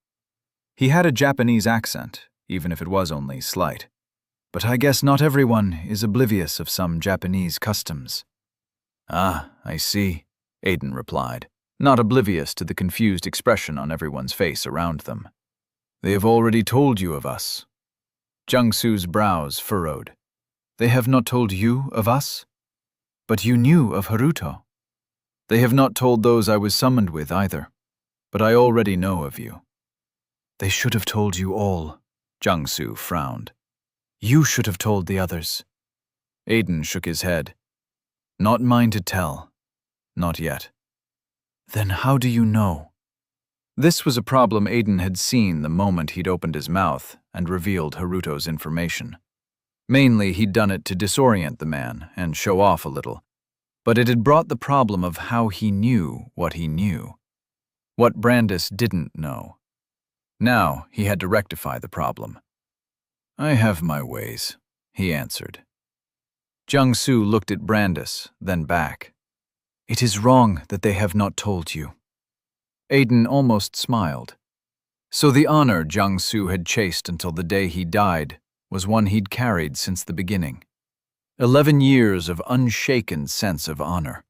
He had a Japanese accent, even if it was only slight. "But I guess not everyone is oblivious of some Japanese customs." "Ah, I see," Aiden replied, not oblivious to the confused expression on everyone's face around them. "They have already told you of us." Jiangsu's brows furrowed. "They have not told you of us? But you knew of Haruto." "They have not told those I was summoned with either, but I already know of you." "They should have told you all," Jiangsu frowned. "You should have told the others." Aiden shook his head. "Not mine to tell. Not yet." "Then how do you know?" This was a problem Aiden had seen the moment he'd opened his mouth and revealed Haruto's information. Mainly, he'd done it to disorient the man and show off a little, but it had brought the problem of how he knew what he knew. What Brandis didn't know. Now he had to rectify the problem. "I have my ways," he answered. Jiangsu looked at Brandis, then back. "It is wrong that they have not told you." Aiden almost smiled. So the honor Jiangsu had chased until the day he died was one he'd carried since the beginning. 11 years of unshaken sense of honor.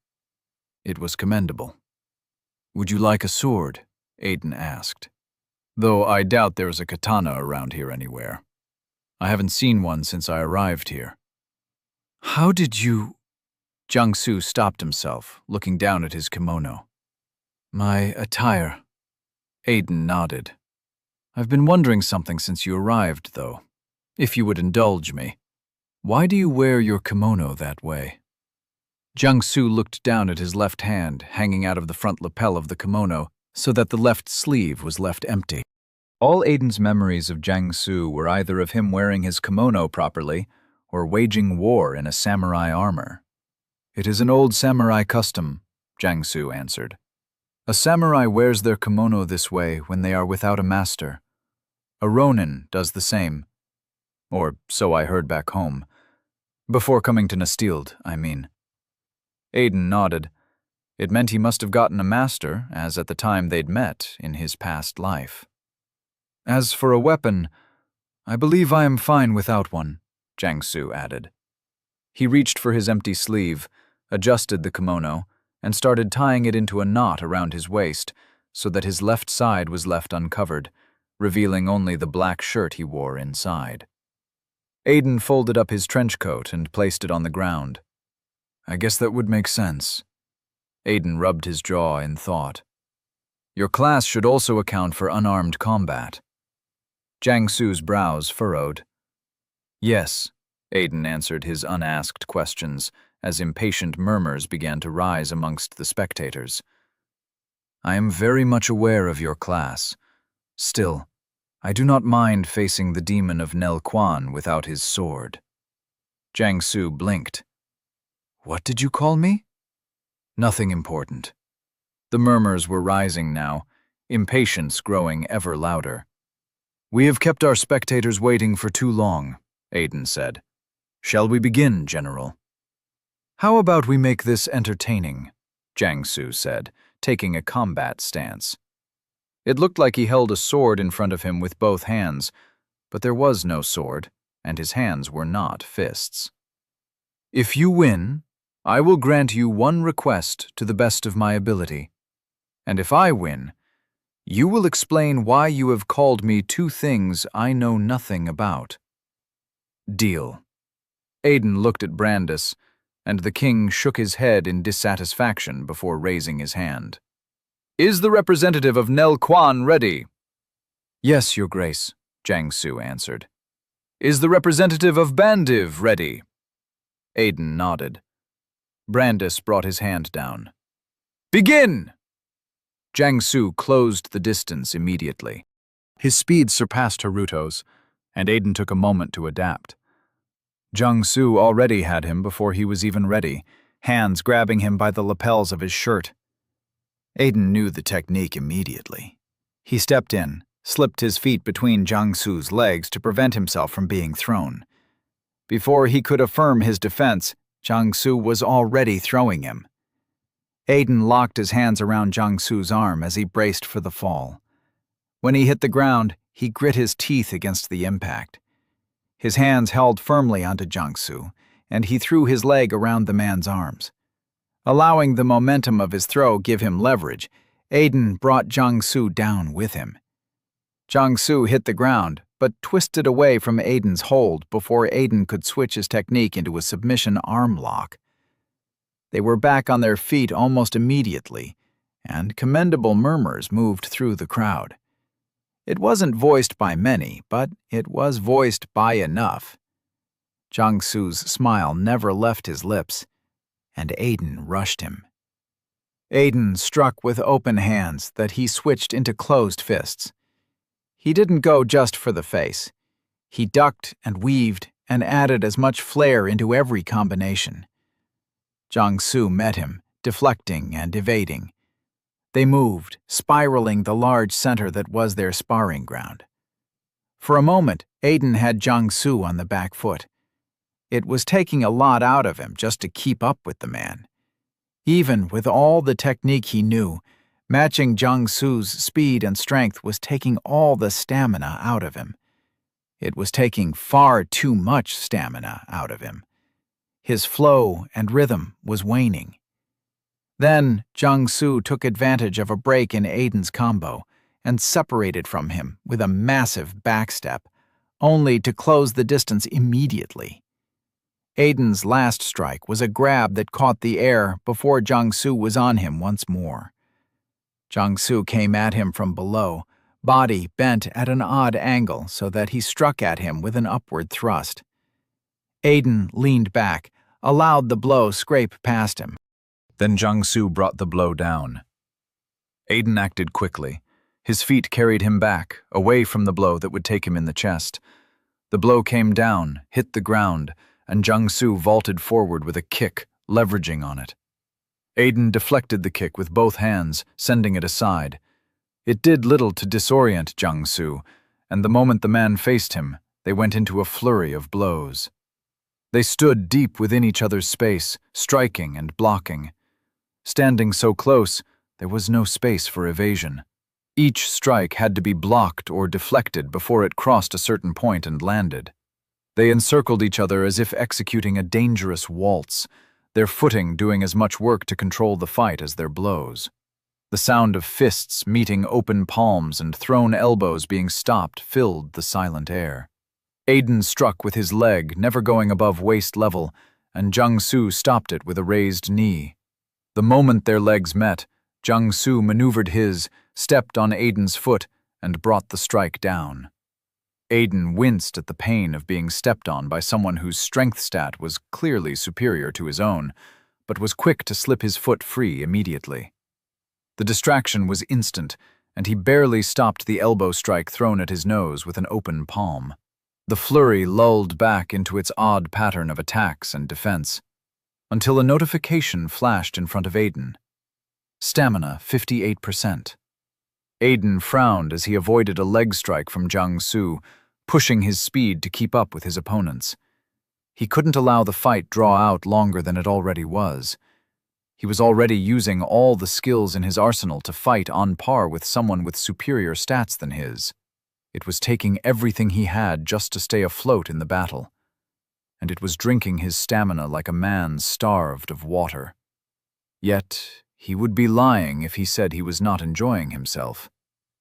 It was commendable. "Would you like a sword?" Aiden asked. "Though I doubt there's a katana around here anywhere. I haven't seen one since I arrived here." "How did you—" Jiangsu stopped himself, looking down at his kimono. "My attire." Aiden nodded. "I've been wondering something since you arrived, though. If you would indulge me. Why do you wear your kimono that way?" Jiangsu looked down at his left hand, hanging out of the front lapel of the kimono, so that the left sleeve was left empty. All Aiden's memories of Jiangsu were either of him wearing his kimono properly or waging war in a samurai armor. "It is an old samurai custom," Jiangsu answered. "A samurai wears their kimono this way when they are without a master. A ronin does the same. Or so I heard back home. Before coming to Nestild, I mean." Aiden nodded. It meant he must have gotten a master, as at the time they'd met, in his past life. "As for a weapon, I believe I am fine without one," Jiangsu added. He reached for his empty sleeve, adjusted the kimono, and started tying it into a knot around his waist so that his left side was left uncovered, revealing only the black shirt he wore inside. Aiden folded up his trench coat and placed it on the ground. "I guess that would make sense." Aiden rubbed his jaw in thought. "Your class should also account for unarmed combat." Jiangsu's brows furrowed. "Yes," Aiden answered his unasked questions as impatient murmurs began to rise amongst the spectators. "I am very much aware of your class. Still, I do not mind facing the demon of Nel Quan without his sword." Jiangsu blinked. "What did you call me?" "Nothing important." The murmurs were rising now, impatience growing ever louder. "We have kept our spectators waiting for too long," Aiden said. "Shall we begin, General?" "How about we make this entertaining?" Jiangsu said, taking a combat stance. It looked like he held a sword in front of him with both hands, but there was no sword, and his hands were not fists. "If you win, I will grant you one request to the best of my ability. And if I win, you will explain why you have called me two things I know nothing about." "Deal." Aiden looked at Brandis, and the king shook his head in dissatisfaction before raising his hand. "Is the representative of Nel Quan ready?" "Yes, Your Grace," Jiangsu answered. "Is the representative of Bandiv ready?" Aiden nodded. Brandis brought his hand down. "Begin!" Jiangsu closed the distance immediately. His speed surpassed Haruto's, and Aiden took a moment to adapt. Jiangsu already had him before he was even ready, hands grabbing him by the lapels of his shirt. Aiden knew the technique immediately. He stepped in, slipped his feet between Jiangsu's legs to prevent himself from being thrown. Before he could affirm his defense, Jiangsu was already throwing him. Aiden locked his hands around Jiangsu's arm as he braced for the fall. When he hit the ground, he grit his teeth against the impact. His hands held firmly onto Jiangsu, and he threw his leg around the man's arms. Allowing the momentum of his throw give him leverage, Aiden brought Jiangsu down with him. Jiangsu hit the ground, but twisted away from Aiden's hold before Aiden could switch his technique into a submission arm lock. They were back on their feet almost immediately, and commendable murmurs moved through the crowd. It wasn't voiced by many, but it was voiced by enough. Jiangsu's smile never left his lips, and Aiden rushed him. Aiden struck with open hands that he switched into closed fists. He didn't go just for the face. He ducked and weaved and added as much flair into every combination. Jiangsu met him, deflecting and evading. They moved, spiraling the large center that was their sparring ground. For a moment, Aiden had Jiangsu on the back foot. It was taking a lot out of him just to keep up with the man. Even with all the technique he knew, matching Jiangsu's speed and strength was taking all the stamina out of him. It was taking far too much stamina out of him. His flow and rhythm was waning. Then Jiangsu took advantage of a break in Aiden's combo and separated from him with a massive backstep, only to close the distance immediately. Aiden's last strike was a grab that caught the air before Jiangsu was on him once more. Jiangsu came at him from below, body bent at an odd angle so that he struck at him with an upward thrust. Aiden leaned back, allowed the blow scrape past him. Then Jiangsu brought the blow down. Aiden acted quickly. His feet carried him back, away from the blow that would take him in the chest. The blow came down, hit the ground, and Jiangsu vaulted forward with a kick, leveraging on it. Aiden deflected the kick with both hands, sending it aside. It did little to disorient Jiangsu, and the moment the man faced him, they went into a flurry of blows. They stood deep within each other's space, striking and blocking. Standing so close, there was no space for evasion. Each strike had to be blocked or deflected before it crossed a certain point and landed. They encircled each other as if executing a dangerous waltz, their footing doing as much work to control the fight as their blows. The sound of fists meeting open palms and thrown elbows being stopped filled the silent air. Aiden struck with his leg, never going above waist level, and Jiangsu stopped it with a raised knee. The moment their legs met, Jiangsu maneuvered his, stepped on Aiden's foot, and brought the strike down. Aiden winced at the pain of being stepped on by someone whose strength stat was clearly superior to his own, but was quick to slip his foot free immediately. The distraction was instant, and he barely stopped the elbow strike thrown at his nose with an open palm. The flurry lulled back into its odd pattern of attacks and defense, until a notification flashed in front of Aiden. Stamina 58%. Aiden frowned as he avoided a leg strike from Jiangsu, pushing his speed to keep up with his opponents. He couldn't allow the fight draw out longer than it already was. He was already using all the skills in his arsenal to fight on par with someone with superior stats than his. It was taking everything he had just to stay afloat in the battle, and it was drinking his stamina like a man starved of water. Yet, he would be lying if he said he was not enjoying himself.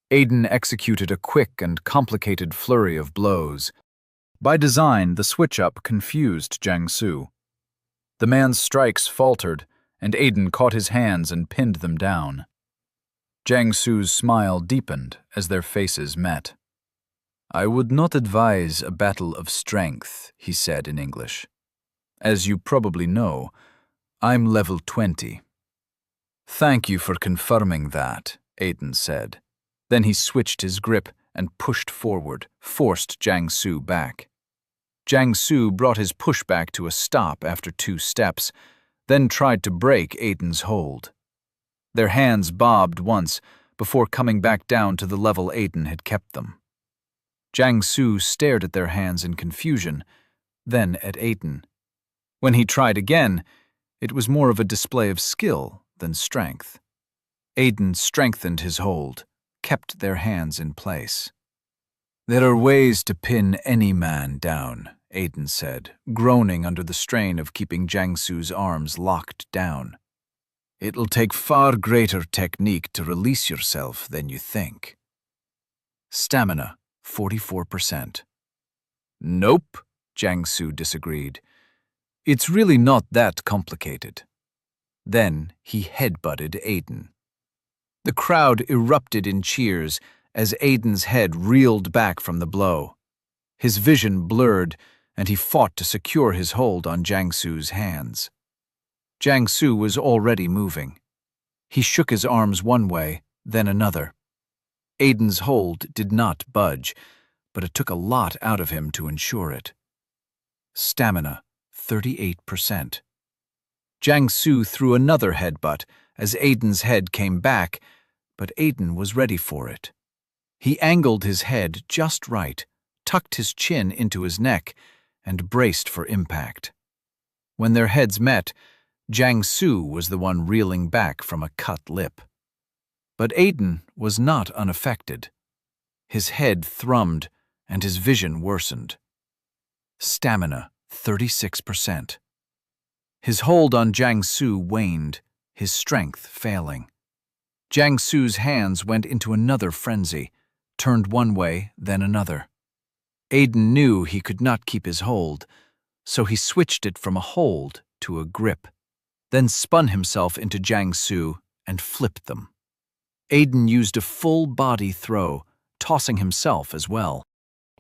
Aiden executed a quick and complicated flurry of blows. By design, the switch-up confused Jiangsu. The man's strikes faltered, and Aiden caught his hands and pinned them down. Jiangsu's smile deepened as their faces met. "I would not advise a battle of strength," he said in English. "As you probably know, I'm level 20. "Thank you for confirming that," Aiden said. Then he switched his grip and pushed forward, forced Jiangsu back. Jiangsu brought his pushback to a stop after 2 steps, then tried to break Aiden's hold. Their hands bobbed once before coming back down to the level Aiden had kept them. Jiangsu stared at their hands in confusion, then at Aiden. When he tried again, it was more of a display of skill than strength. Aiden strengthened his hold, kept their hands in place. "There are ways to pin any man down," Aiden said, groaning under the strain of keeping Jiangsu's arms locked down. "It'll take far greater technique to release yourself than you think." Stamina, 44%. "Nope," Jiangsu disagreed. "It's really not that complicated." Then he headbutted Aiden. The crowd erupted in cheers as Aiden's head reeled back from the blow. His vision blurred, and he fought to secure his hold on Jiangsu's hands. Jiangsu was already moving. He shook his arms one way, then another. Aiden's hold did not budge, but it took a lot out of him to ensure it. Stamina, 38%. Jiangsu threw another headbutt as Aiden's head came back, but Aiden was ready for it. He angled his head just right, tucked his chin into his neck, and braced for impact. When their heads met, Jiangsu was the one reeling back from a cut lip. But Aiden was not unaffected. His head thrummed, and his vision worsened. Stamina, 36%. His hold on Jiangsu waned, his strength failing. Jiangsu's hands went into another frenzy, turned one way, then another. Aiden knew he could not keep his hold, so he switched it from a hold to a grip, then spun himself into Jiangsu and flipped them. Aiden used a full-body throw, tossing himself as well.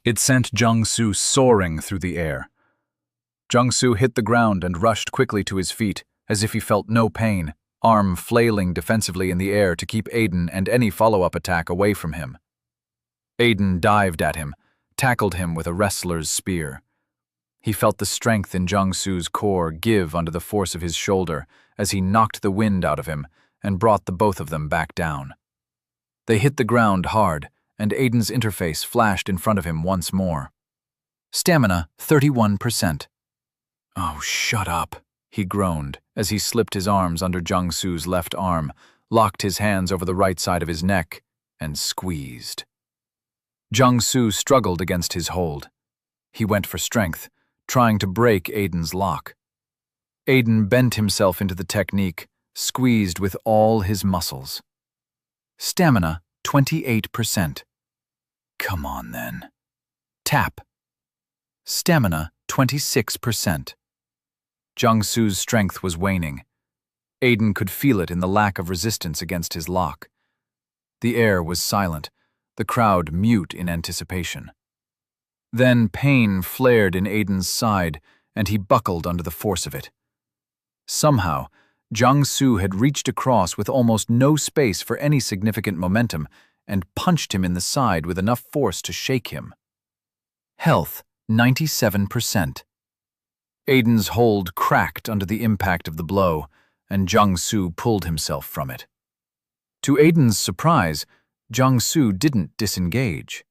It sent Jiangsu soaring through the air. Jiangsu hit the ground and rushed quickly to his feet, as if he felt no pain, arm flailing defensively in the air to keep Aiden and any follow-up attack away from him. Aiden dived at him, tackled him with a wrestler's spear. He felt the strength in Jiangsu's core give under the force of his shoulder as he knocked the wind out of him and brought the both of them back down. They hit the ground hard, and Aiden's interface flashed in front of him once more. Stamina, 31%. "Oh, shut up," he groaned as he slipped his arms under Jiangsu's left arm, locked his hands over the right side of his neck, and squeezed. Jiangsu struggled against his hold. He went for strength, trying to break Aiden's lock. Aiden bent himself into the technique, squeezed with all his muscles. Stamina, 28%. Come on, then. Tap. Stamina, 26%. Jiangsu's strength was waning. Aiden could feel it in the lack of resistance against his lock. The air was silent, the crowd mute in anticipation. Then pain flared in Aiden's side, and he buckled under the force of it. Somehow, Jiangsu had reached across with almost no space for any significant momentum and punched him in the side with enough force to shake him. Health, 97%. Aiden's hold cracked under the impact of the blow, and Jiangsu pulled himself from it. To Aiden's surprise, Jiangsu didn't disengage.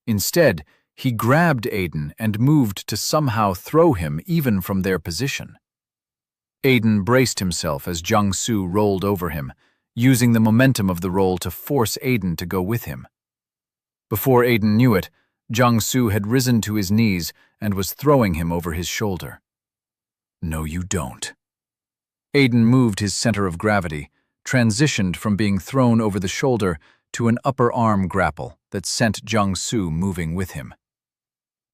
Instead, he grabbed Aiden and moved to somehow throw him even from their position. Aiden braced himself as Jiangsu rolled over him, using the momentum of the roll to force Aiden to go with him. Before Aiden knew it, Jiangsu had risen to his knees and was throwing him over his shoulder. "No, you don't." Aiden moved his center of gravity, transitioned from being thrown over the shoulder to an upper arm grapple that sent Jiangsu moving with him.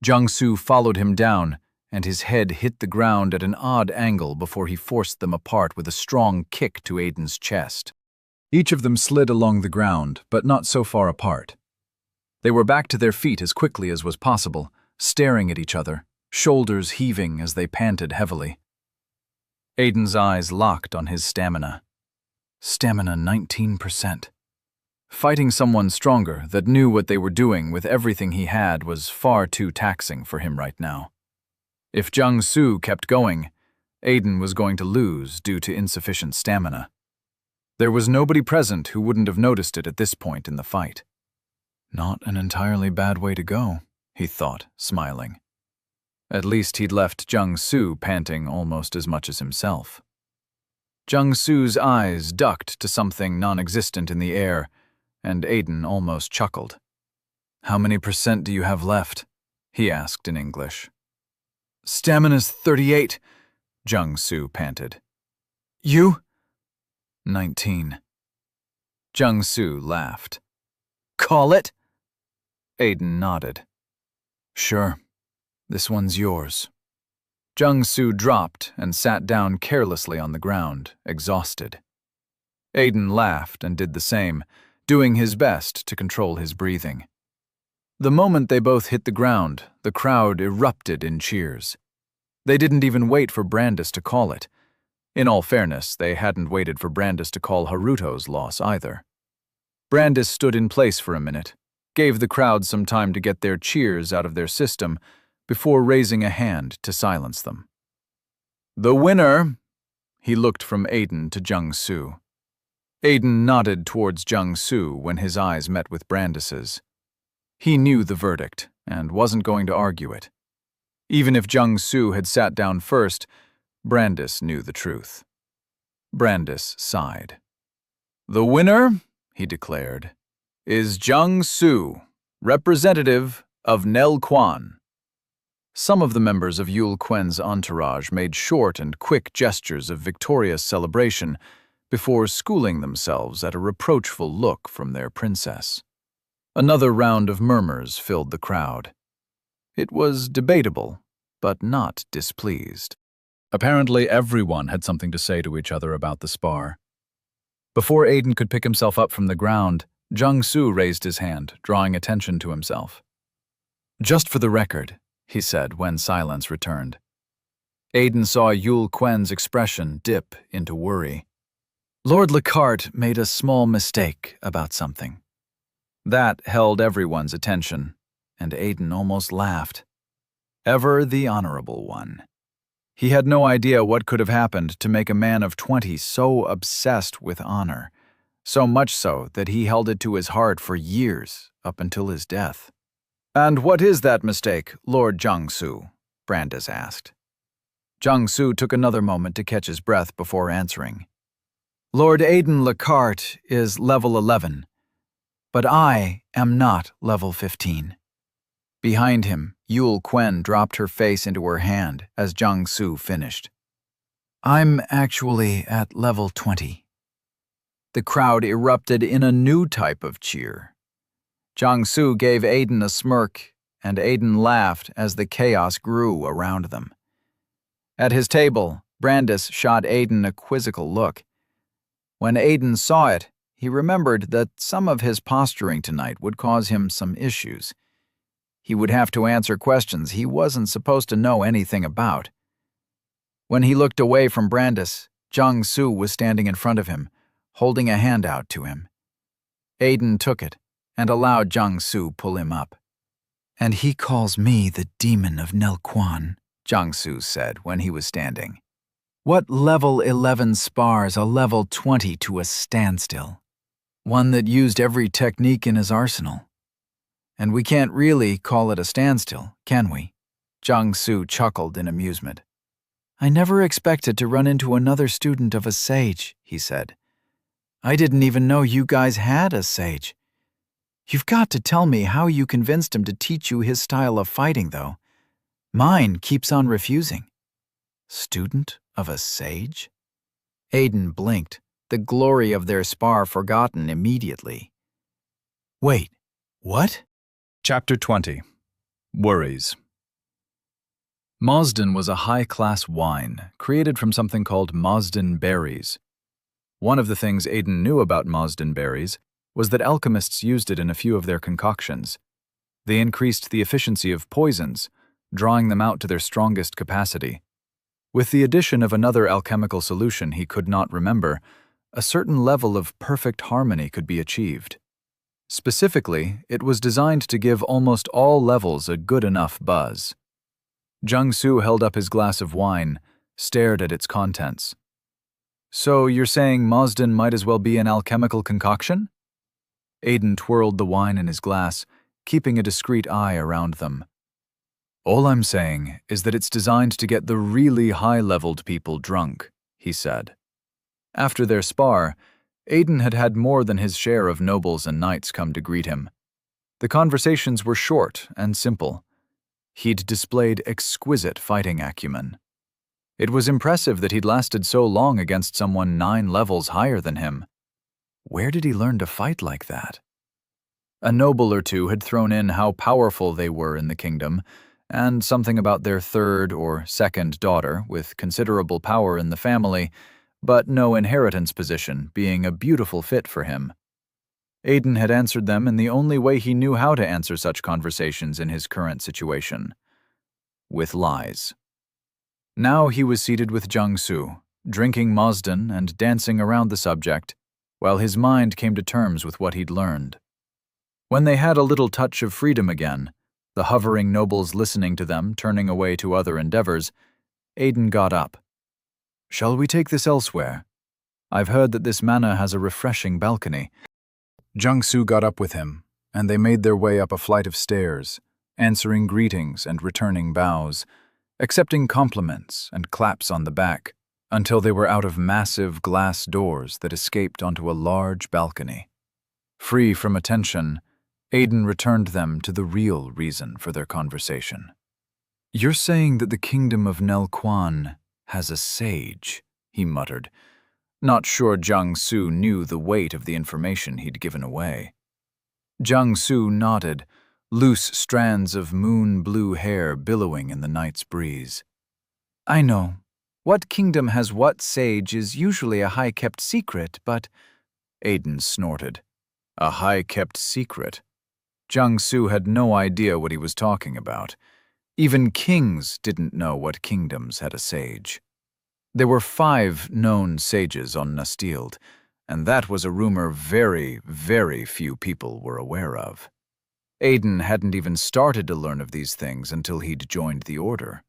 Jiangsu followed him down, and his head hit the ground at an odd angle before he forced them apart with a strong kick to Aiden's chest. Each of them slid along the ground, but not so far apart. They were back to their feet as quickly as was possible, staring at each other, shoulders heaving as they panted heavily. Aiden's eyes locked on his stamina. Stamina 19%. Fighting someone stronger that knew what they were doing with everything he had was far too taxing for him right now. If Jiangsu kept going, Aiden was going to lose due to insufficient stamina. There was nobody present who wouldn't have noticed it at this point in the fight. Not an entirely bad way to go, he thought, smiling. At least he'd left Jung-Soo panting almost as much as himself. Jung-Soo's eyes ducked to something non-existent in the air, and Aiden almost chuckled. "How many % do you have left?" he asked in English. "Stamina's 38, Jung-Soo panted. "You?" 19. Jung-Soo laughed. "Call it?" Aiden nodded. "Sure. This one's yours." Jung-Soo dropped and sat down carelessly on the ground, exhausted. Aiden laughed and did the same, doing his best to control his breathing. The moment they both hit the ground, the crowd erupted in cheers. They didn't even wait for Brandis to call it. In all fairness, they hadn't waited for Brandis to call Haruto's loss either. Brandis stood in place for a minute, gave the crowd some time to get their cheers out of their system before raising a hand to silence them. "The winner," he looked from Aiden to Jung-Soo. Aiden nodded towards Jung-Soo when his eyes met with Brandis's. He knew the verdict and wasn't going to argue it. Even if Jung-Soo had sat down first, Brandis knew the truth. Brandis sighed. "The winner," he declared, "is Jung-Soo, representative of Nelquan." Some of the members of Yul Quen's entourage made short and quick gestures of victorious celebration before schooling themselves at a reproachful look from their princess. Another round of murmurs filled the crowd. It was debatable, but not displeased. Apparently everyone had something to say to each other about the spar. Before Aiden could pick himself up from the ground, Jung-Soo raised his hand, drawing attention to himself. "Just for the record," he said when silence returned. Aiden saw Yul Quen's expression dip into worry. "Lord Lockhart made a small mistake about something." That held everyone's attention, and Aiden almost laughed. Ever the honorable one. He had no idea what could have happened to make a man of 20 so obsessed with honor, so much so that he held it to his heart for years, up until his death. "And what is that mistake, Lord Jung-Soo?" Brandis asked. Jung-Soo took another moment to catch his breath before answering. "Lord Aiden Lockhart is level 11, but I am not level 15. Behind him, Yul Quen dropped her face into her hand as Jung-Soo finished. "I'm actually at level 20. The crowd erupted in a new type of cheer. Jung-Soo gave Aiden a smirk, and Aiden laughed as the chaos grew around them. At his table, Brandis shot Aiden a quizzical look. When Aiden saw it, he remembered that some of his posturing tonight would cause him some issues. He would have to answer questions he wasn't supposed to know anything about. When he looked away from Brandis, Jung-Soo was standing in front of him, holding a hand out to him. Aiden took it and allowed Jung-Soo pull him up. "And he calls me the demon of Nelquan," Jung-Soo said when he was standing. "What level 11 spars a level 20 to a standstill? One that used every technique in his arsenal. And we can't really call it a standstill, can we?" Jung-Soo chuckled in amusement. "I never expected to run into another student of a sage," he said. "I didn't even know you guys had a sage. You've got to tell me how you convinced him to teach you his style of fighting, though. Mine keeps on refusing." "Student of a sage?" Aiden blinked, the glory of their spar forgotten immediately. "Wait, what?" Chapter 20. Worries. Mazden was a high-class wine created from something called Mazden berries. One of the things Aiden knew about Mazden berries was that alchemists used it in a few of their concoctions. They increased the efficiency of poisons, drawing them out to their strongest capacity. With the addition of another alchemical solution he could not remember, a certain level of perfect harmony could be achieved. Specifically, it was designed to give almost all levels a good enough buzz. Jung-Soo held up his glass of wine, stared at its contents. "So you're saying Mazden might as well be an alchemical concoction?" Aiden twirled the wine in his glass, keeping a discreet eye around them. All I'm saying is that it's designed to get the really high-leveled people drunk, he said. After their spar, Aiden had had more than his share of nobles and knights come to greet him. The conversations were short and simple. He'd displayed exquisite fighting acumen. It was impressive that he'd lasted so long against someone 9 levels higher than him. Where did he learn to fight like that? A noble or two had thrown in how powerful they were in the kingdom, and something about their 3rd or 2nd daughter with considerable power in the family, but no inheritance position, being a beautiful fit for him. Aiden had answered them in the only way he knew how to answer such conversations in his current situation: with lies. Now he was seated with Jiangsu, drinking Mazdan and dancing around the subject, while his mind came to terms with what he'd learned. When they had a little touch of freedom again, the hovering nobles listening to them, turning away to other endeavors, Aiden got up. "Shall we take this elsewhere? I've heard that this manor has a refreshing balcony." Jiangsu got up with him, and they made their way up a flight of stairs, answering greetings and returning bows, accepting compliments and claps on the back, until they were out of massive glass doors that escaped onto a large balcony. Free from attention, Aiden returned them to the real reason for their conversation. "You're saying that the kingdom of Nelquan has a sage," he muttered, not sure Jiangsu knew the weight of the information he'd given away. Jiangsu nodded, loose strands of moon-blue hair billowing in the night's breeze. "I know. What kingdom has what sage is usually a high-kept secret, but—" Aiden snorted. A high-kept secret? Jiangsu had no idea what he was talking about. Even kings didn't know what kingdoms had a sage. There were 5 known sages on Nastild, and that was a rumor very, very few people were aware of. Aiden hadn't even started to learn of these things until he'd joined the Order.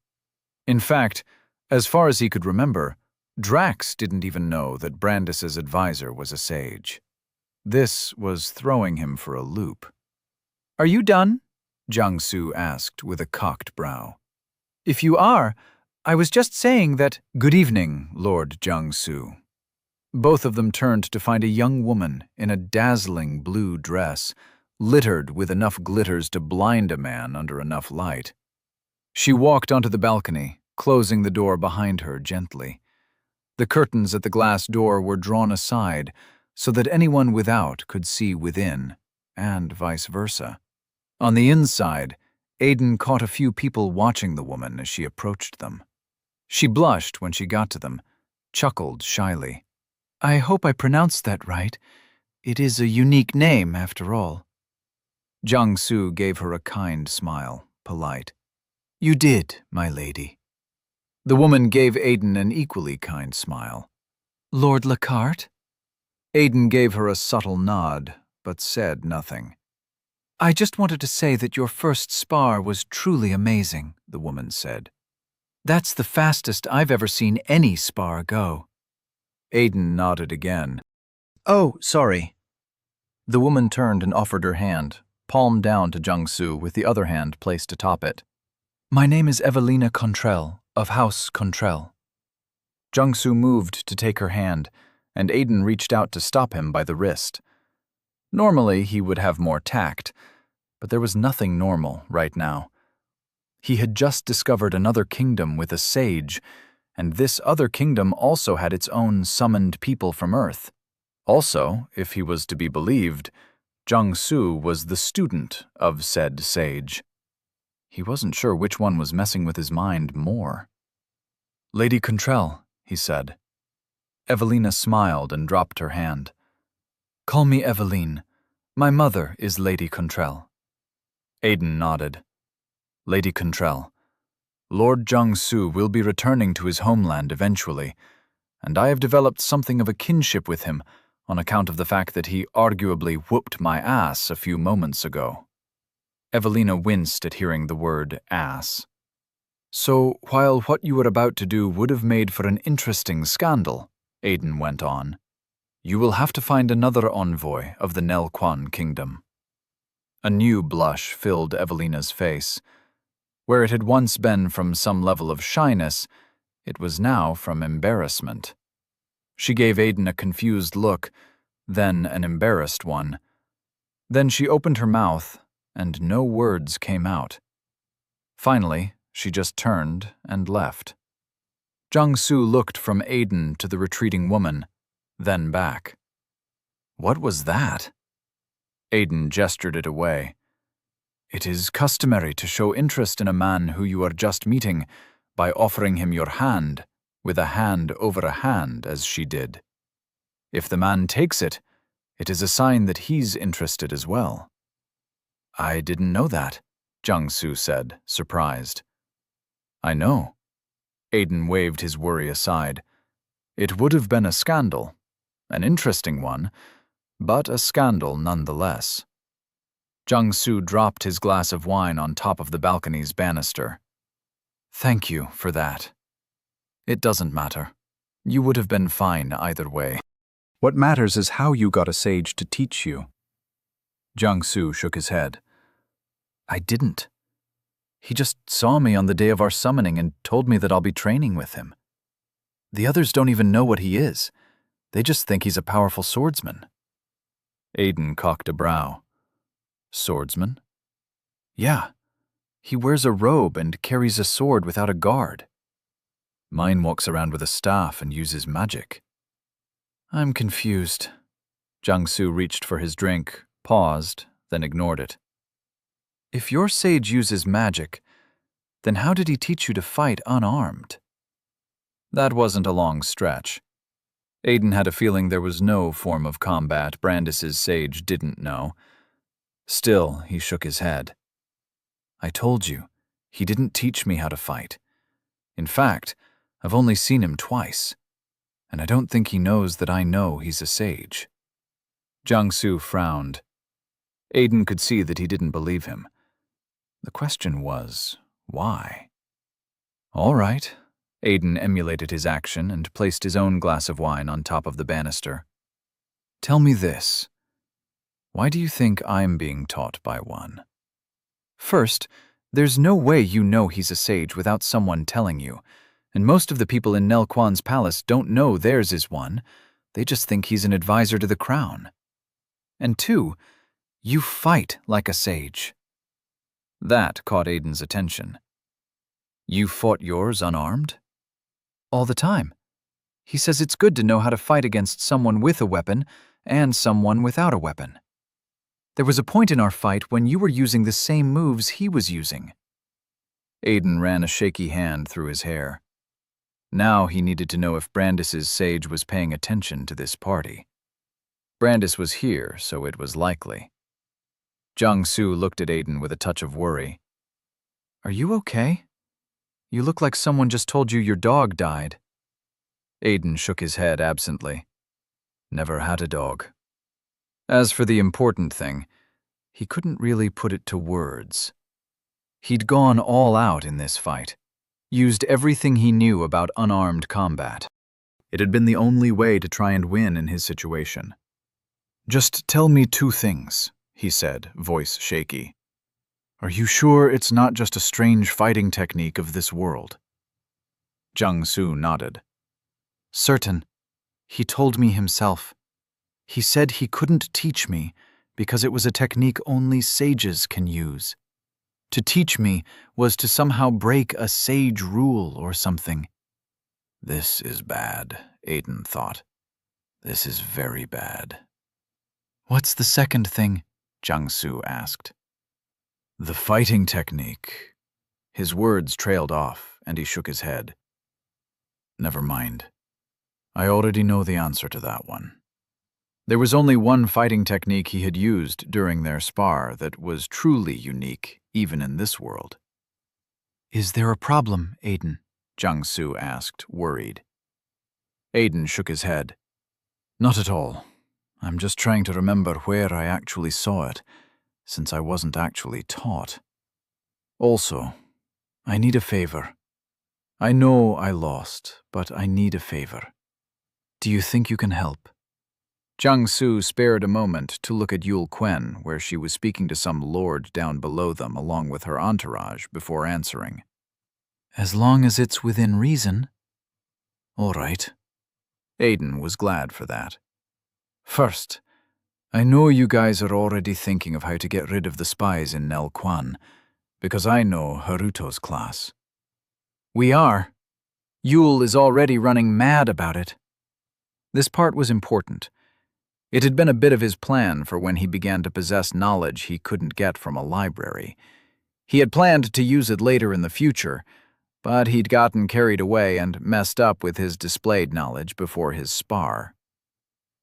In fact, as far as he could remember, Drax didn't even know that Brandis's advisor was a sage. This was throwing him for a loop. "Are you done?" Jiangsu asked with a cocked brow. "If you are, I was just saying that—" "Good evening, Lord Jiangsu." Both of them turned to find a young woman in a dazzling blue dress, littered with enough glitters to blind a man under enough light. She walked onto the balcony, closing the door behind her gently. The curtains at the glass door were drawn aside so that anyone without could see within, and vice versa. On the inside, Aiden caught a few people watching the woman as she approached them. She blushed when she got to them, chuckled shyly. "I hope I pronounced that right. It is a unique name, after all." Jiangsu gave her a kind smile, polite. "You did, my lady." The woman gave Aiden an equally kind smile. "Lord Lockhart?" Aiden gave her a subtle nod, but said nothing. "I just wanted to say that your first spar was truly amazing," the woman said. "That's the fastest I've ever seen any spar go." Aiden nodded again. "Oh, sorry." The woman turned and offered her hand, palm down to Jiangsu with the other hand placed atop it. "My name is Evelina Contrell, of House Contrell." Jiangsu moved to take her hand, and Aiden reached out to stop him by the wrist. Normally, he would have more tact, but there was nothing normal right now. He had just discovered another kingdom with a sage, and this other kingdom also had its own summoned people from Earth. Also, if he was to be believed, Jiangsu was the student of said sage. He wasn't sure which one was messing with his mind more. "Lady Contrell," he said. Evelina smiled and dropped her hand. "Call me Eveline. My mother is Lady Contrell." Aiden nodded. "Lady Contrell, Lord Jiangsu will be returning to his homeland eventually, and I have developed something of a kinship with him on account of the fact that he arguably whooped my ass a few moments ago." Evelina winced at hearing the word ass. "So, while what you were about to do would have made for an interesting scandal," Aiden went on, "you will have to find another envoy of the Nelquan kingdom." A new blush filled Evelina's face. Where it had once been from some level of shyness, it was now from embarrassment. She gave Aiden a confused look, then an embarrassed one. Then she opened her mouth, and no words came out. Finally, she just turned and left. Jiangsu looked from Aiden to the retreating woman, then back. What was that? Aiden gestured it away. It is customary to show interest in a man who you are just meeting by offering him your hand, with a hand over a hand, as she did. If the man takes it, it is a sign that he's interested as well. I didn't know that, Jiangsu said, surprised. I know. Aiden waved his worry aside. It would have been a scandal, an interesting one, but a scandal nonetheless. Jiangsu dropped his glass of wine on top of the balcony's banister. Thank you for that. It doesn't matter. You would have been fine either way. What matters is how you got a sage to teach you. Jiangsu shook his head. I didn't. He just saw me on the day of our summoning and told me that I'll be training with him. The others don't even know what he is. They just think he's a powerful swordsman. Aiden cocked a brow. Swordsman? Yeah. He wears a robe and carries a sword without a guard. Mine walks around with a staff and uses magic. I'm confused. Jiangsu reached for his drink, paused, then ignored it. If your sage uses magic, then how did he teach you to fight unarmed? That wasn't a long stretch. Aiden had a feeling there was no form of combat Brandis's sage didn't know. Still, he shook his head. I told you, he didn't teach me how to fight. In fact, I've only seen him twice, and I don't think he knows that I know he's a sage. Jiangsu frowned. Aiden could see that he didn't believe him. The question was, why? All right. Aiden emulated his action and placed his own glass of wine on top of the banister. Tell me this. Why do you think I'm being taught by one? First, there's no way you know he's a sage without someone telling you, and most of the people in Nel Quan's palace don't know theirs is one. They just think he's an advisor to the crown. And two, you fight like a sage. That caught Aiden's attention. You fought yours unarmed? All the time. He says it's good to know how to fight against someone with a weapon and someone without a weapon. There was a point in our fight when you were using the same moves he was using. Aiden ran a shaky hand through his hair. Now he needed to know if Brandis's sage was paying attention to this party. Brandis was here, so it was likely. Jiangsu looked at Aiden with a touch of worry. Are you okay? You look like someone just told you your dog died. Aiden shook his head absently. Never had a dog. As for the important thing, he couldn't really put it to words. He'd gone all out in this fight, used everything he knew about unarmed combat. It had been the only way to try and win in his situation. Just tell me two things, he said, voice shaky. Are you sure it's not just a strange fighting technique of this world? Jiangsu nodded. Certain. He told me himself. He said he couldn't teach me because it was a technique only sages can use. To teach me was to somehow break a sage rule or something. This is bad, Aiden thought. This is very bad. What's the second thing? Jiangsu asked. The fighting technique. His words trailed off, and he shook his head. Never mind. I already know the answer to that one. There was only one fighting technique he had used during their spar that was truly unique, even in this world. Is there a problem, Aiden? Jiangsu asked, worried. Aiden shook his head. Not at all. I'm just trying to remember where I actually saw it, since I wasn't actually taught. Also, I need a favor. I know I lost, but I need a favor. Do you think you can help? Jiangsu spared a moment to look at Yul Quen, where she was speaking to some lord down below them along with her entourage, before answering. As long as it's within reason. All right. Aiden was glad for that. First, I know you guys are already thinking of how to get rid of the spies in Nel Quan, because I know Haruto's class. We are. Yul is already running mad about it. This part was important. It had been a bit of his plan for when he began to possess knowledge he couldn't get from a library. He had planned to use it later in the future, but he'd gotten carried away and messed up with his displayed knowledge before his spar.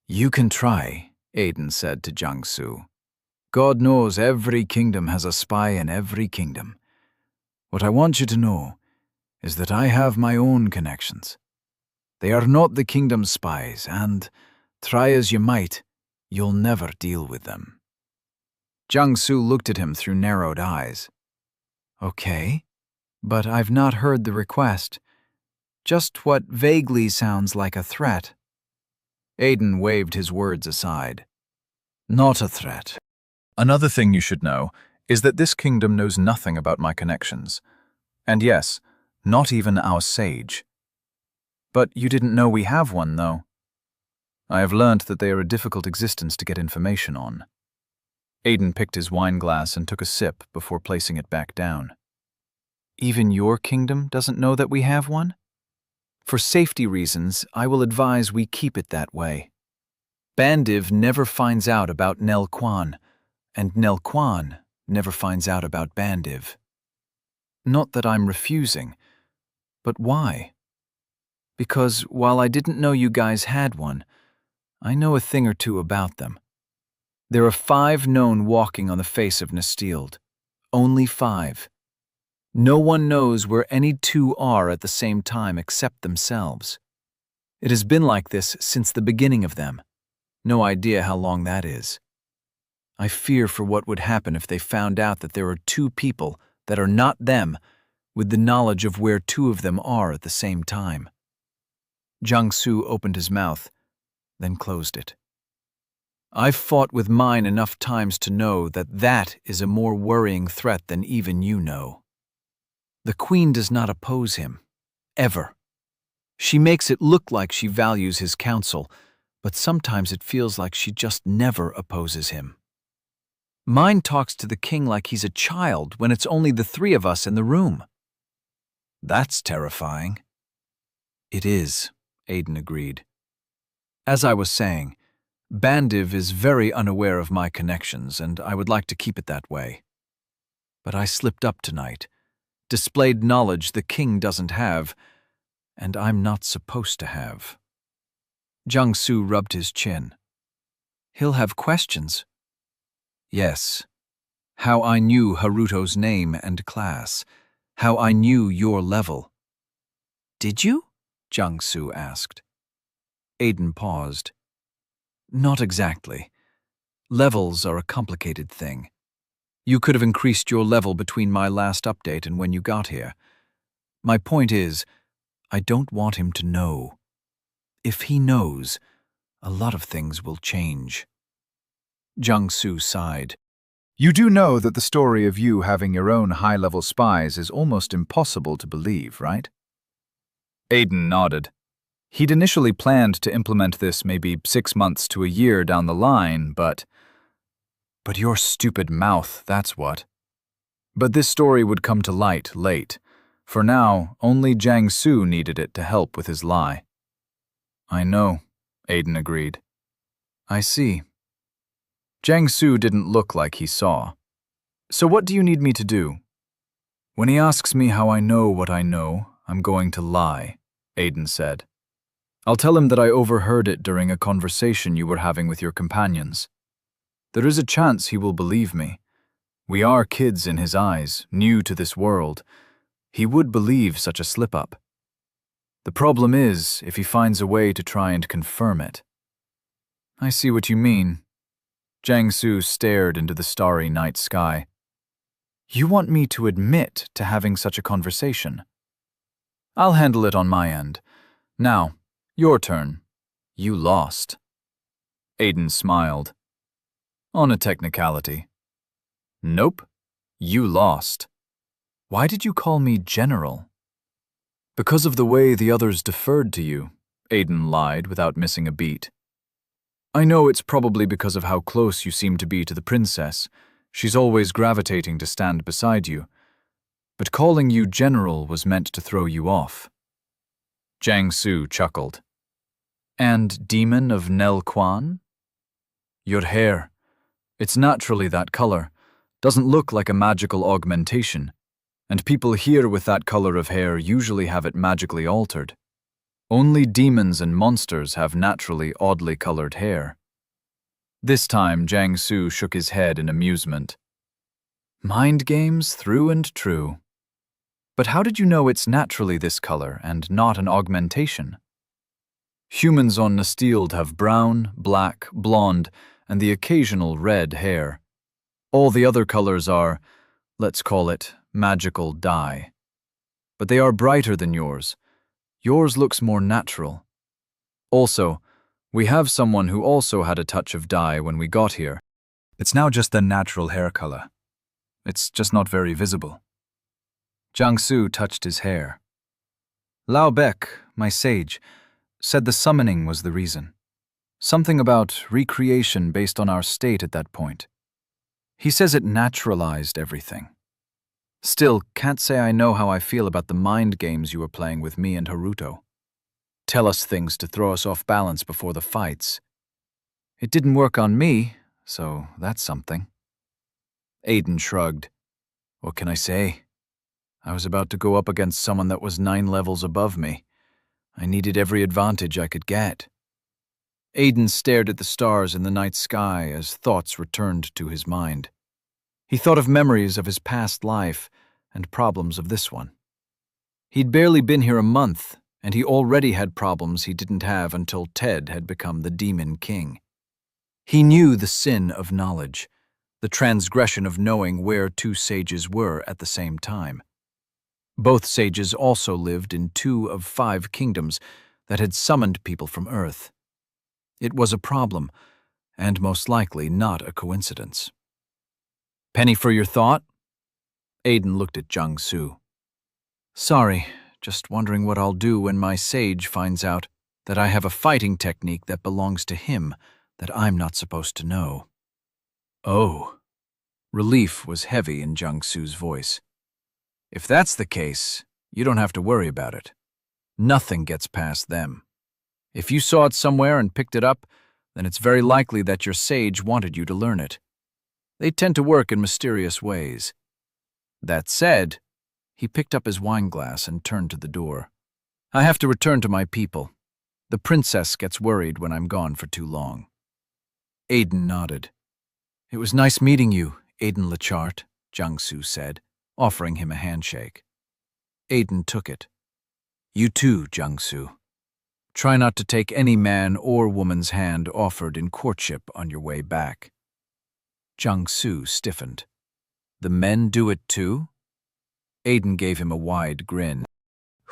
You can try, Aiden said to Jiangsu. God knows every kingdom has a spy in every kingdom. What I want you to know is that I have my own connections. They are not the kingdom's spies, and, try as you might, you'll never deal with them. Jiangsu looked at him through narrowed eyes. Okay, but I've not heard the request. Just what vaguely sounds like a threat. Aiden waved his words aside. Not a threat. Another thing you should know is that this kingdom knows nothing about my connections. And yes, not even our sage. But you didn't know we have one, though. I have learnt that they are a difficult existence to get information on. Aiden picked his wine glass and took a sip before placing it back down. Even your kingdom doesn't know that we have one? For safety reasons, I will advise we keep it that way. Bandiv never finds out about Nel Quan, and Nel Quan never finds out about Bandiv. Not that I'm refusing, but why? Because while I didn't know you guys had one, I know a thing or two about them. There are 5 known walking on the face of Nestild. Only 5. No one knows where any 2 are at the same time except themselves. It has been like this since the beginning of them. No idea how long that is. I fear for what would happen if they found out that there are 2 people that are not them with the knowledge of where 2 of them are at the same time. Jiangsu opened his mouth, then closed it. I've fought with mine enough times to know that that is a more worrying threat than even you know. The Queen does not oppose him, ever. She makes it look like she values his counsel, but sometimes it feels like she just never opposes him. Mine talks to the king like he's a child when it's only the 3 of us in the room. That's terrifying. It is, Aiden agreed. As I was saying, Bandiv is very unaware of my connections, and I would like to keep it that way. But I slipped up tonight, displayed knowledge the king doesn't have, and I'm not supposed to have. Jiangsu rubbed his chin. He'll have questions. Yes. How I knew Haruto's name and class. How I knew your level. Did you? Jiangsu asked. Aiden paused. Not exactly. Levels are a complicated thing. You could have increased your level between my last update and when you got here. My point is, I don't want him to know. If he knows, a lot of things will change. Jiangsu sighed. You do know that the story of you having your own high-level spies is almost impossible to believe, right? Aiden nodded. He'd initially planned to implement this maybe 6 months to a year down the line, but your stupid mouth, that's what. But this story would come to light late. For now, only Jiangsu needed it to help with his lie. I know, Aiden agreed. I see. Jiangsu didn't look like he saw. So what do you need me to do? When he asks me how I know what I know, I'm going to lie, Aiden said. I'll tell him that I overheard it during a conversation you were having with your companions. There is a chance he will believe me. We are kids in his eyes, new to this world. He would believe such a slip-up. The problem is if he finds a way to try and confirm it. I see what you mean. Jiangsu stared into the starry night sky. You want me to admit to having such a conversation? I'll handle it on my end. Now, your turn. You lost. Aiden smiled. On a technicality. Nope, you lost. Why did you call me General? Because of the way the others deferred to you, Aiden lied without missing a beat. I know it's probably because of how close you seem to be to the princess. She's always gravitating to stand beside you. But calling you General was meant to throw you off. Jiang Su chuckled. And Demon of Nel Quan? Your hair. It's naturally that color. Doesn't look like a magical augmentation. And people here with that color of hair usually have it magically altered. Only demons and monsters have naturally oddly colored hair. This time, Jiang Su shook his head in amusement. Mind games through and true. But how did you know it's naturally this color and not an augmentation? Humans on Nestild have brown, black, blonde, and the occasional red hair. All the other colors are, let's call it, magical dye. But they are brighter than yours. Yours looks more natural. Also, we have someone who also had a touch of dye when we got here. It's now just the natural hair color. It's just not very visible. Jiang Su touched his hair. Lao Bec, my sage, said the summoning was the reason. Something about recreation based on our state at that point. He says it naturalized everything. Still, can't say I know how I feel about the mind games you were playing with me and Haruto. Tell us things to throw us off balance before the fights. It didn't work on me, so that's something. Aiden shrugged. What can I say? I was about to go up against someone that was 9 levels above me. I needed every advantage I could get. Aiden stared at the stars in the night sky as thoughts returned to his mind. He thought of memories of his past life and problems of this one. He'd barely been here a month, and he already had problems he didn't have until Ted had become the Demon King. He knew the sin of knowledge, the transgression of knowing where 2 sages were at the same time. Both sages also lived in 2 of 5 kingdoms that had summoned people from Earth. It was a problem, and most likely not a coincidence. Penny for your thought? Aiden looked at Jiang Su. Sorry, just wondering what I'll do when my sage finds out that I have a fighting technique that belongs to him that I'm not supposed to know. Oh. Relief was heavy in Jiang Su's voice. If that's the case, you don't have to worry about it. Nothing gets past them. If you saw it somewhere and picked it up, then it's very likely that your sage wanted you to learn it. They tend to work in mysterious ways. That said, he picked up his wineglass and turned to the door. I have to return to my people. The princess gets worried when I'm gone for too long. Aiden nodded. It was nice meeting you, Aiden Lechart, Jiang Su said, offering him a handshake. Aiden took it. You too, Jiang Su. Try not to take any man or woman's hand offered in courtship on your way back. Jiang Su stiffened. The men do it too? Aiden gave him a wide grin.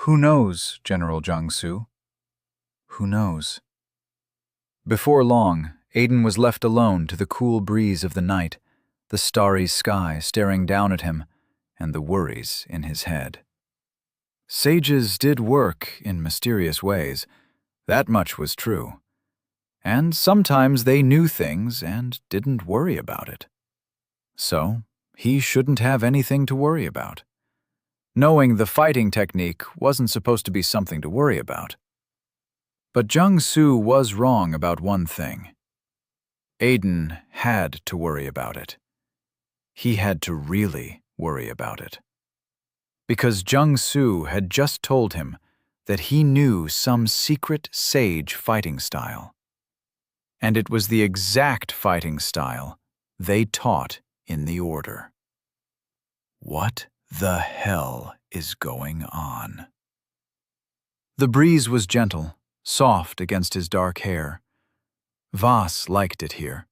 Who knows, General Jiang Su? Who knows? Before long, Aiden was left alone to the cool breeze of the night, the starry sky staring down at him, and the worries in his head. Sages did work in mysterious ways. That much was true. And sometimes they knew things and didn't worry about it. So, he shouldn't have anything to worry about. Knowing the fighting technique wasn't supposed to be something to worry about. But Jiang Su was wrong about one thing. Aiden had to worry about it. He had to really worry about it. Because Jiang Su had just told him that he knew some secret sage fighting style. And it was the exact fighting style they taught in the Order. What the hell is going on? The breeze was gentle, soft against his dark hair. Voss liked it here.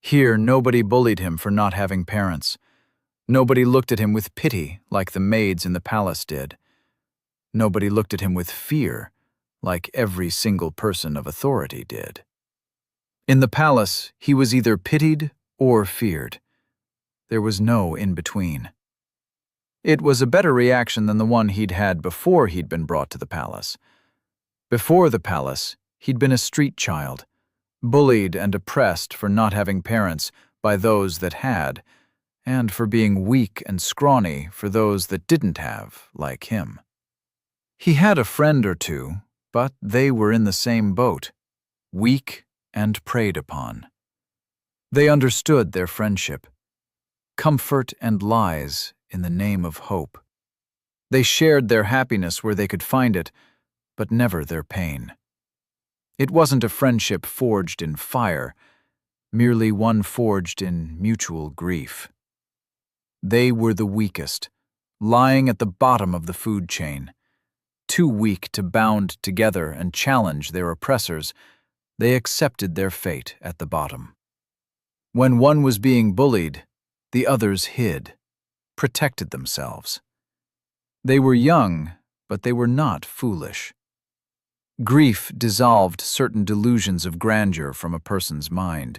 Here, nobody bullied him for not having parents. Nobody looked at him with pity like the maids in the palace did. Nobody looked at him with fear like every single person of authority did. In the palace, he was either pitied or feared. There was no in-between. It was a better reaction than the one he'd had before he'd been brought to the palace. Before the palace, he'd been a street child, bullied and oppressed for not having parents by those that had, and for being weak and scrawny for those that didn't have, like him. He had a friend or two, but they were in the same boat, weak and preyed upon. They understood their friendship, comfort and lies in the name of hope. They shared their happiness where they could find it, but never their pain. It wasn't a friendship forged in fire, merely one forged in mutual grief. They were the weakest, lying at the bottom of the food chain. Too weak to bound together and challenge their oppressors, they accepted their fate at the bottom. When one was being bullied, the others hid, protected themselves. They were young, but they were not foolish. Grief dissolved certain delusions of grandeur from a person's mind.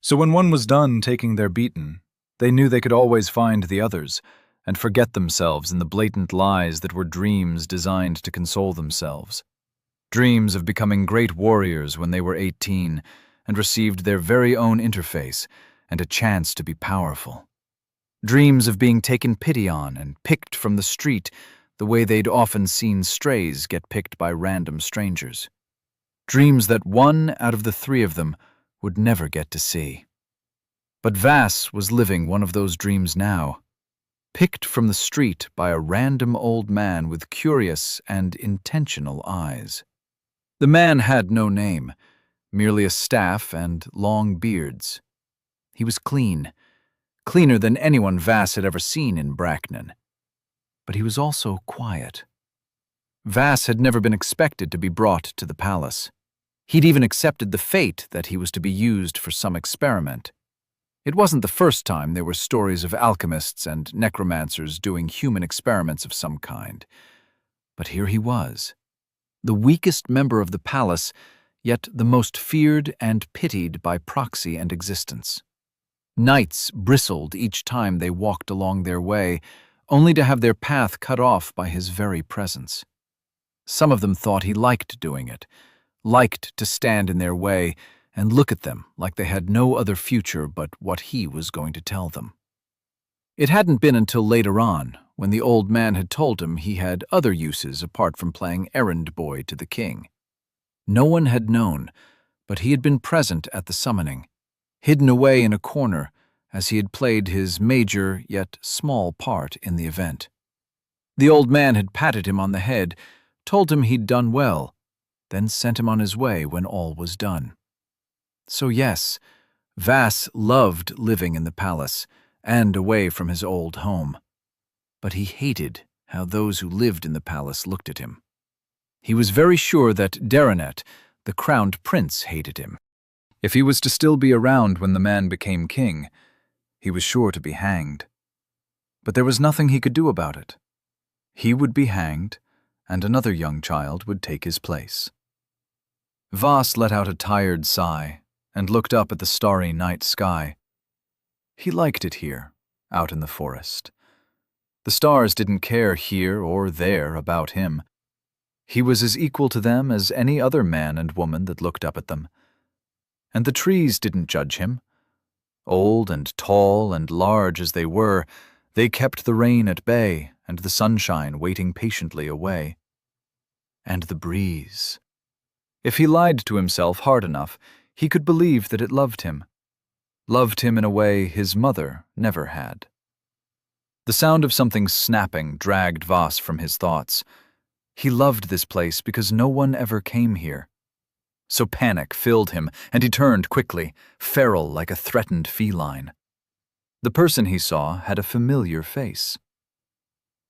So when one was done taking their beating, they knew they could always find the others and forget themselves in the blatant lies that were dreams designed to console themselves. Dreams of becoming great warriors when they were 18 and received their very own interface and a chance to be powerful. Dreams of being taken pity on and picked from the street the way they'd often seen strays get picked by random strangers. Dreams that one out of the three of them would never get to see. But Vass was living one of those dreams now, picked from the street by a random old man with curious and intentional eyes. The man had no name, merely a staff and long beards. He was clean, cleaner than anyone Vass had ever seen in Bracknell. But he was also quiet. Vass had never been expected to be brought to the palace. He'd even accepted the fate that he was to be used for some experiment. It wasn't the first time there were stories of alchemists and necromancers doing human experiments of some kind. But here he was, the weakest member of the palace, yet the most feared and pitied by proxy and existence. Knights bristled each time they walked along their way, only to have their path cut off by his very presence. Some of them thought he liked doing it, liked to stand in their way and look at them like they had no other future but what he was going to tell them. It hadn't been until later on, when the old man had told him he had other uses apart from playing errand boy to the king. No one had known, but he had been present at the summoning, hidden away in a corner as he had played his major yet small part in the event. The old man had patted him on the head, told him he'd done well, then sent him on his way when all was done. So yes, Vass loved living in the palace and away from his old home. But he hated how those who lived in the palace looked at him. He was very sure that Deranet, the crowned prince, hated him. If he was to still be around when the man became king, he was sure to be hanged. But there was nothing he could do about it. He would be hanged, and another young child would take his place. Vass let out a tired sigh and looked up at the starry night sky. He liked it here, out in the forest. The stars didn't care here or there about him. He was as equal to them as any other man and woman that looked up at them. And the trees didn't judge him. Old and tall and large as they were, they kept the rain at bay and the sunshine waiting patiently away. And the breeze. If he lied to himself hard enough, he could believe that it loved him in a way his mother never had. The sound of something snapping dragged Vass from his thoughts. He loved this place because no one ever came here. So panic filled him, and he turned quickly, feral like a threatened feline. The person he saw had a familiar face.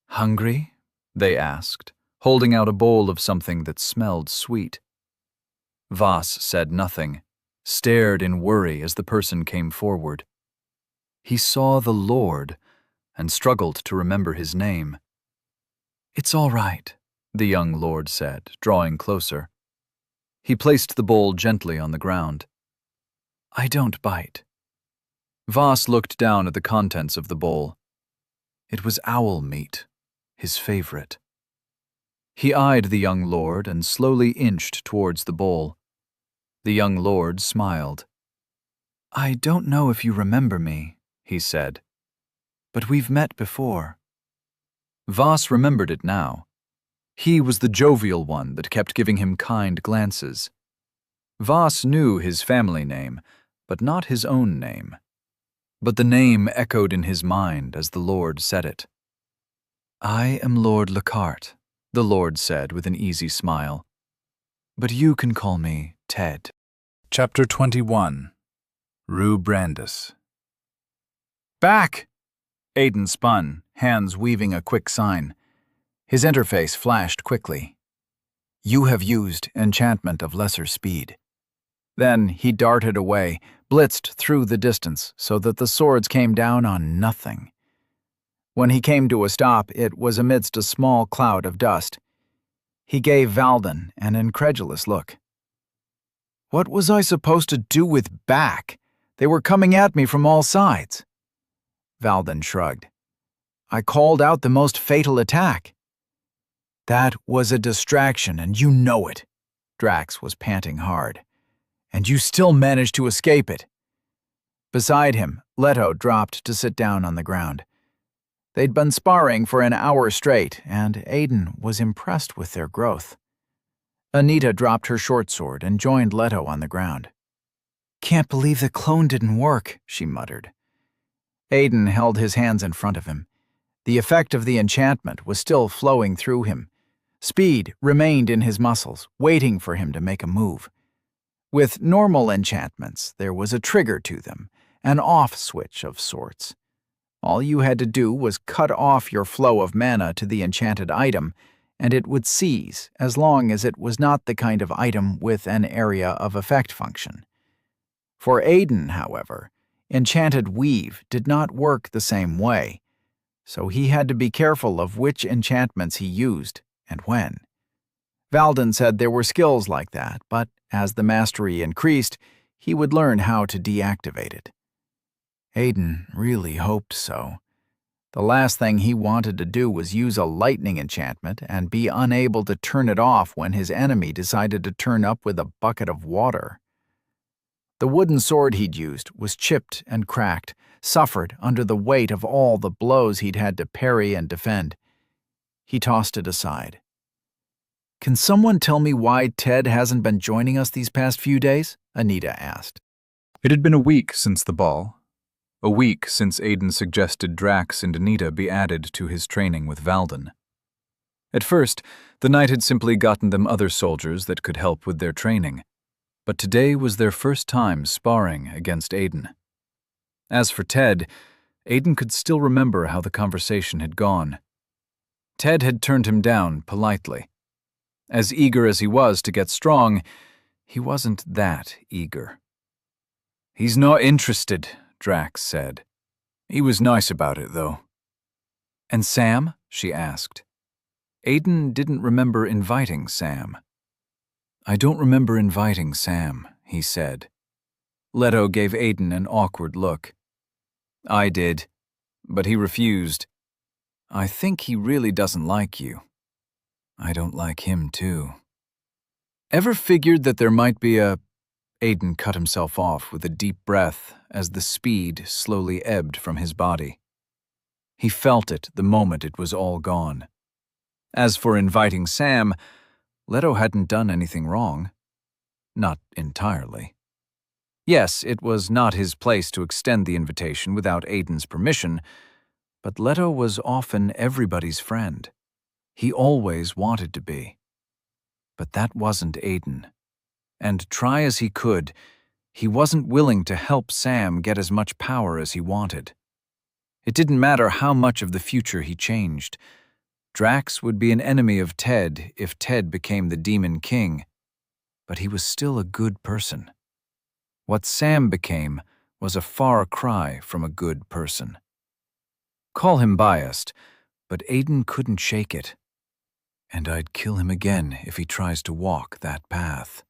"Hungry?" they asked, holding out a bowl of something that smelled sweet. Vass said nothing, stared in worry as the person came forward. He saw the Lord and struggled to remember his name. "It's all right," the young lord said, drawing closer. He placed the bowl gently on the ground. I don't bite. Voss looked down at the contents of the bowl. It was owl meat, his favorite. He eyed the young lord and slowly inched towards the bowl. The young lord smiled. I don't know if you remember me, he said, but we've met before. Voss remembered it now. He was the jovial one that kept giving him kind glances. Voss knew his family name, but not his own name. But the name echoed in his mind as the Lord said it. I am Lord Lockhart, the Lord said with an easy smile. But you can call me Ted. Chapter 21. Rue Brandis. Back! Aiden spun, hands weaving a quick sign. His interface flashed quickly. You have used enchantment of lesser speed. Then he darted away, blitzed through the distance so that the swords came down on nothing. When he came to a stop, it was amidst a small cloud of dust. He gave Valden an incredulous look. What was I supposed to do with back? They were coming at me from all sides. Valden shrugged. I called out the most fatal attack. That was a distraction, and you know it. Drax was panting hard. And you still managed to escape it. Beside him, Leto dropped to sit down on the ground. They'd been sparring for an hour straight, and Aiden was impressed with their growth. Anita dropped her short sword and joined Leto on the ground. Can't believe the clone didn't work, she muttered. Aiden held his hands in front of him. The effect of the enchantment was still flowing through him. Speed remained in his muscles, waiting for him to make a move. With normal enchantments, there was a trigger to them, an off switch of sorts. All you had to do was cut off your flow of mana to the enchanted item, and it would cease as long as it was not the kind of item with an area of effect function. For Aiden, however, enchanted weave did not work the same way, so he had to be careful of which enchantments he used and when. Valden said there were skills like that, but as the mastery increased, he would learn how to deactivate it. Aiden really hoped so. The last thing he wanted to do was use a lightning enchantment and be unable to turn it off when his enemy decided to turn up with a bucket of water. The wooden sword he'd used was chipped and cracked, suffered under the weight of all the blows he'd had to parry and defend. He tossed it aside. Can someone tell me why Ted hasn't been joining us these past few days? Anita asked. It had been a week since the ball. A week since Aiden suggested Drax and Anita be added to his training with Valden. At first, the knight had simply gotten them other soldiers that could help with their training, but today was their first time sparring against Aiden. As for Ted, Aiden could still remember how the conversation had gone. Ted had turned him down politely. As eager as he was to get strong, he wasn't that eager. He's not interested, Drax said. He was nice about it, though. And Sam? She asked. Aiden didn't remember inviting Sam. I don't remember inviting Sam, he said. Leto gave Aiden an awkward look. I did, but he refused. I think he really doesn't like you. I don't like him, too. Ever figured that there might be a... Aiden cut himself off with a deep breath as the speed slowly ebbed from his body. He felt it the moment it was all gone. As for inviting Sam, Leto hadn't done anything wrong. Not entirely. Yes, it was not his place to extend the invitation without Aiden's permission, but Leto was often everybody's friend. He always wanted to be. But that wasn't Aiden. And try as he could, he wasn't willing to help Sam get as much power as he wanted. It didn't matter how much of the future he changed. Drax would be an enemy of Ted if Ted became the Demon King, but he was still a good person. What Sam became was a far cry from a good person. Call him biased, but Aiden couldn't shake it. And I'd kill him again if he tries to walk that path.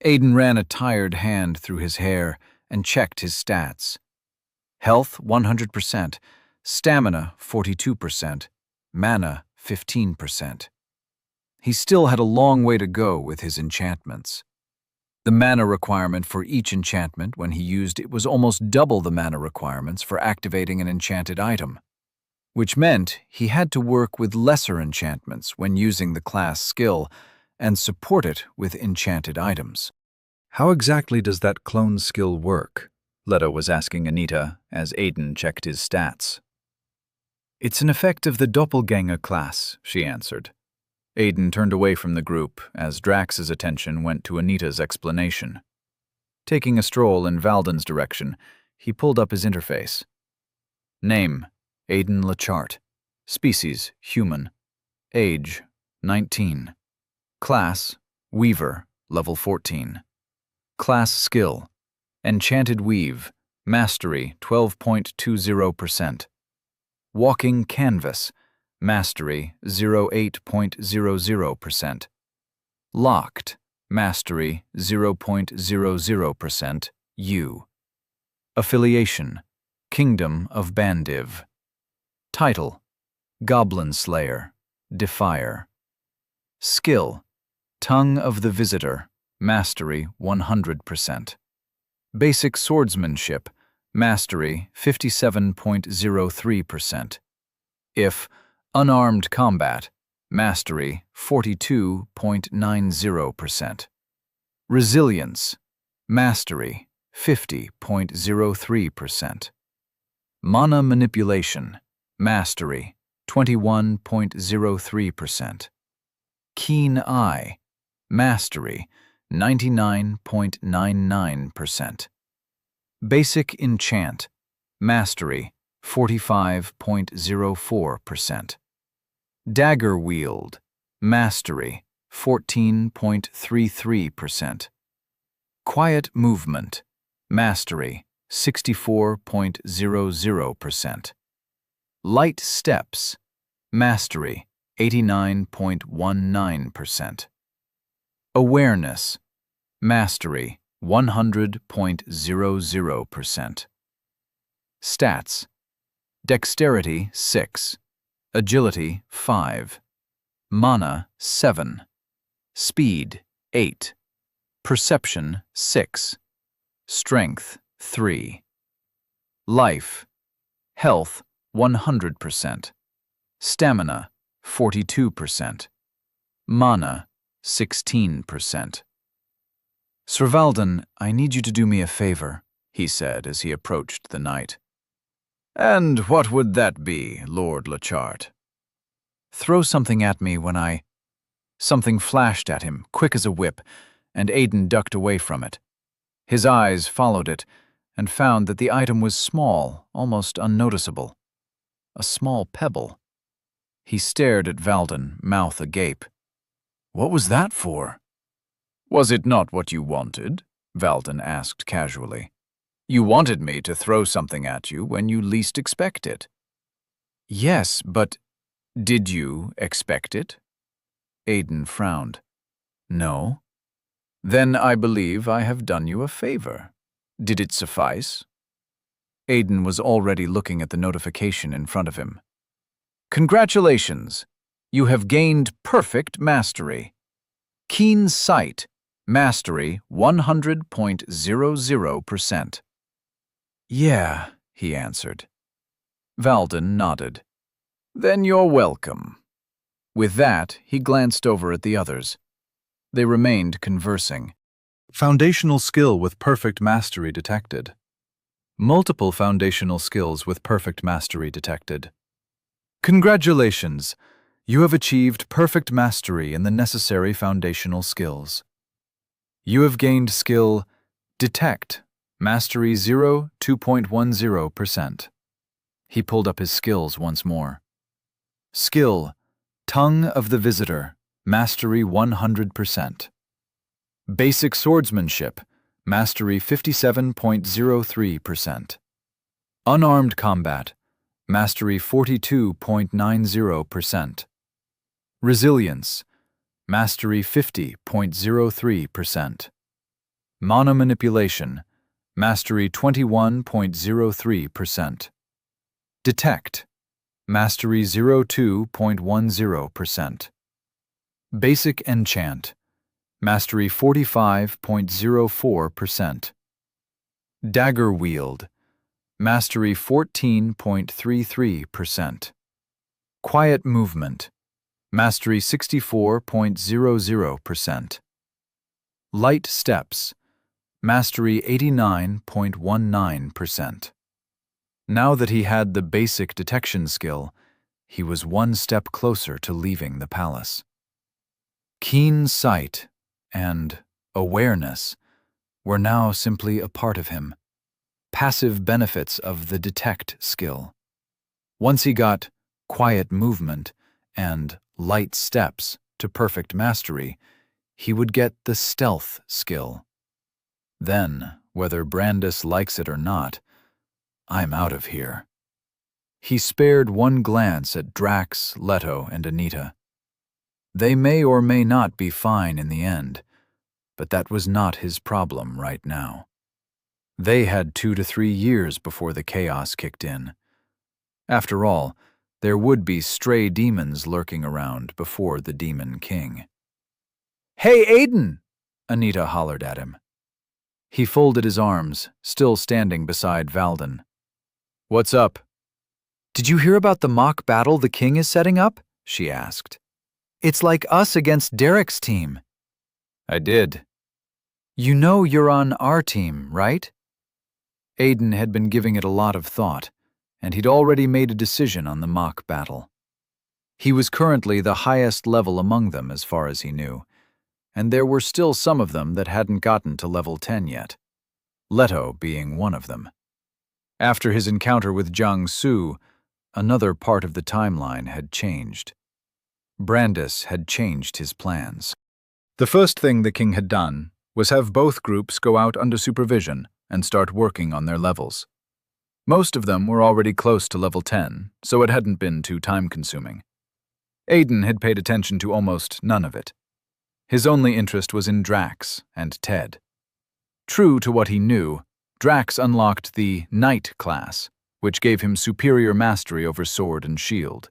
Aiden ran a tired hand through his hair and checked his stats. Health 100%, stamina 42%, mana 15%. He still had a long way to go with his enchantments. The mana requirement for each enchantment when he used it was almost double the mana requirements for activating an enchanted item, which meant he had to work with lesser enchantments when using the class skill and support it with enchanted items. How exactly does that clone skill work? Leto was asking Anita as Aiden checked his stats. It's an effect of the doppelganger class, she answered. Aiden turned away from the group as Drax's attention went to Anita's explanation. Taking a stroll in Valden's direction, he pulled up his interface. Name, Aiden Lachart. Species, human. Age, 19. Class, Weaver, level 14. Class skill, Enchanted Weave, Mastery, 12.20%. Walking Canvas, Mastery, 08.00%. Locked, Mastery, 0.00%, U. Affiliation, Kingdom of Bandiv. Title, Goblin Slayer, Defier. Skill, Tongue of the Visitor, Mastery, 100%. Basic Swordsmanship, Mastery, 57.03%. If Unarmed Combat, Mastery, 42.90%. Resilience, Mastery, 50.03%. Mana Manipulation, Mastery, 21.03%. Keen Eye, Mastery, 99.99%. Basic Enchant, Mastery, 45.04%. Dagger Wield, Mastery, 14.33%. Quiet Movement, Mastery, 64.00%. Light Steps, Mastery, 89.19%. Awareness, Mastery, 100.00%. Stats, Dexterity 6, Agility 5, Mana 7, Speed 8, Perception 6, Strength 3. Life, Health 100%, Stamina 42%, Mana 16%. Sir Valden, I need you to do me a favor, he said as he approached the knight. And what would that be, Lord Lachart? Throw something at me when I... Something flashed at him, quick as a whip, and Aiden ducked away from it. His eyes followed it and found that the item was small, almost unnoticeable. A small pebble. He stared at Valden, mouth agape. What was that for? Was it not what you wanted? Valden asked casually. You wanted me to throw something at you when you least expect it. Yes, but did you expect it? Aiden frowned. No. Then I believe I have done you a favor. Did it suffice? Aiden was already looking at the notification in front of him. Congratulations! You have gained perfect mastery. Keen Sight, Mastery 100.00%. Yeah, he answered. Valden nodded. Then you're welcome. With that, he glanced over at the others. They remained conversing. Foundational skill with perfect mastery detected. Multiple foundational skills with perfect mastery detected. Congratulations! You have achieved perfect mastery in the necessary foundational skills. You have gained skill Detect, Mastery 0, 2.10%. He pulled up his skills once more. Skill, Tongue of the Visitor, Mastery 100%. Basic Swordsmanship, Mastery 57.03%. Unarmed Combat, Mastery 42.90%. Resilience, Mastery 50.03%. Monomanipulation, Mastery 21.03%. Detect, Mastery 02.10%. Basic Enchant, Mastery 45.04%. Dagger Wield, Mastery 14.33%. Quiet Movement, Mastery 64.00%. Light Steps, Mastery 89.19%. Now that he had the basic detection skill, he was one step closer to leaving the palace. Keen sight and awareness were now simply a part of him, passive benefits of the detect skill. Once he got quiet movement and light steps to perfect mastery, he would get the stealth skill. Then, whether Brandis likes it or not, I'm out of here. He spared one glance at Drax, Leto, and Anita. They may or may not be fine in the end, but that was not his problem right now. They had 2 to 3 years before the chaos kicked in. After all, there would be stray demons lurking around before the Demon King. "Hey, Aiden!" Anita hollered at him. He folded his arms, still standing beside Valden. "What's up?" "Did you hear about the mock battle the king is setting up?" she asked. "It's like us against Derek's team." "I did." "You know you're on our team, right?" Aiden had been giving it a lot of thought, and he'd already made a decision on the mock battle. He was currently the highest level among them as far as he knew, and there were still some of them that hadn't gotten to level 10 yet, Leto being one of them. After his encounter with Jiang Su, another part of the timeline had changed. Brandis had changed his plans. The first thing the king had done was have both groups go out under supervision and start working on their levels. Most of them were already close to level 10, so it hadn't been too time-consuming. Aiden had paid attention to almost none of it. His only interest was in Drax and Ted. True to what he knew, Drax unlocked the Knight class, which gave him superior mastery over sword and shield.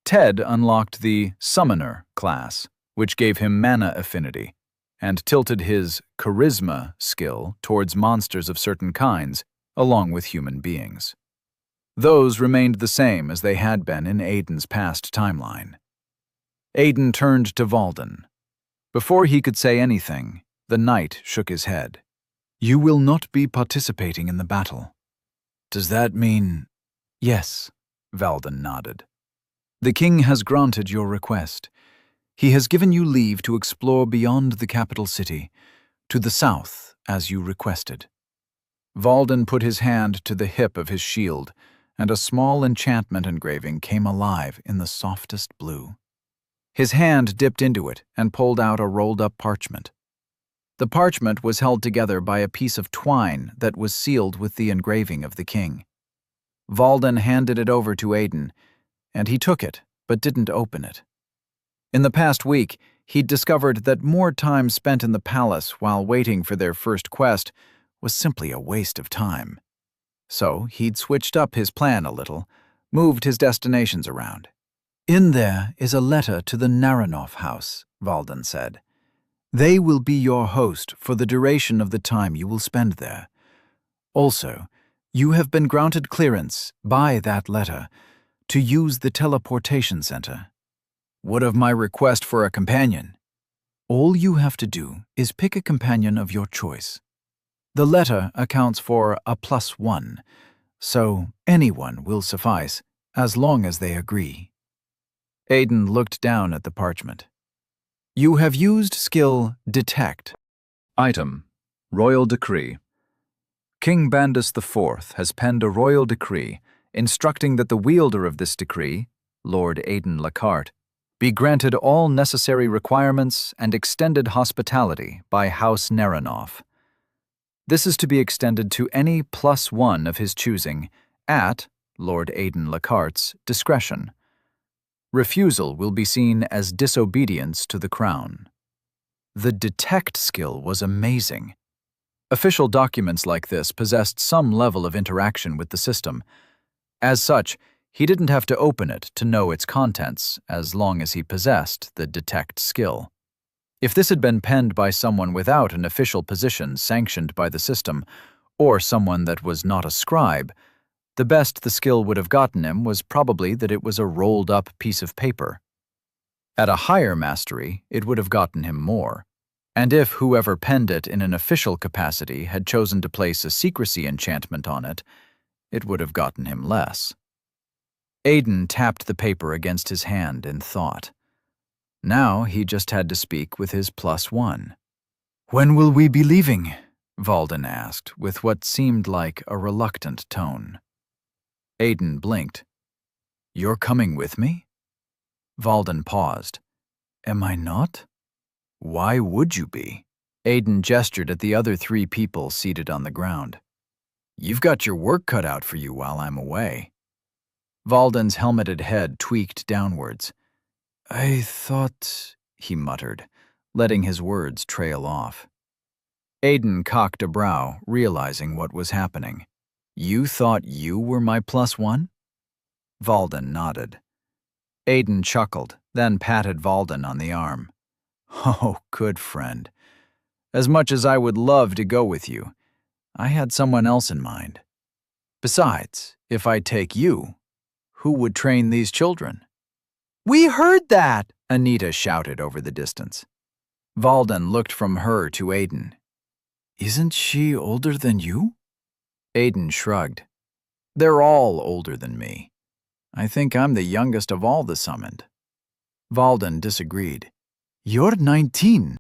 Ted unlocked the Summoner class, which gave him mana affinity, and tilted his Charisma skill towards monsters of certain kinds, along with human beings. Those remained the same as they had been in Aiden's past timeline. Aiden turned to Valden. Before he could say anything, the knight shook his head. "You will not be participating in the battle." "Does that mean—" "Yes," Valden nodded. "The king has granted your request. He has given you leave to explore beyond the capital city, to the south, as you requested." Valden put his hand to the hip of his shield, and a small enchantment engraving came alive in the softest blue. His hand dipped into it and pulled out a rolled-up parchment. The parchment was held together by a piece of twine that was sealed with the engraving of the king. Valden handed it over to Aiden, and he took it, but didn't open it. In the past week, he'd discovered that more time spent in the palace while waiting for their first quest was simply a waste of time. So he'd switched up his plan a little, moved his destinations around. "In there is a letter to the Naranoff house," Valden said. "They will be your host for the duration of the time you will spend there. Also, you have been granted clearance, by that letter, to use the teleportation center." "What of my request for a companion?" "All you have to do is pick a companion of your choice. The letter accounts for a +1, so anyone will suffice, as long as they agree." Aiden looked down at the parchment. "You have used skill Detect." Item: Royal Decree. King Bandus IV has penned a royal decree instructing that the wielder of this decree, Lord Aiden Lacarte, be granted all necessary requirements and extended hospitality by House Naranoff. This is to be extended to any +1 of his choosing, at Lord Aiden Lacarte's discretion. Refusal will be seen as disobedience to the crown. The Detect skill was amazing. Official documents like this possessed some level of interaction with the system. As such, he didn't have to open it to know its contents as long as he possessed the detect skill. If this had been penned by someone without an official position sanctioned by the system, or someone that was not a scribe, the best the skill would have gotten him was probably that it was a rolled-up piece of paper. At a higher mastery, it would have gotten him more. And if whoever penned it in an official capacity had chosen to place a secrecy enchantment on it, it would have gotten him less. Aiden tapped the paper against his hand in thought. Now he just had to speak with his +1. "When will we be leaving?" Valden asked, with what seemed like a reluctant tone. Aiden blinked. "You're coming with me?" Valden paused. "Am I not?" "Why would you be?" Aiden gestured at the other 3 people seated on the ground. "You've got your work cut out for you while I'm away." Valden's helmeted head tweaked downwards. "I thought," he muttered, letting his words trail off. Aiden cocked a brow, realizing what was happening. "You thought you were my +1?" Valden nodded. Aiden chuckled, then patted Valden on the arm. "Oh, good friend. As much as I would love to go with you, I had someone else in mind. Besides, if I take you, who would train these children?" "We heard that!" Anita shouted over the distance. Valden looked from her to Aiden. "Isn't she older than you?" Aiden shrugged. "They're all older than me. I think I'm the youngest of all the summoned." Valden disagreed. "You're 19.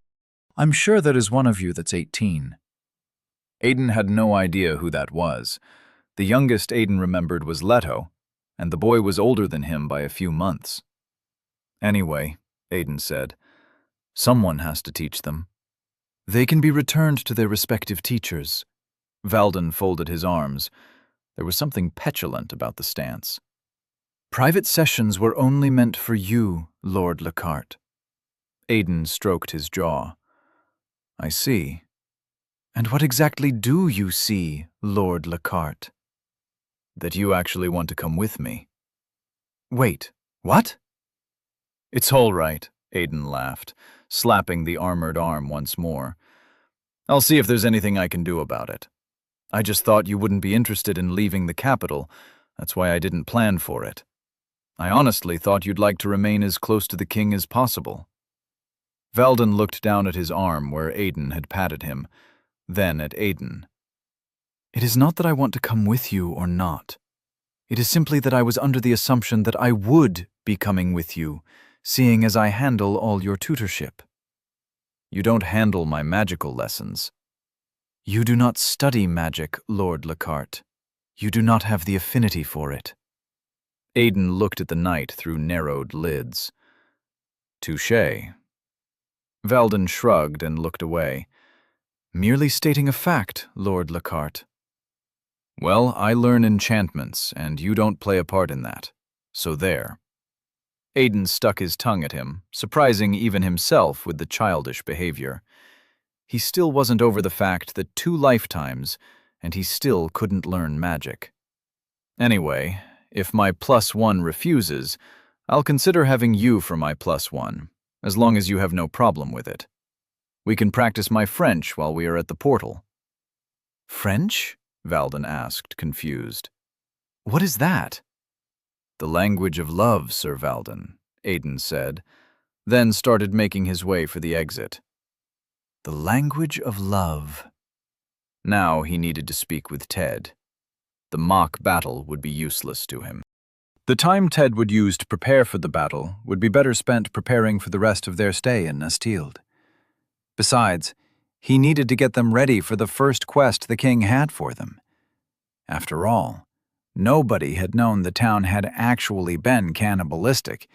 I'm sure there is one of you that's 18. Aiden had no idea who that was. The youngest Aiden remembered was Leto, and the boy was older than him by a few months. "Anyway," Aiden said, "someone has to teach them. They can be returned to their respective teachers." Valden folded his arms. There was something petulant about the stance. "Private sessions were only meant for you, Lord Lockhart." Aiden stroked his jaw. "I see. And what exactly do you see, Lord Lockhart?" "That you actually want to come with me." "Wait, what?" "It's all right," Aiden laughed, slapping the armored arm once more. "I'll see if there's anything I can do about it. I just thought you wouldn't be interested in leaving the capital. That's why I didn't plan for it. I honestly thought you'd like to remain as close to the king as possible." Valden looked down at his arm where Aiden had patted him, then at Aiden. "It is not that I want to come with you or not. It is simply that I was under the assumption that I would be coming with you, seeing as I handle all your tutorship." "You don't handle my magical lessons." "You do not study magic, Lord Lockhart. You do not have the affinity for it." Aiden looked at the knight through narrowed lids. "Touché." Valden shrugged and looked away. "Merely stating a fact, Lord Lockhart." "Well, I learn enchantments, and you don't play a part in that. So there." Aiden stuck his tongue at him, surprising even himself with the childish behavior. He still wasn't over the fact that 2 lifetimes, and he still couldn't learn magic. "Anyway, if my +1 refuses, I'll consider having you for my +1, as long as you have no problem with it. We can practice my French while we are at the portal." "French?" Valden asked, confused. "What is that?" "The language of love, Sir Valden," Aiden said, then started making his way for the exit. The language of love. Now he needed to speak with Ted. The mock battle would be useless to him. The time Ted would use to prepare for the battle would be better spent preparing for the rest of their stay in Nastild. Besides, he needed to get them ready for the first quest the king had for them. After all, nobody had known the town had actually been cannibalistic,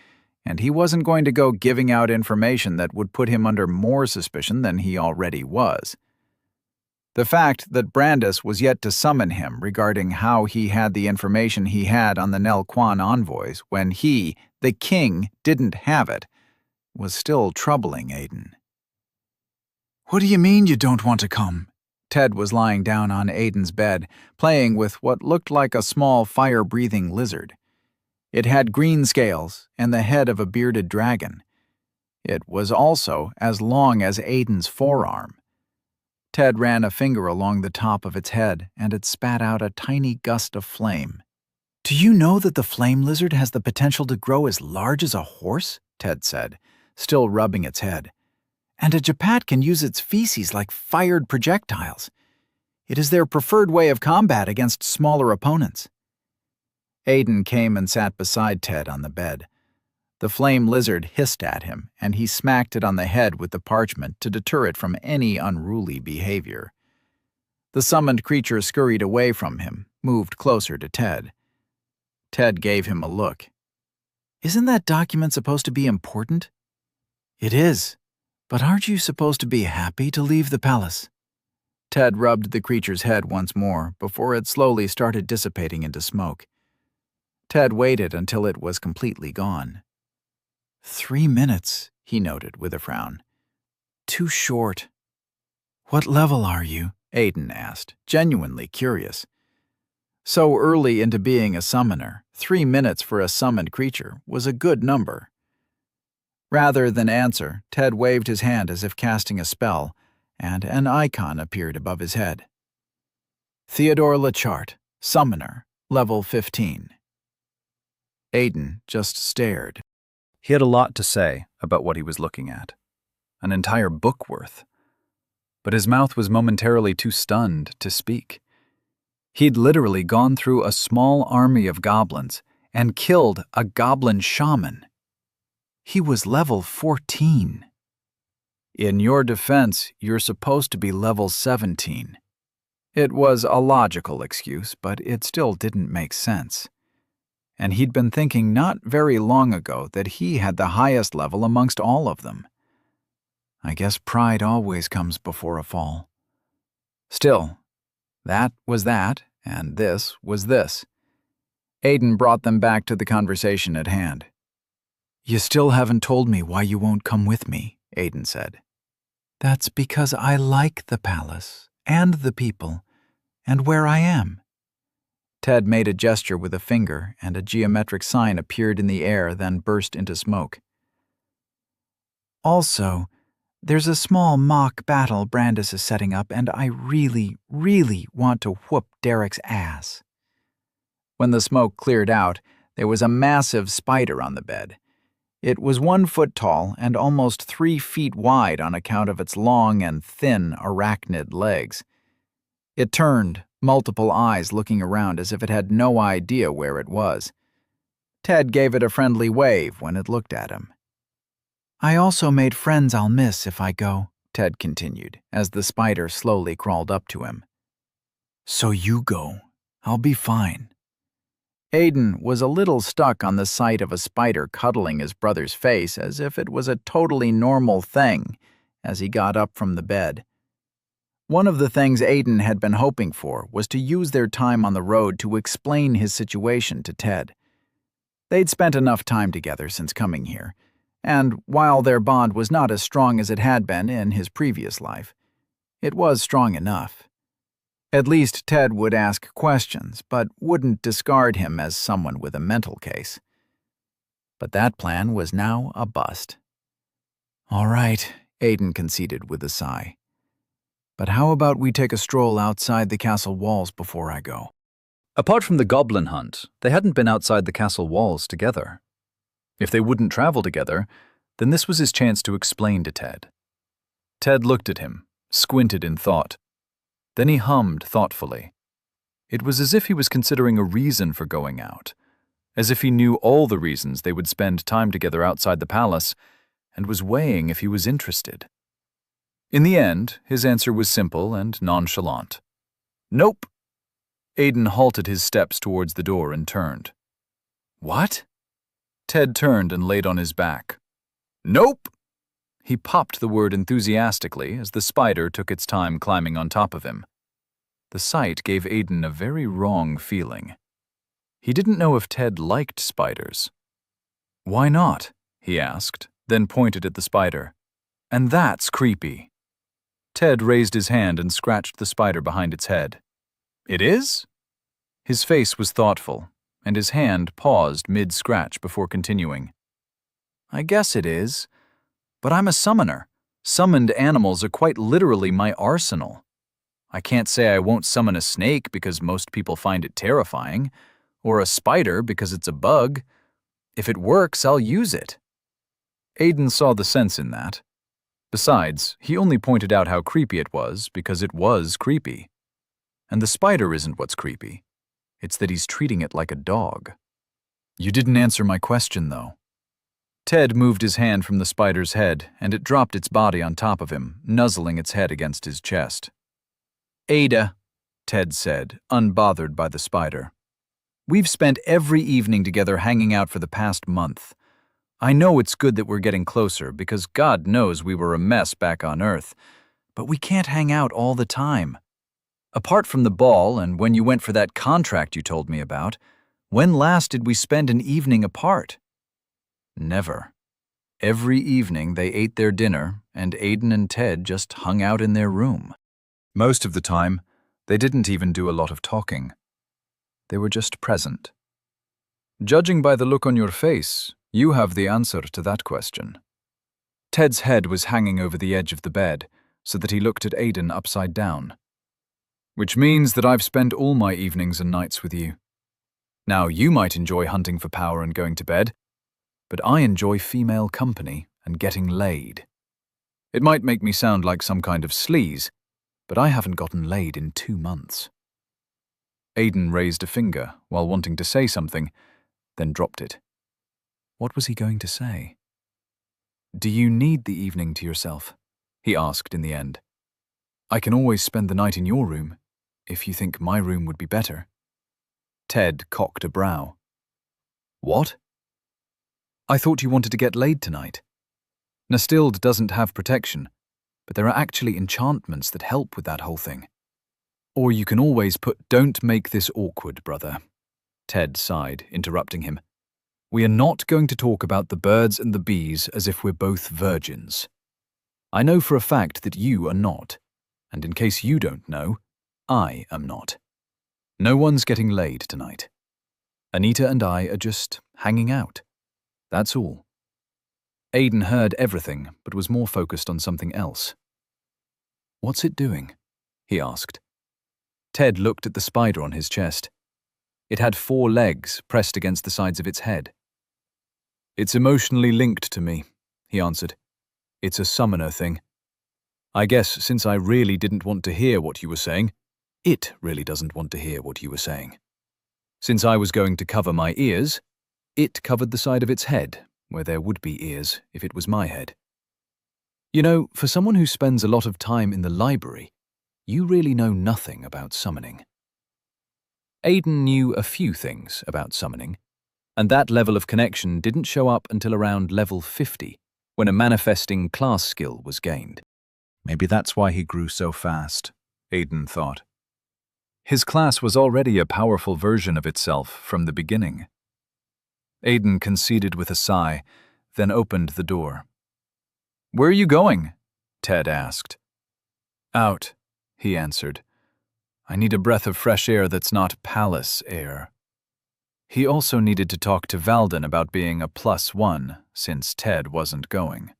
and he wasn't going to go giving out information that would put him under more suspicion than he already was. The fact that Brandis was yet to summon him regarding how he had the information he had on the Nel Quan envoys when he, the king, didn't have it, was still troubling Aiden. "What do you mean you don't want to come?" Ted was lying down on Aiden's bed, playing with what looked like a small fire-breathing lizard. It had green scales and the head of a bearded dragon. It was also as long as Aiden's forearm. Ted ran a finger along the top of its head, and it spat out a tiny gust of flame. "Do you know that the flame lizard has the potential to grow as large as a horse?" Ted said, still rubbing its head. "And a Japat can use its feces like fired projectiles. It is their preferred way of combat against smaller opponents." Aiden came and sat beside Ted on the bed. The flame lizard hissed at him, and he smacked it on the head with the parchment to deter it from any unruly behavior. The summoned creature scurried away from him, moved closer to Ted. Ted gave him a look. "Isn't that document supposed to be important?" "It is, but aren't you supposed to be happy to leave the palace?" Ted rubbed the creature's head once more before it slowly started dissipating into smoke. Ted waited until it was completely gone. 3 minutes, he noted with a frown. Too short. "What level are you?" Aiden asked, genuinely curious. So early into being a summoner, 3 minutes for a summoned creature was a good number. Rather than answer, Ted waved his hand as if casting a spell, and an icon appeared above his head. Theodore Lachart, Summoner, level 15. Aiden just stared. He had a lot to say about what he was looking at. An entire book worth. But his mouth was momentarily too stunned to speak. He'd literally gone through a small army of goblins and killed a goblin shaman. He was level 14. "In your defense, you're supposed to be level 17. It was a logical excuse, but it still didn't make sense. And he'd been thinking not very long ago that he had the highest level amongst all of them. I guess pride always comes before a fall. Still, that was that, and this was this. Aiden brought them back to the conversation at hand. "You still haven't told me why you won't come with me," Aiden said. "That's because I like the palace, and the people, and where I am." Ted made a gesture with a finger, and a geometric sign appeared in the air, then burst into smoke. "Also, there's a small mock battle Brandis is setting up, and I really, really want to whoop Derek's ass." When the smoke cleared out, there was a massive spider on the bed. It was 1 foot tall and almost 3 feet wide on account of its long and thin arachnid legs. It turned, multiple eyes looking around as if it had no idea where it was. Ted gave it a friendly wave when it looked at him. "I also made friends I'll miss if I go," Ted continued, as the spider slowly crawled up to him. "So you go. I'll be fine." Aiden was a little stuck on the sight of a spider cuddling his brother's face as if it was a totally normal thing as he got up from the bed. One of the things Aiden had been hoping for was to use their time on the road to explain his situation to Ted. They'd spent enough time together since coming here, and while their bond was not as strong as it had been in his previous life, it was strong enough. At least Ted would ask questions, but wouldn't discard him as someone with a mental case. But that plan was now a bust. "All right," Aiden conceded with a sigh. "But how about we take a stroll outside the castle walls before I go?" Apart from the goblin hunt, they hadn't been outside the castle walls together. If they wouldn't travel together, then this was his chance to explain to Ted. Ted looked at him, squinted in thought. Then he hummed thoughtfully. It was as if he was considering a reason for going out, as if he knew all the reasons they would spend time together outside the palace, and was weighing if he was interested. In the end, his answer was simple and nonchalant. "Nope." Aiden halted his steps towards the door and turned. "What?" Ted turned and laid on his back. "Nope." He popped the word enthusiastically as the spider took its time climbing on top of him. The sight gave Aiden a very wrong feeling. He didn't know if Ted liked spiders. "Why not?" he asked, then pointed at the spider. "And that's creepy." Ted raised his hand and scratched the spider behind its head. It is? His face was thoughtful, and his hand paused mid-scratch before continuing. I guess it is, but I'm a summoner. Summoned animals are quite literally my arsenal. I can't say I won't summon a snake because most people find it terrifying, or a spider because it's a bug. If it works, I'll use it. Aiden saw the sense in that. Besides, he only pointed out how creepy it was because it was creepy. And the spider isn't what's creepy. It's that he's treating it like a dog. You didn't answer my question, though. Ted moved his hand from the spider's head, and it dropped its body on top of him, nuzzling its head against his chest. Ada, Ted said, unbothered by the spider. We've spent every evening together hanging out for the past month. I know it's good that we're getting closer because God knows we were a mess back on Earth, but we can't hang out all the time. Apart from the ball and when you went for that contract you told me about, when last did we spend an evening apart? Never. Every evening they ate their dinner and Aiden and Ted just hung out in their room. Most of the time, they didn't even do a lot of talking. They were just present. Judging by the look on your face, you have the answer to that question. Ted's head was hanging over the edge of the bed, so that he looked at Aiden upside down. Which means that I've spent all my evenings and nights with you. Now, you might enjoy hunting for power and going to bed, but I enjoy female company and getting laid. It might make me sound like some kind of sleaze, but I haven't gotten laid in 2 months. Aiden raised a finger while wanting to say something, then dropped it. What was he going to say? Do you need the evening to yourself? He asked in the end. I can always spend the night in your room, if you think my room would be better. Ted cocked a brow. What? I thought you wanted to get laid tonight. Nastilde doesn't have protection, but there are actually enchantments that help with that whole thing. Or you can always Don't make this awkward, brother. Ted sighed, interrupting him. We are not going to talk about the birds and the bees as if we're both virgins. I know for a fact that you are not, and in case you don't know, I am not. No one's getting laid tonight. Anita and I are just hanging out. That's all. Aiden heard everything, but was more focused on something else. What's it doing? He asked. Ted looked at the spider on his chest. It had 4 legs pressed against the sides of its head. It's emotionally linked to me, he answered. It's a summoner thing. I guess since I really didn't want to hear what you were saying, it really doesn't want to hear what you were saying. Since I was going to cover my ears, it covered the side of its head, where there would be ears if it was my head. You know, for someone who spends a lot of time in the library, you really know nothing about summoning. Aiden knew a few things about summoning, and that level of connection didn't show up until around level 50, when a manifesting class skill was gained. Maybe that's why he grew so fast, Aiden thought. His class was already a powerful version of itself from the beginning. Aiden conceded with a sigh, then opened the door. Where are you going? Ted asked. Out, he answered. I need a breath of fresh air that's not palace air. He also needed to talk to Valden about being a +1, since Ted wasn't going.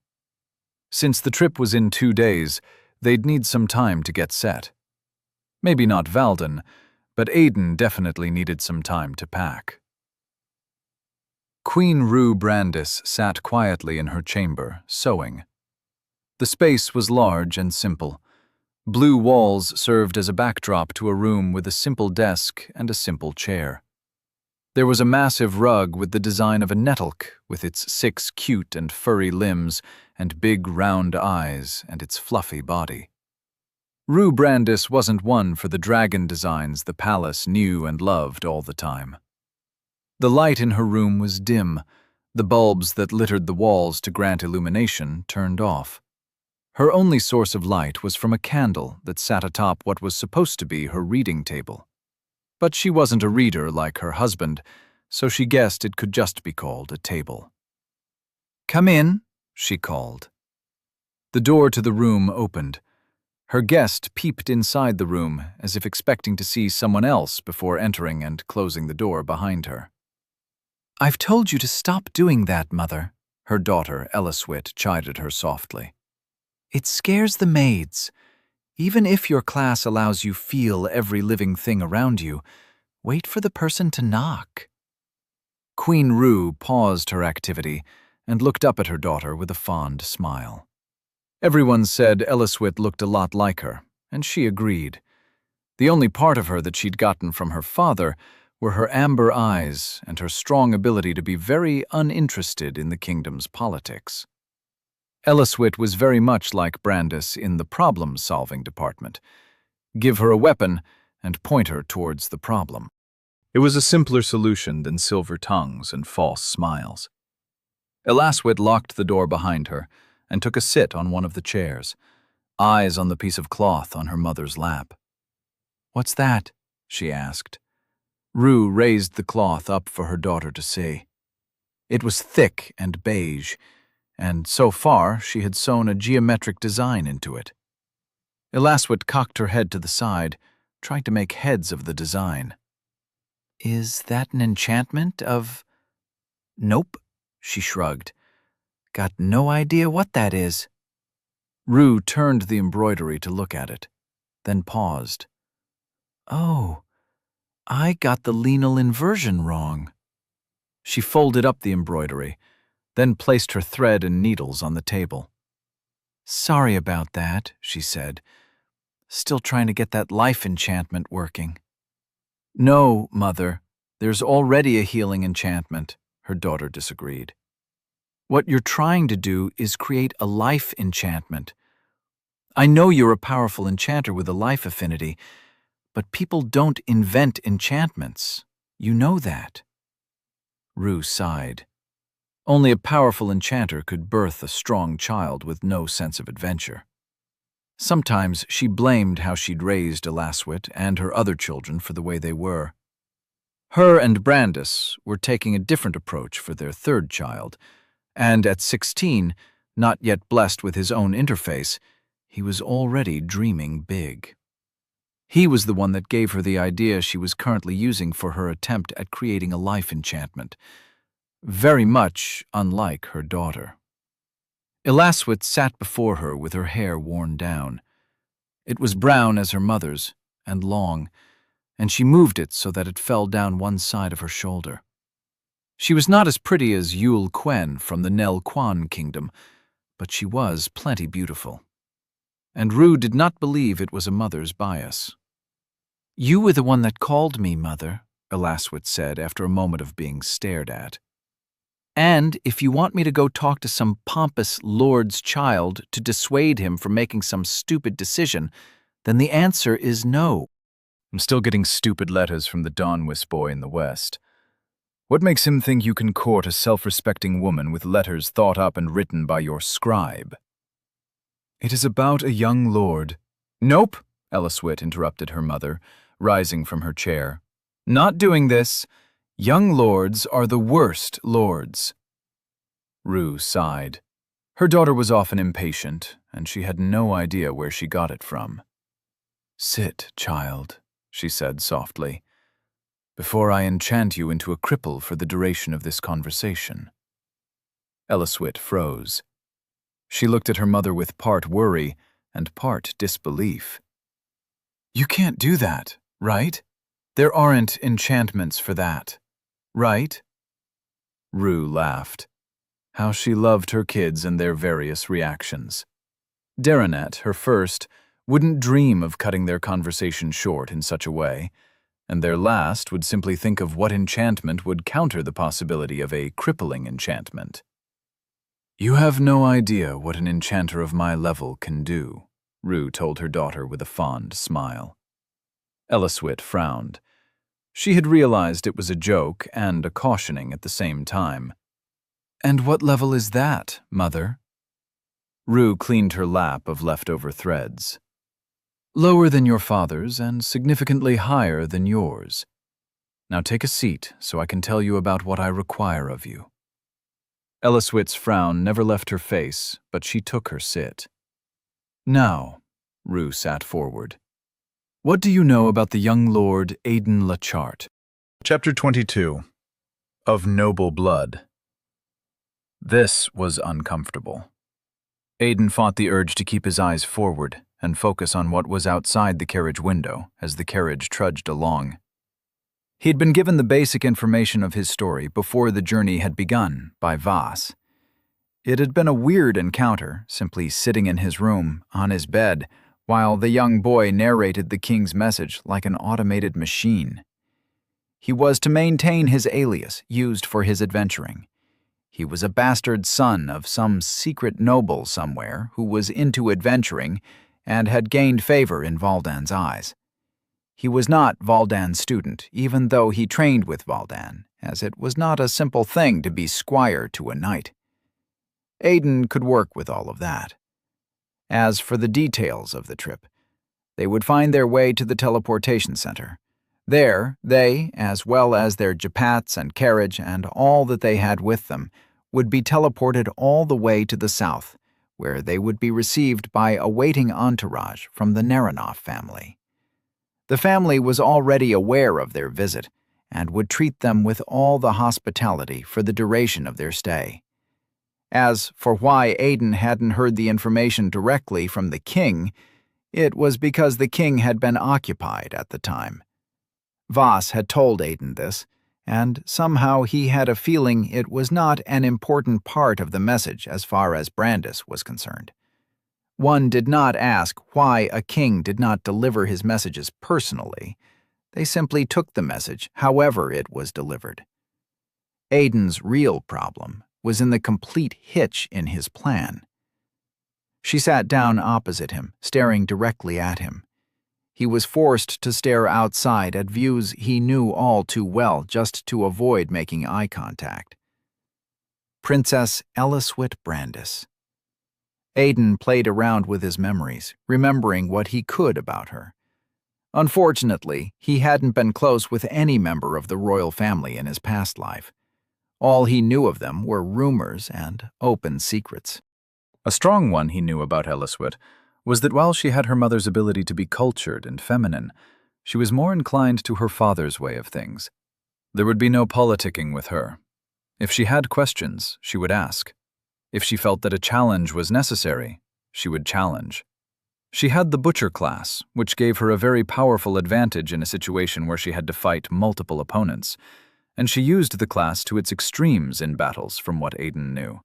Since the trip was in 2 days, they'd need some time to get set. Maybe not Valden, but Aiden definitely needed some time to pack. Queen Rue Brandis sat quietly in her chamber, sewing. The space was large and simple. Blue walls served as a backdrop to a room with a simple desk and a simple chair. There was a massive rug with the design of a nettleck, with its 6 cute and furry limbs and big round eyes and its fluffy body. Rue Brandis wasn't one for the dragon designs the palace knew and loved all the time. The light in her room was dim, the bulbs that littered the walls to grant illumination turned off. Her only source of light was from a candle that sat atop what was supposed to be her reading table. But she wasn't a reader like her husband, so she guessed it could just be called a table. Come in, she called. The door to the room opened. Her guest peeped inside the room as if expecting to see someone else before entering and closing the door behind her. "I've told you to stop doing that, Mother," her daughter, Elliswit, chided her softly. "It scares the maids. Even if your class allows you feel every living thing around you, wait for the person to knock." Queen Rue paused her activity and looked up at her daughter with a fond smile. Everyone said Elliswit looked a lot like her, and she agreed. The only part of her that she'd gotten from her father were her amber eyes and her strong ability to be very uninterested in the kingdom's politics. Elliswit was very much like Brandis in the problem-solving department. Give her a weapon and point her towards the problem. It was a simpler solution than silver tongues and false smiles. Elliswit locked the door behind her and took a sit on one of the chairs, eyes on the piece of cloth on her mother's lap. "What's that?" she asked. Rue raised the cloth up for her daughter to see. It was thick and beige, and so far she had sewn a geometric design into it. Elliswit cocked her head to the side, trying to make heads of the design. "Is that an enchantment of—" "Nope," she shrugged. "Got no idea what that is." Rue turned the embroidery to look at it, then paused. "Oh, I got the lineal inversion wrong." She folded up the embroidery, then placed her thread and needles on the table. "Sorry about that," she said. "Still trying to get that life enchantment working." "No, Mother, there's already a healing enchantment," her daughter disagreed. "What you're trying to do is create a life enchantment. I know you're a powerful enchanter with a life affinity, but people don't invent enchantments. You know that." Rue sighed. Only a powerful enchanter could birth a strong child with no sense of adventure. Sometimes she blamed how she'd raised Elliswit and her other children for the way they were. Her and Brandis were taking a different approach for their third child, and at 16, not yet blessed with his own interface, he was already dreaming big. He was the one that gave her the idea she was currently using for her attempt at creating a life enchantment, very much unlike her daughter. Elliswit sat before her with her hair worn down. It was brown as her mother's, and long, and she moved it so that it fell down one side of her shoulder. She was not as pretty as Yul Quen from the Nel Quan kingdom, but she was plenty beautiful. And Rue did not believe it was a mother's bias. "You were the one that called me, Mother," Elliswit said after a moment of being stared at. "And if you want me to go talk to some pompous lord's child to dissuade him from making some stupid decision, then the answer is no." "I'm still getting stupid letters from the Dawnwist boy in the West. What makes him think you can court a self-respecting woman with letters thought up and written by your scribe?" "It is about a young lord." "Nope," Elliswit interrupted her mother, rising from her chair. "Not doing this. Young lords are the worst lords." Rue sighed. Her daughter was often impatient, and she had no idea where she got it from. "Sit, child," she said softly, "before I enchant you into a cripple for the duration of this conversation." Elliswit froze. She looked at her mother with part worry and part disbelief. "You can't do that, right? There aren't enchantments for that, right?" Rue laughed. How she loved her kids and their various reactions. Darrenet, her first, wouldn't dream of cutting their conversation short in such a way, and their last would simply think of what enchantment would counter the possibility of a crippling enchantment. "You have no idea what an enchanter of my level can do," Rue told her daughter with a fond smile. Elliswit frowned. She had realized it was a joke and a cautioning at the same time. "And what level is that, Mother?" Rue cleaned her lap of leftover threads. "Lower than your father's and significantly higher than yours. Now take a seat so I can tell you about what I require of you." Elliswit's frown never left her face, but she took her sit. "Now, Rue sat forward. What do you know about the young Lord Aidan Lachart? Chapter 22. Of Noble Blood. This was uncomfortable. Aidan fought the urge to keep his eyes forward and focus on what was outside the carriage window as the carriage trudged along. He'd been given the basic information of his story before the journey had begun by Voss. It had been a weird encounter, simply sitting in his room, on his bed, while the young boy narrated the king's message like an automated machine. He was to maintain his alias used for his adventuring. He was a bastard son of some secret noble somewhere who was into adventuring and had gained favor in Valdan's eyes. He was not Valdan's student, even though he trained with Valdan, as it was not a simple thing to be squire to a knight. Aidan could work with all of that. As for the details of the trip, they would find their way to the teleportation center. There, they, as well as their japats and carriage and all that they had with them, would be teleported all the way to the south, where they would be received by a waiting entourage from the Naranov family. The family was already aware of their visit and would treat them with all the hospitality for the duration of their stay. As for why Aidan hadn't heard the information directly from the king, it was because the king had been occupied at the time. Voss had told Aidan this, and somehow he had a feeling it was not an important part of the message as far as Brandis was concerned. One did not ask why a king did not deliver his messages personally. They simply took the message however it was delivered. Aidan's real problem was in the complete hitch in his plan. She sat down opposite him, staring directly at him. He was forced to stare outside at views he knew all too well just to avoid making eye contact. Princess Eliswit Brandis. Aidan played around with his memories, remembering what he could about her. Unfortunately, he hadn't been close with any member of the royal family in his past life. All he knew of them were rumors and open secrets. A strong one he knew about Eliswit was that while she had her mother's ability to be cultured and feminine, she was more inclined to her father's way of things. There would be no politicking with her. If she had questions, she would ask. If she felt that a challenge was necessary, she would challenge. She had the butcher class, which gave her a very powerful advantage in a situation where she had to fight multiple opponents, and she used the class to its extremes in battles from what Aidan knew.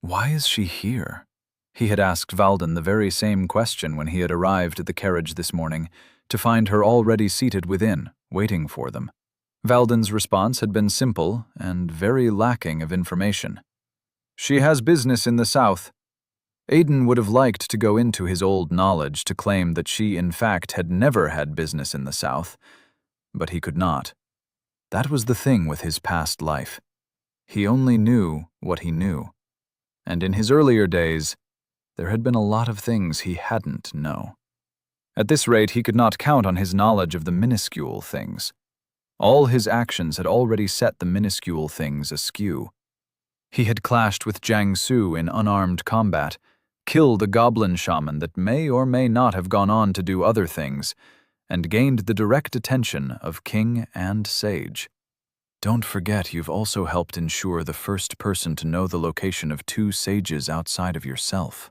Why is she here? He had asked Valdan the very same question when he had arrived at the carriage this morning, to find her already seated within, waiting for them. Valdan's response had been simple and very lacking of information. She has business in the south. Aidan would have liked to go into his old knowledge to claim that she in fact had never had business in the south, but he could not. That was the thing with his past life. He only knew what he knew. And in his earlier days, there had been a lot of things he hadn't known. At this rate, he could not count on his knowledge of the minuscule things. All his actions had already set the minuscule things askew. He had clashed with Jiang Su in unarmed combat, killed a goblin shaman that may or may not have gone on to do other things, and gained the direct attention of king and sage. Don't forget you've also helped ensure the first person to know the location of 2 sages outside of yourself.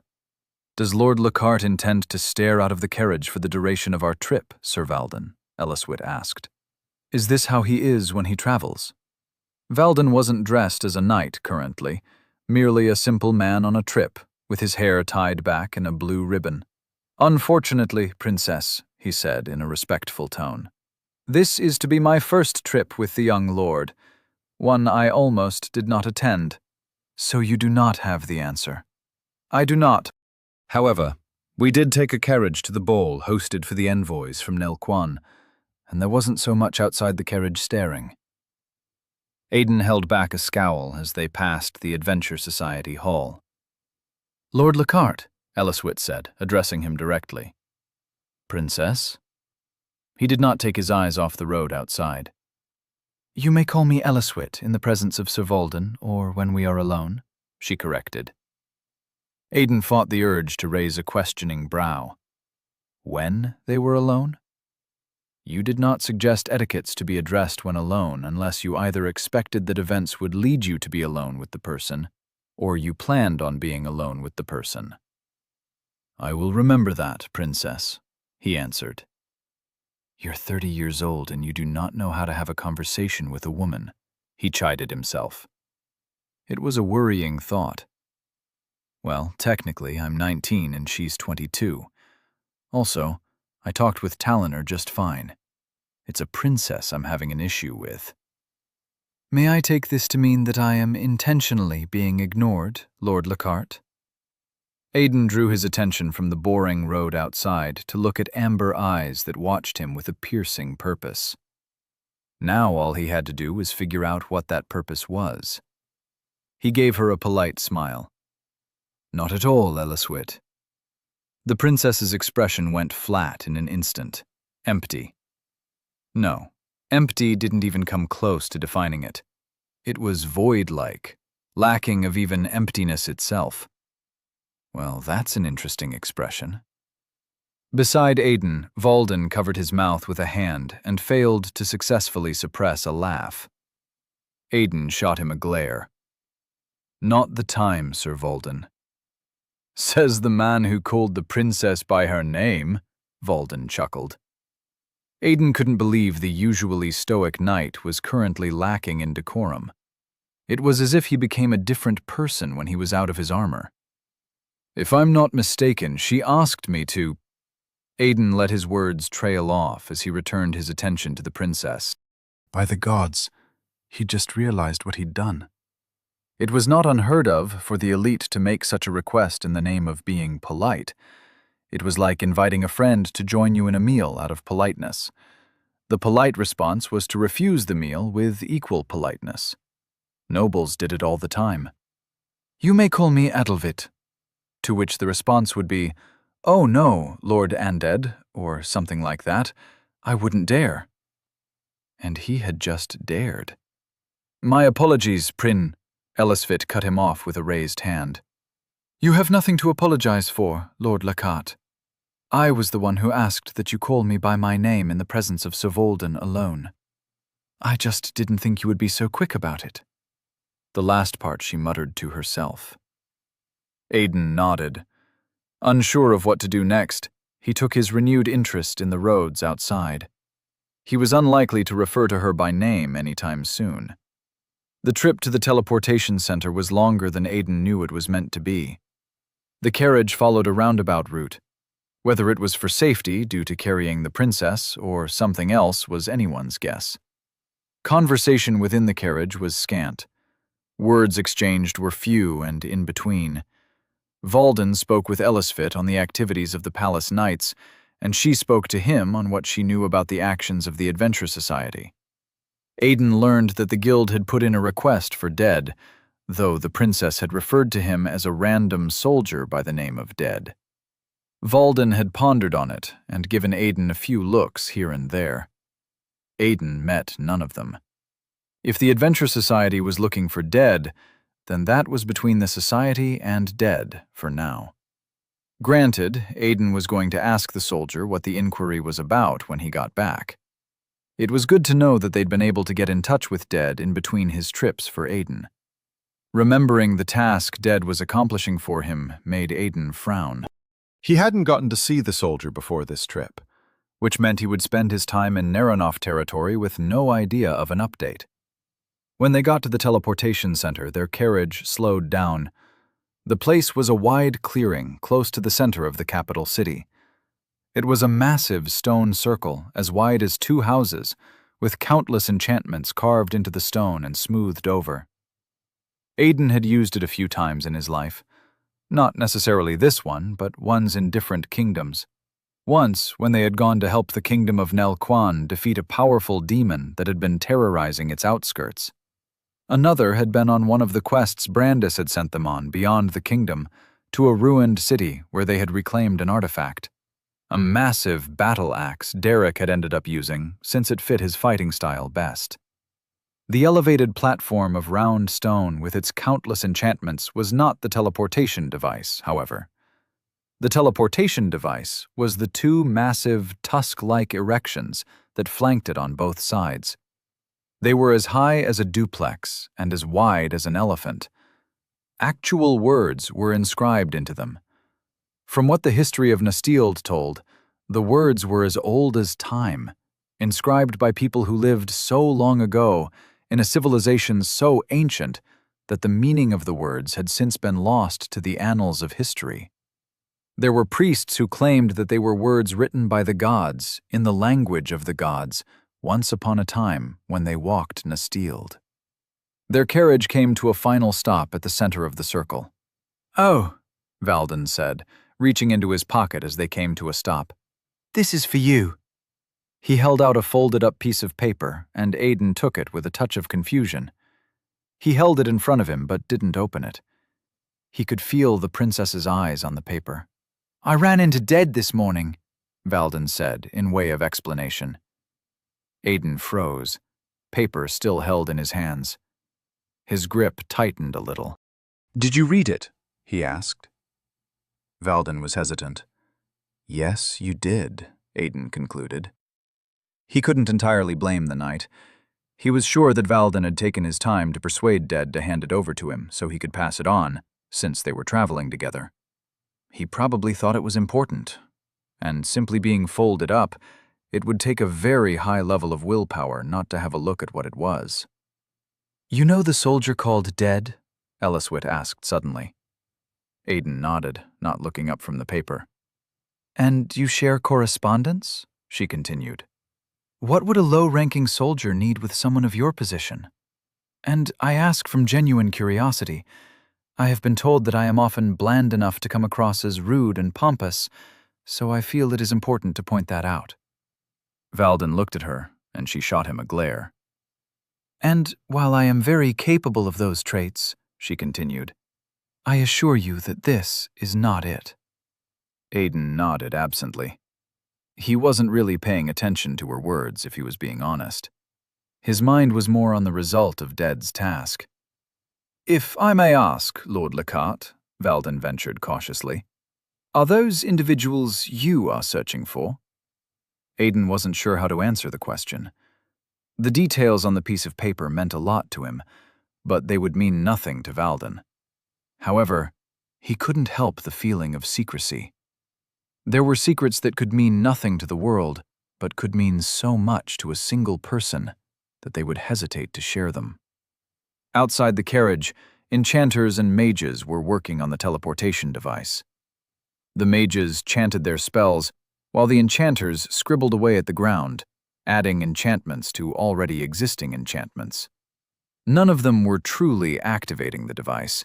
Does Lord Lockhart intend to stare out of the carriage for the duration of our trip, Sir Valdan? Eliswit asked. Is this how he is when he travels? Valdan wasn't dressed as a knight currently, merely a simple man on a trip, with his hair tied back in a blue ribbon. Unfortunately, Princess, he said in a respectful tone. This is to be my first trip with the young lord, one I almost did not attend. So you do not have the answer. I do not. However, we did take a carriage to the ball hosted for the envoys from Nelquan, and there wasn't so much outside the carriage staring. Aidan held back a scowl as they passed the Adventure Society hall. Lord Lockhart, Eliswit said, addressing him directly. Princess? He did not take his eyes off the road outside. You may call me Eliswit in the presence of Sir Valdan, or when we are alone, she corrected. Aidan fought the urge to raise a questioning brow. when they were alone? You did not suggest etiquettes to be addressed when alone unless you either expected that events would lead you to be alone with the person, or you planned on being alone with the person. I will remember that, Princess, he answered. You're 30 years old and you do not know how to have a conversation with a woman, he chided himself. It was a worrying thought. Well, technically, I'm 19 and she's 22. Also, I talked with Talonor just fine. It's a princess I'm having an issue with. May I take this to mean that I am intentionally being ignored, Lord Lockhart? Aidan drew his attention from the boring road outside to look at amber eyes that watched him with a piercing purpose. Now all he had to do was figure out what that purpose was. He gave her a polite smile. Not at all, Elliswit. The princess's expression went flat in an instant. Empty. No, empty didn't even come close to defining it. It was void-like, lacking of even emptiness itself. Well, that's an interesting expression. Beside Aidan, Valden covered his mouth with a hand and failed to successfully suppress a laugh. Aidan shot him a glare. Not the time, Sir Valden. Says the man who called the princess by her name, Valden chuckled. Aidan couldn't believe the usually stoic knight was currently lacking in decorum. It was as if he became a different person when he was out of his armor. If I'm not mistaken, she asked me to... Aidan let his words trail off as he returned his attention to the princess. By the gods, he just realized what he'd done. It was not unheard of for the elite to make such a request in the name of being polite. It was like inviting a friend to join you in a meal out of politeness. The polite response was to refuse the meal with equal politeness. Nobles did it all the time. You may call me Adelvit. To which the response would be, oh no, Lord Anded, or something like that. I wouldn't dare. And he had just dared. My apologies, Prin. Ellisfit cut him off with a raised hand. You have nothing to apologize for, Lord Lockhart. I was the one who asked that you call me by my name in the presence of Sir Valden alone. I just didn't think you would be so quick about it. The last part she muttered to herself. Aidan nodded. Unsure of what to do next, he took his renewed interest in the roads outside. He was unlikely to refer to her by name anytime soon. The trip to the teleportation center was longer than Aidan knew it was meant to be. The carriage followed a roundabout route. Whether it was for safety due to carrying the princess or something else was anyone's guess. Conversation within the carriage was scant. Words exchanged were few and in between. Valden spoke with Ellisfit on the activities of the Palace Knights, and she spoke to him on what she knew about the actions of the Adventure Society. Aidan learned that the guild had put in a request for Dead, though the princess had referred to him as a random soldier by the name of Dead. Valden had pondered on it and given Aidan a few looks here and there. Aidan met none of them. If the Adventure Society was looking for Dead, then that was between the Society and Dead for now. Granted, Aidan was going to ask the soldier what the inquiry was about when he got back. It was good to know that they'd been able to get in touch with Dead in between his trips for Aidan. Remembering the task Dead was accomplishing for him made Aidan frown. He hadn't gotten to see the soldier before this trip, which meant he would spend his time in Neronoff territory with no idea of an update. When they got to the teleportation center, their carriage slowed down. The place was a wide clearing close to the center of the capital city. It was a massive stone circle as wide as 2 houses, with countless enchantments carved into the stone and smoothed over. Aidan had used it a few times in his life. Not necessarily this one, but ones in different kingdoms. Once, when they had gone to help the kingdom of Nelquan defeat a powerful demon that had been terrorizing its outskirts. Another had been on one of the quests Brandis had sent them on beyond the kingdom, to a ruined city where they had reclaimed an artifact. A massive battle axe Derek had ended up using, since it fit his fighting style best. The elevated platform of round stone with its countless enchantments was not the teleportation device, however. The teleportation device was the two massive, tusk-like erections that flanked it on both sides. They were as high as a duplex and as wide as an elephant. Actual words were inscribed into them. From what the history of Nastild told, the words were as old as time, inscribed by people who lived so long ago in a civilization so ancient that the meaning of the words had since been lost to the annals of history. There were priests who claimed that they were words written by the gods in the language of the gods once upon a time when they walked Nastild. Their carriage came to a final stop at the center of the circle. "Oh," Valden said, reaching into his pocket as they came to a stop. "This is for you." He held out a folded-up piece of paper, and Aiden took it with a touch of confusion. He held it in front of him but didn't open it. He could feel the princess's eyes on the paper. "I ran into Dead this morning," Valden said, in way of explanation. Aiden froze, paper still held in his hands. His grip tightened a little. "Did you read it?" he asked. Valden was hesitant. "Yes, you did," Aiden concluded. He couldn't entirely blame the knight. He was sure that Valden had taken his time to persuade Dead to hand it over to him so he could pass it on, since they were traveling together. He probably thought it was important, and simply being folded up, it would take a very high level of willpower not to have a look at what it was. "You know the soldier called Dead?" Eliswit asked suddenly. Aiden nodded, not looking up from the paper. "And you share correspondence?" she continued. "What would a low-ranking soldier need with someone of your position? And I ask from genuine curiosity. I have been told that I am often bland enough to come across as rude and pompous, so I feel it is important to point that out." Valden looked at her, and she shot him a glare. "And while I am very capable of those traits," she continued, "I assure you that this is not it." Aiden nodded absently. He wasn't really paying attention to her words, if he was being honest. His mind was more on the result of Dead's task. "If I may ask, Lord Lacarte," Valden ventured cautiously, "are those individuals you are searching for?" Aiden wasn't sure how to answer the question. The details on the piece of paper meant a lot to him, but they would mean nothing to Valden. However, he couldn't help the feeling of secrecy. There were secrets that could mean nothing to the world, but could mean so much to a single person that they would hesitate to share them. Outside the carriage, enchanters and mages were working on the teleportation device. The mages chanted their spells, while the enchanters scribbled away at the ground, adding enchantments to already existing enchantments. None of them were truly activating the device.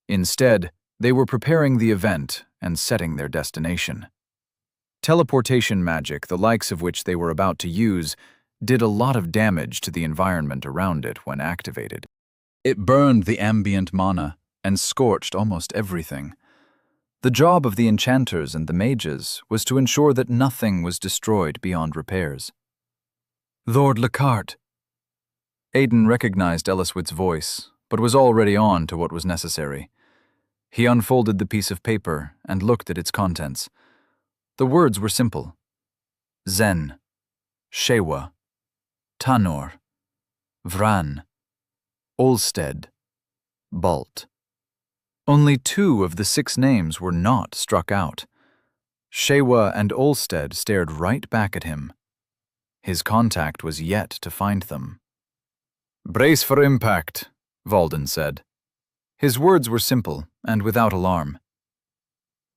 Instead, they were preparing the event and setting their destination. Teleportation magic, the likes of which they were about to use, did a lot of damage to the environment around it when activated. It burned the ambient mana and scorched almost everything. The job of the enchanters and the mages was to ensure that nothing was destroyed beyond repairs. "Lord Lacarte." Aiden recognized Eliswit's voice, but was already on to what was necessary. He unfolded the piece of paper and looked at its contents. The words were simple. Zen, Shewa, Tanor, Vran, Olsted, Balt. Only 2 of the 6 names were not struck out. Shewa and Olsted stared right back at him. His contact was yet to find them. "Brace for impact," Valden said. His words were simple and without alarm.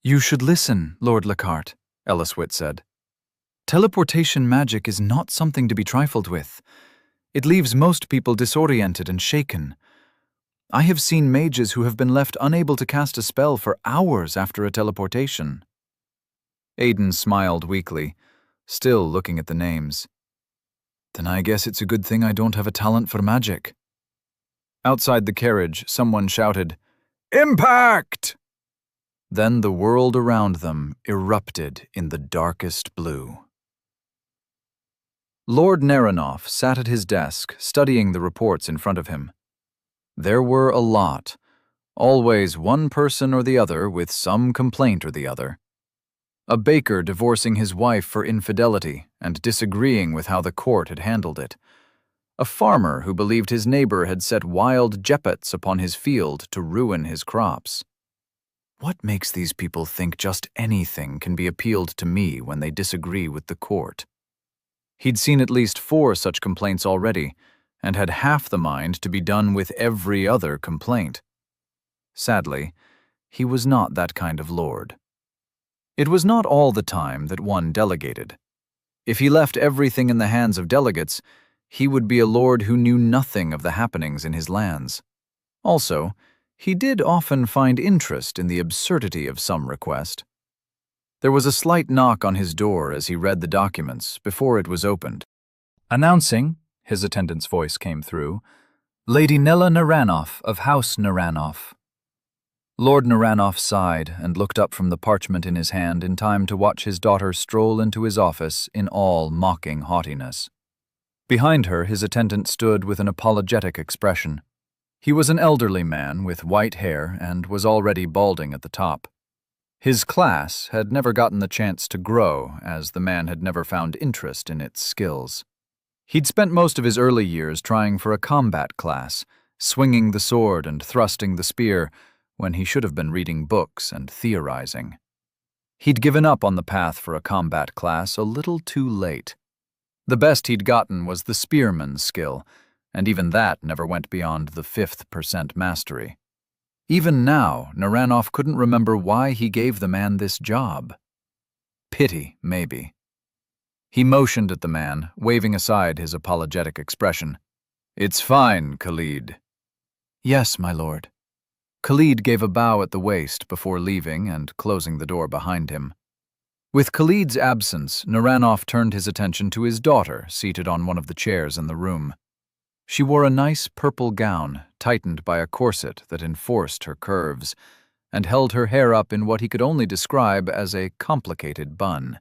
"You should listen, Lord Lacarte," Eliswit said. "Teleportation magic is not something to be trifled with. It leaves most people disoriented and shaken. I have seen mages who have been left unable to cast a spell for hours after a teleportation." Aiden smiled weakly, still looking at the names. "Then I guess it's a good thing I don't have a talent for magic." Outside the carriage, someone shouted, "Impact!" Then the world around them erupted in the darkest blue. Lord Nerinoff sat at his desk, studying the reports in front of him. There were a lot, always one person or the other with some complaint or the other, a baker divorcing his wife for infidelity and disagreeing with how the court had handled it, a farmer who believed his neighbor had set wild jeppets upon his field to ruin his crops. What makes these people think just anything can be appealed to me when they disagree with the court? He'd seen at least 4 such complaints already, and had half the mind to be done with every other complaint. Sadly, he was not that kind of lord. It was not all the time that one delegated. If he left everything in the hands of delegates, he would be a lord who knew nothing of the happenings in his lands. Also, he did often find interest in the absurdity of some request. There was a slight knock on his door as he read the documents before it was opened. Announcing, his attendant's voice came through, Lady Nella Naranoff of House Naranoff. Lord Naranoff sighed and looked up from the parchment in his hand in time to watch his daughter stroll into his office in all mocking haughtiness. Behind her, his attendant stood with an apologetic expression. He was an elderly man with white hair and was already balding at the top. His class had never gotten the chance to grow, as the man had never found interest in its skills. He'd spent most of his early years trying for a combat class, swinging the sword and thrusting the spear, when he should have been reading books and theorizing. He'd given up on the path for a combat class a little too late. The best he'd gotten was the spearman's skill, and even that never went beyond the 5th% mastery. Even now, Naranoff couldn't remember why he gave the man this job. Pity, maybe. He motioned at the man, waving aside his apologetic expression. "It's fine, Khalid." "Yes, my lord." Khalid gave a bow at the waist before leaving and closing the door behind him. With Khalid's absence, Naranoff turned his attention to his daughter seated on one of the chairs in the room. She wore a nice purple gown, tightened by a corset that enforced her curves, and held her hair up in what he could only describe as a complicated bun.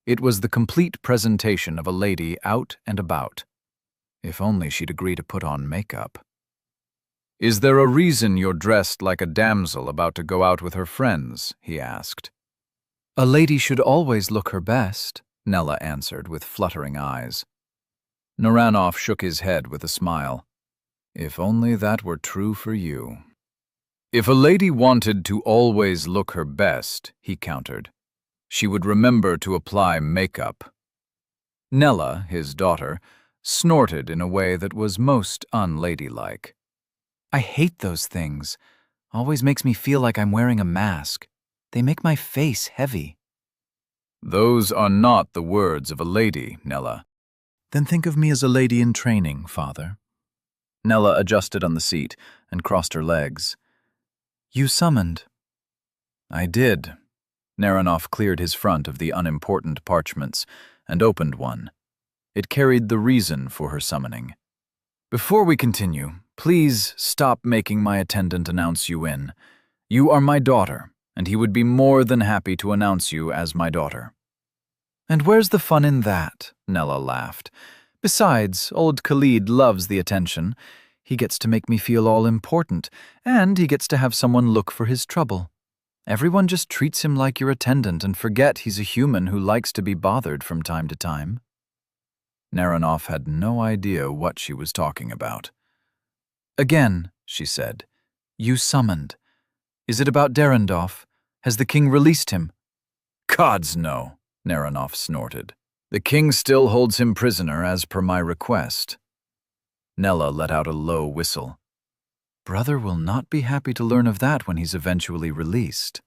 It was the complete presentation of a lady out and about. If only she'd agree to put on makeup. "Is there a reason you're dressed like a damsel about to go out with her friends?" he asked. "A lady should always look her best," Nella answered with fluttering eyes. Naranoff shook his head with a smile. "If only that were true for you." "If a lady wanted to always look her best," he countered, "she would remember to apply makeup." Nella, his daughter, snorted in a way that was most unladylike. "I hate those things. Always makes me feel like I'm wearing a mask. They make my face heavy." "Those are not the words of a lady, Nella." "Then think of me as a lady in training, father." Nella adjusted on the seat and crossed her legs. "You summoned." "I did." Naranoff cleared his front of the unimportant parchments and opened one. It carried the reason for her summoning. "Before we continue, please stop making my attendant announce you in. You are my daughter, and he would be more than happy to announce you as my daughter." "And where's the fun in that?" Nella laughed. "Besides, old Khalid loves the attention. He gets to make me feel all important, and he gets to have someone look for his trouble. Everyone just treats him like your attendant and forget he's a human who likes to be bothered from time to time." Naranoff had no idea what she was talking about. "Again," she said, "you summoned. Is it about Derendorf? Has the king released him?" "Gods, no," Naranoff snorted. "The king still holds him prisoner as per my request." Nella let out a low whistle. "Brother will not be happy to learn of that when he's eventually released."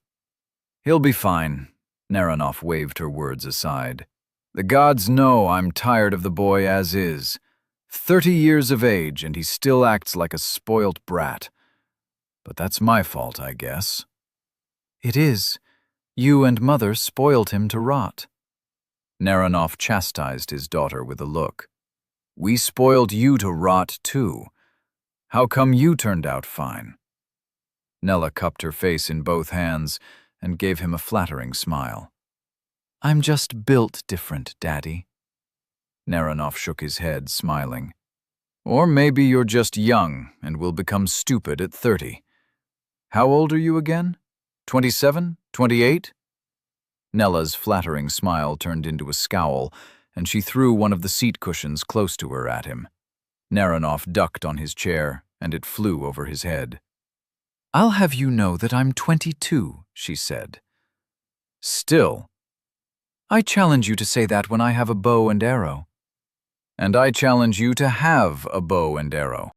"He'll be fine," Naranoff waved her words aside. "The gods know I'm tired of the boy as is. 30 years of age and he still acts like a spoilt brat. But that's my fault, I guess." "It is. You and mother spoiled him to rot." Naranoff chastised his daughter with a look. "We spoiled you to rot, too. How come you turned out fine?" Nella cupped her face in both hands and gave him a flattering smile. "I'm just built different, Daddy." Naranoff shook his head, smiling. "Or maybe you're just young and will become stupid at 30. How old are you again? 27? 28? Nella's flattering smile turned into a scowl, and she threw one of the seat cushions close to her at him. Naranov ducked on his chair, and it flew over his head. "I'll have you know that I'm 22, she said. "Still, I challenge you to say that when I have a bow and arrow. And I challenge you to have a bow and arrow."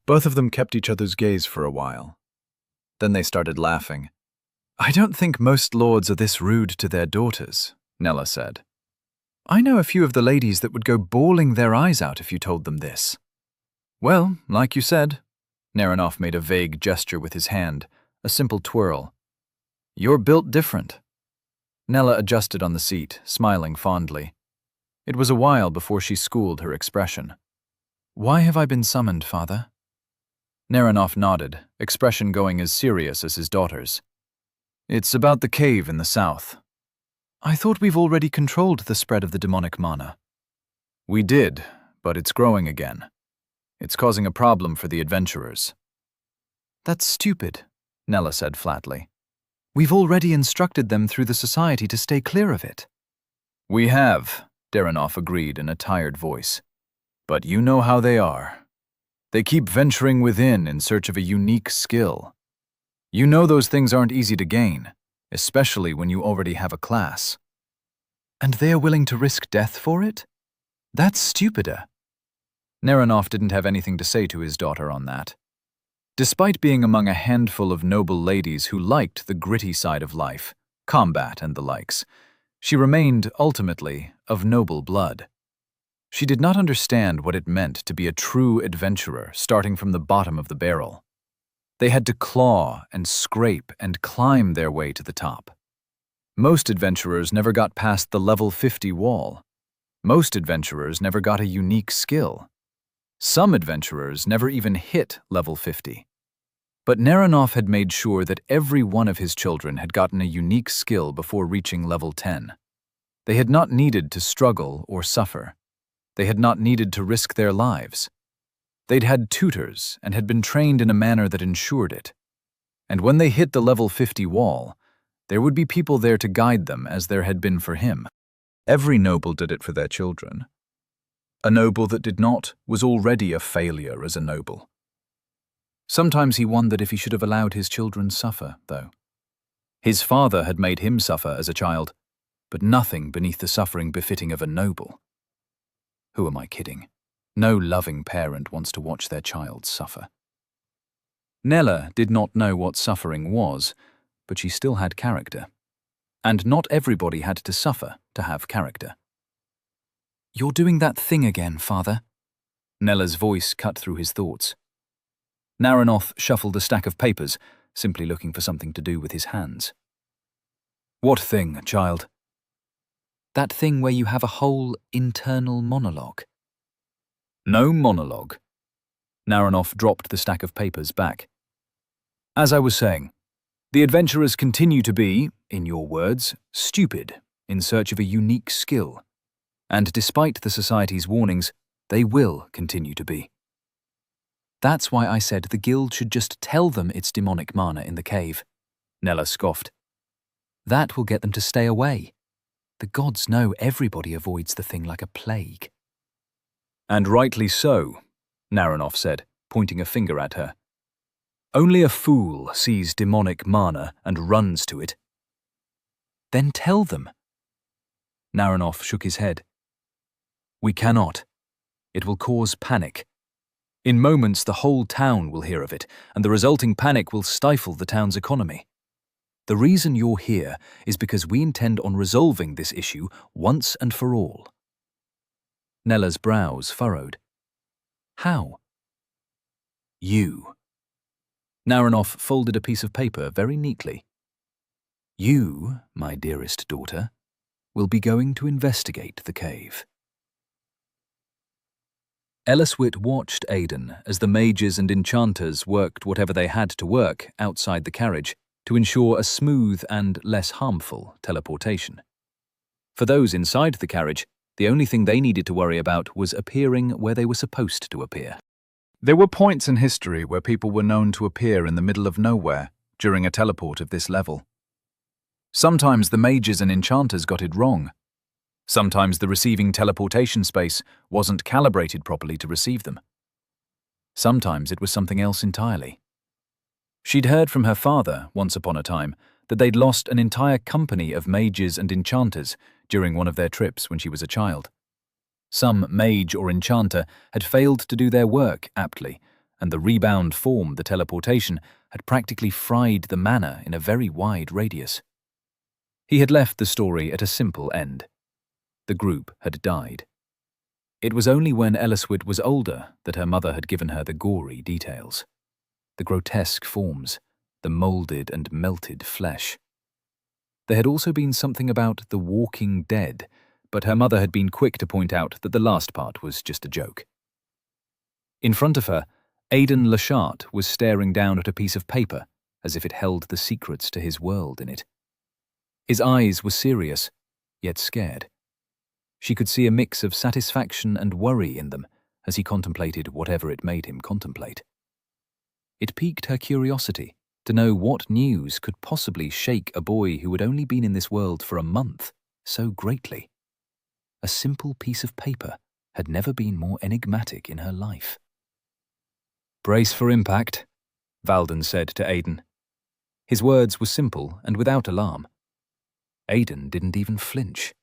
Both of them kept each other's gaze for a while. Then they started laughing. "I don't think most lords are this rude to their daughters," Nella said. "I know a few of the ladies that would go bawling their eyes out if you told them this." "Well, like you said," Naranov made a vague gesture with his hand, a simple twirl. "You're built different." Nella adjusted on the seat, smiling fondly. It was a while before she schooled her expression. "Why have I been summoned, father?" Naranov nodded, expression going as serious as his daughter's. "It's about the cave in the south." "I thought we've already controlled the spread of the demonic mana." "We did, but it's growing again. It's causing a problem for the adventurers." "That's stupid," Nella said flatly. "We've already instructed them through the society to stay clear of it." "We have," Daranov agreed in a tired voice. "But you know how they are. They keep venturing within in search of a unique skill. You know those things aren't easy to gain, especially when you already have a class." "And they are willing to risk death for it? That's stupider." Naranov didn't have anything to say to his daughter on that. Despite being among a handful of noble ladies who liked the gritty side of life, combat and the likes, she remained, ultimately, of noble blood. She did not understand what it meant to be a true adventurer starting from the bottom of the barrel. They had to claw and scrape and climb their way to the top. Most adventurers never got past the level 50 wall. Most adventurers never got a unique skill. Some adventurers never even hit level 50. But Naranov had made sure that every one of his children had gotten a unique skill before reaching level 10. They had not needed to struggle or suffer. They had not needed to risk their lives. They'd had tutors and had been trained in a manner that ensured it. And when they hit the level 50 wall, there would be people there to guide them as there had been for him. Every noble did it for their children. A noble that did not was already a failure as a noble. Sometimes he wondered if he should have allowed his children suffer, though. His father had made him suffer as a child, but nothing beneath the suffering befitting of a noble. Who am I kidding? No loving parent wants to watch their child suffer. Nella did not know what suffering was, but she still had character. And not everybody had to suffer to have character. "You're doing that thing again, father." Nella's voice cut through his thoughts. Naranov shuffled a stack of papers, simply looking for something to do with his hands. "What thing, child?" "That thing where you have a whole internal monologue." "No monologue." Naranov dropped the stack of papers back. "As I was saying, the adventurers continue to be, in your words, stupid in search of a unique skill. And despite the society's warnings, they will continue to be. That's why I said the guild should just tell them it's demonic mana in the cave," Nella scoffed. "That will get them to stay away. The gods know everybody avoids the thing like a plague." "And rightly so," Naranov said, pointing a finger at her. "Only a fool sees demonic mana and runs to it." "Then tell them." Naranov shook his head. "We cannot. It will cause panic. In moments, the whole town will hear of it, and the resulting panic will stifle the town's economy. The reason you're here is because we intend on resolving this issue once and for all." Nella's brows furrowed. "How?" "You." Naranov folded a piece of paper very neatly. "You, my dearest daughter, will be going to investigate the cave." Elliswit watched Aidan as the mages and enchanters worked whatever they had to work outside the carriage to ensure a smooth and less harmful teleportation. For those inside the carriage, the only thing they needed to worry about was appearing where they were supposed to appear. There were points in history where people were known to appear in the middle of nowhere during a teleport of this level. Sometimes the mages and enchanters got it wrong. Sometimes the receiving teleportation space wasn't calibrated properly to receive them. Sometimes it was something else entirely. She'd heard from her father, once upon a time, that they'd lost an entire company of mages and enchanters during one of their trips when she was a child. Some mage or enchanter had failed to do their work aptly, and the rebound form, the teleportation, had practically fried the manor in a very wide radius. He had left the story at a simple end. The group had died. It was only when Ellsworth was older that her mother had given her the gory details. The grotesque forms, the moulded and melted flesh. There had also been something about the walking dead, but her mother had been quick to point out that the last part was just a joke. In front of her, Aidan Lachart was staring down at a piece of paper, as if it held the secrets to his world in it. His eyes were serious, yet scared. She could see a mix of satisfaction and worry in them as he contemplated whatever it made him contemplate. It piqued her curiosity to know what news could possibly shake a boy who had only been in this world for a month so greatly. A simple piece of paper had never been more enigmatic in her life. "Brace for impact," Valden said to Aidan. His words were simple and without alarm. Aidan didn't even flinch.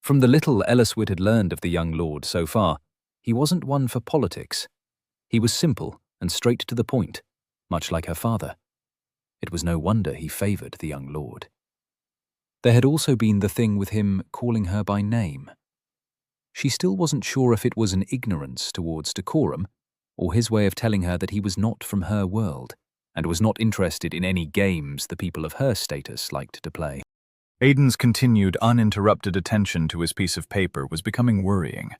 From the little Ellsworth had learned of the young lord so far, he wasn't one for politics. He was simple and straight to the point, much like her father. It was no wonder he favoured the young lord. There had also been the thing with him calling her by name. She still wasn't sure if it was an ignorance towards decorum, or his way of telling her that he was not from her world, and was not interested in any games the people of her status liked to play. Aidan's continued uninterrupted attention to his piece of paper was becoming worrying.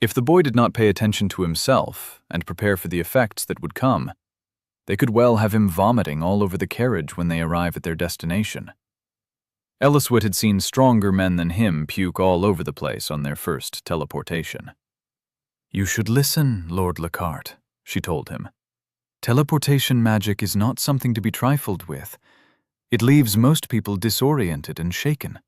If the boy did not pay attention to himself and prepare for the effects that would come, they could well have him vomiting all over the carriage when they arrive at their destination. Ellsworth had seen stronger men than him puke all over the place on their first teleportation. "You should listen, Lord Lachart," she told him. "Teleportation magic is not something to be trifled with. It leaves most people disoriented and shaken.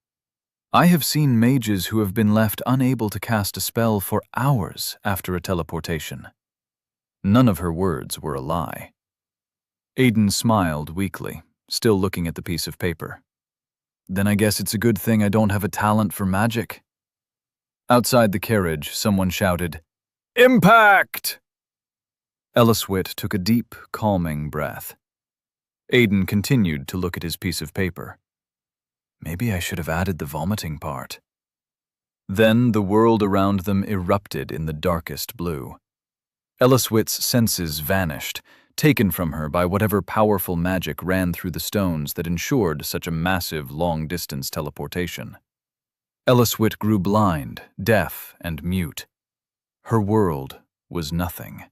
I have seen mages who have been left unable to cast a spell for hours after a teleportation." None of her words were a lie. Aidan smiled weakly, still looking at the piece of paper. "Then I guess it's a good thing I don't have a talent for magic." Outside the carriage, someone shouted, "Impact!" Ellsworth took a deep, calming breath. Aidan continued to look at his piece of paper. Maybe I should have added the vomiting part. Then the world around them erupted in the darkest blue. Ellsworth's senses vanished, taken from her by whatever powerful magic ran through the stones that ensured such a massive, long-distance teleportation. Ellsworth grew blind, deaf, and mute. Her world was nothing.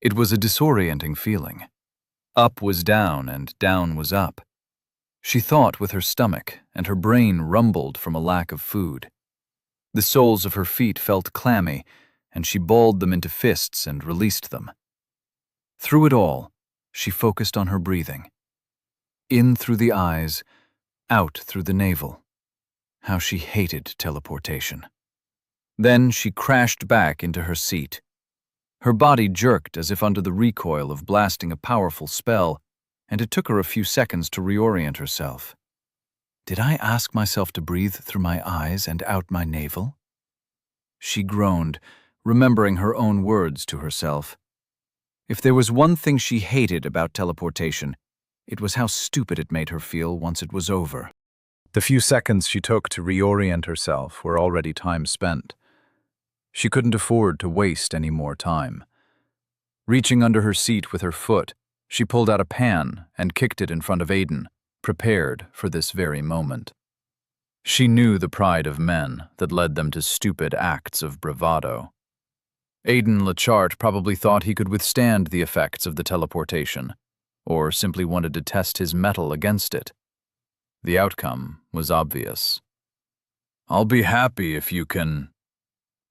It was a disorienting feeling. Up was down, and down was up. She thought with her stomach, and her brain rumbled from a lack of food. The soles of her feet felt clammy, and she balled them into fists and released them. Through it all, she focused on her breathing. In through the eyes, out through the navel. How she hated teleportation. Then she crashed back into her seat. Her body jerked as if under the recoil of blasting a powerful spell, and it took her a few seconds to reorient herself. Did I ask myself to breathe through my eyes and out my navel? She groaned, remembering her own words to herself. If there was one thing she hated about teleportation, it was how stupid it made her feel once it was over. The few seconds she took to reorient herself were already time spent. She couldn't afford to waste any more time. Reaching under her seat with her foot, she pulled out a pan and kicked it in front of Aidan, prepared for this very moment. She knew the pride of men that led them to stupid acts of bravado. Aidan Lachart probably thought he could withstand the effects of the teleportation, or simply wanted to test his mettle against it. The outcome was obvious. "I'll be happy if you can..."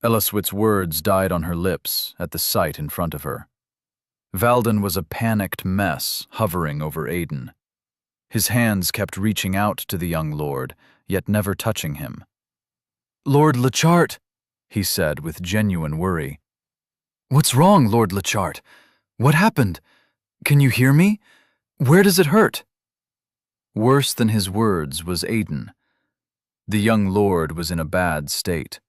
Ellsworth's words died on her lips at the sight in front of her. Valden was a panicked mess hovering over Aidan. His hands kept reaching out to the young lord, yet never touching him. "Lord Lechart," he said with genuine worry. "What's wrong, Lord Lechart? What happened? Can you hear me? Where does it hurt?" Worse than his words was Aiden. The young lord was in a bad state.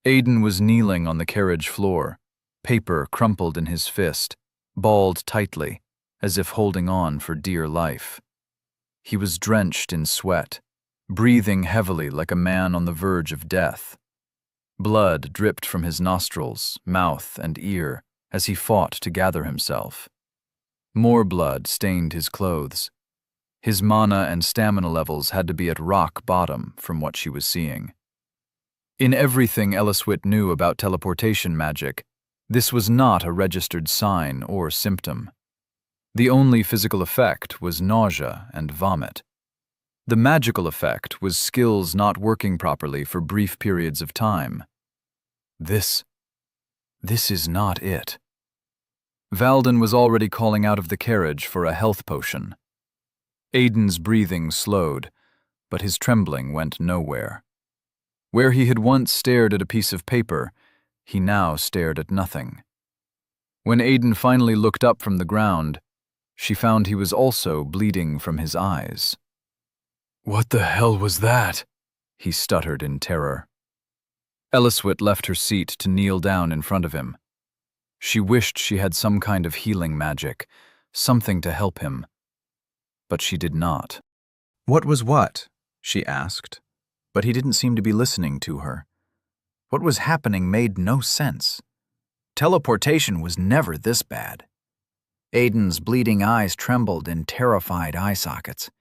Aiden was kneeling on the carriage floor, paper crumpled in his fist, balled tightly, as if holding on for dear life. He was drenched in sweat, breathing heavily like a man on the verge of death. Blood dripped from his nostrils, mouth, and ear as he fought to gather himself. More blood stained his clothes. His mana and stamina levels had to be at rock bottom from what she was seeing. In everything Elliswit knew about teleportation magic, this was not a registered sign or symptom. The only physical effect was nausea and vomit. The magical effect was skills not working properly for brief periods of time. This is not it. Valden was already calling out of the carriage for a health potion. Aiden's breathing slowed, but his trembling went nowhere. Where he had once stared at a piece of paper, he now stared at nothing. When Aiden finally looked up from the ground, she found he was also bleeding from his eyes. "What the hell was that?" he stuttered in terror. Elliswit left her seat to kneel down in front of him. She wished she had some kind of healing magic, something to help him. But she did not. "What was what?" she asked, but he didn't seem to be listening to her. What was happening made no sense. Teleportation was never this bad. Aiden's bleeding eyes trembled in terrified eye sockets.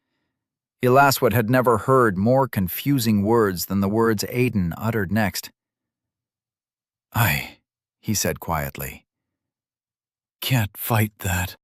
Ellaswit had never heard more confusing words than the words Aiden uttered next. "I," he said quietly, "can't fight that."